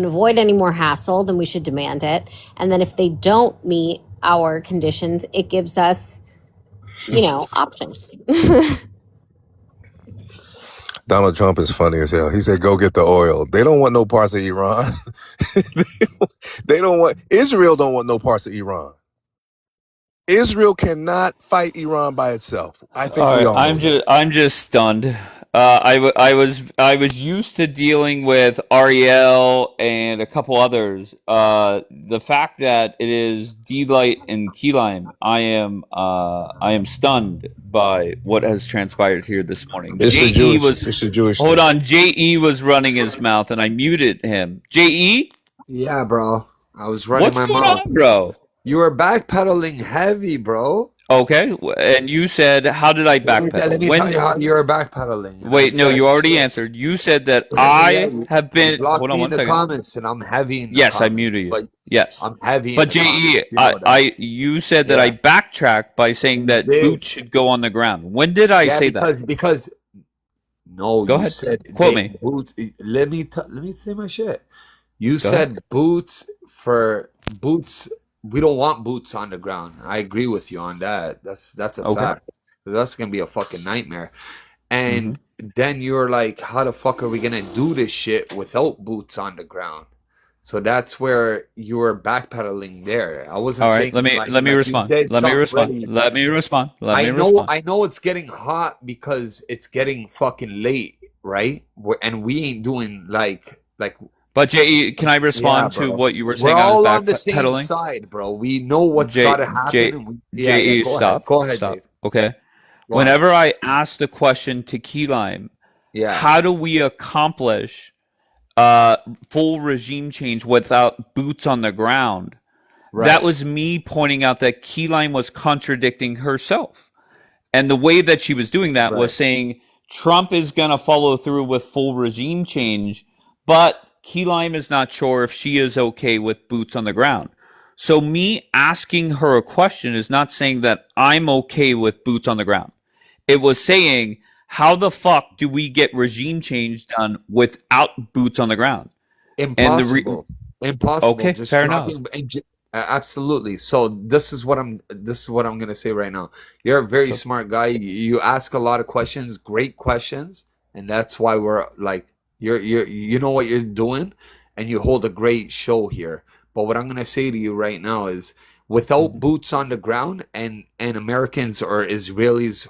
[SPEAKER 8] avoid any more hassle, then we should demand it. And then if they don't meet our conditions, it gives us, options.
[SPEAKER 10] Donald Trump is funny as hell. He said, go get the oil. They don't want no parts of Iran. Israel don't want no parts of Iran. Israel cannot fight Iran by itself. I think
[SPEAKER 2] All
[SPEAKER 10] we
[SPEAKER 2] right,
[SPEAKER 10] all know that.
[SPEAKER 2] I'm just stunned. I was used to dealing with Ariel and a couple others. The fact that it is D-Light and Keyline, I am stunned by what has transpired here this morning.
[SPEAKER 10] It's a Jewish
[SPEAKER 2] hold
[SPEAKER 10] thing.
[SPEAKER 2] on. JE was running his mouth, and I muted him. JE,
[SPEAKER 12] Yeah, bro. I was running
[SPEAKER 2] what's
[SPEAKER 12] my
[SPEAKER 2] going
[SPEAKER 12] mouth.
[SPEAKER 2] on, bro?
[SPEAKER 12] You were backpedaling heavy, bro.
[SPEAKER 2] Okay, and you said, how did I
[SPEAKER 12] Let me
[SPEAKER 2] backpedal?
[SPEAKER 12] tell you how you were backpedaling. And
[SPEAKER 2] Wait,
[SPEAKER 12] I
[SPEAKER 2] no,
[SPEAKER 12] said,
[SPEAKER 2] you already
[SPEAKER 12] shit.
[SPEAKER 2] answered. You said that
[SPEAKER 12] Yeah,
[SPEAKER 2] I have
[SPEAKER 12] you
[SPEAKER 2] been.
[SPEAKER 12] blocked
[SPEAKER 2] Hold on
[SPEAKER 12] me in
[SPEAKER 2] one
[SPEAKER 12] the
[SPEAKER 2] second.
[SPEAKER 12] comments, and I'm heavy in the
[SPEAKER 2] Yes, I
[SPEAKER 12] comments.
[SPEAKER 2] muted you.
[SPEAKER 12] But
[SPEAKER 2] Yes,
[SPEAKER 12] I'm heavy
[SPEAKER 2] but
[SPEAKER 12] in the comments.
[SPEAKER 2] JE,
[SPEAKER 12] You know that.
[SPEAKER 2] you said that I
[SPEAKER 12] Yeah.
[SPEAKER 2] backtracked by saying
[SPEAKER 12] You
[SPEAKER 2] that
[SPEAKER 12] did.
[SPEAKER 2] boots should go on the ground. When did I
[SPEAKER 12] Yeah,
[SPEAKER 2] say that?
[SPEAKER 12] because no,
[SPEAKER 2] Go
[SPEAKER 12] you
[SPEAKER 2] ahead,
[SPEAKER 12] said
[SPEAKER 2] quote me.
[SPEAKER 12] boots. Let me say my shit. You
[SPEAKER 2] Go
[SPEAKER 12] said
[SPEAKER 2] ahead.
[SPEAKER 12] boots. We don't want boots on the ground. I agree with you on that. That's a
[SPEAKER 2] Okay.
[SPEAKER 12] fact. That's gonna be a fucking nightmare.
[SPEAKER 2] Mm-hmm.
[SPEAKER 12] And then you're like, how the fuck are we gonna do this shit without boots on the ground? So that's where you were backpedaling there. I wasn't
[SPEAKER 2] All right,
[SPEAKER 12] saying
[SPEAKER 2] let me
[SPEAKER 12] like
[SPEAKER 2] let me
[SPEAKER 12] you
[SPEAKER 2] respond.
[SPEAKER 12] did
[SPEAKER 2] Let me
[SPEAKER 12] something
[SPEAKER 2] respond.
[SPEAKER 12] ready.
[SPEAKER 2] Let me respond. Let me
[SPEAKER 12] I
[SPEAKER 2] respond.
[SPEAKER 12] know it's getting hot because it's getting fucking late, right? And we ain't doing like
[SPEAKER 2] But JE, can I
[SPEAKER 12] yeah,
[SPEAKER 2] respond to
[SPEAKER 12] bro.
[SPEAKER 2] what you were
[SPEAKER 12] We're
[SPEAKER 2] saying I was
[SPEAKER 12] all on the same
[SPEAKER 2] backpedaling?
[SPEAKER 12] side, bro. We know what's gotta happen. And
[SPEAKER 2] JE,
[SPEAKER 12] go ahead. Go ahead,
[SPEAKER 2] stop.
[SPEAKER 12] Dave.
[SPEAKER 2] Okay.
[SPEAKER 12] Go ahead.
[SPEAKER 2] Whenever I ask the question to Keylime,
[SPEAKER 12] Yeah.
[SPEAKER 2] how do we accomplish full regime change without boots on the ground?
[SPEAKER 12] Right.
[SPEAKER 2] That was me pointing out that Keyline was contradicting herself. And the way that she was doing that was saying Trump is going to follow through with full regime change, but Keyline is not sure if she is okay with boots on the ground. So me asking her a question is not saying that I'm okay with boots on the ground. It was saying, how the fuck do we get regime change done without boots on the ground?
[SPEAKER 12] Impossible. Impossible.
[SPEAKER 2] Okay,
[SPEAKER 12] Just
[SPEAKER 2] fair enough.
[SPEAKER 12] dropping absolutely. So this is what I'm gonna say right now. You're a very smart guy. You ask a lot of questions, great questions, and that's why we're like you know what you're doing, and you hold a great show here. But what I'm gonna say to you right now is, without boots on the ground and Americans or Israelis,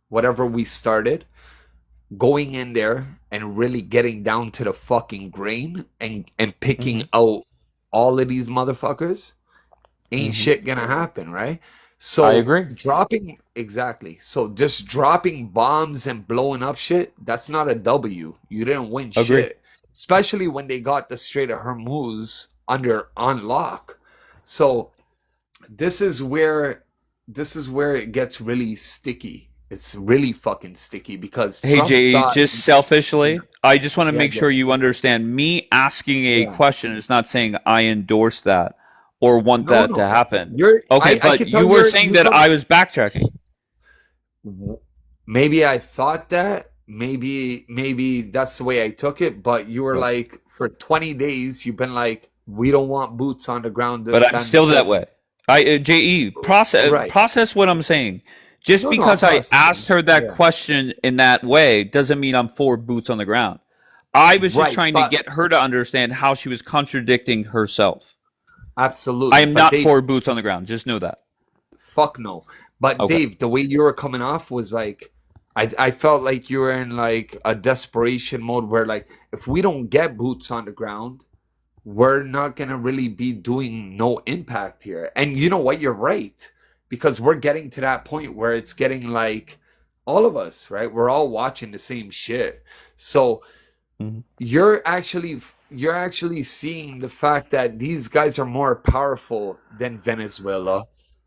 [SPEAKER 12] whatever we started, going in there and really getting down to the fucking grain and picking out all of these motherfuckers, ain't shit gonna happen, right? So
[SPEAKER 2] I agree.
[SPEAKER 12] So just dropping bombs and blowing up shit, that's not a W. You didn't win shit. Especially when they got the Strait of Hormuz on lock. So this is where it gets really sticky. It's really fucking sticky because
[SPEAKER 2] Hey,
[SPEAKER 12] Trump
[SPEAKER 2] Jay,
[SPEAKER 12] thought,
[SPEAKER 2] just selfishly, I just want to make
[SPEAKER 12] yeah.
[SPEAKER 2] sure you understand me asking a question is not saying I endorse that or want that to happen. Okay, but you were saying that I was backtracking.
[SPEAKER 12] Maybe I thought that. Maybe that's the way I took it. But you were like, for 20 days, you've been like, we don't want boots on the ground.
[SPEAKER 2] But I'm still that way. JE, process what I'm saying. Just because I asked her that question in that way doesn't mean I'm for boots on the ground. I was just trying to get her to understand how she was contradicting herself.
[SPEAKER 12] Absolutely.
[SPEAKER 2] I am not for boots on the ground. Just know that.
[SPEAKER 12] Fuck no. But Dave, the way you were coming off was like, I felt like you were in like a desperation mode where like, if we don't get boots on the ground, we're not going to really be doing no impact here. And you know what? You're right. Because we're getting to that point where it's getting like all of us, right? We're all watching the same shit. So you're actually seeing the fact that these guys are more powerful than Venezuela,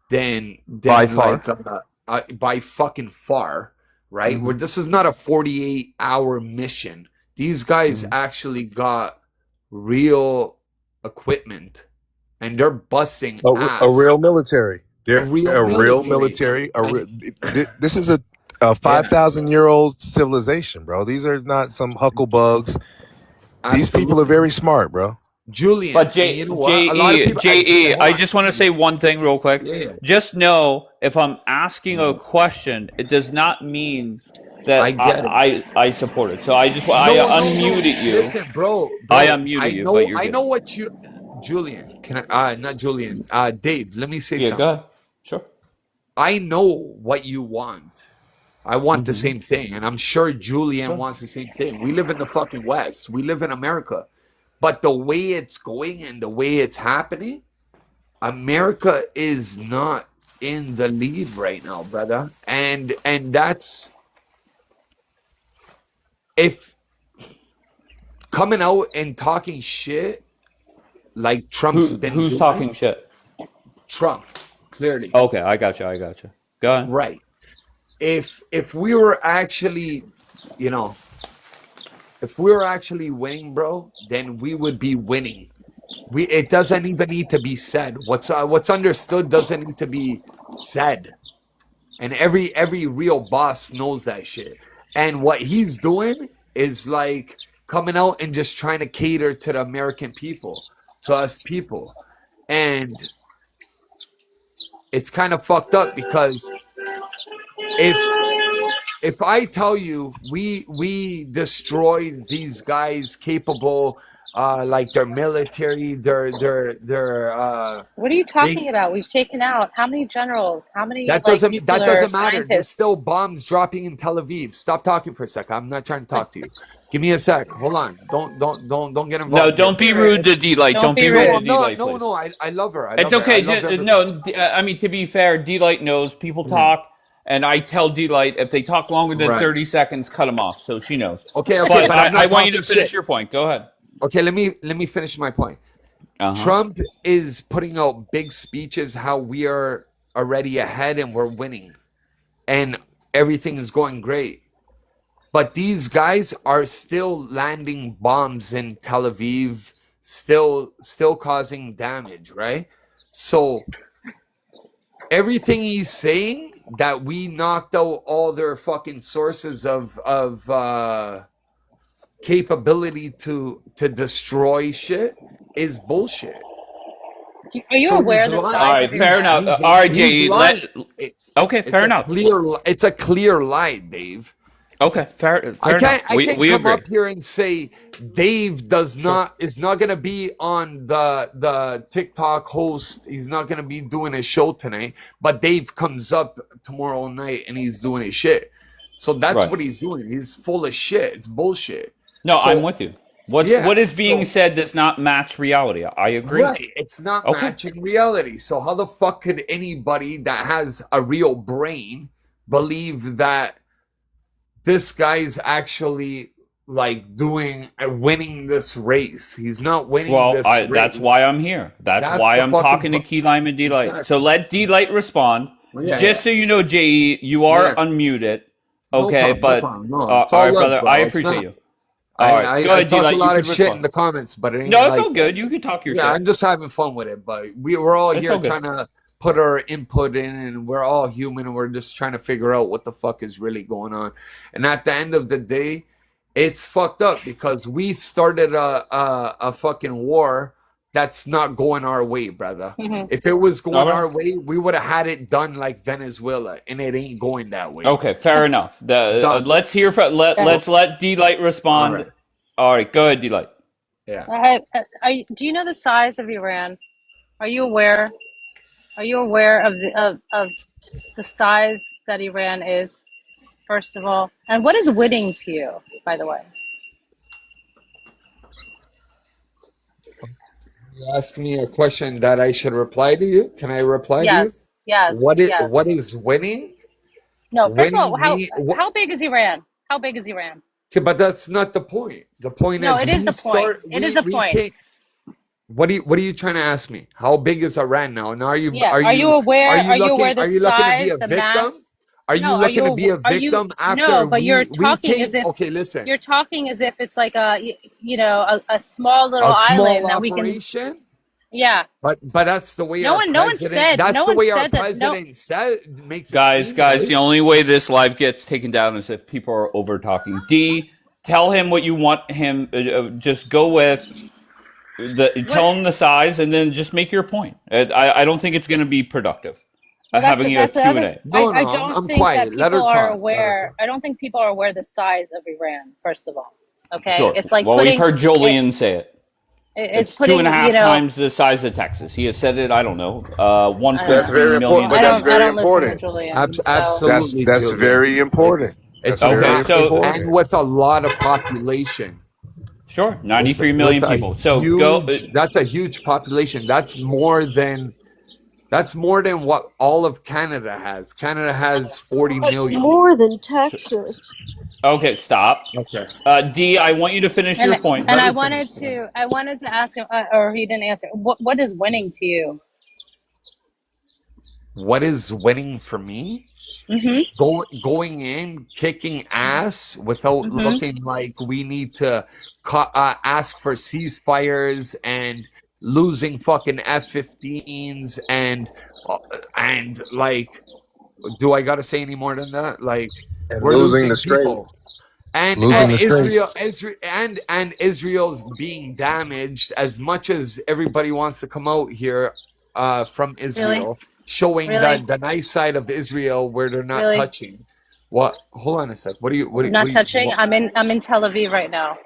[SPEAKER 12] than
[SPEAKER 2] by far,
[SPEAKER 12] like, by fucking far, right? Where this is not a 48-hour mission. These guys actually got real equipment, and they're busting ass.
[SPEAKER 10] A real military. They're
[SPEAKER 12] A real
[SPEAKER 10] military. This is a 5,000-year-old civilization, bro. These are not some hucklebugs. These people are very smart, bro.
[SPEAKER 12] Julian,
[SPEAKER 2] but JE, I just want to say one thing real quick.
[SPEAKER 12] Yeah.
[SPEAKER 2] Just know, if I'm asking a question, it does not mean that I support it. So I unmuted you.
[SPEAKER 12] Listen, bro,
[SPEAKER 2] I unmuted you. But
[SPEAKER 12] I know what you, Julian. Can I? Not Julian. Dave. Let me say something.
[SPEAKER 2] Go ahead. Sure.
[SPEAKER 12] I know what you want. I want the same thing, and I'm sure Julian wants the same thing. We live in the fucking West. We live in America. But the way it's going and the way it's happening, America is not in the lead right now, brother. And that's, if coming out and talking shit like Trump's been
[SPEAKER 2] who's
[SPEAKER 12] doing,
[SPEAKER 2] talking shit?
[SPEAKER 12] Trump, clearly.
[SPEAKER 2] Okay, I got you. Go ahead.
[SPEAKER 12] Right. If we were actually, if we were actually winning, bro, then we would be winning. It doesn't even need to be said. What's understood doesn't need to be said. And every real boss knows that shit. And what he's doing is like coming out and just trying to cater to the American people, to us people. And it's kind of fucked up, because if I tell you we destroyed these guys capable, like their military, their
[SPEAKER 11] what are you talking about? We've taken out how many generals? How many?
[SPEAKER 12] That doesn't matter.
[SPEAKER 11] Scientists?
[SPEAKER 12] There's still bombs dropping in Tel Aviv. Stop talking for a second. I'm not trying to talk to you. Give me a sec. Hold on. Don't get involved.
[SPEAKER 2] No, don't be rude to D-Light. Don't be rude to D-Light, please.
[SPEAKER 12] No. I love her.
[SPEAKER 2] It's okay. I mean, to be fair, D-Light knows people talk. And I tell D-Light, if they talk longer than 30 seconds, cut them off, so she knows.
[SPEAKER 12] Okay,
[SPEAKER 2] but I want you to finish your point. Go ahead.
[SPEAKER 12] Okay, let me finish my point. Trump is putting out big speeches how we are already ahead and we're winning, and everything is going great. But these guys are still landing bombs in Tel Aviv, still causing damage, right? So everything he's saying, that we knocked out all their fucking sources of capability to destroy shit is bullshit.
[SPEAKER 11] Are you
[SPEAKER 12] So
[SPEAKER 11] aware
[SPEAKER 12] he's
[SPEAKER 11] of the
[SPEAKER 12] lying.
[SPEAKER 11] size
[SPEAKER 2] All
[SPEAKER 11] of
[SPEAKER 2] right, fair
[SPEAKER 11] Iran?
[SPEAKER 2] enough. All right,
[SPEAKER 12] He's
[SPEAKER 2] JE.
[SPEAKER 12] lying.
[SPEAKER 2] Okay, fair enough.
[SPEAKER 12] It's a clear lie, Dave.
[SPEAKER 2] Okay, fair
[SPEAKER 12] I
[SPEAKER 2] enough.
[SPEAKER 12] can't
[SPEAKER 2] We
[SPEAKER 12] come
[SPEAKER 2] agree.
[SPEAKER 12] up here and say Dave is not gonna be on the TikTok host. He's not gonna be doing a show tonight, but Dave comes up tomorrow night and he's doing his shit. So that's
[SPEAKER 2] Right.
[SPEAKER 12] what he's doing. He's full of shit. It's bullshit.
[SPEAKER 2] No,
[SPEAKER 12] So-
[SPEAKER 2] I'm with you. What is being said does not match reality. I agree.
[SPEAKER 12] Right. It's not
[SPEAKER 2] Okay.
[SPEAKER 12] matching reality. So how the fuck could anybody that has a real brain believe that this guy's actually like winning this race? He's not winning this race.
[SPEAKER 2] That's why I'm here. That's why
[SPEAKER 12] the
[SPEAKER 2] I'm
[SPEAKER 12] fucking
[SPEAKER 2] talking to Key Lime and D-Light.
[SPEAKER 12] Exactly.
[SPEAKER 2] So let D-Light respond.
[SPEAKER 12] Yeah,
[SPEAKER 2] So you know, JE, you are
[SPEAKER 12] Yeah.
[SPEAKER 2] unmuted.
[SPEAKER 12] No
[SPEAKER 2] Okay,
[SPEAKER 12] problem, no
[SPEAKER 2] but
[SPEAKER 12] problem. It's
[SPEAKER 2] all
[SPEAKER 12] all
[SPEAKER 2] right,
[SPEAKER 12] love,
[SPEAKER 2] brother.
[SPEAKER 12] bro.
[SPEAKER 2] I
[SPEAKER 12] It's
[SPEAKER 2] appreciate
[SPEAKER 12] not-
[SPEAKER 2] you. All right, go
[SPEAKER 12] I
[SPEAKER 2] ahead,
[SPEAKER 12] talk
[SPEAKER 2] D-Light.
[SPEAKER 12] a
[SPEAKER 2] You
[SPEAKER 12] lot
[SPEAKER 2] can
[SPEAKER 12] of shit
[SPEAKER 2] respond.
[SPEAKER 12] in the comments, but it ain't
[SPEAKER 2] No, it's
[SPEAKER 12] like
[SPEAKER 2] all good. You can talk your
[SPEAKER 12] yeah,
[SPEAKER 2] shit.
[SPEAKER 12] I'm just having fun with it. But we're all
[SPEAKER 2] It's
[SPEAKER 12] here
[SPEAKER 2] all good.
[SPEAKER 12] trying to put our input in, and we're all human, and we're just trying to figure out what the fuck is really going on. And at the end of the day, it's fucked up because we started a fucking war that's not going our way, brother. If it was going
[SPEAKER 2] Alright.
[SPEAKER 12] our way, we would have had it done like Venezuela, and it ain't going that way.
[SPEAKER 2] Okay, fair enough.
[SPEAKER 12] Done.
[SPEAKER 2] Let's hear from let's let D-Light respond.
[SPEAKER 12] Alright.
[SPEAKER 2] All right, go ahead, D-Light.
[SPEAKER 12] Yeah.
[SPEAKER 11] Do you know the size of Iran? Are you aware? Are you aware of the size that Iran is? First of all, and what is winning to you, by the way?
[SPEAKER 12] You ask me a question that I should reply to you. Can I reply to you?
[SPEAKER 11] Yes.
[SPEAKER 12] What is winning?
[SPEAKER 11] No, first of all,
[SPEAKER 12] Winning
[SPEAKER 11] how big is Iran? How big is Iran?
[SPEAKER 12] Okay, but that's not the point. The point
[SPEAKER 11] No,
[SPEAKER 12] is
[SPEAKER 11] it is the point. It is the point.
[SPEAKER 12] What are you trying to ask me? How big is Iran now? And are you
[SPEAKER 11] aware? Are you aware the
[SPEAKER 12] are you looking to be
[SPEAKER 11] size,
[SPEAKER 12] a
[SPEAKER 11] the
[SPEAKER 12] victim?
[SPEAKER 11] mass?
[SPEAKER 12] Are you
[SPEAKER 11] No,
[SPEAKER 12] looking to be a
[SPEAKER 11] are you-
[SPEAKER 12] victim after
[SPEAKER 11] No, but you're talking
[SPEAKER 12] came,
[SPEAKER 11] as if
[SPEAKER 12] okay, listen.
[SPEAKER 11] you're talking as if it's like a small little
[SPEAKER 12] A small
[SPEAKER 11] island that we can.
[SPEAKER 12] operation?
[SPEAKER 11] Yeah.
[SPEAKER 12] But that's the way
[SPEAKER 11] No
[SPEAKER 12] our
[SPEAKER 11] one
[SPEAKER 12] president
[SPEAKER 11] said-
[SPEAKER 12] that's
[SPEAKER 11] no
[SPEAKER 12] the
[SPEAKER 11] one
[SPEAKER 12] way our
[SPEAKER 11] said that- no-
[SPEAKER 12] president said makes it
[SPEAKER 2] Guys,
[SPEAKER 12] seem,
[SPEAKER 2] guys,
[SPEAKER 12] right?
[SPEAKER 2] the only way this live gets taken down is if people are over talking. D, tell him what you want him. Just go with tell him the size, and then just make your point. I don't think it's going to be productive.
[SPEAKER 11] Well,
[SPEAKER 2] Having a
[SPEAKER 11] that's the other-
[SPEAKER 2] Q&A.
[SPEAKER 12] No,
[SPEAKER 11] I
[SPEAKER 12] no,
[SPEAKER 11] don't
[SPEAKER 12] I'm
[SPEAKER 11] think
[SPEAKER 12] quiet.
[SPEAKER 11] that
[SPEAKER 12] Let her
[SPEAKER 11] people are
[SPEAKER 12] talk.
[SPEAKER 11] aware. I don't think people are aware the size of Iran. First of all, okay,
[SPEAKER 2] Sure.
[SPEAKER 11] it's like
[SPEAKER 2] well,
[SPEAKER 11] putting,
[SPEAKER 2] we've heard Julian say it.
[SPEAKER 11] It's
[SPEAKER 2] Two and
[SPEAKER 11] putting,
[SPEAKER 2] a half
[SPEAKER 11] you know,
[SPEAKER 2] times the size of Texas. He has said it. I don't know. 1.3
[SPEAKER 10] That's very
[SPEAKER 2] million.
[SPEAKER 10] important, but
[SPEAKER 11] I
[SPEAKER 10] that's
[SPEAKER 11] don't.
[SPEAKER 10] very
[SPEAKER 11] I don't listen to
[SPEAKER 10] important.
[SPEAKER 11] Julian. so-
[SPEAKER 12] Absolutely,
[SPEAKER 10] That's
[SPEAKER 12] Julian.
[SPEAKER 10] very important.
[SPEAKER 12] It's
[SPEAKER 10] That's
[SPEAKER 2] Okay,
[SPEAKER 10] very
[SPEAKER 2] so-
[SPEAKER 10] important.
[SPEAKER 12] and with a lot of population.
[SPEAKER 2] Sure, 93 million
[SPEAKER 12] With a
[SPEAKER 2] people. So
[SPEAKER 12] huge, that's a huge population. That's more than what all of Canada has. Canada has 40 million.
[SPEAKER 8] More than Texas.
[SPEAKER 2] Okay, stop.
[SPEAKER 12] Okay.
[SPEAKER 2] D, I want you to finish
[SPEAKER 11] And,
[SPEAKER 2] your point.
[SPEAKER 11] and
[SPEAKER 2] Let
[SPEAKER 11] I
[SPEAKER 2] her
[SPEAKER 11] wanted
[SPEAKER 2] finish.
[SPEAKER 11] to ask him, or he didn't answer. What is winning to you?
[SPEAKER 12] What is winning for me? Going in, kicking ass without looking like we need to ask for ceasefires and losing fucking F-15s and like, do I gotta say any more than that? Like,
[SPEAKER 10] And
[SPEAKER 12] we're
[SPEAKER 10] losing
[SPEAKER 12] losing
[SPEAKER 10] the strait.
[SPEAKER 12] people. And
[SPEAKER 10] Losing the
[SPEAKER 12] Israel and Israel's being damaged as much as everybody wants to come out here from Israel, showing
[SPEAKER 11] Really?
[SPEAKER 12] the nice side of Israel where they're not
[SPEAKER 11] Really?
[SPEAKER 12] touching. What? Hold on a sec. What do you?
[SPEAKER 11] Not touching. I'm in Tel Aviv right now.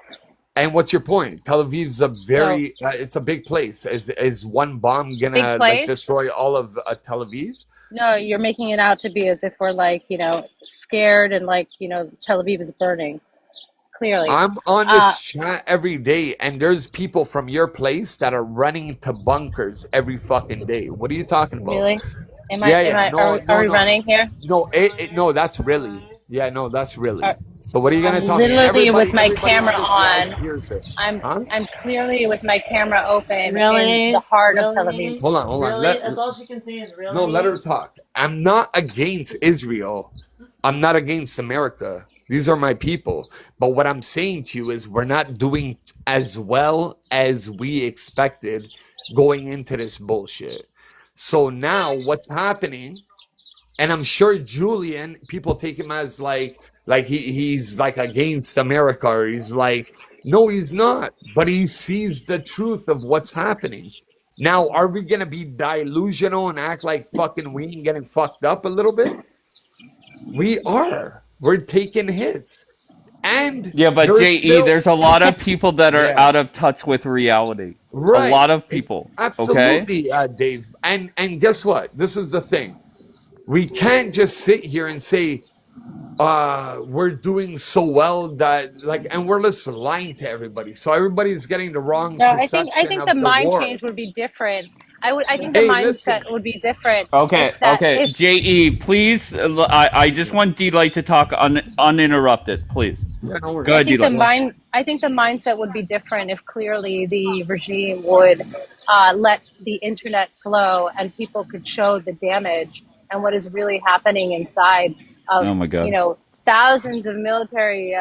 [SPEAKER 12] And what's your point? Tel Aviv's a very it's a big place. Is one bomb gonna
[SPEAKER 11] Big place?
[SPEAKER 12] destroy all of Tel Aviv?
[SPEAKER 11] No, you're making it out to be as if we're like, scared and like, Tel Aviv is burning. Clearly.
[SPEAKER 12] I'm on this chat every day, and there's people from your place that are running to bunkers every fucking day. What are you talking about?
[SPEAKER 11] Really? Are we running here?
[SPEAKER 12] No, no, that's really. Yeah, no, that's really. So what are you gonna
[SPEAKER 11] I'm
[SPEAKER 12] tell me?
[SPEAKER 11] literally with my
[SPEAKER 12] Everybody
[SPEAKER 11] camera
[SPEAKER 12] this live
[SPEAKER 11] on.
[SPEAKER 12] hears it.
[SPEAKER 11] I'm clearly with my camera open in the heart of Tel Aviv.
[SPEAKER 12] Hold on.
[SPEAKER 1] Really? That's all she can say is really.
[SPEAKER 12] No, let her talk. I'm not against Israel. I'm not against America. These are my people. But what I'm saying to you is we're not doing as well as we expected going into this bullshit. So now what's happening And I'm sure Julian, people take him as like he's like against America, or he's like, no, he's not. But he sees the truth of what's happening. Now, are we gonna be delusional and act like fucking we ain't getting fucked up a little bit? We are. We're taking hits. And
[SPEAKER 2] Yeah, but
[SPEAKER 12] there's
[SPEAKER 2] JE,
[SPEAKER 12] still
[SPEAKER 2] there's a lot of people that are
[SPEAKER 12] yeah.
[SPEAKER 2] out of touch with reality. A
[SPEAKER 12] Right.
[SPEAKER 2] lot of people. Okay?
[SPEAKER 12] Absolutely, Dave. And guess what? This is the thing. We can't just sit here and say we're doing so well that like, and we're just lying to everybody. So everybody's getting the wrong
[SPEAKER 11] No, I
[SPEAKER 12] perception
[SPEAKER 11] think
[SPEAKER 12] of
[SPEAKER 11] the
[SPEAKER 12] the
[SPEAKER 11] mind
[SPEAKER 12] war.
[SPEAKER 11] change would be different. I think the
[SPEAKER 12] Hey, listen.
[SPEAKER 11] mindset would be different
[SPEAKER 2] Okay,
[SPEAKER 11] if that
[SPEAKER 2] okay.
[SPEAKER 11] if
[SPEAKER 2] JE, please, I just want D-Light to talk uninterrupted, please.
[SPEAKER 12] Yeah, no worries.
[SPEAKER 2] Go ahead, D-Light.
[SPEAKER 11] I think the mindset would be different if clearly the regime would let the internet flow and people could show the damage and what is really happening inside of
[SPEAKER 2] Oh my God.
[SPEAKER 11] Thousands of military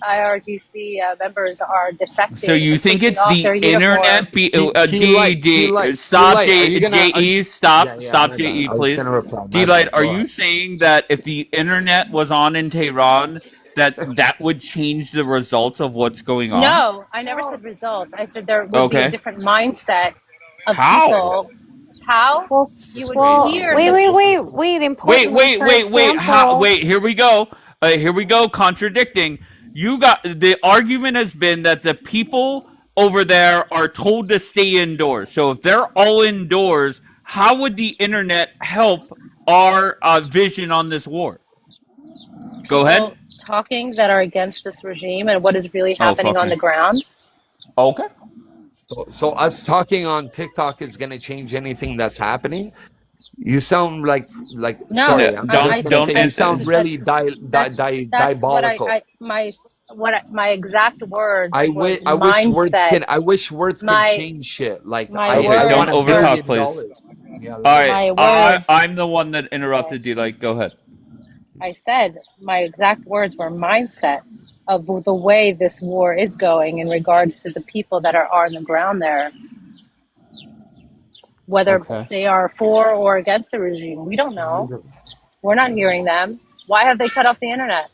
[SPEAKER 11] IRGC members are defecting.
[SPEAKER 2] So you
[SPEAKER 11] and
[SPEAKER 2] think
[SPEAKER 11] taking
[SPEAKER 2] it's
[SPEAKER 11] off
[SPEAKER 2] the
[SPEAKER 11] their
[SPEAKER 2] internet?
[SPEAKER 11] uniforms.
[SPEAKER 2] Stop,
[SPEAKER 12] Yeah,
[SPEAKER 2] stop,
[SPEAKER 12] my bad.
[SPEAKER 2] JE,
[SPEAKER 12] I was
[SPEAKER 2] please.
[SPEAKER 12] gonna reply. My
[SPEAKER 2] D-Light,
[SPEAKER 12] bad.
[SPEAKER 2] are
[SPEAKER 12] Go
[SPEAKER 2] you
[SPEAKER 12] ahead.
[SPEAKER 2] saying that if the internet was on in Tehran, that would change the results of what's going on?
[SPEAKER 11] No, I never said results. I said there would be a
[SPEAKER 2] Okay.
[SPEAKER 11] different mindset of
[SPEAKER 2] How?
[SPEAKER 11] people. How?
[SPEAKER 8] Well,
[SPEAKER 11] You would hear
[SPEAKER 8] wait,
[SPEAKER 11] the
[SPEAKER 8] wait, wait, wait. Importantly, for example,
[SPEAKER 2] Wait, here we go. Here we go. Contradicting. You got the argument has been that the people over there are told to stay indoors. So if they're all indoors, how would the internet help our vision on this war? Go ahead.
[SPEAKER 11] people talking that are against this regime and what is really
[SPEAKER 2] Oh,
[SPEAKER 11] happening
[SPEAKER 2] fuck
[SPEAKER 11] on
[SPEAKER 2] me.
[SPEAKER 11] the ground.
[SPEAKER 2] Okay.
[SPEAKER 12] So us talking on TikTok is gonna change anything that's happening. You sound like
[SPEAKER 11] No,
[SPEAKER 12] sorry.
[SPEAKER 2] No,
[SPEAKER 12] I'm
[SPEAKER 11] I
[SPEAKER 12] just
[SPEAKER 11] think
[SPEAKER 12] gonna say you
[SPEAKER 11] that's
[SPEAKER 12] sound really
[SPEAKER 11] that's what
[SPEAKER 12] diabolical.
[SPEAKER 11] my exact words was
[SPEAKER 12] I wish words
[SPEAKER 11] mindset.
[SPEAKER 12] can
[SPEAKER 11] My
[SPEAKER 12] change shit. Like
[SPEAKER 11] my
[SPEAKER 2] Okay,
[SPEAKER 12] I
[SPEAKER 2] don't
[SPEAKER 12] want
[SPEAKER 11] words
[SPEAKER 12] $1
[SPEAKER 11] were
[SPEAKER 2] overtalk,
[SPEAKER 12] billion.
[SPEAKER 2] please.
[SPEAKER 12] Yeah,
[SPEAKER 2] All
[SPEAKER 12] let me.
[SPEAKER 2] right.
[SPEAKER 11] my words.
[SPEAKER 2] I'm the one that interrupted you. Like, go ahead.
[SPEAKER 11] I said my exact words were mindset of the way this war is going in regards to the people that are on the ground there, whether
[SPEAKER 2] Okay.
[SPEAKER 11] they are for or against the regime. We don't know. We're not hearing them. Why have they cut off the internet?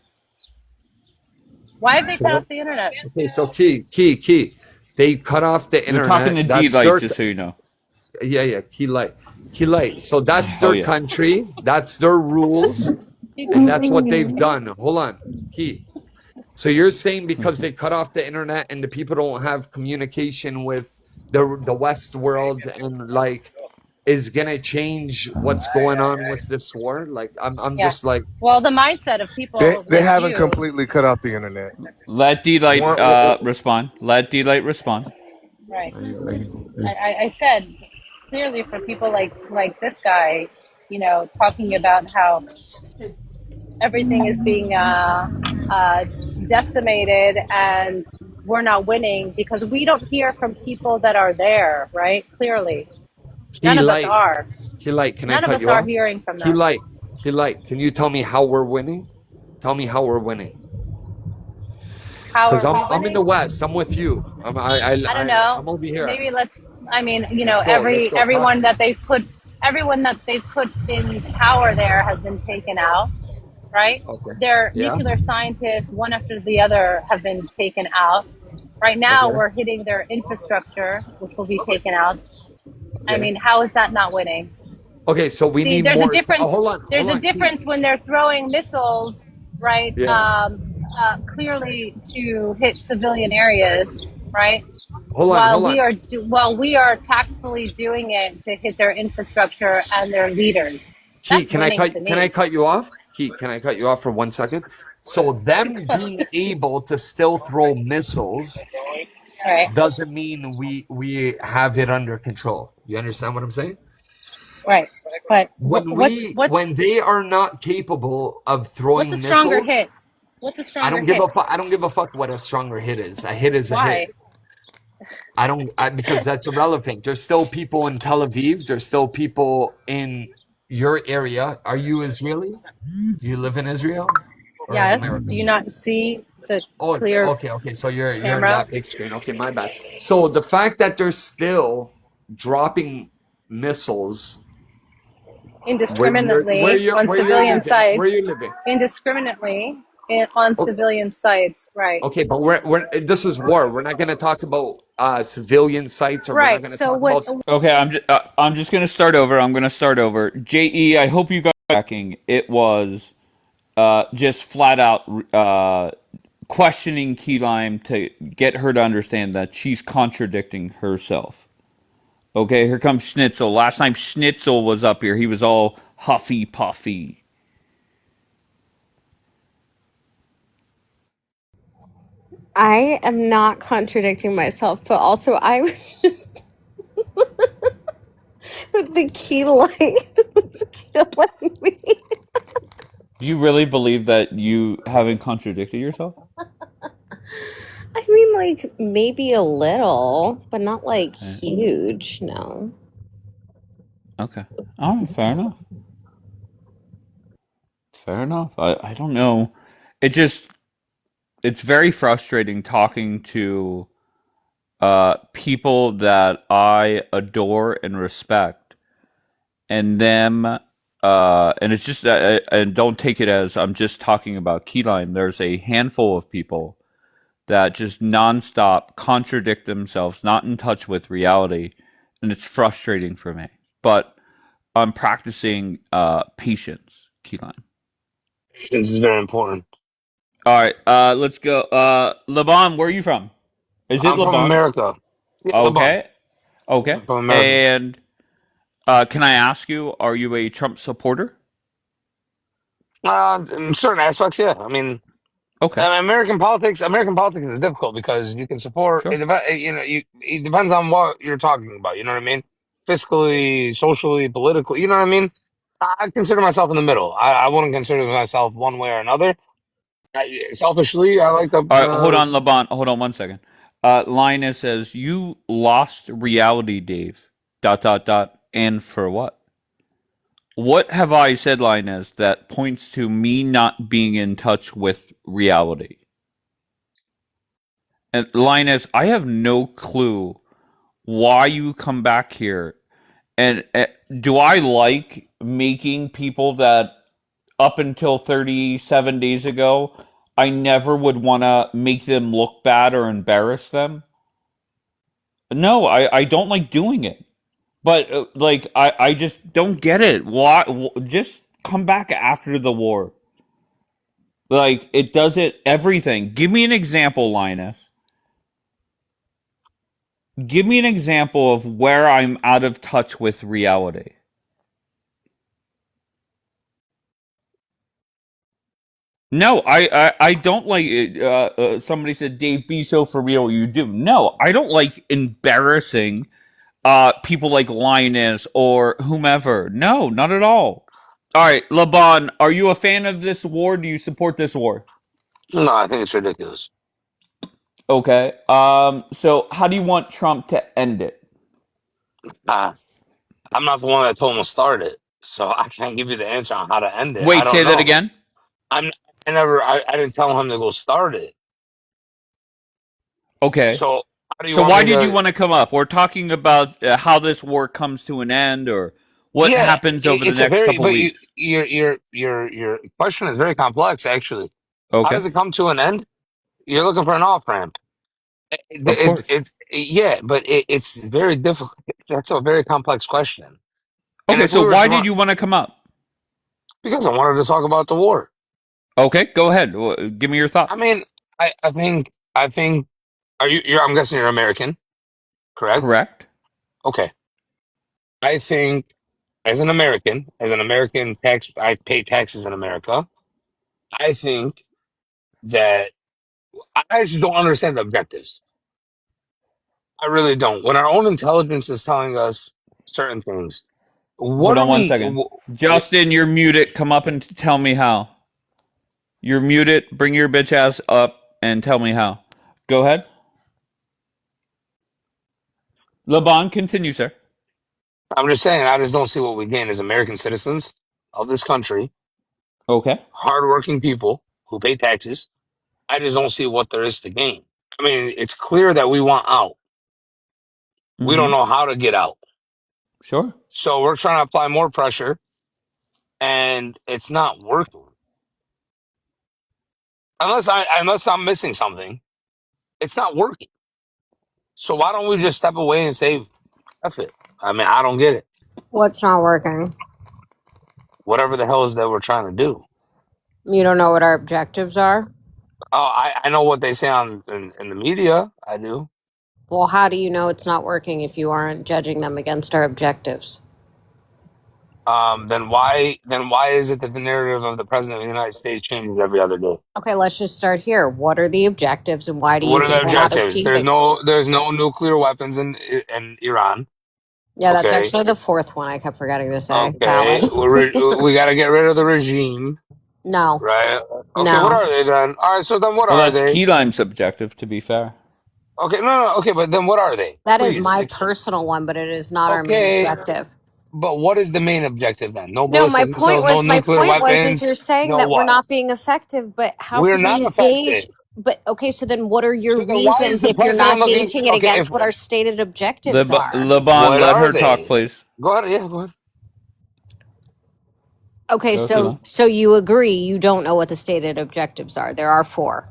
[SPEAKER 11] Why have they cut off the internet?
[SPEAKER 12] Okay, so key. They cut off the
[SPEAKER 2] You're talking to
[SPEAKER 12] internet. That's
[SPEAKER 2] D-Light,
[SPEAKER 12] their
[SPEAKER 2] just so you know.
[SPEAKER 12] yeah, key light. So that's
[SPEAKER 2] Hell
[SPEAKER 12] their
[SPEAKER 2] yeah.
[SPEAKER 12] country. That's their rules. And that's what they've done. Hold on, Key. So you're saying because they cut off the internet and the people don't have communication with the West world and like is gonna change what's going on with this war? Like I'm
[SPEAKER 11] Yeah.
[SPEAKER 12] just like
[SPEAKER 11] Well, the mindset of people
[SPEAKER 10] They
[SPEAKER 11] like
[SPEAKER 10] haven't
[SPEAKER 11] you,
[SPEAKER 10] completely cut off the internet.
[SPEAKER 2] Let D-Light
[SPEAKER 10] One,
[SPEAKER 2] respond. Let D-Light respond.
[SPEAKER 11] right? I said clearly for people like this guy, talking about how everything is being decimated and we're not winning because we don't hear from people that are there, right? Clearly, none
[SPEAKER 12] Key
[SPEAKER 11] of us
[SPEAKER 12] light,
[SPEAKER 11] are.
[SPEAKER 12] Key light. Can I
[SPEAKER 11] None of
[SPEAKER 12] cut
[SPEAKER 11] us
[SPEAKER 12] you
[SPEAKER 11] are
[SPEAKER 12] off?
[SPEAKER 11] hearing from
[SPEAKER 12] Key
[SPEAKER 11] them.
[SPEAKER 12] light, Key light. Can you tell me how we're winning? Tell me how we're winning.
[SPEAKER 11] How
[SPEAKER 12] Because
[SPEAKER 11] are we
[SPEAKER 12] I'm in the
[SPEAKER 11] winning?
[SPEAKER 12] West. I'm with you.
[SPEAKER 11] I don't know.
[SPEAKER 12] I'm over here.
[SPEAKER 11] Maybe let's. I mean,
[SPEAKER 12] Let's go. Let's go.
[SPEAKER 11] everyone that they've put in power there has been taken out, right?
[SPEAKER 12] Okay.
[SPEAKER 11] Their
[SPEAKER 12] Yeah.
[SPEAKER 11] nuclear scientists, one after the other, have been taken out. Right now,
[SPEAKER 12] Okay.
[SPEAKER 11] we're hitting their infrastructure, which will be taken out. I
[SPEAKER 12] Okay.
[SPEAKER 11] mean, how is that not winning?
[SPEAKER 12] Okay. So we
[SPEAKER 11] See,
[SPEAKER 12] need
[SPEAKER 11] there's
[SPEAKER 12] more.
[SPEAKER 11] a difference.
[SPEAKER 12] Hold on.
[SPEAKER 11] There's
[SPEAKER 12] Hold
[SPEAKER 11] a
[SPEAKER 12] on. Key.
[SPEAKER 11] difference when they're throwing missiles, right?
[SPEAKER 12] Yeah.
[SPEAKER 11] Clearly to hit civilian areas, right?
[SPEAKER 12] Hold on. Hold on.
[SPEAKER 11] While we are tactfully doing it to hit their infrastructure and their leaders.
[SPEAKER 12] Key,
[SPEAKER 11] That's winning to me.
[SPEAKER 12] can I cut you off? Key, can I cut you off for 1 second? So them being able to still throw missiles
[SPEAKER 11] Right.
[SPEAKER 12] doesn't mean we have it under control. You understand what I'm saying?
[SPEAKER 11] Right. But
[SPEAKER 12] When they are not capable of throwing
[SPEAKER 11] what's a stronger
[SPEAKER 12] missiles,
[SPEAKER 11] hit? What's a
[SPEAKER 12] I
[SPEAKER 11] stronger
[SPEAKER 12] don't give
[SPEAKER 11] hit?
[SPEAKER 12] a fuck. I don't give a fuck what a stronger hit is. A hit is a
[SPEAKER 11] Why?
[SPEAKER 12] hit. Because that's irrelevant. There's still people in Tel Aviv. There's still people in your area. Are you Israeli? Do you live in Israel? Or in
[SPEAKER 11] Yes.
[SPEAKER 12] America?
[SPEAKER 11] Do you not see the
[SPEAKER 12] Oh,
[SPEAKER 11] clear
[SPEAKER 12] okay. So you're in
[SPEAKER 11] camera?
[SPEAKER 12] that big screen. Okay, my bad. So the fact that they're still dropping missiles
[SPEAKER 7] indiscriminately on
[SPEAKER 12] where you're
[SPEAKER 7] civilian
[SPEAKER 12] living, where
[SPEAKER 7] sites.
[SPEAKER 12] you're living.
[SPEAKER 7] Indiscriminately on
[SPEAKER 12] Okay,
[SPEAKER 7] civilian sites, right?
[SPEAKER 12] okay, but this is war. We're not going to talk about civilian sites, or we're not
[SPEAKER 7] Right.
[SPEAKER 12] going to
[SPEAKER 7] So
[SPEAKER 12] talk
[SPEAKER 7] what?
[SPEAKER 12] about.
[SPEAKER 2] Okay, I'm just gonna start over. I'm gonna start over. Je, I hope you got tracking. It was just flat out questioning Key Lime to get her to understand that she's contradicting herself. Okay, here comes Schnitzel. Last time Schnitzel was up here, he was all huffy puffy.
[SPEAKER 8] I am not contradicting myself, but also I was just with the key light was killing me.
[SPEAKER 2] Do you really believe that you haven't contradicted yourself?
[SPEAKER 8] I mean, like maybe a little, but not like
[SPEAKER 2] Okay.
[SPEAKER 8] huge. No.
[SPEAKER 2] Okay. All right. Fair enough. Fair enough. I don't know. It just it's very frustrating talking to people that I adore and respect, and them, and it's just and don't take it as I'm just talking about Keyline. There's a handful of people that just nonstop contradict themselves, not in touch with reality, and it's frustrating for me. But I'm practicing patience, Keyline.
[SPEAKER 13] Patience is very important.
[SPEAKER 2] All right, let's go. Levon, where are you from? Is it
[SPEAKER 13] I'm from
[SPEAKER 2] Levon?
[SPEAKER 13] America. Yeah, LeBron.
[SPEAKER 2] Okay, okay.
[SPEAKER 13] I'm from America.
[SPEAKER 2] And can I ask you, are you a Trump supporter?
[SPEAKER 13] In certain aspects, yeah. I mean,
[SPEAKER 2] Okay,
[SPEAKER 13] American politics is difficult because you can support.
[SPEAKER 2] sure.
[SPEAKER 13] It depends on what you're talking about. You know what I mean? Fiscally, socially, politically. You know what I mean? I consider myself in the middle. I wouldn't consider myself one way or another. Selfishly, I like
[SPEAKER 2] All right, hold
[SPEAKER 13] the.
[SPEAKER 2] on, Levon. Hold on one second. Linus says you lost reality, Dave. Dot dot dot. And for what? What have I said, Linus, that points to me not being in touch with reality? And Linus, I have no clue why you come back here. And do I like making people that up until 37 days ago, I never would want to make them look bad or embarrass them? No, I don't like doing it. But like I just don't get it. Why? Just come back after the war. Like it does it everything. Give me an example, Linus. Give me an example of where I'm out of touch with reality. No, I don't like it. Somebody said, Dave, be so for real. You do. No, I don't like embarrassing people like Linus or whomever. No, not at all. All right, Laban, are you a fan of this war? Do you support this war?
[SPEAKER 13] No, I think it's ridiculous.
[SPEAKER 2] Okay. So how do you want Trump to end it?
[SPEAKER 13] Uh, I'm not the one that told him to start it, so I can't give you the answer on how to end it. I
[SPEAKER 2] Wait,
[SPEAKER 13] don't
[SPEAKER 2] say that
[SPEAKER 13] know.
[SPEAKER 2] again.
[SPEAKER 13] I'm I didn't tell him to go start it.
[SPEAKER 2] Okay.
[SPEAKER 13] So how do you
[SPEAKER 2] So
[SPEAKER 13] want
[SPEAKER 2] why
[SPEAKER 13] me
[SPEAKER 2] did you
[SPEAKER 13] to?
[SPEAKER 2] want to come up? We're talking about how this war comes to an end or what
[SPEAKER 13] Yeah,
[SPEAKER 2] happens over the
[SPEAKER 13] it's a
[SPEAKER 2] next
[SPEAKER 13] very
[SPEAKER 2] couple
[SPEAKER 13] but
[SPEAKER 2] weeks.
[SPEAKER 13] your question is very complex actually. How
[SPEAKER 2] Okay.
[SPEAKER 13] does it come to an end? You're looking for an off ramp.
[SPEAKER 2] Of course.
[SPEAKER 13] Yeah, but it's very difficult. That's a very complex question. And
[SPEAKER 2] Okay,
[SPEAKER 13] if
[SPEAKER 2] so
[SPEAKER 13] we were
[SPEAKER 2] why
[SPEAKER 13] to
[SPEAKER 2] did
[SPEAKER 13] run,
[SPEAKER 2] you want to come up?
[SPEAKER 13] because I wanted to talk about the war.
[SPEAKER 2] Okay, go ahead. Give me your
[SPEAKER 13] I
[SPEAKER 2] thoughts.
[SPEAKER 13] mean, I think I'm guessing you're American, correct?
[SPEAKER 2] Correct?
[SPEAKER 13] Okay. I think as an American tax, I pay taxes in America. I think that I just don't understand the objectives. I really don't. When our own intelligence is telling us certain things, what
[SPEAKER 2] Hold
[SPEAKER 13] are
[SPEAKER 2] on one
[SPEAKER 13] we?
[SPEAKER 2] second. Justin, you're muted. Come up and tell me how. You're muted. Bring your bitch ass up and tell me how. Go ahead. Laban, continue, sir.
[SPEAKER 13] I'm just saying, I just don't see what we gain as American citizens of this country,
[SPEAKER 2] Okay.
[SPEAKER 13] hardworking people who pay taxes. I just don't see what there is to gain. I mean, it's clear that we want out. We don't
[SPEAKER 2] Mm-hmm.
[SPEAKER 13] know how to get out.
[SPEAKER 2] Sure.
[SPEAKER 13] So we're trying to apply more pressure and it's not working. Unless I'm missing something, it's not working. So why don't we just step away and say, "F it"? I mean, I don't get it.
[SPEAKER 8] What's not working?
[SPEAKER 13] Whatever the hell is that we're trying to do.
[SPEAKER 8] You don't know what our objectives are?
[SPEAKER 13] Oh, I know what they say in the media. I do.
[SPEAKER 8] Well, how do you know it's not working if you aren't judging them against our objectives?
[SPEAKER 13] Then why is it that the narrative of the president of the United States changes every other day?
[SPEAKER 8] Okay, let's just start here. What are the objectives and why do you
[SPEAKER 13] What are the
[SPEAKER 8] think we're not
[SPEAKER 13] objectives? There's
[SPEAKER 8] achieving?
[SPEAKER 13] no nuclear weapons in Iran.
[SPEAKER 8] Yeah, that's
[SPEAKER 13] Okay.
[SPEAKER 8] actually the fourth one I kept forgetting to say.
[SPEAKER 13] Okay.
[SPEAKER 8] Valid.
[SPEAKER 13] We got to get rid of the regime,
[SPEAKER 8] No.
[SPEAKER 13] right? Okay. What
[SPEAKER 8] No.
[SPEAKER 13] are they then? All right. So then, what
[SPEAKER 2] Well,
[SPEAKER 13] are
[SPEAKER 2] that's
[SPEAKER 13] they?
[SPEAKER 2] Key Lime's objective, to be fair.
[SPEAKER 13] Okay. No. Okay. But then, what are they?
[SPEAKER 8] That is
[SPEAKER 13] Please.
[SPEAKER 8] my personal one, but it is not our main
[SPEAKER 13] Okay.
[SPEAKER 8] objective.
[SPEAKER 13] But what is the main objective then? No
[SPEAKER 8] No, my
[SPEAKER 13] ballistic
[SPEAKER 8] point
[SPEAKER 13] missiles, no
[SPEAKER 8] was
[SPEAKER 13] nuclear
[SPEAKER 8] is
[SPEAKER 13] weapons,
[SPEAKER 8] you're saying
[SPEAKER 13] no
[SPEAKER 8] that we're
[SPEAKER 13] what?
[SPEAKER 8] not being effective, but how
[SPEAKER 13] We're
[SPEAKER 8] can
[SPEAKER 13] not
[SPEAKER 8] we gauge?
[SPEAKER 13] affected.
[SPEAKER 8] But okay, so then what are your
[SPEAKER 13] So then, why is
[SPEAKER 8] reasons
[SPEAKER 13] the
[SPEAKER 8] if you're
[SPEAKER 13] president
[SPEAKER 8] not
[SPEAKER 13] looking?
[SPEAKER 8] gauging it
[SPEAKER 13] Okay. If
[SPEAKER 8] against what our stated objectives are?
[SPEAKER 2] Laban,
[SPEAKER 13] what
[SPEAKER 2] let
[SPEAKER 13] are
[SPEAKER 2] her talk,
[SPEAKER 13] they?
[SPEAKER 2] please.
[SPEAKER 13] Go ahead. Yeah. Go ahead.
[SPEAKER 8] Okay,
[SPEAKER 2] Go, Key Lime.
[SPEAKER 8] so you agree you don't know what the stated objectives are. There are four.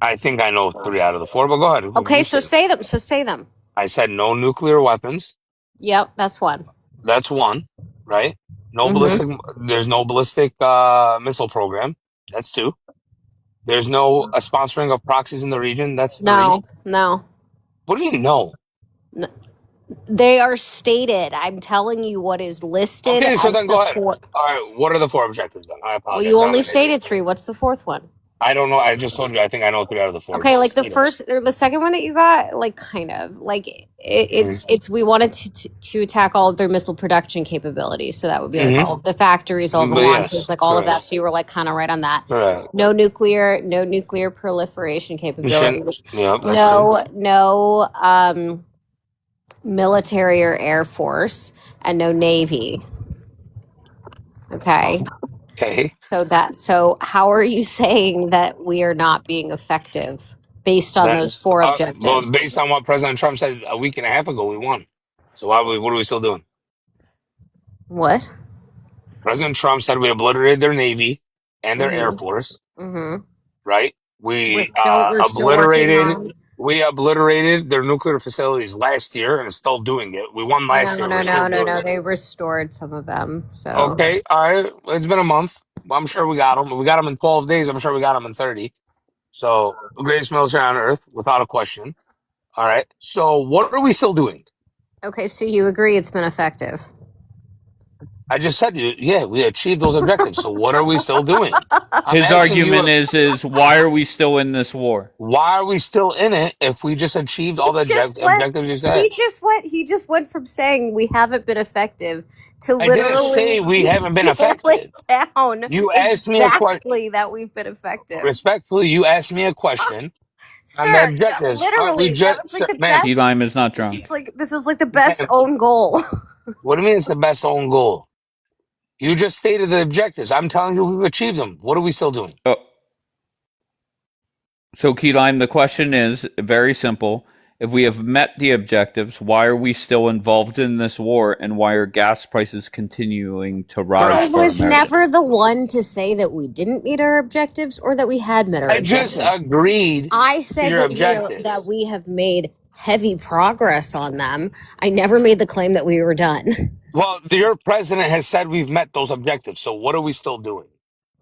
[SPEAKER 13] I think I know 3 out of the 4, but go ahead.
[SPEAKER 8] Okay,
[SPEAKER 13] You
[SPEAKER 8] so
[SPEAKER 13] say them.
[SPEAKER 8] say them.
[SPEAKER 13] I said no nuclear weapons.
[SPEAKER 8] Yep, that's one.
[SPEAKER 13] That's 1, right? No
[SPEAKER 8] Mm-hmm.
[SPEAKER 13] ballistic. There's no ballistic missile program. That's 2. There's no sponsoring of proxies in the region. That's 3.
[SPEAKER 8] No.
[SPEAKER 13] What do you know?
[SPEAKER 8] They are stated. I'm telling you what is listed
[SPEAKER 13] Okay, so
[SPEAKER 8] as
[SPEAKER 13] then
[SPEAKER 8] the
[SPEAKER 13] go ahead.
[SPEAKER 8] four.
[SPEAKER 13] All right, what are the 4 objectives then? I
[SPEAKER 8] Well,
[SPEAKER 13] apologize.
[SPEAKER 8] you
[SPEAKER 13] I'm
[SPEAKER 8] only
[SPEAKER 13] an idiot.
[SPEAKER 8] stated three. What's the fourth one?
[SPEAKER 13] I don't know. I just told you. I think I know 3 out of the 4.
[SPEAKER 8] Okay, like
[SPEAKER 13] Just
[SPEAKER 8] the
[SPEAKER 13] state them.
[SPEAKER 8] first or the second one that you got, like kind of like it's we wanted to attack all of their missile production capabilities. So that would be like all of the factories, all of the
[SPEAKER 13] But
[SPEAKER 8] launches,
[SPEAKER 13] yes,
[SPEAKER 8] like all of that.
[SPEAKER 13] correct.
[SPEAKER 8] So you were like kind of right on that.
[SPEAKER 13] Correct.
[SPEAKER 8] No nuclear proliferation
[SPEAKER 13] You shouldn't.
[SPEAKER 8] capabilities.
[SPEAKER 13] Yep, that's 2.
[SPEAKER 8] No military or air force, and no navy. Okay.
[SPEAKER 13] Okay.
[SPEAKER 8] So how are you saying that we are not being effective based on
[SPEAKER 13] That.
[SPEAKER 8] those four
[SPEAKER 13] Well,
[SPEAKER 8] objectives?
[SPEAKER 13] based on what President Trump said a week and a half ago, we won. So what are we still doing?
[SPEAKER 8] What?
[SPEAKER 13] President Trump said we obliterated their Navy and their Air
[SPEAKER 8] Mm-hmm.
[SPEAKER 13] Force,
[SPEAKER 8] Mm-hmm.
[SPEAKER 13] right?
[SPEAKER 8] We're still working on.
[SPEAKER 13] We obliterated their nuclear facilities last year and are still doing it. We won last year. We're still doing it.
[SPEAKER 8] They restored some of them. So
[SPEAKER 13] Okay, all right. It's been a month. I'm sure we got them. We got them in 12 days. I'm sure we got them in 30. So the greatest military on earth, without a question. All right. So what are we still doing?
[SPEAKER 8] okay, so you agree it's been effective.
[SPEAKER 13] I just said, yeah, we achieved those objectives. So what are we still doing? I'm
[SPEAKER 2] His
[SPEAKER 13] asking you,
[SPEAKER 2] argument is why are we still in this war?
[SPEAKER 13] why are we still in it if we just achieved all the objectives you said?
[SPEAKER 8] He just went from saying we haven't been effective to
[SPEAKER 13] I didn't say we haven't been
[SPEAKER 8] nailing
[SPEAKER 13] affected.
[SPEAKER 8] down
[SPEAKER 13] You asked me a question.
[SPEAKER 8] exactly that we've been effective.
[SPEAKER 13] Respectfully, you asked me a question on the
[SPEAKER 8] Sir,
[SPEAKER 13] objectives.
[SPEAKER 8] literally, that was like the
[SPEAKER 13] Man,
[SPEAKER 2] Key Lime is not drunk.
[SPEAKER 8] this is like the best
[SPEAKER 13] Man.
[SPEAKER 8] own goal.
[SPEAKER 13] What do you mean it's the best own goal? You just stated the objectives. I'm telling you we've achieved them. What are we still doing?
[SPEAKER 2] Oh. So, Key Lime, the question is very simple. If we have met the objectives, why are we still involved in this war, and why are gas prices continuing to rise?
[SPEAKER 8] I was never the one to say that we didn't meet our objectives or that we had met our objectives.
[SPEAKER 13] I just agreed.
[SPEAKER 8] I said that we have made heavy progress on them. I never made the claim that we were done.
[SPEAKER 13] Well, your president has said we've met those objectives. So what are we still doing?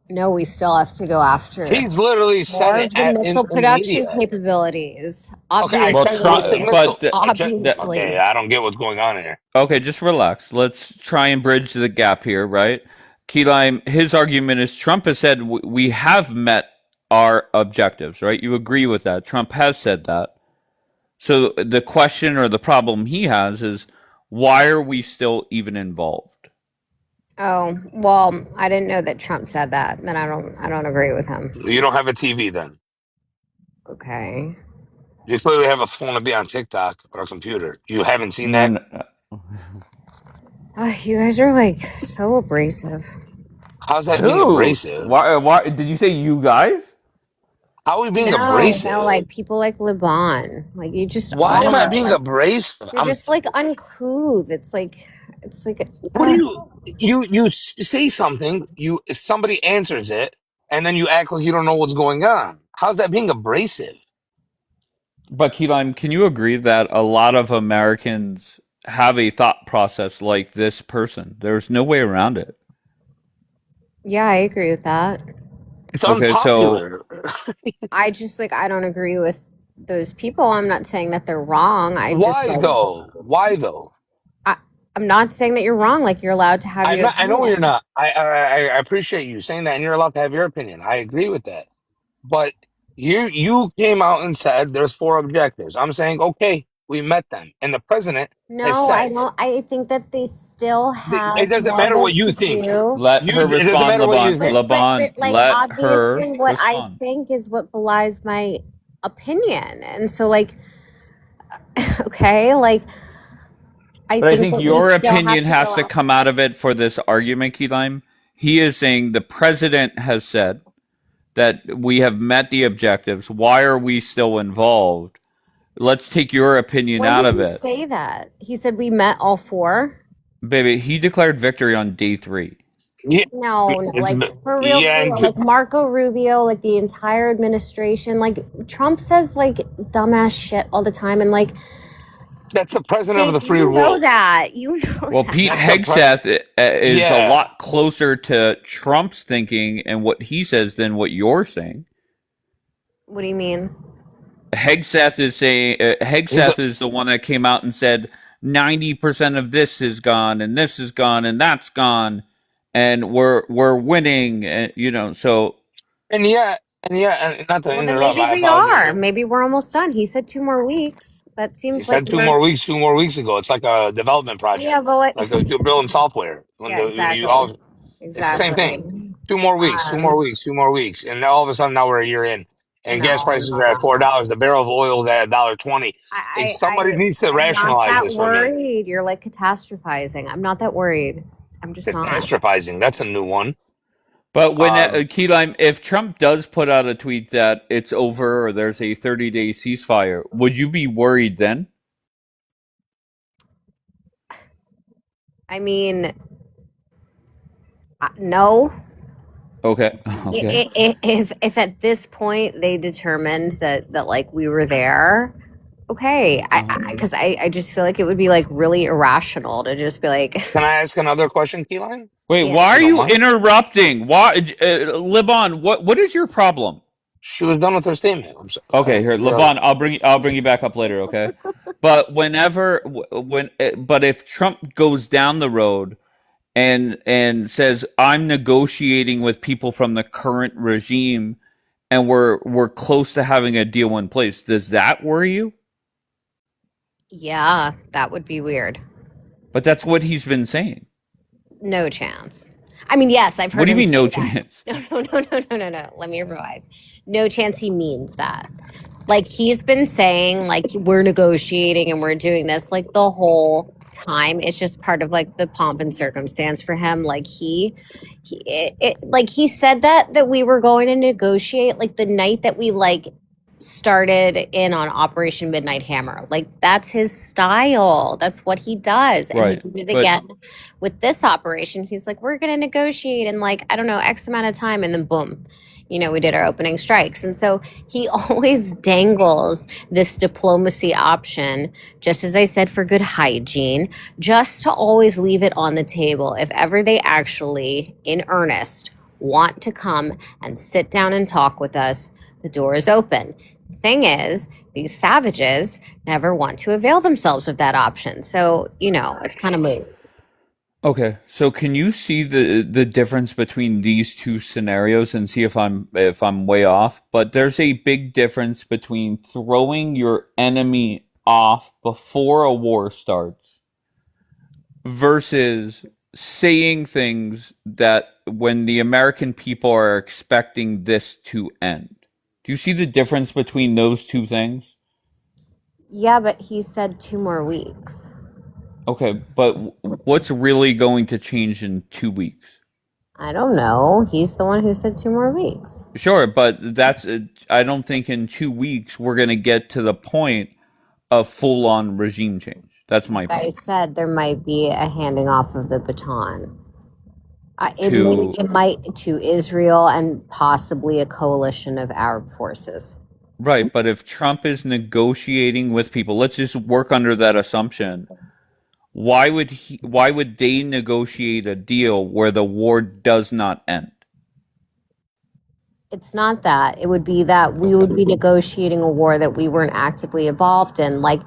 [SPEAKER 8] No, we still have to go after.
[SPEAKER 13] He's literally said
[SPEAKER 8] more
[SPEAKER 13] it
[SPEAKER 8] of the missile
[SPEAKER 13] in
[SPEAKER 8] production
[SPEAKER 13] media.
[SPEAKER 8] capabilities.
[SPEAKER 13] Okay, I
[SPEAKER 8] Obviously,
[SPEAKER 13] said ballistic missile.
[SPEAKER 8] obviously.
[SPEAKER 13] Okay, I don't get what's going on here.
[SPEAKER 2] Okay, just relax. Let's try and bridge the gap here, right? Key Lime, his argument is Trump has said we have met our objectives, right? You agree with that. Trump has said that. So the question or the problem he has is why are we still even involved?
[SPEAKER 8] Oh, well, I didn't know that Trump said that. Then I don't agree with him.
[SPEAKER 13] You don't have a TV then.
[SPEAKER 8] Okay.
[SPEAKER 13] You clearly have a phone to be on TikTok or a computer. You haven't seen that?
[SPEAKER 8] You guys are like so abrasive.
[SPEAKER 13] How's that being abrasive?
[SPEAKER 2] Why did you say you guys?
[SPEAKER 13] How are we being
[SPEAKER 8] No,
[SPEAKER 13] abrasive?
[SPEAKER 8] like people like Liban. Like you just
[SPEAKER 13] Why am I
[SPEAKER 8] are.
[SPEAKER 13] being
[SPEAKER 8] Like
[SPEAKER 13] abrasive?
[SPEAKER 8] you're just like uncouth. It's like
[SPEAKER 13] What do you say something, if somebody answers it, and then you act like you don't know what's going on. How's that being abrasive?
[SPEAKER 2] But Keelan, can you agree that a lot of Americans have a thought process like this person? There's no way around it.
[SPEAKER 8] yeah, I agree with that.
[SPEAKER 13] It's
[SPEAKER 2] Okay, so
[SPEAKER 13] unpopular.
[SPEAKER 8] I just like I don't agree with those people. I'm not saying that they're wrong. I just
[SPEAKER 13] Why
[SPEAKER 8] like
[SPEAKER 13] though? Why though?
[SPEAKER 8] I, I'm not saying that you're wrong. Like you're allowed to have
[SPEAKER 13] I'm
[SPEAKER 8] your
[SPEAKER 13] not. I know you're
[SPEAKER 8] opinion.
[SPEAKER 13] not. I appreciate you saying that, and you're allowed to have your opinion. I agree with that. But you came out and said there's four objectives. I'm saying okay, we met them, and the president has
[SPEAKER 8] No, I
[SPEAKER 13] said
[SPEAKER 8] don't. I think that they still
[SPEAKER 13] it
[SPEAKER 8] have
[SPEAKER 13] doesn't
[SPEAKER 8] more
[SPEAKER 13] matter what
[SPEAKER 8] work
[SPEAKER 13] you
[SPEAKER 8] to
[SPEAKER 13] think.
[SPEAKER 8] do.
[SPEAKER 2] let
[SPEAKER 13] You
[SPEAKER 2] her
[SPEAKER 13] it doesn't
[SPEAKER 2] respond,
[SPEAKER 13] matter what you
[SPEAKER 2] Laban.
[SPEAKER 13] think.
[SPEAKER 2] Laban,
[SPEAKER 8] Like
[SPEAKER 2] let her
[SPEAKER 8] obviously what I
[SPEAKER 2] respond.
[SPEAKER 8] think is what belies my opinion. And so like okay, like I
[SPEAKER 2] But I
[SPEAKER 8] think
[SPEAKER 2] think
[SPEAKER 8] that we
[SPEAKER 2] your
[SPEAKER 8] still have
[SPEAKER 2] opinion
[SPEAKER 8] to
[SPEAKER 2] has
[SPEAKER 8] go
[SPEAKER 2] to
[SPEAKER 8] out.
[SPEAKER 2] come out of it for this argument, Keelan. He is saying the president has said that we have met the objectives. Why are we still involved? Let's take your opinion
[SPEAKER 8] When
[SPEAKER 2] out
[SPEAKER 8] did
[SPEAKER 2] of
[SPEAKER 8] he
[SPEAKER 2] it.
[SPEAKER 8] say that? He said we met all four?
[SPEAKER 2] Baby, he declared victory on day 3.
[SPEAKER 13] Yeah,
[SPEAKER 8] No,
[SPEAKER 13] it's
[SPEAKER 8] like for
[SPEAKER 13] yeah,
[SPEAKER 8] real, like Marco Rubio, like the entire administration, like Trump says like dumbass shit all the time, and like
[SPEAKER 13] that's the president of
[SPEAKER 8] they,
[SPEAKER 13] the free
[SPEAKER 8] you know
[SPEAKER 13] world.
[SPEAKER 8] that, you know
[SPEAKER 2] Well,
[SPEAKER 8] that.
[SPEAKER 2] Pete
[SPEAKER 13] That's the
[SPEAKER 2] Hegseth is a
[SPEAKER 13] yeah.
[SPEAKER 2] lot closer to Trump's thinking and what he says than what you're saying.
[SPEAKER 8] What do you mean?
[SPEAKER 2] Hegseth is saying
[SPEAKER 13] He's a,
[SPEAKER 2] Hegseth is the one that came out and said 90% of this is gone and this is gone and that's gone and we're winning and so
[SPEAKER 13] and yeah, and not to
[SPEAKER 8] Well, then
[SPEAKER 13] interrupt.
[SPEAKER 8] maybe
[SPEAKER 13] I
[SPEAKER 8] we
[SPEAKER 13] apologize.
[SPEAKER 8] are. Maybe we're almost done. He said 2 more weeks. That
[SPEAKER 13] He
[SPEAKER 8] seems like
[SPEAKER 13] said
[SPEAKER 8] we're.
[SPEAKER 13] 2 more weeks ago. It's like a development
[SPEAKER 8] Yeah,
[SPEAKER 13] project,
[SPEAKER 8] but like,
[SPEAKER 13] like you're building software.
[SPEAKER 8] yeah,
[SPEAKER 13] When you
[SPEAKER 8] exactly,
[SPEAKER 13] all, it's the same
[SPEAKER 8] exactly.
[SPEAKER 13] thing. 2 more weeks, two more
[SPEAKER 8] Um,
[SPEAKER 13] weeks, 2 more weeks, and now all of a sudden now we're a year in, and gas
[SPEAKER 8] no,
[SPEAKER 13] prices
[SPEAKER 8] no,
[SPEAKER 13] are
[SPEAKER 8] no,
[SPEAKER 13] at
[SPEAKER 8] no.
[SPEAKER 13] $4. The barrel of oil is at $1.20. Hey, somebody needs to
[SPEAKER 8] I'm not
[SPEAKER 13] rationalize
[SPEAKER 8] that
[SPEAKER 13] this for me.
[SPEAKER 8] worried. You're like catastrophizing. I'm not that worried. I'm just not.
[SPEAKER 13] Catastrophizing. That's a new one.
[SPEAKER 2] but when
[SPEAKER 13] Um,
[SPEAKER 2] Key Lime, if Trump does put out a tweet that it's over or there's a 30-day ceasefire, would you be worried then?
[SPEAKER 8] I mean, no.
[SPEAKER 2] Okay. Okay.
[SPEAKER 8] If at this point they determined that like we were there, okay.
[SPEAKER 2] Uh-huh.
[SPEAKER 8] I just feel like it would be like really irrational to just be like,
[SPEAKER 13] can I ask another question, Keyline?
[SPEAKER 2] Wait,
[SPEAKER 8] yeah.
[SPEAKER 2] why
[SPEAKER 13] If
[SPEAKER 2] are
[SPEAKER 13] you don't
[SPEAKER 2] you
[SPEAKER 13] mind.
[SPEAKER 2] interrupting? Why Liban, what is your problem?
[SPEAKER 13] She was done with her statement. I'm sorry.
[SPEAKER 2] Okay, here,
[SPEAKER 13] Yeah.
[SPEAKER 2] Laban, I'll bring you back up later, okay? But but if Trump goes down the road and says I'm negotiating with people from the current regime and we're close to having a deal in place, does that worry you?
[SPEAKER 8] Yeah, that would be weird.
[SPEAKER 2] But that's what he's been saying.
[SPEAKER 8] No chance. I mean, yes, I've
[SPEAKER 2] What
[SPEAKER 8] heard
[SPEAKER 2] do you
[SPEAKER 8] him
[SPEAKER 2] mean
[SPEAKER 8] say
[SPEAKER 2] no
[SPEAKER 8] that.
[SPEAKER 2] chance?
[SPEAKER 8] No. Let me revise. No chance he means that. Like he's been saying, like we're negotiating and we're doing this like the whole time. It's just part of like the pomp and circumstance for him. Like like he said that we were going to negotiate like the night that we like started in on Operation Midnight Hammer. Like that's his style. That's what he does. And he
[SPEAKER 2] Right.
[SPEAKER 8] did it
[SPEAKER 2] But
[SPEAKER 8] again with this operation. He's like, we're gonna negotiate in like, I don't know, X amount of time, and then boom. We did our opening strikes. And so he always dangles this diplomacy option, just as I said, for good hygiene, just to always leave it on the table if ever they actually, in earnest, want to come and sit down and talk with us. The door is open. The thing is, these savages never want to avail themselves of that option. So, it's kind of moot.
[SPEAKER 2] okay, so can you see the difference between these two scenarios and see if I'm way off? But there's a big difference between throwing your enemy off before a war starts versus saying things that when the American people are expecting this to end. Do you see the difference between those two things?
[SPEAKER 8] Yeah, but he said 2 more weeks.
[SPEAKER 2] Okay, but what's really going to change in 2 weeks?
[SPEAKER 8] I don't know. He's the one who said 2 more weeks.
[SPEAKER 2] Sure, but I don't think in 2 weeks we're going to get to the point of full on regime change. That's my
[SPEAKER 8] Like I
[SPEAKER 2] point.
[SPEAKER 8] said, there might be a handing off of the baton.
[SPEAKER 2] To
[SPEAKER 8] It might to Israel and possibly a coalition of Arab forces.
[SPEAKER 2] Right, but if Trump is negotiating with people, let's just work under that assumption. Why would they negotiate a deal where the war does not end?
[SPEAKER 8] It's not that. It would be that we would be negotiating a war that we weren't actively involved in. Like,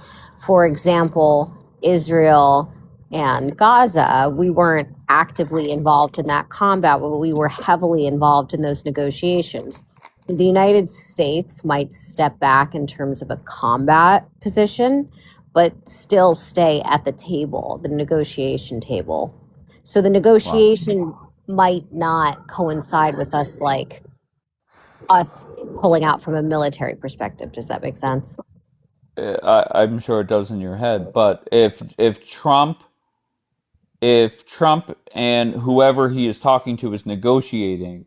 [SPEAKER 8] for example, Israel and Gaza, we weren't actively involved in that combat, but we were heavily involved in those negotiations. The United States might step back in terms of a combat position, but still stay at the table, the negotiation table. So the
[SPEAKER 2] Wow.
[SPEAKER 8] negotiation might not coincide with us pulling out from a military perspective. Does that make sense?
[SPEAKER 2] I'm sure it does in your head, but if Trump and whoever he is talking to is negotiating,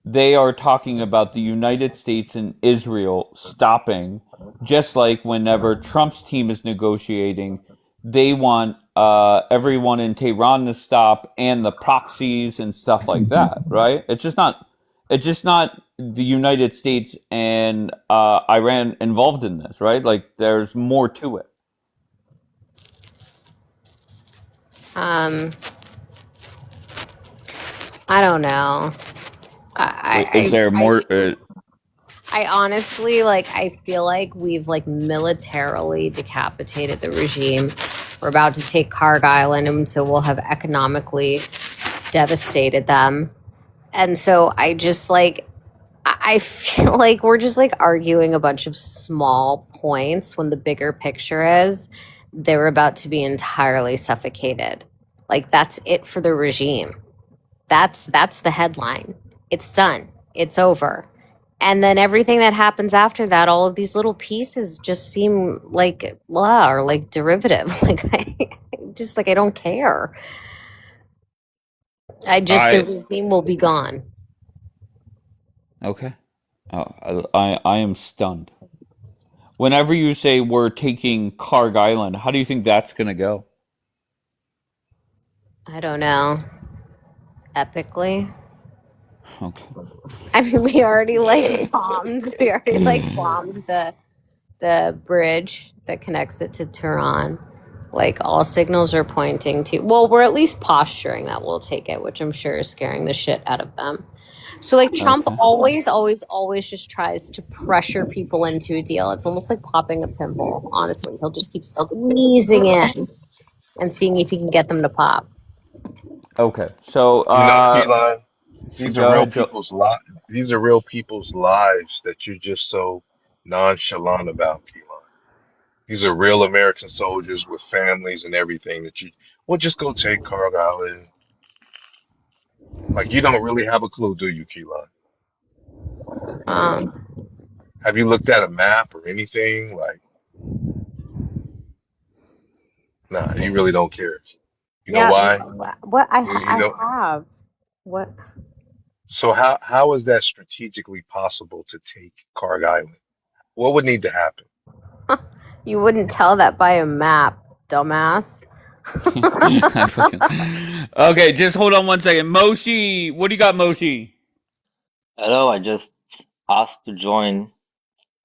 [SPEAKER 2] they are talking about the United States and Israel stopping, just like whenever Trump's team is negotiating, they want everyone in Tehran to stop and the proxies and stuff like that, right? It's just not the United States and Iran involved in this, right? Like there's more to it.
[SPEAKER 8] Um, I don't know.
[SPEAKER 2] Is there more?
[SPEAKER 8] I honestly I feel like we've militarily decapitated the regime. We're about to take Carg Island, and so we'll have economically devastated them. And so I feel like we're just arguing a bunch of small points when the bigger picture is they're about to be entirely suffocated. Like that's it for the regime. That's the headline. It's done. It's over. And then everything that happens after that, all of these little pieces just seem like blah or like derivative. I don't care. The regime will be gone.
[SPEAKER 2] Okay. I am stunned. Whenever you say we're taking Carg Island, how do you think that's going to go?
[SPEAKER 8] I don't know. Epically.
[SPEAKER 2] Okay.
[SPEAKER 8] I mean, we already bombed. We already bombed the bridge that connects it to Tehran. All signals are pointing to. Well, we're at least posturing that we'll take it, which I'm sure is scaring the shit out of them. So Trump
[SPEAKER 2] Okay.
[SPEAKER 8] always just tries to pressure people into a deal. It's almost like popping a pimple. Honestly, he'll just keep squeezing in and seeing if he can get them to pop.
[SPEAKER 2] Okay. So,
[SPEAKER 10] Keelan, these are
[SPEAKER 2] go
[SPEAKER 10] real
[SPEAKER 2] ahead, Joe.
[SPEAKER 10] people's lives. These are real people's lives that you're just so nonchalant about, Keelan. These are real American soldiers with families and everything that well, just go take Carg Island. Like, you don't really have a clue, do you, Keelan? Have you looked at a map or anything? Like, nah, you really don't care. You know
[SPEAKER 8] Yeah.
[SPEAKER 10] why?
[SPEAKER 8] What
[SPEAKER 10] You know,
[SPEAKER 8] have what.
[SPEAKER 10] so how is that strategically possible to take Carg Island? What would need to happen?
[SPEAKER 8] You wouldn't tell that by a map, dumbass.
[SPEAKER 2] Okay, just hold on one second. Moshi, what do you got, Moshi?
[SPEAKER 14] Hello, I just asked to join a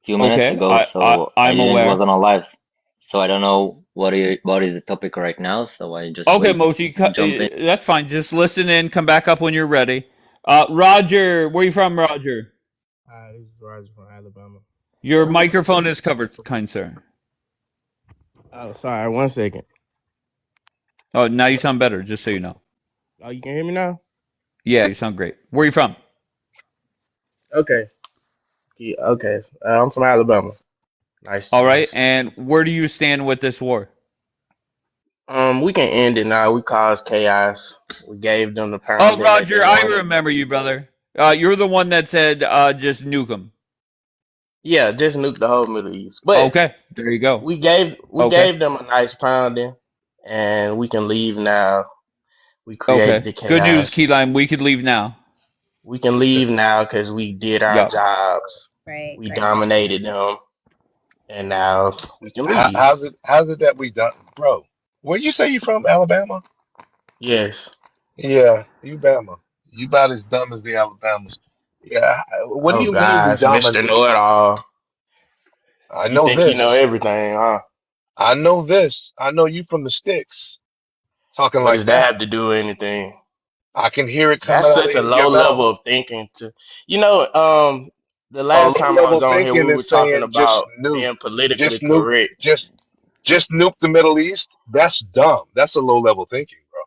[SPEAKER 14] few minutes
[SPEAKER 2] Okay,
[SPEAKER 14] ago, so I
[SPEAKER 2] I'm
[SPEAKER 14] didn't
[SPEAKER 2] aware.
[SPEAKER 14] wasn't on live. So I don't know what is the topic right now, so I just
[SPEAKER 2] Okay,
[SPEAKER 14] wait
[SPEAKER 2] Moshi,
[SPEAKER 14] to jump in.
[SPEAKER 2] that's fine. Just listen in. Come back up when you're ready. Roger, where you from, Roger?
[SPEAKER 15] This is Roger from Alabama.
[SPEAKER 2] Your microphone is covered, kind sir.
[SPEAKER 15] Oh, sorry. 1 second.
[SPEAKER 2] Oh, now you sound better, just so you know.
[SPEAKER 15] Oh, you can hear me now?
[SPEAKER 2] Yeah, you sound great. Where are you from?
[SPEAKER 15] Okay. Yeah, okay. I'm from Alabama. Nice.
[SPEAKER 2] All right,
[SPEAKER 15] Nice.
[SPEAKER 2] and where do you stand with this war?
[SPEAKER 15] We can end it now. We caused chaos. We gave them the
[SPEAKER 2] Oh,
[SPEAKER 15] pound that
[SPEAKER 2] Roger,
[SPEAKER 15] they
[SPEAKER 2] I
[SPEAKER 15] wanted.
[SPEAKER 2] remember you, brother. You're the one that said just nuke them.
[SPEAKER 15] Yeah, just nuke the whole Middle East. But
[SPEAKER 2] Okay, there you go.
[SPEAKER 15] we gave
[SPEAKER 2] Okay.
[SPEAKER 15] them a nice pounding, and we can leave now. We created
[SPEAKER 2] Okay.
[SPEAKER 15] the
[SPEAKER 2] Good news,
[SPEAKER 15] chaos.
[SPEAKER 2] Keyline. We could leave now.
[SPEAKER 15] We can leave now because we did our
[SPEAKER 2] Yup.
[SPEAKER 15] jobs.
[SPEAKER 8] Right,
[SPEAKER 15] We
[SPEAKER 8] right.
[SPEAKER 15] dominated them, and now we can
[SPEAKER 10] How,
[SPEAKER 15] leave.
[SPEAKER 10] how's it that we done, bro? Where'd you say you from? Alabama?
[SPEAKER 15] Yes.
[SPEAKER 10] Yeah, you Bama. You about as dumb as the Alabamas. Yeah. What do
[SPEAKER 15] Oh,
[SPEAKER 10] you mean we
[SPEAKER 15] guys, Mister
[SPEAKER 10] dominated?
[SPEAKER 15] Know It All.
[SPEAKER 10] I
[SPEAKER 15] You
[SPEAKER 10] know
[SPEAKER 15] think you know
[SPEAKER 10] this.
[SPEAKER 15] everything, huh?
[SPEAKER 10] I know this. I know you from the sticks talking
[SPEAKER 15] What
[SPEAKER 10] like
[SPEAKER 15] does that
[SPEAKER 10] that.
[SPEAKER 15] have to do with anything?
[SPEAKER 10] I can hear it
[SPEAKER 15] That's
[SPEAKER 10] coming out
[SPEAKER 15] such a
[SPEAKER 10] of
[SPEAKER 15] low
[SPEAKER 10] your mouth.
[SPEAKER 15] level of thinking. You know, the
[SPEAKER 10] A
[SPEAKER 15] last
[SPEAKER 10] low
[SPEAKER 15] time I
[SPEAKER 10] level
[SPEAKER 15] was on here,
[SPEAKER 10] thinking
[SPEAKER 15] we
[SPEAKER 10] is
[SPEAKER 15] were talking
[SPEAKER 10] saying just
[SPEAKER 15] about
[SPEAKER 10] nuke,
[SPEAKER 15] being politically
[SPEAKER 10] just nuke,
[SPEAKER 15] correct.
[SPEAKER 10] just just nuke the Middle East. That's dumb. That's a low level thinking, bro.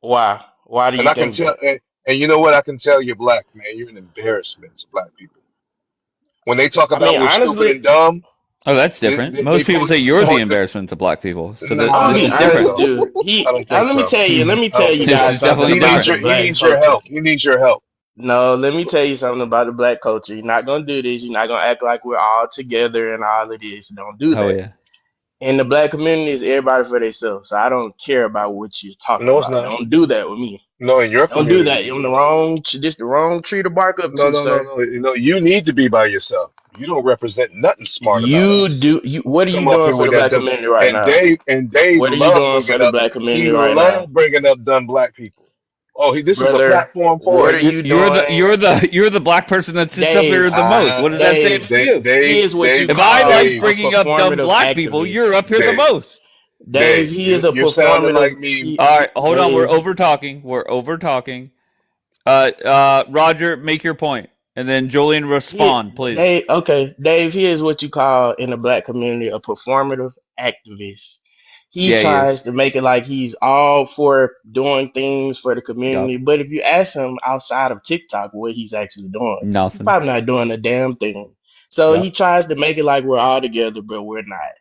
[SPEAKER 15] Why? Why do
[SPEAKER 10] And
[SPEAKER 15] you
[SPEAKER 10] I can
[SPEAKER 15] think
[SPEAKER 10] tell,
[SPEAKER 15] that?
[SPEAKER 10] and you know what? I can tell you're black, man. You're an embarrassment to black people. When they talk
[SPEAKER 15] I
[SPEAKER 10] about
[SPEAKER 15] mean,
[SPEAKER 10] we're stupid
[SPEAKER 15] honestly,
[SPEAKER 10] and dumb,
[SPEAKER 2] Oh, that's
[SPEAKER 10] they,
[SPEAKER 2] different.
[SPEAKER 10] they, they
[SPEAKER 2] Most people
[SPEAKER 10] point
[SPEAKER 2] say you're the
[SPEAKER 10] point to.
[SPEAKER 2] embarrassment to black people. So
[SPEAKER 15] I'm gonna
[SPEAKER 10] Nah, I
[SPEAKER 2] this
[SPEAKER 15] be
[SPEAKER 2] is
[SPEAKER 10] don't think
[SPEAKER 15] honest
[SPEAKER 2] different.
[SPEAKER 15] with
[SPEAKER 10] so.
[SPEAKER 15] you.
[SPEAKER 10] I don't think
[SPEAKER 15] Let me
[SPEAKER 10] so.
[SPEAKER 15] tell you. Let me
[SPEAKER 10] I
[SPEAKER 15] tell
[SPEAKER 10] don't
[SPEAKER 15] you
[SPEAKER 10] think
[SPEAKER 2] This
[SPEAKER 10] so.
[SPEAKER 15] guys
[SPEAKER 2] is
[SPEAKER 15] something
[SPEAKER 2] definitely
[SPEAKER 10] He
[SPEAKER 15] about
[SPEAKER 10] needs
[SPEAKER 15] the
[SPEAKER 2] different.
[SPEAKER 10] your he
[SPEAKER 15] black
[SPEAKER 10] needs your
[SPEAKER 15] culture.
[SPEAKER 10] help. He needs your help.
[SPEAKER 15] No, let me tell you something about the black culture. You're not gonna do this. You're not gonna act like we're all together and all of this. Don't do
[SPEAKER 2] Oh
[SPEAKER 15] that.
[SPEAKER 2] yeah.
[SPEAKER 15] In the black community, is everybody for themselves. So I don't care about what you're talking
[SPEAKER 10] No, it's
[SPEAKER 15] about.
[SPEAKER 10] not.
[SPEAKER 15] Don't do that with me.
[SPEAKER 10] No, in your
[SPEAKER 15] Don't do
[SPEAKER 10] community
[SPEAKER 15] that.
[SPEAKER 10] it
[SPEAKER 15] You're on the
[SPEAKER 10] is.
[SPEAKER 15] wrong. This the wrong tree to bark up
[SPEAKER 10] No,
[SPEAKER 15] to,
[SPEAKER 10] no, no,
[SPEAKER 15] sir.
[SPEAKER 10] no. You need to be by yourself. You don't represent nothing smart about
[SPEAKER 15] You
[SPEAKER 10] us.
[SPEAKER 15] do. You. What are you
[SPEAKER 10] Come up
[SPEAKER 15] doing
[SPEAKER 10] here
[SPEAKER 15] for
[SPEAKER 10] with
[SPEAKER 15] the
[SPEAKER 10] that
[SPEAKER 15] black
[SPEAKER 10] dumb.
[SPEAKER 15] community right
[SPEAKER 10] And
[SPEAKER 15] now?
[SPEAKER 10] Dave
[SPEAKER 15] What are you
[SPEAKER 10] love
[SPEAKER 15] doing for
[SPEAKER 10] bringing
[SPEAKER 15] the
[SPEAKER 10] up.
[SPEAKER 15] black
[SPEAKER 10] He
[SPEAKER 15] community right now,
[SPEAKER 10] love bringing up dumb black people. Oh, this is a
[SPEAKER 15] brother?
[SPEAKER 10] platform for
[SPEAKER 15] What
[SPEAKER 10] it.
[SPEAKER 15] are you doing,
[SPEAKER 2] You're the black person that sits up
[SPEAKER 15] Dave?
[SPEAKER 2] here the most. What does that say
[SPEAKER 15] Dave.
[SPEAKER 2] about you?
[SPEAKER 15] He is what you
[SPEAKER 2] If I
[SPEAKER 15] call
[SPEAKER 2] like
[SPEAKER 10] Dave,
[SPEAKER 15] a
[SPEAKER 2] bringing up dumb
[SPEAKER 15] performative
[SPEAKER 2] black people,
[SPEAKER 15] activist.
[SPEAKER 2] you're up here the
[SPEAKER 10] Dave,
[SPEAKER 2] most.
[SPEAKER 15] Dave.
[SPEAKER 10] Dave.
[SPEAKER 15] He is a
[SPEAKER 10] You're sounding
[SPEAKER 15] performative.
[SPEAKER 10] like me.
[SPEAKER 2] All right, hold on. We're
[SPEAKER 15] Dave.
[SPEAKER 2] over talking. We're over talking. Roger, make your point, and then Julian respond, please.
[SPEAKER 15] Dave, okay, Dave, he is what you call in the black community a performative activist. He
[SPEAKER 2] Yeah, he
[SPEAKER 15] tries
[SPEAKER 2] is.
[SPEAKER 15] to make it like he's all for doing things for the
[SPEAKER 2] Yup.
[SPEAKER 15] community, but if you ask him outside of TikTok what he's actually doing, he's
[SPEAKER 2] Nothing.
[SPEAKER 15] probably not doing a damn thing. So he
[SPEAKER 2] Yup.
[SPEAKER 15] tries to make it like we're all together, but we're not.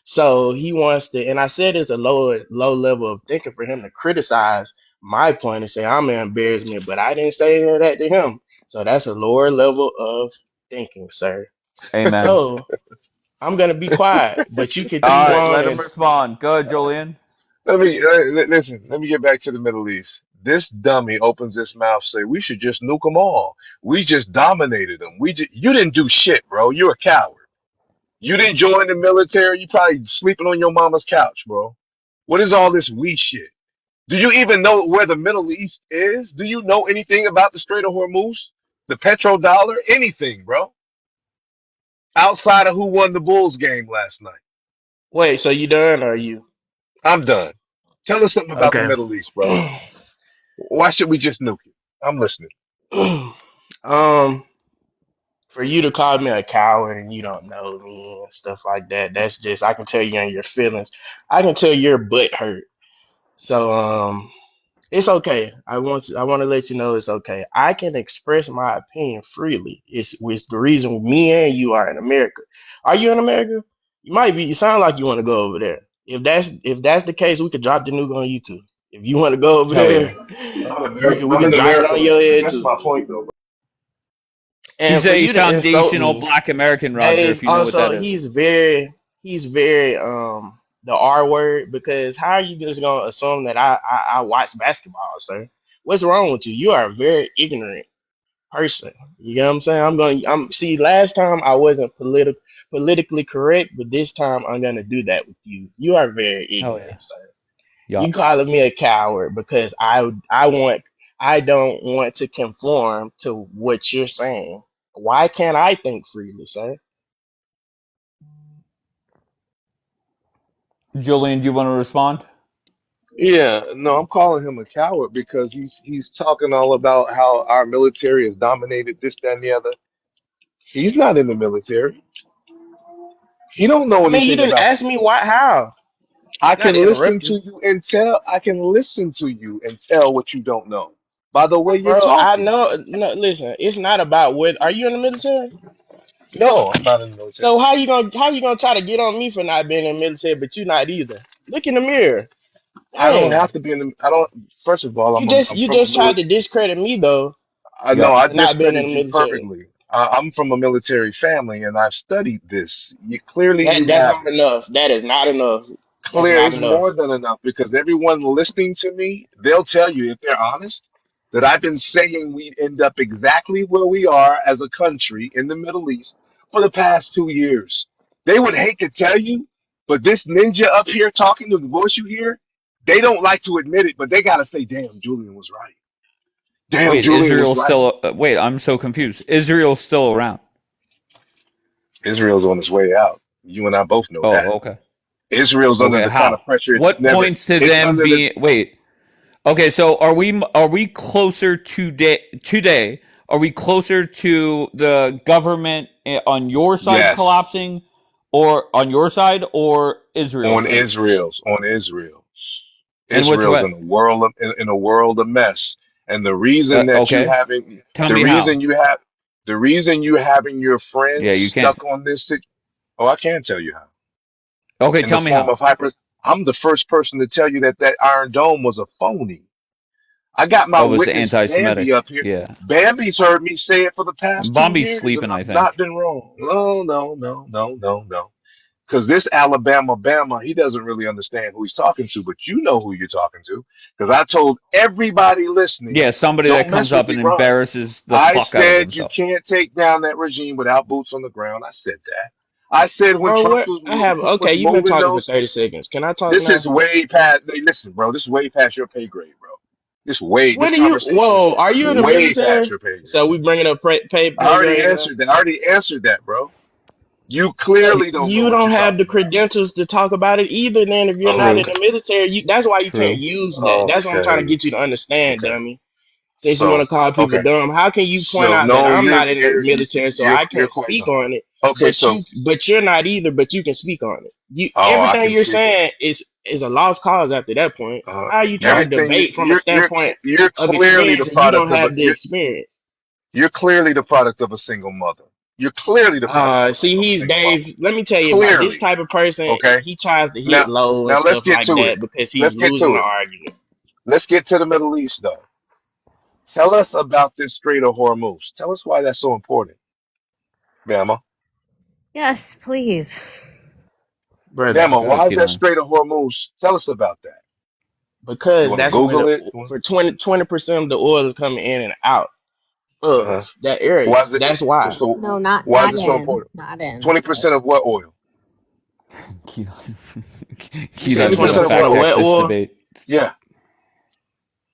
[SPEAKER 15] So he wants to, and I said it's a low level of thinking for him to criticize my point and say I'm an embarrassment, but I didn't say that to him. So that's a lower level of thinking, sir.
[SPEAKER 2] Amen.
[SPEAKER 15] So I'm gonna be quiet, but you
[SPEAKER 2] All
[SPEAKER 15] continue
[SPEAKER 2] right,
[SPEAKER 15] on
[SPEAKER 2] let him
[SPEAKER 15] and
[SPEAKER 2] respond. Go ahead, Julian.
[SPEAKER 10] Listen. Let me get back to the Middle East. This dummy opens his mouth, say we should just nuke them all. We just dominated them. You didn't do shit, bro. You're a coward. You didn't join the military. You probably sleeping on your mama's couch, bro. What is all this we shit? Do you even know where the Middle East is? Do you know anything about the Strait of Hormuz, the petrodollar, anything, bro? Outside of who won the Bulls game last night.
[SPEAKER 15] wait. So you done or you?
[SPEAKER 10] I'm done. Tell us something about the
[SPEAKER 15] Okay.
[SPEAKER 10] Middle East, bro. Why should we just nuke it? I'm listening.
[SPEAKER 15] um, for you to call me a coward and you don't know me and stuff like that, that's just I can tell you in your feelings. I can tell your butt hurt. So it's okay. I want to let you know it's okay. I can express my opinion freely. It's the reason me and you are in America. Are you in America? You might be. You sound like you want to go over there. If that's the case, we could drop the nuke on you too. If you want to go over
[SPEAKER 2] Hell yeah.
[SPEAKER 15] there, we can
[SPEAKER 10] I'm in
[SPEAKER 15] drop it on
[SPEAKER 10] America.
[SPEAKER 15] your head
[SPEAKER 10] That's
[SPEAKER 15] too.
[SPEAKER 10] my point, though.
[SPEAKER 15] And
[SPEAKER 2] He's
[SPEAKER 15] for
[SPEAKER 2] a
[SPEAKER 15] you to insult
[SPEAKER 2] foundational
[SPEAKER 15] me,
[SPEAKER 2] black American, Roger,
[SPEAKER 15] Dave,
[SPEAKER 2] if you know what
[SPEAKER 15] also
[SPEAKER 2] that is.
[SPEAKER 15] he's very the R word because how are you just gonna assume that I watch basketball, sir? What's wrong with you? You are a very ignorant person. You know what I'm saying? I'm see last time I wasn't politically correct, but this time I'm gonna do that with you. You are very
[SPEAKER 2] Hell
[SPEAKER 15] ignorant,
[SPEAKER 2] yeah.
[SPEAKER 15] sir. You
[SPEAKER 2] Yup.
[SPEAKER 15] calling me a coward because I don't want to conform to what you're saying. Why can't I think freely, sir?
[SPEAKER 2] Julian, do you want to respond?
[SPEAKER 10] Yeah, no, I'm calling him a coward because he's talking all about how our military has dominated this, that, and the other. He's not in the military. He don't know
[SPEAKER 15] I mean, you
[SPEAKER 10] anything
[SPEAKER 15] didn't
[SPEAKER 10] about.
[SPEAKER 15] ask me why, how,
[SPEAKER 10] I
[SPEAKER 15] not
[SPEAKER 10] can listen
[SPEAKER 15] interrupt
[SPEAKER 10] to
[SPEAKER 15] you,
[SPEAKER 10] you and tell. I can listen to you and tell what you don't know by the way you're
[SPEAKER 15] bro. I
[SPEAKER 10] talking.
[SPEAKER 15] know. No, listen, it's not about what. Are you in the military?
[SPEAKER 10] No, I'm not in the military.
[SPEAKER 15] So how you gonna try to get on me for not being in the military, but you not either? Look in the mirror.
[SPEAKER 10] I don't
[SPEAKER 15] Dang,
[SPEAKER 10] have to be in the. I don't. First of all, I'm
[SPEAKER 15] you
[SPEAKER 10] from a
[SPEAKER 15] just tried
[SPEAKER 10] military.
[SPEAKER 15] to discredit me though
[SPEAKER 10] I know
[SPEAKER 2] Yup.
[SPEAKER 10] I
[SPEAKER 15] for not being in
[SPEAKER 10] discredit
[SPEAKER 15] the
[SPEAKER 10] you
[SPEAKER 15] military.
[SPEAKER 10] perfectly. I'm from a military family, and I've studied this. Clearly, you
[SPEAKER 15] That's
[SPEAKER 10] haven't.
[SPEAKER 15] not enough. That is not enough. That's
[SPEAKER 10] Clear
[SPEAKER 15] not
[SPEAKER 10] is
[SPEAKER 15] enough.
[SPEAKER 10] more than enough because everyone listening to me, they'll tell you if they're honest that I've been saying we'd end up exactly where we are as a country in the Middle East for the past 2 years. They would hate to tell you, but this ninja up here talking to the voice you hear, they don't like to admit it, but they gotta say, "Damn, Julian was right. Damn,
[SPEAKER 2] Wait,
[SPEAKER 10] Julian was
[SPEAKER 2] Israel's
[SPEAKER 10] right."
[SPEAKER 2] still. Wait, I'm so confused. Israel's still around.
[SPEAKER 10] Israel's on its way out. You and I both know that.
[SPEAKER 2] Oh, okay.
[SPEAKER 10] Israel's under
[SPEAKER 2] Okay,
[SPEAKER 10] the kind of
[SPEAKER 2] how?
[SPEAKER 10] pressure it's
[SPEAKER 2] What
[SPEAKER 10] never.
[SPEAKER 2] points to
[SPEAKER 10] It's
[SPEAKER 2] them
[SPEAKER 10] under the.
[SPEAKER 2] be? Wait. Okay, so are we closer today? Are we closer to the government on your side
[SPEAKER 10] Yes.
[SPEAKER 2] collapsing, or on your side, or Israel's
[SPEAKER 10] on
[SPEAKER 2] side?
[SPEAKER 10] Israel's.
[SPEAKER 2] And which
[SPEAKER 10] Israel's
[SPEAKER 2] way?
[SPEAKER 10] in a world of mess. And
[SPEAKER 2] Okay, tell
[SPEAKER 10] the
[SPEAKER 2] me
[SPEAKER 10] reason
[SPEAKER 2] how.
[SPEAKER 10] you have the reason you having your
[SPEAKER 2] Yeah,
[SPEAKER 10] friends
[SPEAKER 2] you can.
[SPEAKER 10] stuck on oh, I can tell you how.
[SPEAKER 2] Okay,
[SPEAKER 10] In the
[SPEAKER 2] tell me
[SPEAKER 10] form
[SPEAKER 2] how.
[SPEAKER 10] of hyper I'm the first person to tell you that that Iron Dome was a phony. I got my
[SPEAKER 2] Oh, it was
[SPEAKER 10] witness Bambi
[SPEAKER 2] anti-Semitic.
[SPEAKER 10] up here.
[SPEAKER 2] Yeah,
[SPEAKER 10] Bambi's heard me say it for the past
[SPEAKER 2] and
[SPEAKER 10] two
[SPEAKER 2] Bombi's
[SPEAKER 10] years, and
[SPEAKER 2] sleeping, I
[SPEAKER 10] I've not
[SPEAKER 2] think.
[SPEAKER 10] been wrong. No, no, no, no, no, no. Because this Alabama Bama, he doesn't really understand who he's talking to, but you know who you're talking to. Because I told everybody listening,
[SPEAKER 2] Yeah, somebody that
[SPEAKER 10] don't mess
[SPEAKER 2] comes
[SPEAKER 10] with
[SPEAKER 2] up and
[SPEAKER 10] Iran.
[SPEAKER 2] embarrasses the
[SPEAKER 10] I
[SPEAKER 2] fuck out of
[SPEAKER 10] said you
[SPEAKER 2] himself.
[SPEAKER 10] can't take down that regime without boots on the ground. I said that. I said when
[SPEAKER 15] Bro,
[SPEAKER 10] Trump
[SPEAKER 15] what I
[SPEAKER 10] when
[SPEAKER 15] have
[SPEAKER 10] Trump was
[SPEAKER 15] okay, you've been
[SPEAKER 10] moving
[SPEAKER 15] talking for
[SPEAKER 10] those,
[SPEAKER 15] 30 seconds. Can I talk
[SPEAKER 10] this is
[SPEAKER 15] now?
[SPEAKER 10] way past. Hey, listen, bro, this is way past your pay grade, bro. This
[SPEAKER 15] What do you
[SPEAKER 10] conversation is
[SPEAKER 15] whoa, are you in the
[SPEAKER 10] way past
[SPEAKER 15] military?
[SPEAKER 10] your pay grade.
[SPEAKER 15] So we bringing up
[SPEAKER 10] I
[SPEAKER 15] pay
[SPEAKER 10] already
[SPEAKER 15] grades now?
[SPEAKER 10] answered that. I already answered that, bro. You
[SPEAKER 15] But
[SPEAKER 10] clearly don't know
[SPEAKER 15] you
[SPEAKER 10] what
[SPEAKER 15] don't
[SPEAKER 10] you're
[SPEAKER 15] have the
[SPEAKER 10] talking about.
[SPEAKER 15] credentials to talk about it either. Then, if you're not in
[SPEAKER 2] True,
[SPEAKER 10] Okay.
[SPEAKER 15] the military, that's why you can't
[SPEAKER 2] true.
[SPEAKER 15] use that. That's what I'm trying to
[SPEAKER 10] Okay.
[SPEAKER 15] get you to understand,
[SPEAKER 10] Okay.
[SPEAKER 15] dummy. Since you want
[SPEAKER 10] So,
[SPEAKER 15] to call people
[SPEAKER 10] okay.
[SPEAKER 15] dumb, how can you point
[SPEAKER 10] So
[SPEAKER 15] out that
[SPEAKER 10] no,
[SPEAKER 15] I'm not in the military, so I
[SPEAKER 10] you're
[SPEAKER 15] can't
[SPEAKER 10] quite
[SPEAKER 15] speak
[SPEAKER 10] dumb.
[SPEAKER 15] on it,
[SPEAKER 10] Okay,
[SPEAKER 15] but
[SPEAKER 10] so
[SPEAKER 15] you're not either, but you can speak on it. You
[SPEAKER 10] oh, I
[SPEAKER 15] everything
[SPEAKER 10] can
[SPEAKER 15] you're
[SPEAKER 10] speak on
[SPEAKER 15] saying is a lost cause after that point.
[SPEAKER 10] uh
[SPEAKER 15] How are you trying to
[SPEAKER 10] everything
[SPEAKER 15] debate from a standpoint
[SPEAKER 10] you're
[SPEAKER 15] of
[SPEAKER 10] clearly the
[SPEAKER 15] experience and you don't
[SPEAKER 10] product of a
[SPEAKER 15] have the experience?
[SPEAKER 10] you're clearly the product of a single mother. You're clearly the product
[SPEAKER 15] See,
[SPEAKER 10] of a
[SPEAKER 15] he's
[SPEAKER 10] single mother.
[SPEAKER 15] Dave. Let me tell you about this
[SPEAKER 10] Clearly.
[SPEAKER 15] type of person.
[SPEAKER 10] Okay.
[SPEAKER 15] He tries to hit
[SPEAKER 10] Now
[SPEAKER 15] low and
[SPEAKER 10] now let's
[SPEAKER 15] stuff
[SPEAKER 10] get
[SPEAKER 15] like
[SPEAKER 10] to it.
[SPEAKER 15] that because he's
[SPEAKER 10] Let's get
[SPEAKER 15] losing
[SPEAKER 10] to
[SPEAKER 15] the
[SPEAKER 10] it.
[SPEAKER 15] argument.
[SPEAKER 10] Let's get to the Middle East though. Tell us about this Strait of Hormuz. Tell us why that's so important, Bama.
[SPEAKER 8] Yes, please.
[SPEAKER 15] Brother.
[SPEAKER 10] Bama,
[SPEAKER 2] Go ahead,
[SPEAKER 10] why is that
[SPEAKER 2] Keelan.
[SPEAKER 10] Strait of Hormuz? Tell us about that. You
[SPEAKER 15] Because
[SPEAKER 10] want to
[SPEAKER 15] that's where
[SPEAKER 10] Google
[SPEAKER 15] the
[SPEAKER 10] it?
[SPEAKER 15] for 20% of the oil is coming in and out
[SPEAKER 10] Uh-huh.
[SPEAKER 15] of that area.
[SPEAKER 10] Why is it
[SPEAKER 15] That's why.
[SPEAKER 10] so
[SPEAKER 8] No, not
[SPEAKER 10] why is
[SPEAKER 8] not
[SPEAKER 10] it so
[SPEAKER 8] in.
[SPEAKER 10] important?
[SPEAKER 8] Not in. But
[SPEAKER 10] 20% of what oil?
[SPEAKER 2] Keelan,
[SPEAKER 15] You said
[SPEAKER 2] Keelan's gonna
[SPEAKER 10] 20% of
[SPEAKER 15] 20%
[SPEAKER 10] what
[SPEAKER 2] fact
[SPEAKER 15] of
[SPEAKER 10] oil?
[SPEAKER 2] check
[SPEAKER 15] what
[SPEAKER 2] this
[SPEAKER 15] oil?
[SPEAKER 2] debate.
[SPEAKER 10] Yeah.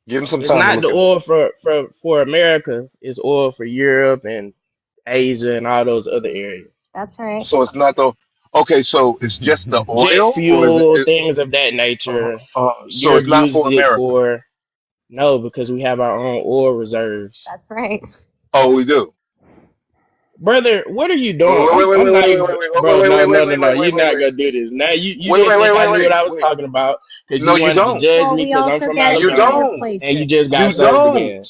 [SPEAKER 10] Give him some
[SPEAKER 15] It's
[SPEAKER 10] time to
[SPEAKER 15] not the
[SPEAKER 10] look it up.
[SPEAKER 15] oil for America. It's oil for Europe and Asia and all those other areas.
[SPEAKER 8] that's right.
[SPEAKER 10] So it's not the okay, so it's just the
[SPEAKER 15] Jet
[SPEAKER 10] oil or is
[SPEAKER 15] fuel, things of that nature.
[SPEAKER 10] so
[SPEAKER 15] Europe
[SPEAKER 10] it's not
[SPEAKER 15] uses
[SPEAKER 10] for
[SPEAKER 15] it
[SPEAKER 10] America.
[SPEAKER 15] for no, because we have our own oil reserves.
[SPEAKER 8] That's right.
[SPEAKER 10] Oh, we do.
[SPEAKER 15] Brother, what are you
[SPEAKER 10] Wait,
[SPEAKER 15] doing?
[SPEAKER 10] wait, wait,
[SPEAKER 15] I'm
[SPEAKER 10] wait,
[SPEAKER 15] not
[SPEAKER 10] wait,
[SPEAKER 15] even,
[SPEAKER 10] wait, wait,
[SPEAKER 15] bro.
[SPEAKER 10] wait,
[SPEAKER 15] No,
[SPEAKER 10] wait,
[SPEAKER 15] no,
[SPEAKER 10] wait,
[SPEAKER 15] no,
[SPEAKER 10] wait,
[SPEAKER 15] no.
[SPEAKER 10] wait, wait,
[SPEAKER 15] You're
[SPEAKER 10] wait,
[SPEAKER 15] not
[SPEAKER 10] wait.
[SPEAKER 15] gonna do this. Now you
[SPEAKER 10] Wait,
[SPEAKER 15] didn't
[SPEAKER 10] wait,
[SPEAKER 15] think
[SPEAKER 10] wait,
[SPEAKER 15] I
[SPEAKER 10] wait,
[SPEAKER 15] knew what
[SPEAKER 10] wait,
[SPEAKER 15] I was
[SPEAKER 10] wait.
[SPEAKER 15] talking about because
[SPEAKER 10] No,
[SPEAKER 15] you
[SPEAKER 10] you
[SPEAKER 15] wanted to
[SPEAKER 10] don't.
[SPEAKER 15] judge
[SPEAKER 8] Well,
[SPEAKER 15] me
[SPEAKER 8] we
[SPEAKER 15] because I'm
[SPEAKER 8] also
[SPEAKER 15] from
[SPEAKER 8] got to
[SPEAKER 10] You
[SPEAKER 8] get
[SPEAKER 15] Alabama
[SPEAKER 8] your
[SPEAKER 10] don't.
[SPEAKER 8] place
[SPEAKER 15] and you
[SPEAKER 8] there.
[SPEAKER 15] just got
[SPEAKER 10] You
[SPEAKER 15] served
[SPEAKER 10] don't.
[SPEAKER 15] again.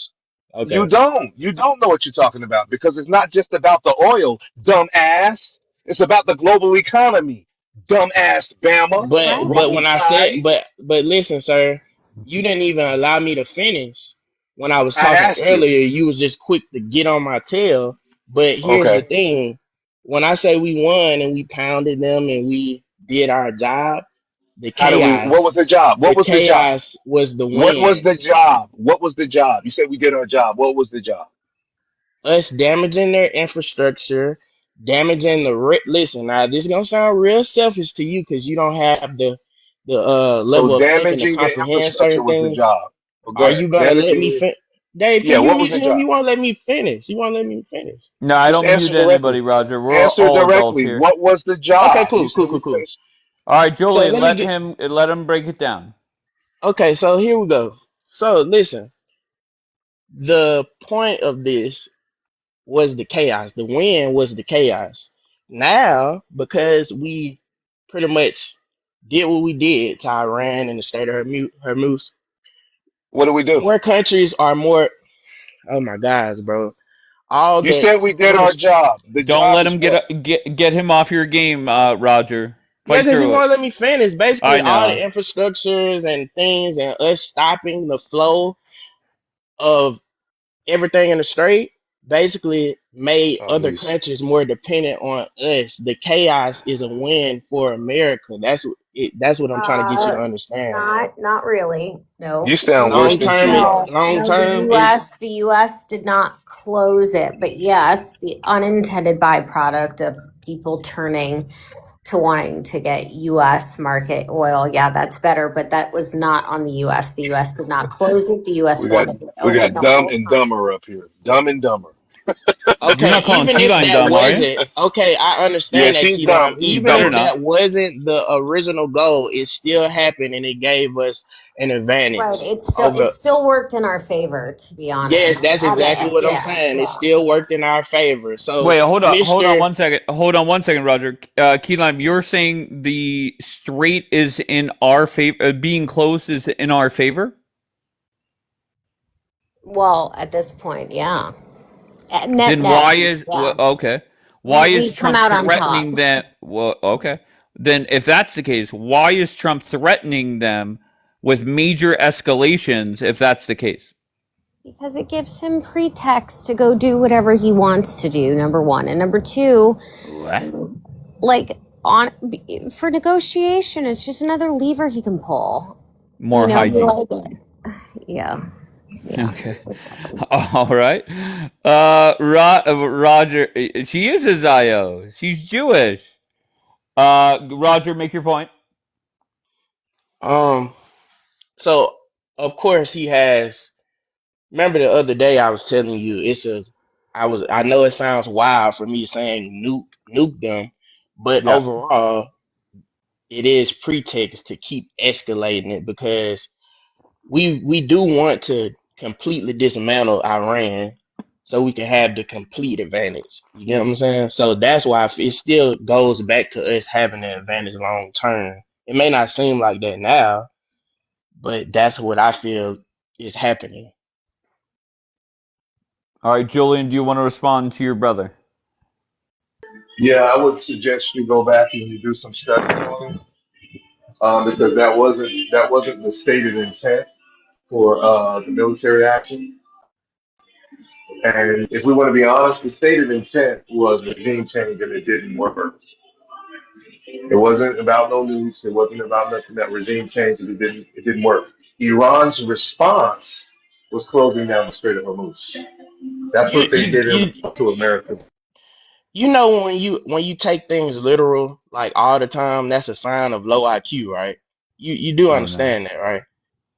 [SPEAKER 10] You
[SPEAKER 15] Okay,
[SPEAKER 10] don't. You don't know what you're talking about because it's not just about the oil, dumbass. It's about the global economy, dumbass Bama.
[SPEAKER 8] That's right.
[SPEAKER 15] but
[SPEAKER 10] Roll
[SPEAKER 15] when I said
[SPEAKER 10] Tide.
[SPEAKER 15] but listen, sir, you didn't even allow me to finish when I was
[SPEAKER 10] I
[SPEAKER 15] talking
[SPEAKER 10] asked you.
[SPEAKER 15] earlier. You was just quick to get on my tail. But here's the
[SPEAKER 10] Okay.
[SPEAKER 15] thing: when I say we won and we pounded them and we did our job, the
[SPEAKER 10] How do we? What
[SPEAKER 15] chaos
[SPEAKER 10] was the job?
[SPEAKER 15] the
[SPEAKER 10] What was the job?
[SPEAKER 15] chaos was the
[SPEAKER 10] What was
[SPEAKER 15] win.
[SPEAKER 10] the job? What was the job? You said we did our job. What was the job?
[SPEAKER 15] Us damaging their infrastructure, damaging listen, now this is gonna sound real selfish to you because you don't have the
[SPEAKER 10] So
[SPEAKER 15] level of thinking to
[SPEAKER 10] damaging their
[SPEAKER 15] comprehend certain
[SPEAKER 10] infrastructure was the
[SPEAKER 15] things.
[SPEAKER 10] job. Well, go
[SPEAKER 15] Are
[SPEAKER 10] ahead.
[SPEAKER 15] you gonna let
[SPEAKER 10] Damaging
[SPEAKER 15] me
[SPEAKER 10] the.
[SPEAKER 15] Dave,
[SPEAKER 10] Yeah.
[SPEAKER 15] can you
[SPEAKER 10] What was
[SPEAKER 15] mute
[SPEAKER 10] the
[SPEAKER 15] him?
[SPEAKER 10] job?
[SPEAKER 15] You won't let me finish. You won't let me finish.
[SPEAKER 2] No, I
[SPEAKER 10] Just
[SPEAKER 2] don't mute
[SPEAKER 10] answer directly.
[SPEAKER 2] anybody, Roger. We're
[SPEAKER 10] Answer
[SPEAKER 2] all adults
[SPEAKER 10] directly.
[SPEAKER 2] here.
[SPEAKER 10] What was the
[SPEAKER 15] Okay,
[SPEAKER 10] job? You
[SPEAKER 15] cool,
[SPEAKER 10] said
[SPEAKER 15] cool, cool,
[SPEAKER 10] we
[SPEAKER 15] cool.
[SPEAKER 10] finished.
[SPEAKER 2] All right,
[SPEAKER 15] So
[SPEAKER 2] Julian, let him break it down.
[SPEAKER 15] okay, so here we go. So listen, the point of this was the chaos. The win was the chaos. Now, because we pretty much did what we did to Iran and the state of Hormuz,
[SPEAKER 10] What do we do?
[SPEAKER 15] more countries are more. Oh my gosh, bro! All
[SPEAKER 10] You
[SPEAKER 15] the
[SPEAKER 10] said we did our
[SPEAKER 15] infrastructure.
[SPEAKER 10] job. The
[SPEAKER 2] Don't
[SPEAKER 10] job
[SPEAKER 2] let
[SPEAKER 10] is
[SPEAKER 2] him
[SPEAKER 10] what?
[SPEAKER 2] get him off your game, Roger.
[SPEAKER 15] Yeah,
[SPEAKER 2] Fight
[SPEAKER 15] because he
[SPEAKER 2] through it.
[SPEAKER 15] won't let me finish.
[SPEAKER 2] I
[SPEAKER 15] Basically, all the
[SPEAKER 2] know.
[SPEAKER 15] infrastructures and things, and us stopping the flow of everything in the strait. basically made
[SPEAKER 13] Oh,
[SPEAKER 15] other
[SPEAKER 13] geez.
[SPEAKER 15] countries more dependent on us. The chaos is a win for America. That's what I'm trying to get you to
[SPEAKER 8] Uh,
[SPEAKER 15] understand.
[SPEAKER 8] not really.
[SPEAKER 13] You
[SPEAKER 8] No.
[SPEAKER 13] sound worse
[SPEAKER 15] Long
[SPEAKER 13] than
[SPEAKER 15] term,
[SPEAKER 13] Key Lime.
[SPEAKER 15] long
[SPEAKER 8] No,
[SPEAKER 15] term is
[SPEAKER 8] the US did not close it, but yes, the unintended byproduct of people turning to wanting to get US market oil. Yeah, that's better, but that was not on the US. The US did not close it. The US
[SPEAKER 13] We got
[SPEAKER 8] wanted it
[SPEAKER 13] we
[SPEAKER 8] open
[SPEAKER 13] got
[SPEAKER 8] the
[SPEAKER 13] Dumb
[SPEAKER 8] whole
[SPEAKER 13] and
[SPEAKER 8] time.
[SPEAKER 13] Dumber up here. Dumb and Dumber.
[SPEAKER 2] You're
[SPEAKER 15] okay.
[SPEAKER 2] not calling
[SPEAKER 15] Even
[SPEAKER 2] key
[SPEAKER 15] if
[SPEAKER 2] lime
[SPEAKER 15] that
[SPEAKER 2] dumb, are you?
[SPEAKER 15] wasn't okay, I
[SPEAKER 13] Yeah,
[SPEAKER 15] understand that
[SPEAKER 13] she's
[SPEAKER 15] key
[SPEAKER 13] dumb.
[SPEAKER 15] lime.
[SPEAKER 2] You
[SPEAKER 13] He's
[SPEAKER 15] Even
[SPEAKER 2] better
[SPEAKER 15] if
[SPEAKER 13] dumber.
[SPEAKER 2] not.
[SPEAKER 15] that wasn't the original goal, it still happened and it gave us an
[SPEAKER 8] Right.
[SPEAKER 15] advantage
[SPEAKER 8] It
[SPEAKER 15] over.
[SPEAKER 8] still worked in our favor, to be
[SPEAKER 15] Yes,
[SPEAKER 8] honest.
[SPEAKER 15] that's exactly what I'm
[SPEAKER 8] Yeah,
[SPEAKER 15] saying. It
[SPEAKER 8] yeah.
[SPEAKER 15] still worked in our favor. So,
[SPEAKER 2] Wait, hold on
[SPEAKER 15] Mister,
[SPEAKER 2] one second. Hold on one second, Roger. Key lime, you're saying the strait is in our favor, being closed is in our favor?
[SPEAKER 8] Well, at this point, yeah.
[SPEAKER 2] Then
[SPEAKER 8] Net,
[SPEAKER 2] why is
[SPEAKER 8] yeah.
[SPEAKER 2] okay? Why is
[SPEAKER 8] We come
[SPEAKER 2] Trump
[SPEAKER 8] out on top.
[SPEAKER 2] threatening that? Well, okay. Then if that's the case, why is Trump threatening them with major escalations if that's the case?
[SPEAKER 8] Because it gives him pretext to go do whatever he wants to do, number one. And number two,
[SPEAKER 2] What?
[SPEAKER 8] like on for negotiation, it's just another lever he can pull.
[SPEAKER 2] More hygiene.
[SPEAKER 8] Yeah. Yeah.
[SPEAKER 2] Okay. All right. Roger, she is a Zio. She's Jewish. Roger, make your point.
[SPEAKER 15] um, so of course he has. Remember the other day I was telling you I know it sounds wild for me saying nuke them, but
[SPEAKER 2] Yeah.
[SPEAKER 15] overall it is pretext to keep escalating it because we do want to completely dismantle Iran so we can have the complete advantage. You get what I'm saying? So that's why it still goes back to us having the advantage long term. It may not seem like that now, but that's what I feel is happening.
[SPEAKER 2] All right, Julian, do you want to respond to your brother?
[SPEAKER 10] Yeah, I would suggest you go back and you do some study on it, because that wasn't the stated intent for the military action. And if we want to be honest, the stated intent was regime change, and it didn't work. It wasn't about no nukes. It wasn't about nothing that regime change, and it didn't work. Iran's response was closing down the Strait of Hormuz. That's
[SPEAKER 15] You
[SPEAKER 10] what they
[SPEAKER 15] you
[SPEAKER 10] did
[SPEAKER 15] you
[SPEAKER 10] to America.
[SPEAKER 15] you know when you take things literal like all the time, that's a sign of low IQ, right? You do
[SPEAKER 2] Oh no.
[SPEAKER 15] understand that, right?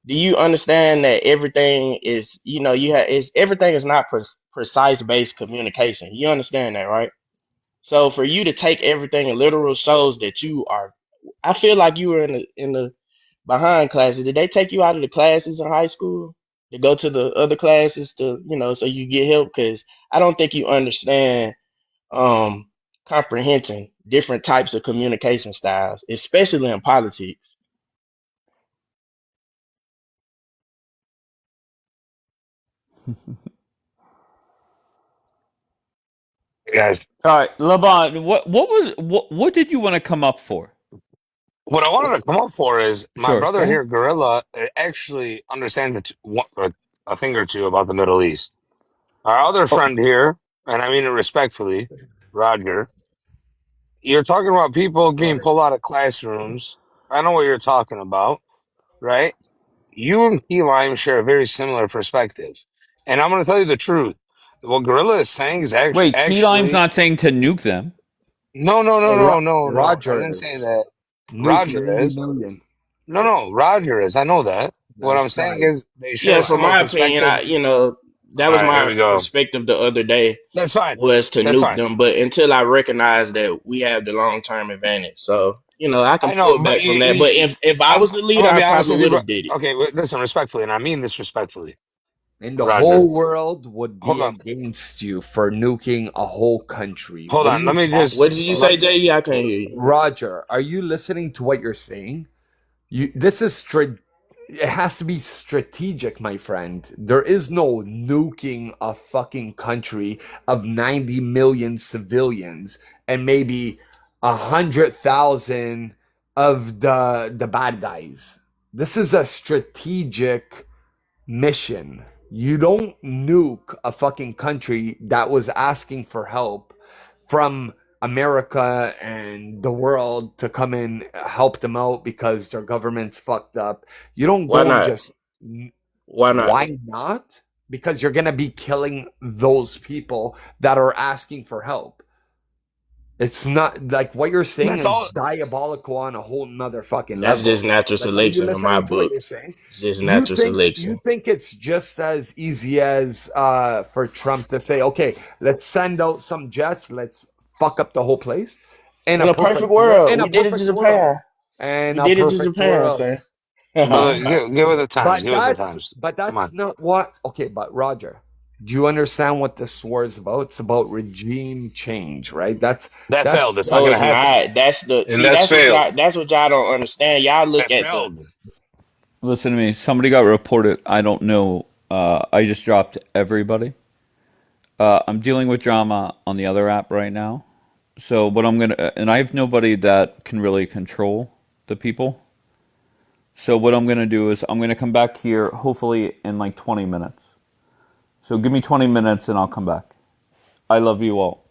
[SPEAKER 15] Do you understand that everything is everything is not precise based communication? You understand that, right? So for you to take everything in literal shows that you are. I feel like you were in the behind classes. Did they take you out of the classes in high school to go to the other classes to so you get help? Because I don't think you understand um comprehension different types of communication styles, especially in politics.
[SPEAKER 13] Guys,
[SPEAKER 2] All right, Laban, what did you want to come up for?
[SPEAKER 13] what I wanted to come up for is my
[SPEAKER 2] Sure, go
[SPEAKER 13] brother
[SPEAKER 2] ahead.
[SPEAKER 13] here, Gorilla, actually understands a thing or two about the Middle East. Our other
[SPEAKER 2] Oh,
[SPEAKER 13] friend here, and I mean it respectfully, Roger, you're talking about people being pulled out of classrooms. I know what you're talking about, right? You and Key Lime share a very similar perspective. And I'm going to tell you the truth. What Gorilla is saying is
[SPEAKER 2] wait, Key Lime's
[SPEAKER 13] actually,
[SPEAKER 2] not saying to nuke them.
[SPEAKER 13] no, no, no, no, no, no. I
[SPEAKER 12] Roger
[SPEAKER 13] didn't say
[SPEAKER 12] is
[SPEAKER 13] that.
[SPEAKER 12] nuke
[SPEAKER 13] Roger
[SPEAKER 12] 90
[SPEAKER 13] is.
[SPEAKER 12] million.
[SPEAKER 13] No, no, Roger is. I know that. What
[SPEAKER 12] Nice
[SPEAKER 13] I'm saying
[SPEAKER 12] try.
[SPEAKER 13] is they share
[SPEAKER 15] Yeah,
[SPEAKER 13] a
[SPEAKER 15] from
[SPEAKER 13] similar
[SPEAKER 15] my opinion,
[SPEAKER 13] perspective.
[SPEAKER 15] that
[SPEAKER 13] All
[SPEAKER 15] was
[SPEAKER 13] right, here
[SPEAKER 15] my
[SPEAKER 13] we go.
[SPEAKER 15] perspective the other day
[SPEAKER 13] That's fine.
[SPEAKER 15] was to
[SPEAKER 13] That's
[SPEAKER 15] nuke
[SPEAKER 13] fine.
[SPEAKER 15] them, but until I recognize that we have the long term advantage, so I can
[SPEAKER 13] I know,
[SPEAKER 15] pull
[SPEAKER 13] but
[SPEAKER 15] back from that. But if I was the
[SPEAKER 13] I'm
[SPEAKER 15] leader,
[SPEAKER 13] gonna
[SPEAKER 15] I
[SPEAKER 13] be honest
[SPEAKER 15] probably
[SPEAKER 13] with you,
[SPEAKER 15] would
[SPEAKER 13] bro.
[SPEAKER 15] have did it.
[SPEAKER 13] Okay, listen respectfully, and I mean this respectfully,
[SPEAKER 12] And the
[SPEAKER 13] Roger.
[SPEAKER 12] whole world would
[SPEAKER 13] Hold
[SPEAKER 12] be
[SPEAKER 13] on,
[SPEAKER 12] against you for nuking a whole country.
[SPEAKER 13] hold
[SPEAKER 12] What are
[SPEAKER 13] on. Let
[SPEAKER 12] you
[SPEAKER 13] me just
[SPEAKER 12] talking
[SPEAKER 15] What did you
[SPEAKER 12] about?
[SPEAKER 15] say, Jay? I can't hear you.
[SPEAKER 12] Roger, are you listening to what you're saying? It has to be strategic, my friend. There is no nuking a fucking country of 90 million civilians and maybe 100,000 of the bad guys. This is a strategic mission. You don't nuke a fucking country that was asking for help from America and the world to come and help them out because their government's fucked up. You don't
[SPEAKER 15] Why
[SPEAKER 12] go and
[SPEAKER 15] not?
[SPEAKER 12] just,
[SPEAKER 15] Why not?
[SPEAKER 12] why not? Because you're going to be killing those people that are asking for help. It's not like what you're saying
[SPEAKER 13] That's
[SPEAKER 12] is
[SPEAKER 13] all.
[SPEAKER 12] diabolical on a whole nother fucking
[SPEAKER 15] That's just
[SPEAKER 12] level.
[SPEAKER 15] natural
[SPEAKER 12] Like, are you
[SPEAKER 15] selection in my
[SPEAKER 12] listening to what
[SPEAKER 15] book.
[SPEAKER 12] you're saying?
[SPEAKER 15] It's just
[SPEAKER 12] You
[SPEAKER 15] natural
[SPEAKER 12] think you
[SPEAKER 15] selection.
[SPEAKER 12] think it's just as easy as for Trump to say, okay, let's send out some jets, let's fuck up the whole place.
[SPEAKER 15] In a perfect world,
[SPEAKER 12] In a
[SPEAKER 15] we did it to
[SPEAKER 12] perfect world.
[SPEAKER 15] Japan.
[SPEAKER 12] In
[SPEAKER 15] We
[SPEAKER 12] a
[SPEAKER 15] did it to
[SPEAKER 12] perfect
[SPEAKER 15] Japan,
[SPEAKER 12] world.
[SPEAKER 15] sir.
[SPEAKER 13] Brother,
[SPEAKER 12] But
[SPEAKER 13] give it the times.
[SPEAKER 12] but
[SPEAKER 13] Give it the
[SPEAKER 12] that's
[SPEAKER 13] times.
[SPEAKER 12] but
[SPEAKER 13] Come
[SPEAKER 12] that's
[SPEAKER 13] on.
[SPEAKER 12] not what. Okay, but Roger, do you understand what this war is about? It's about regime change, right?
[SPEAKER 13] That failed.
[SPEAKER 12] That's
[SPEAKER 13] That's not
[SPEAKER 15] No,
[SPEAKER 13] going to
[SPEAKER 15] it's
[SPEAKER 13] happen.
[SPEAKER 15] not. That's the
[SPEAKER 16] And
[SPEAKER 15] see.
[SPEAKER 16] that's failed.
[SPEAKER 15] That's what y'all don't understand. Y'all look
[SPEAKER 13] That
[SPEAKER 15] at the.
[SPEAKER 13] failed.
[SPEAKER 2] Listen to me. Somebody got reported. I don't know. I just dropped everybody. I'm dealing with drama on the other app right now. So what I'm gonna and I have nobody that can really control the people. So what I'm gonna do is I'm gonna come back here hopefully in like 20 minutes. So give me 20 minutes and I'll come back. I love you all.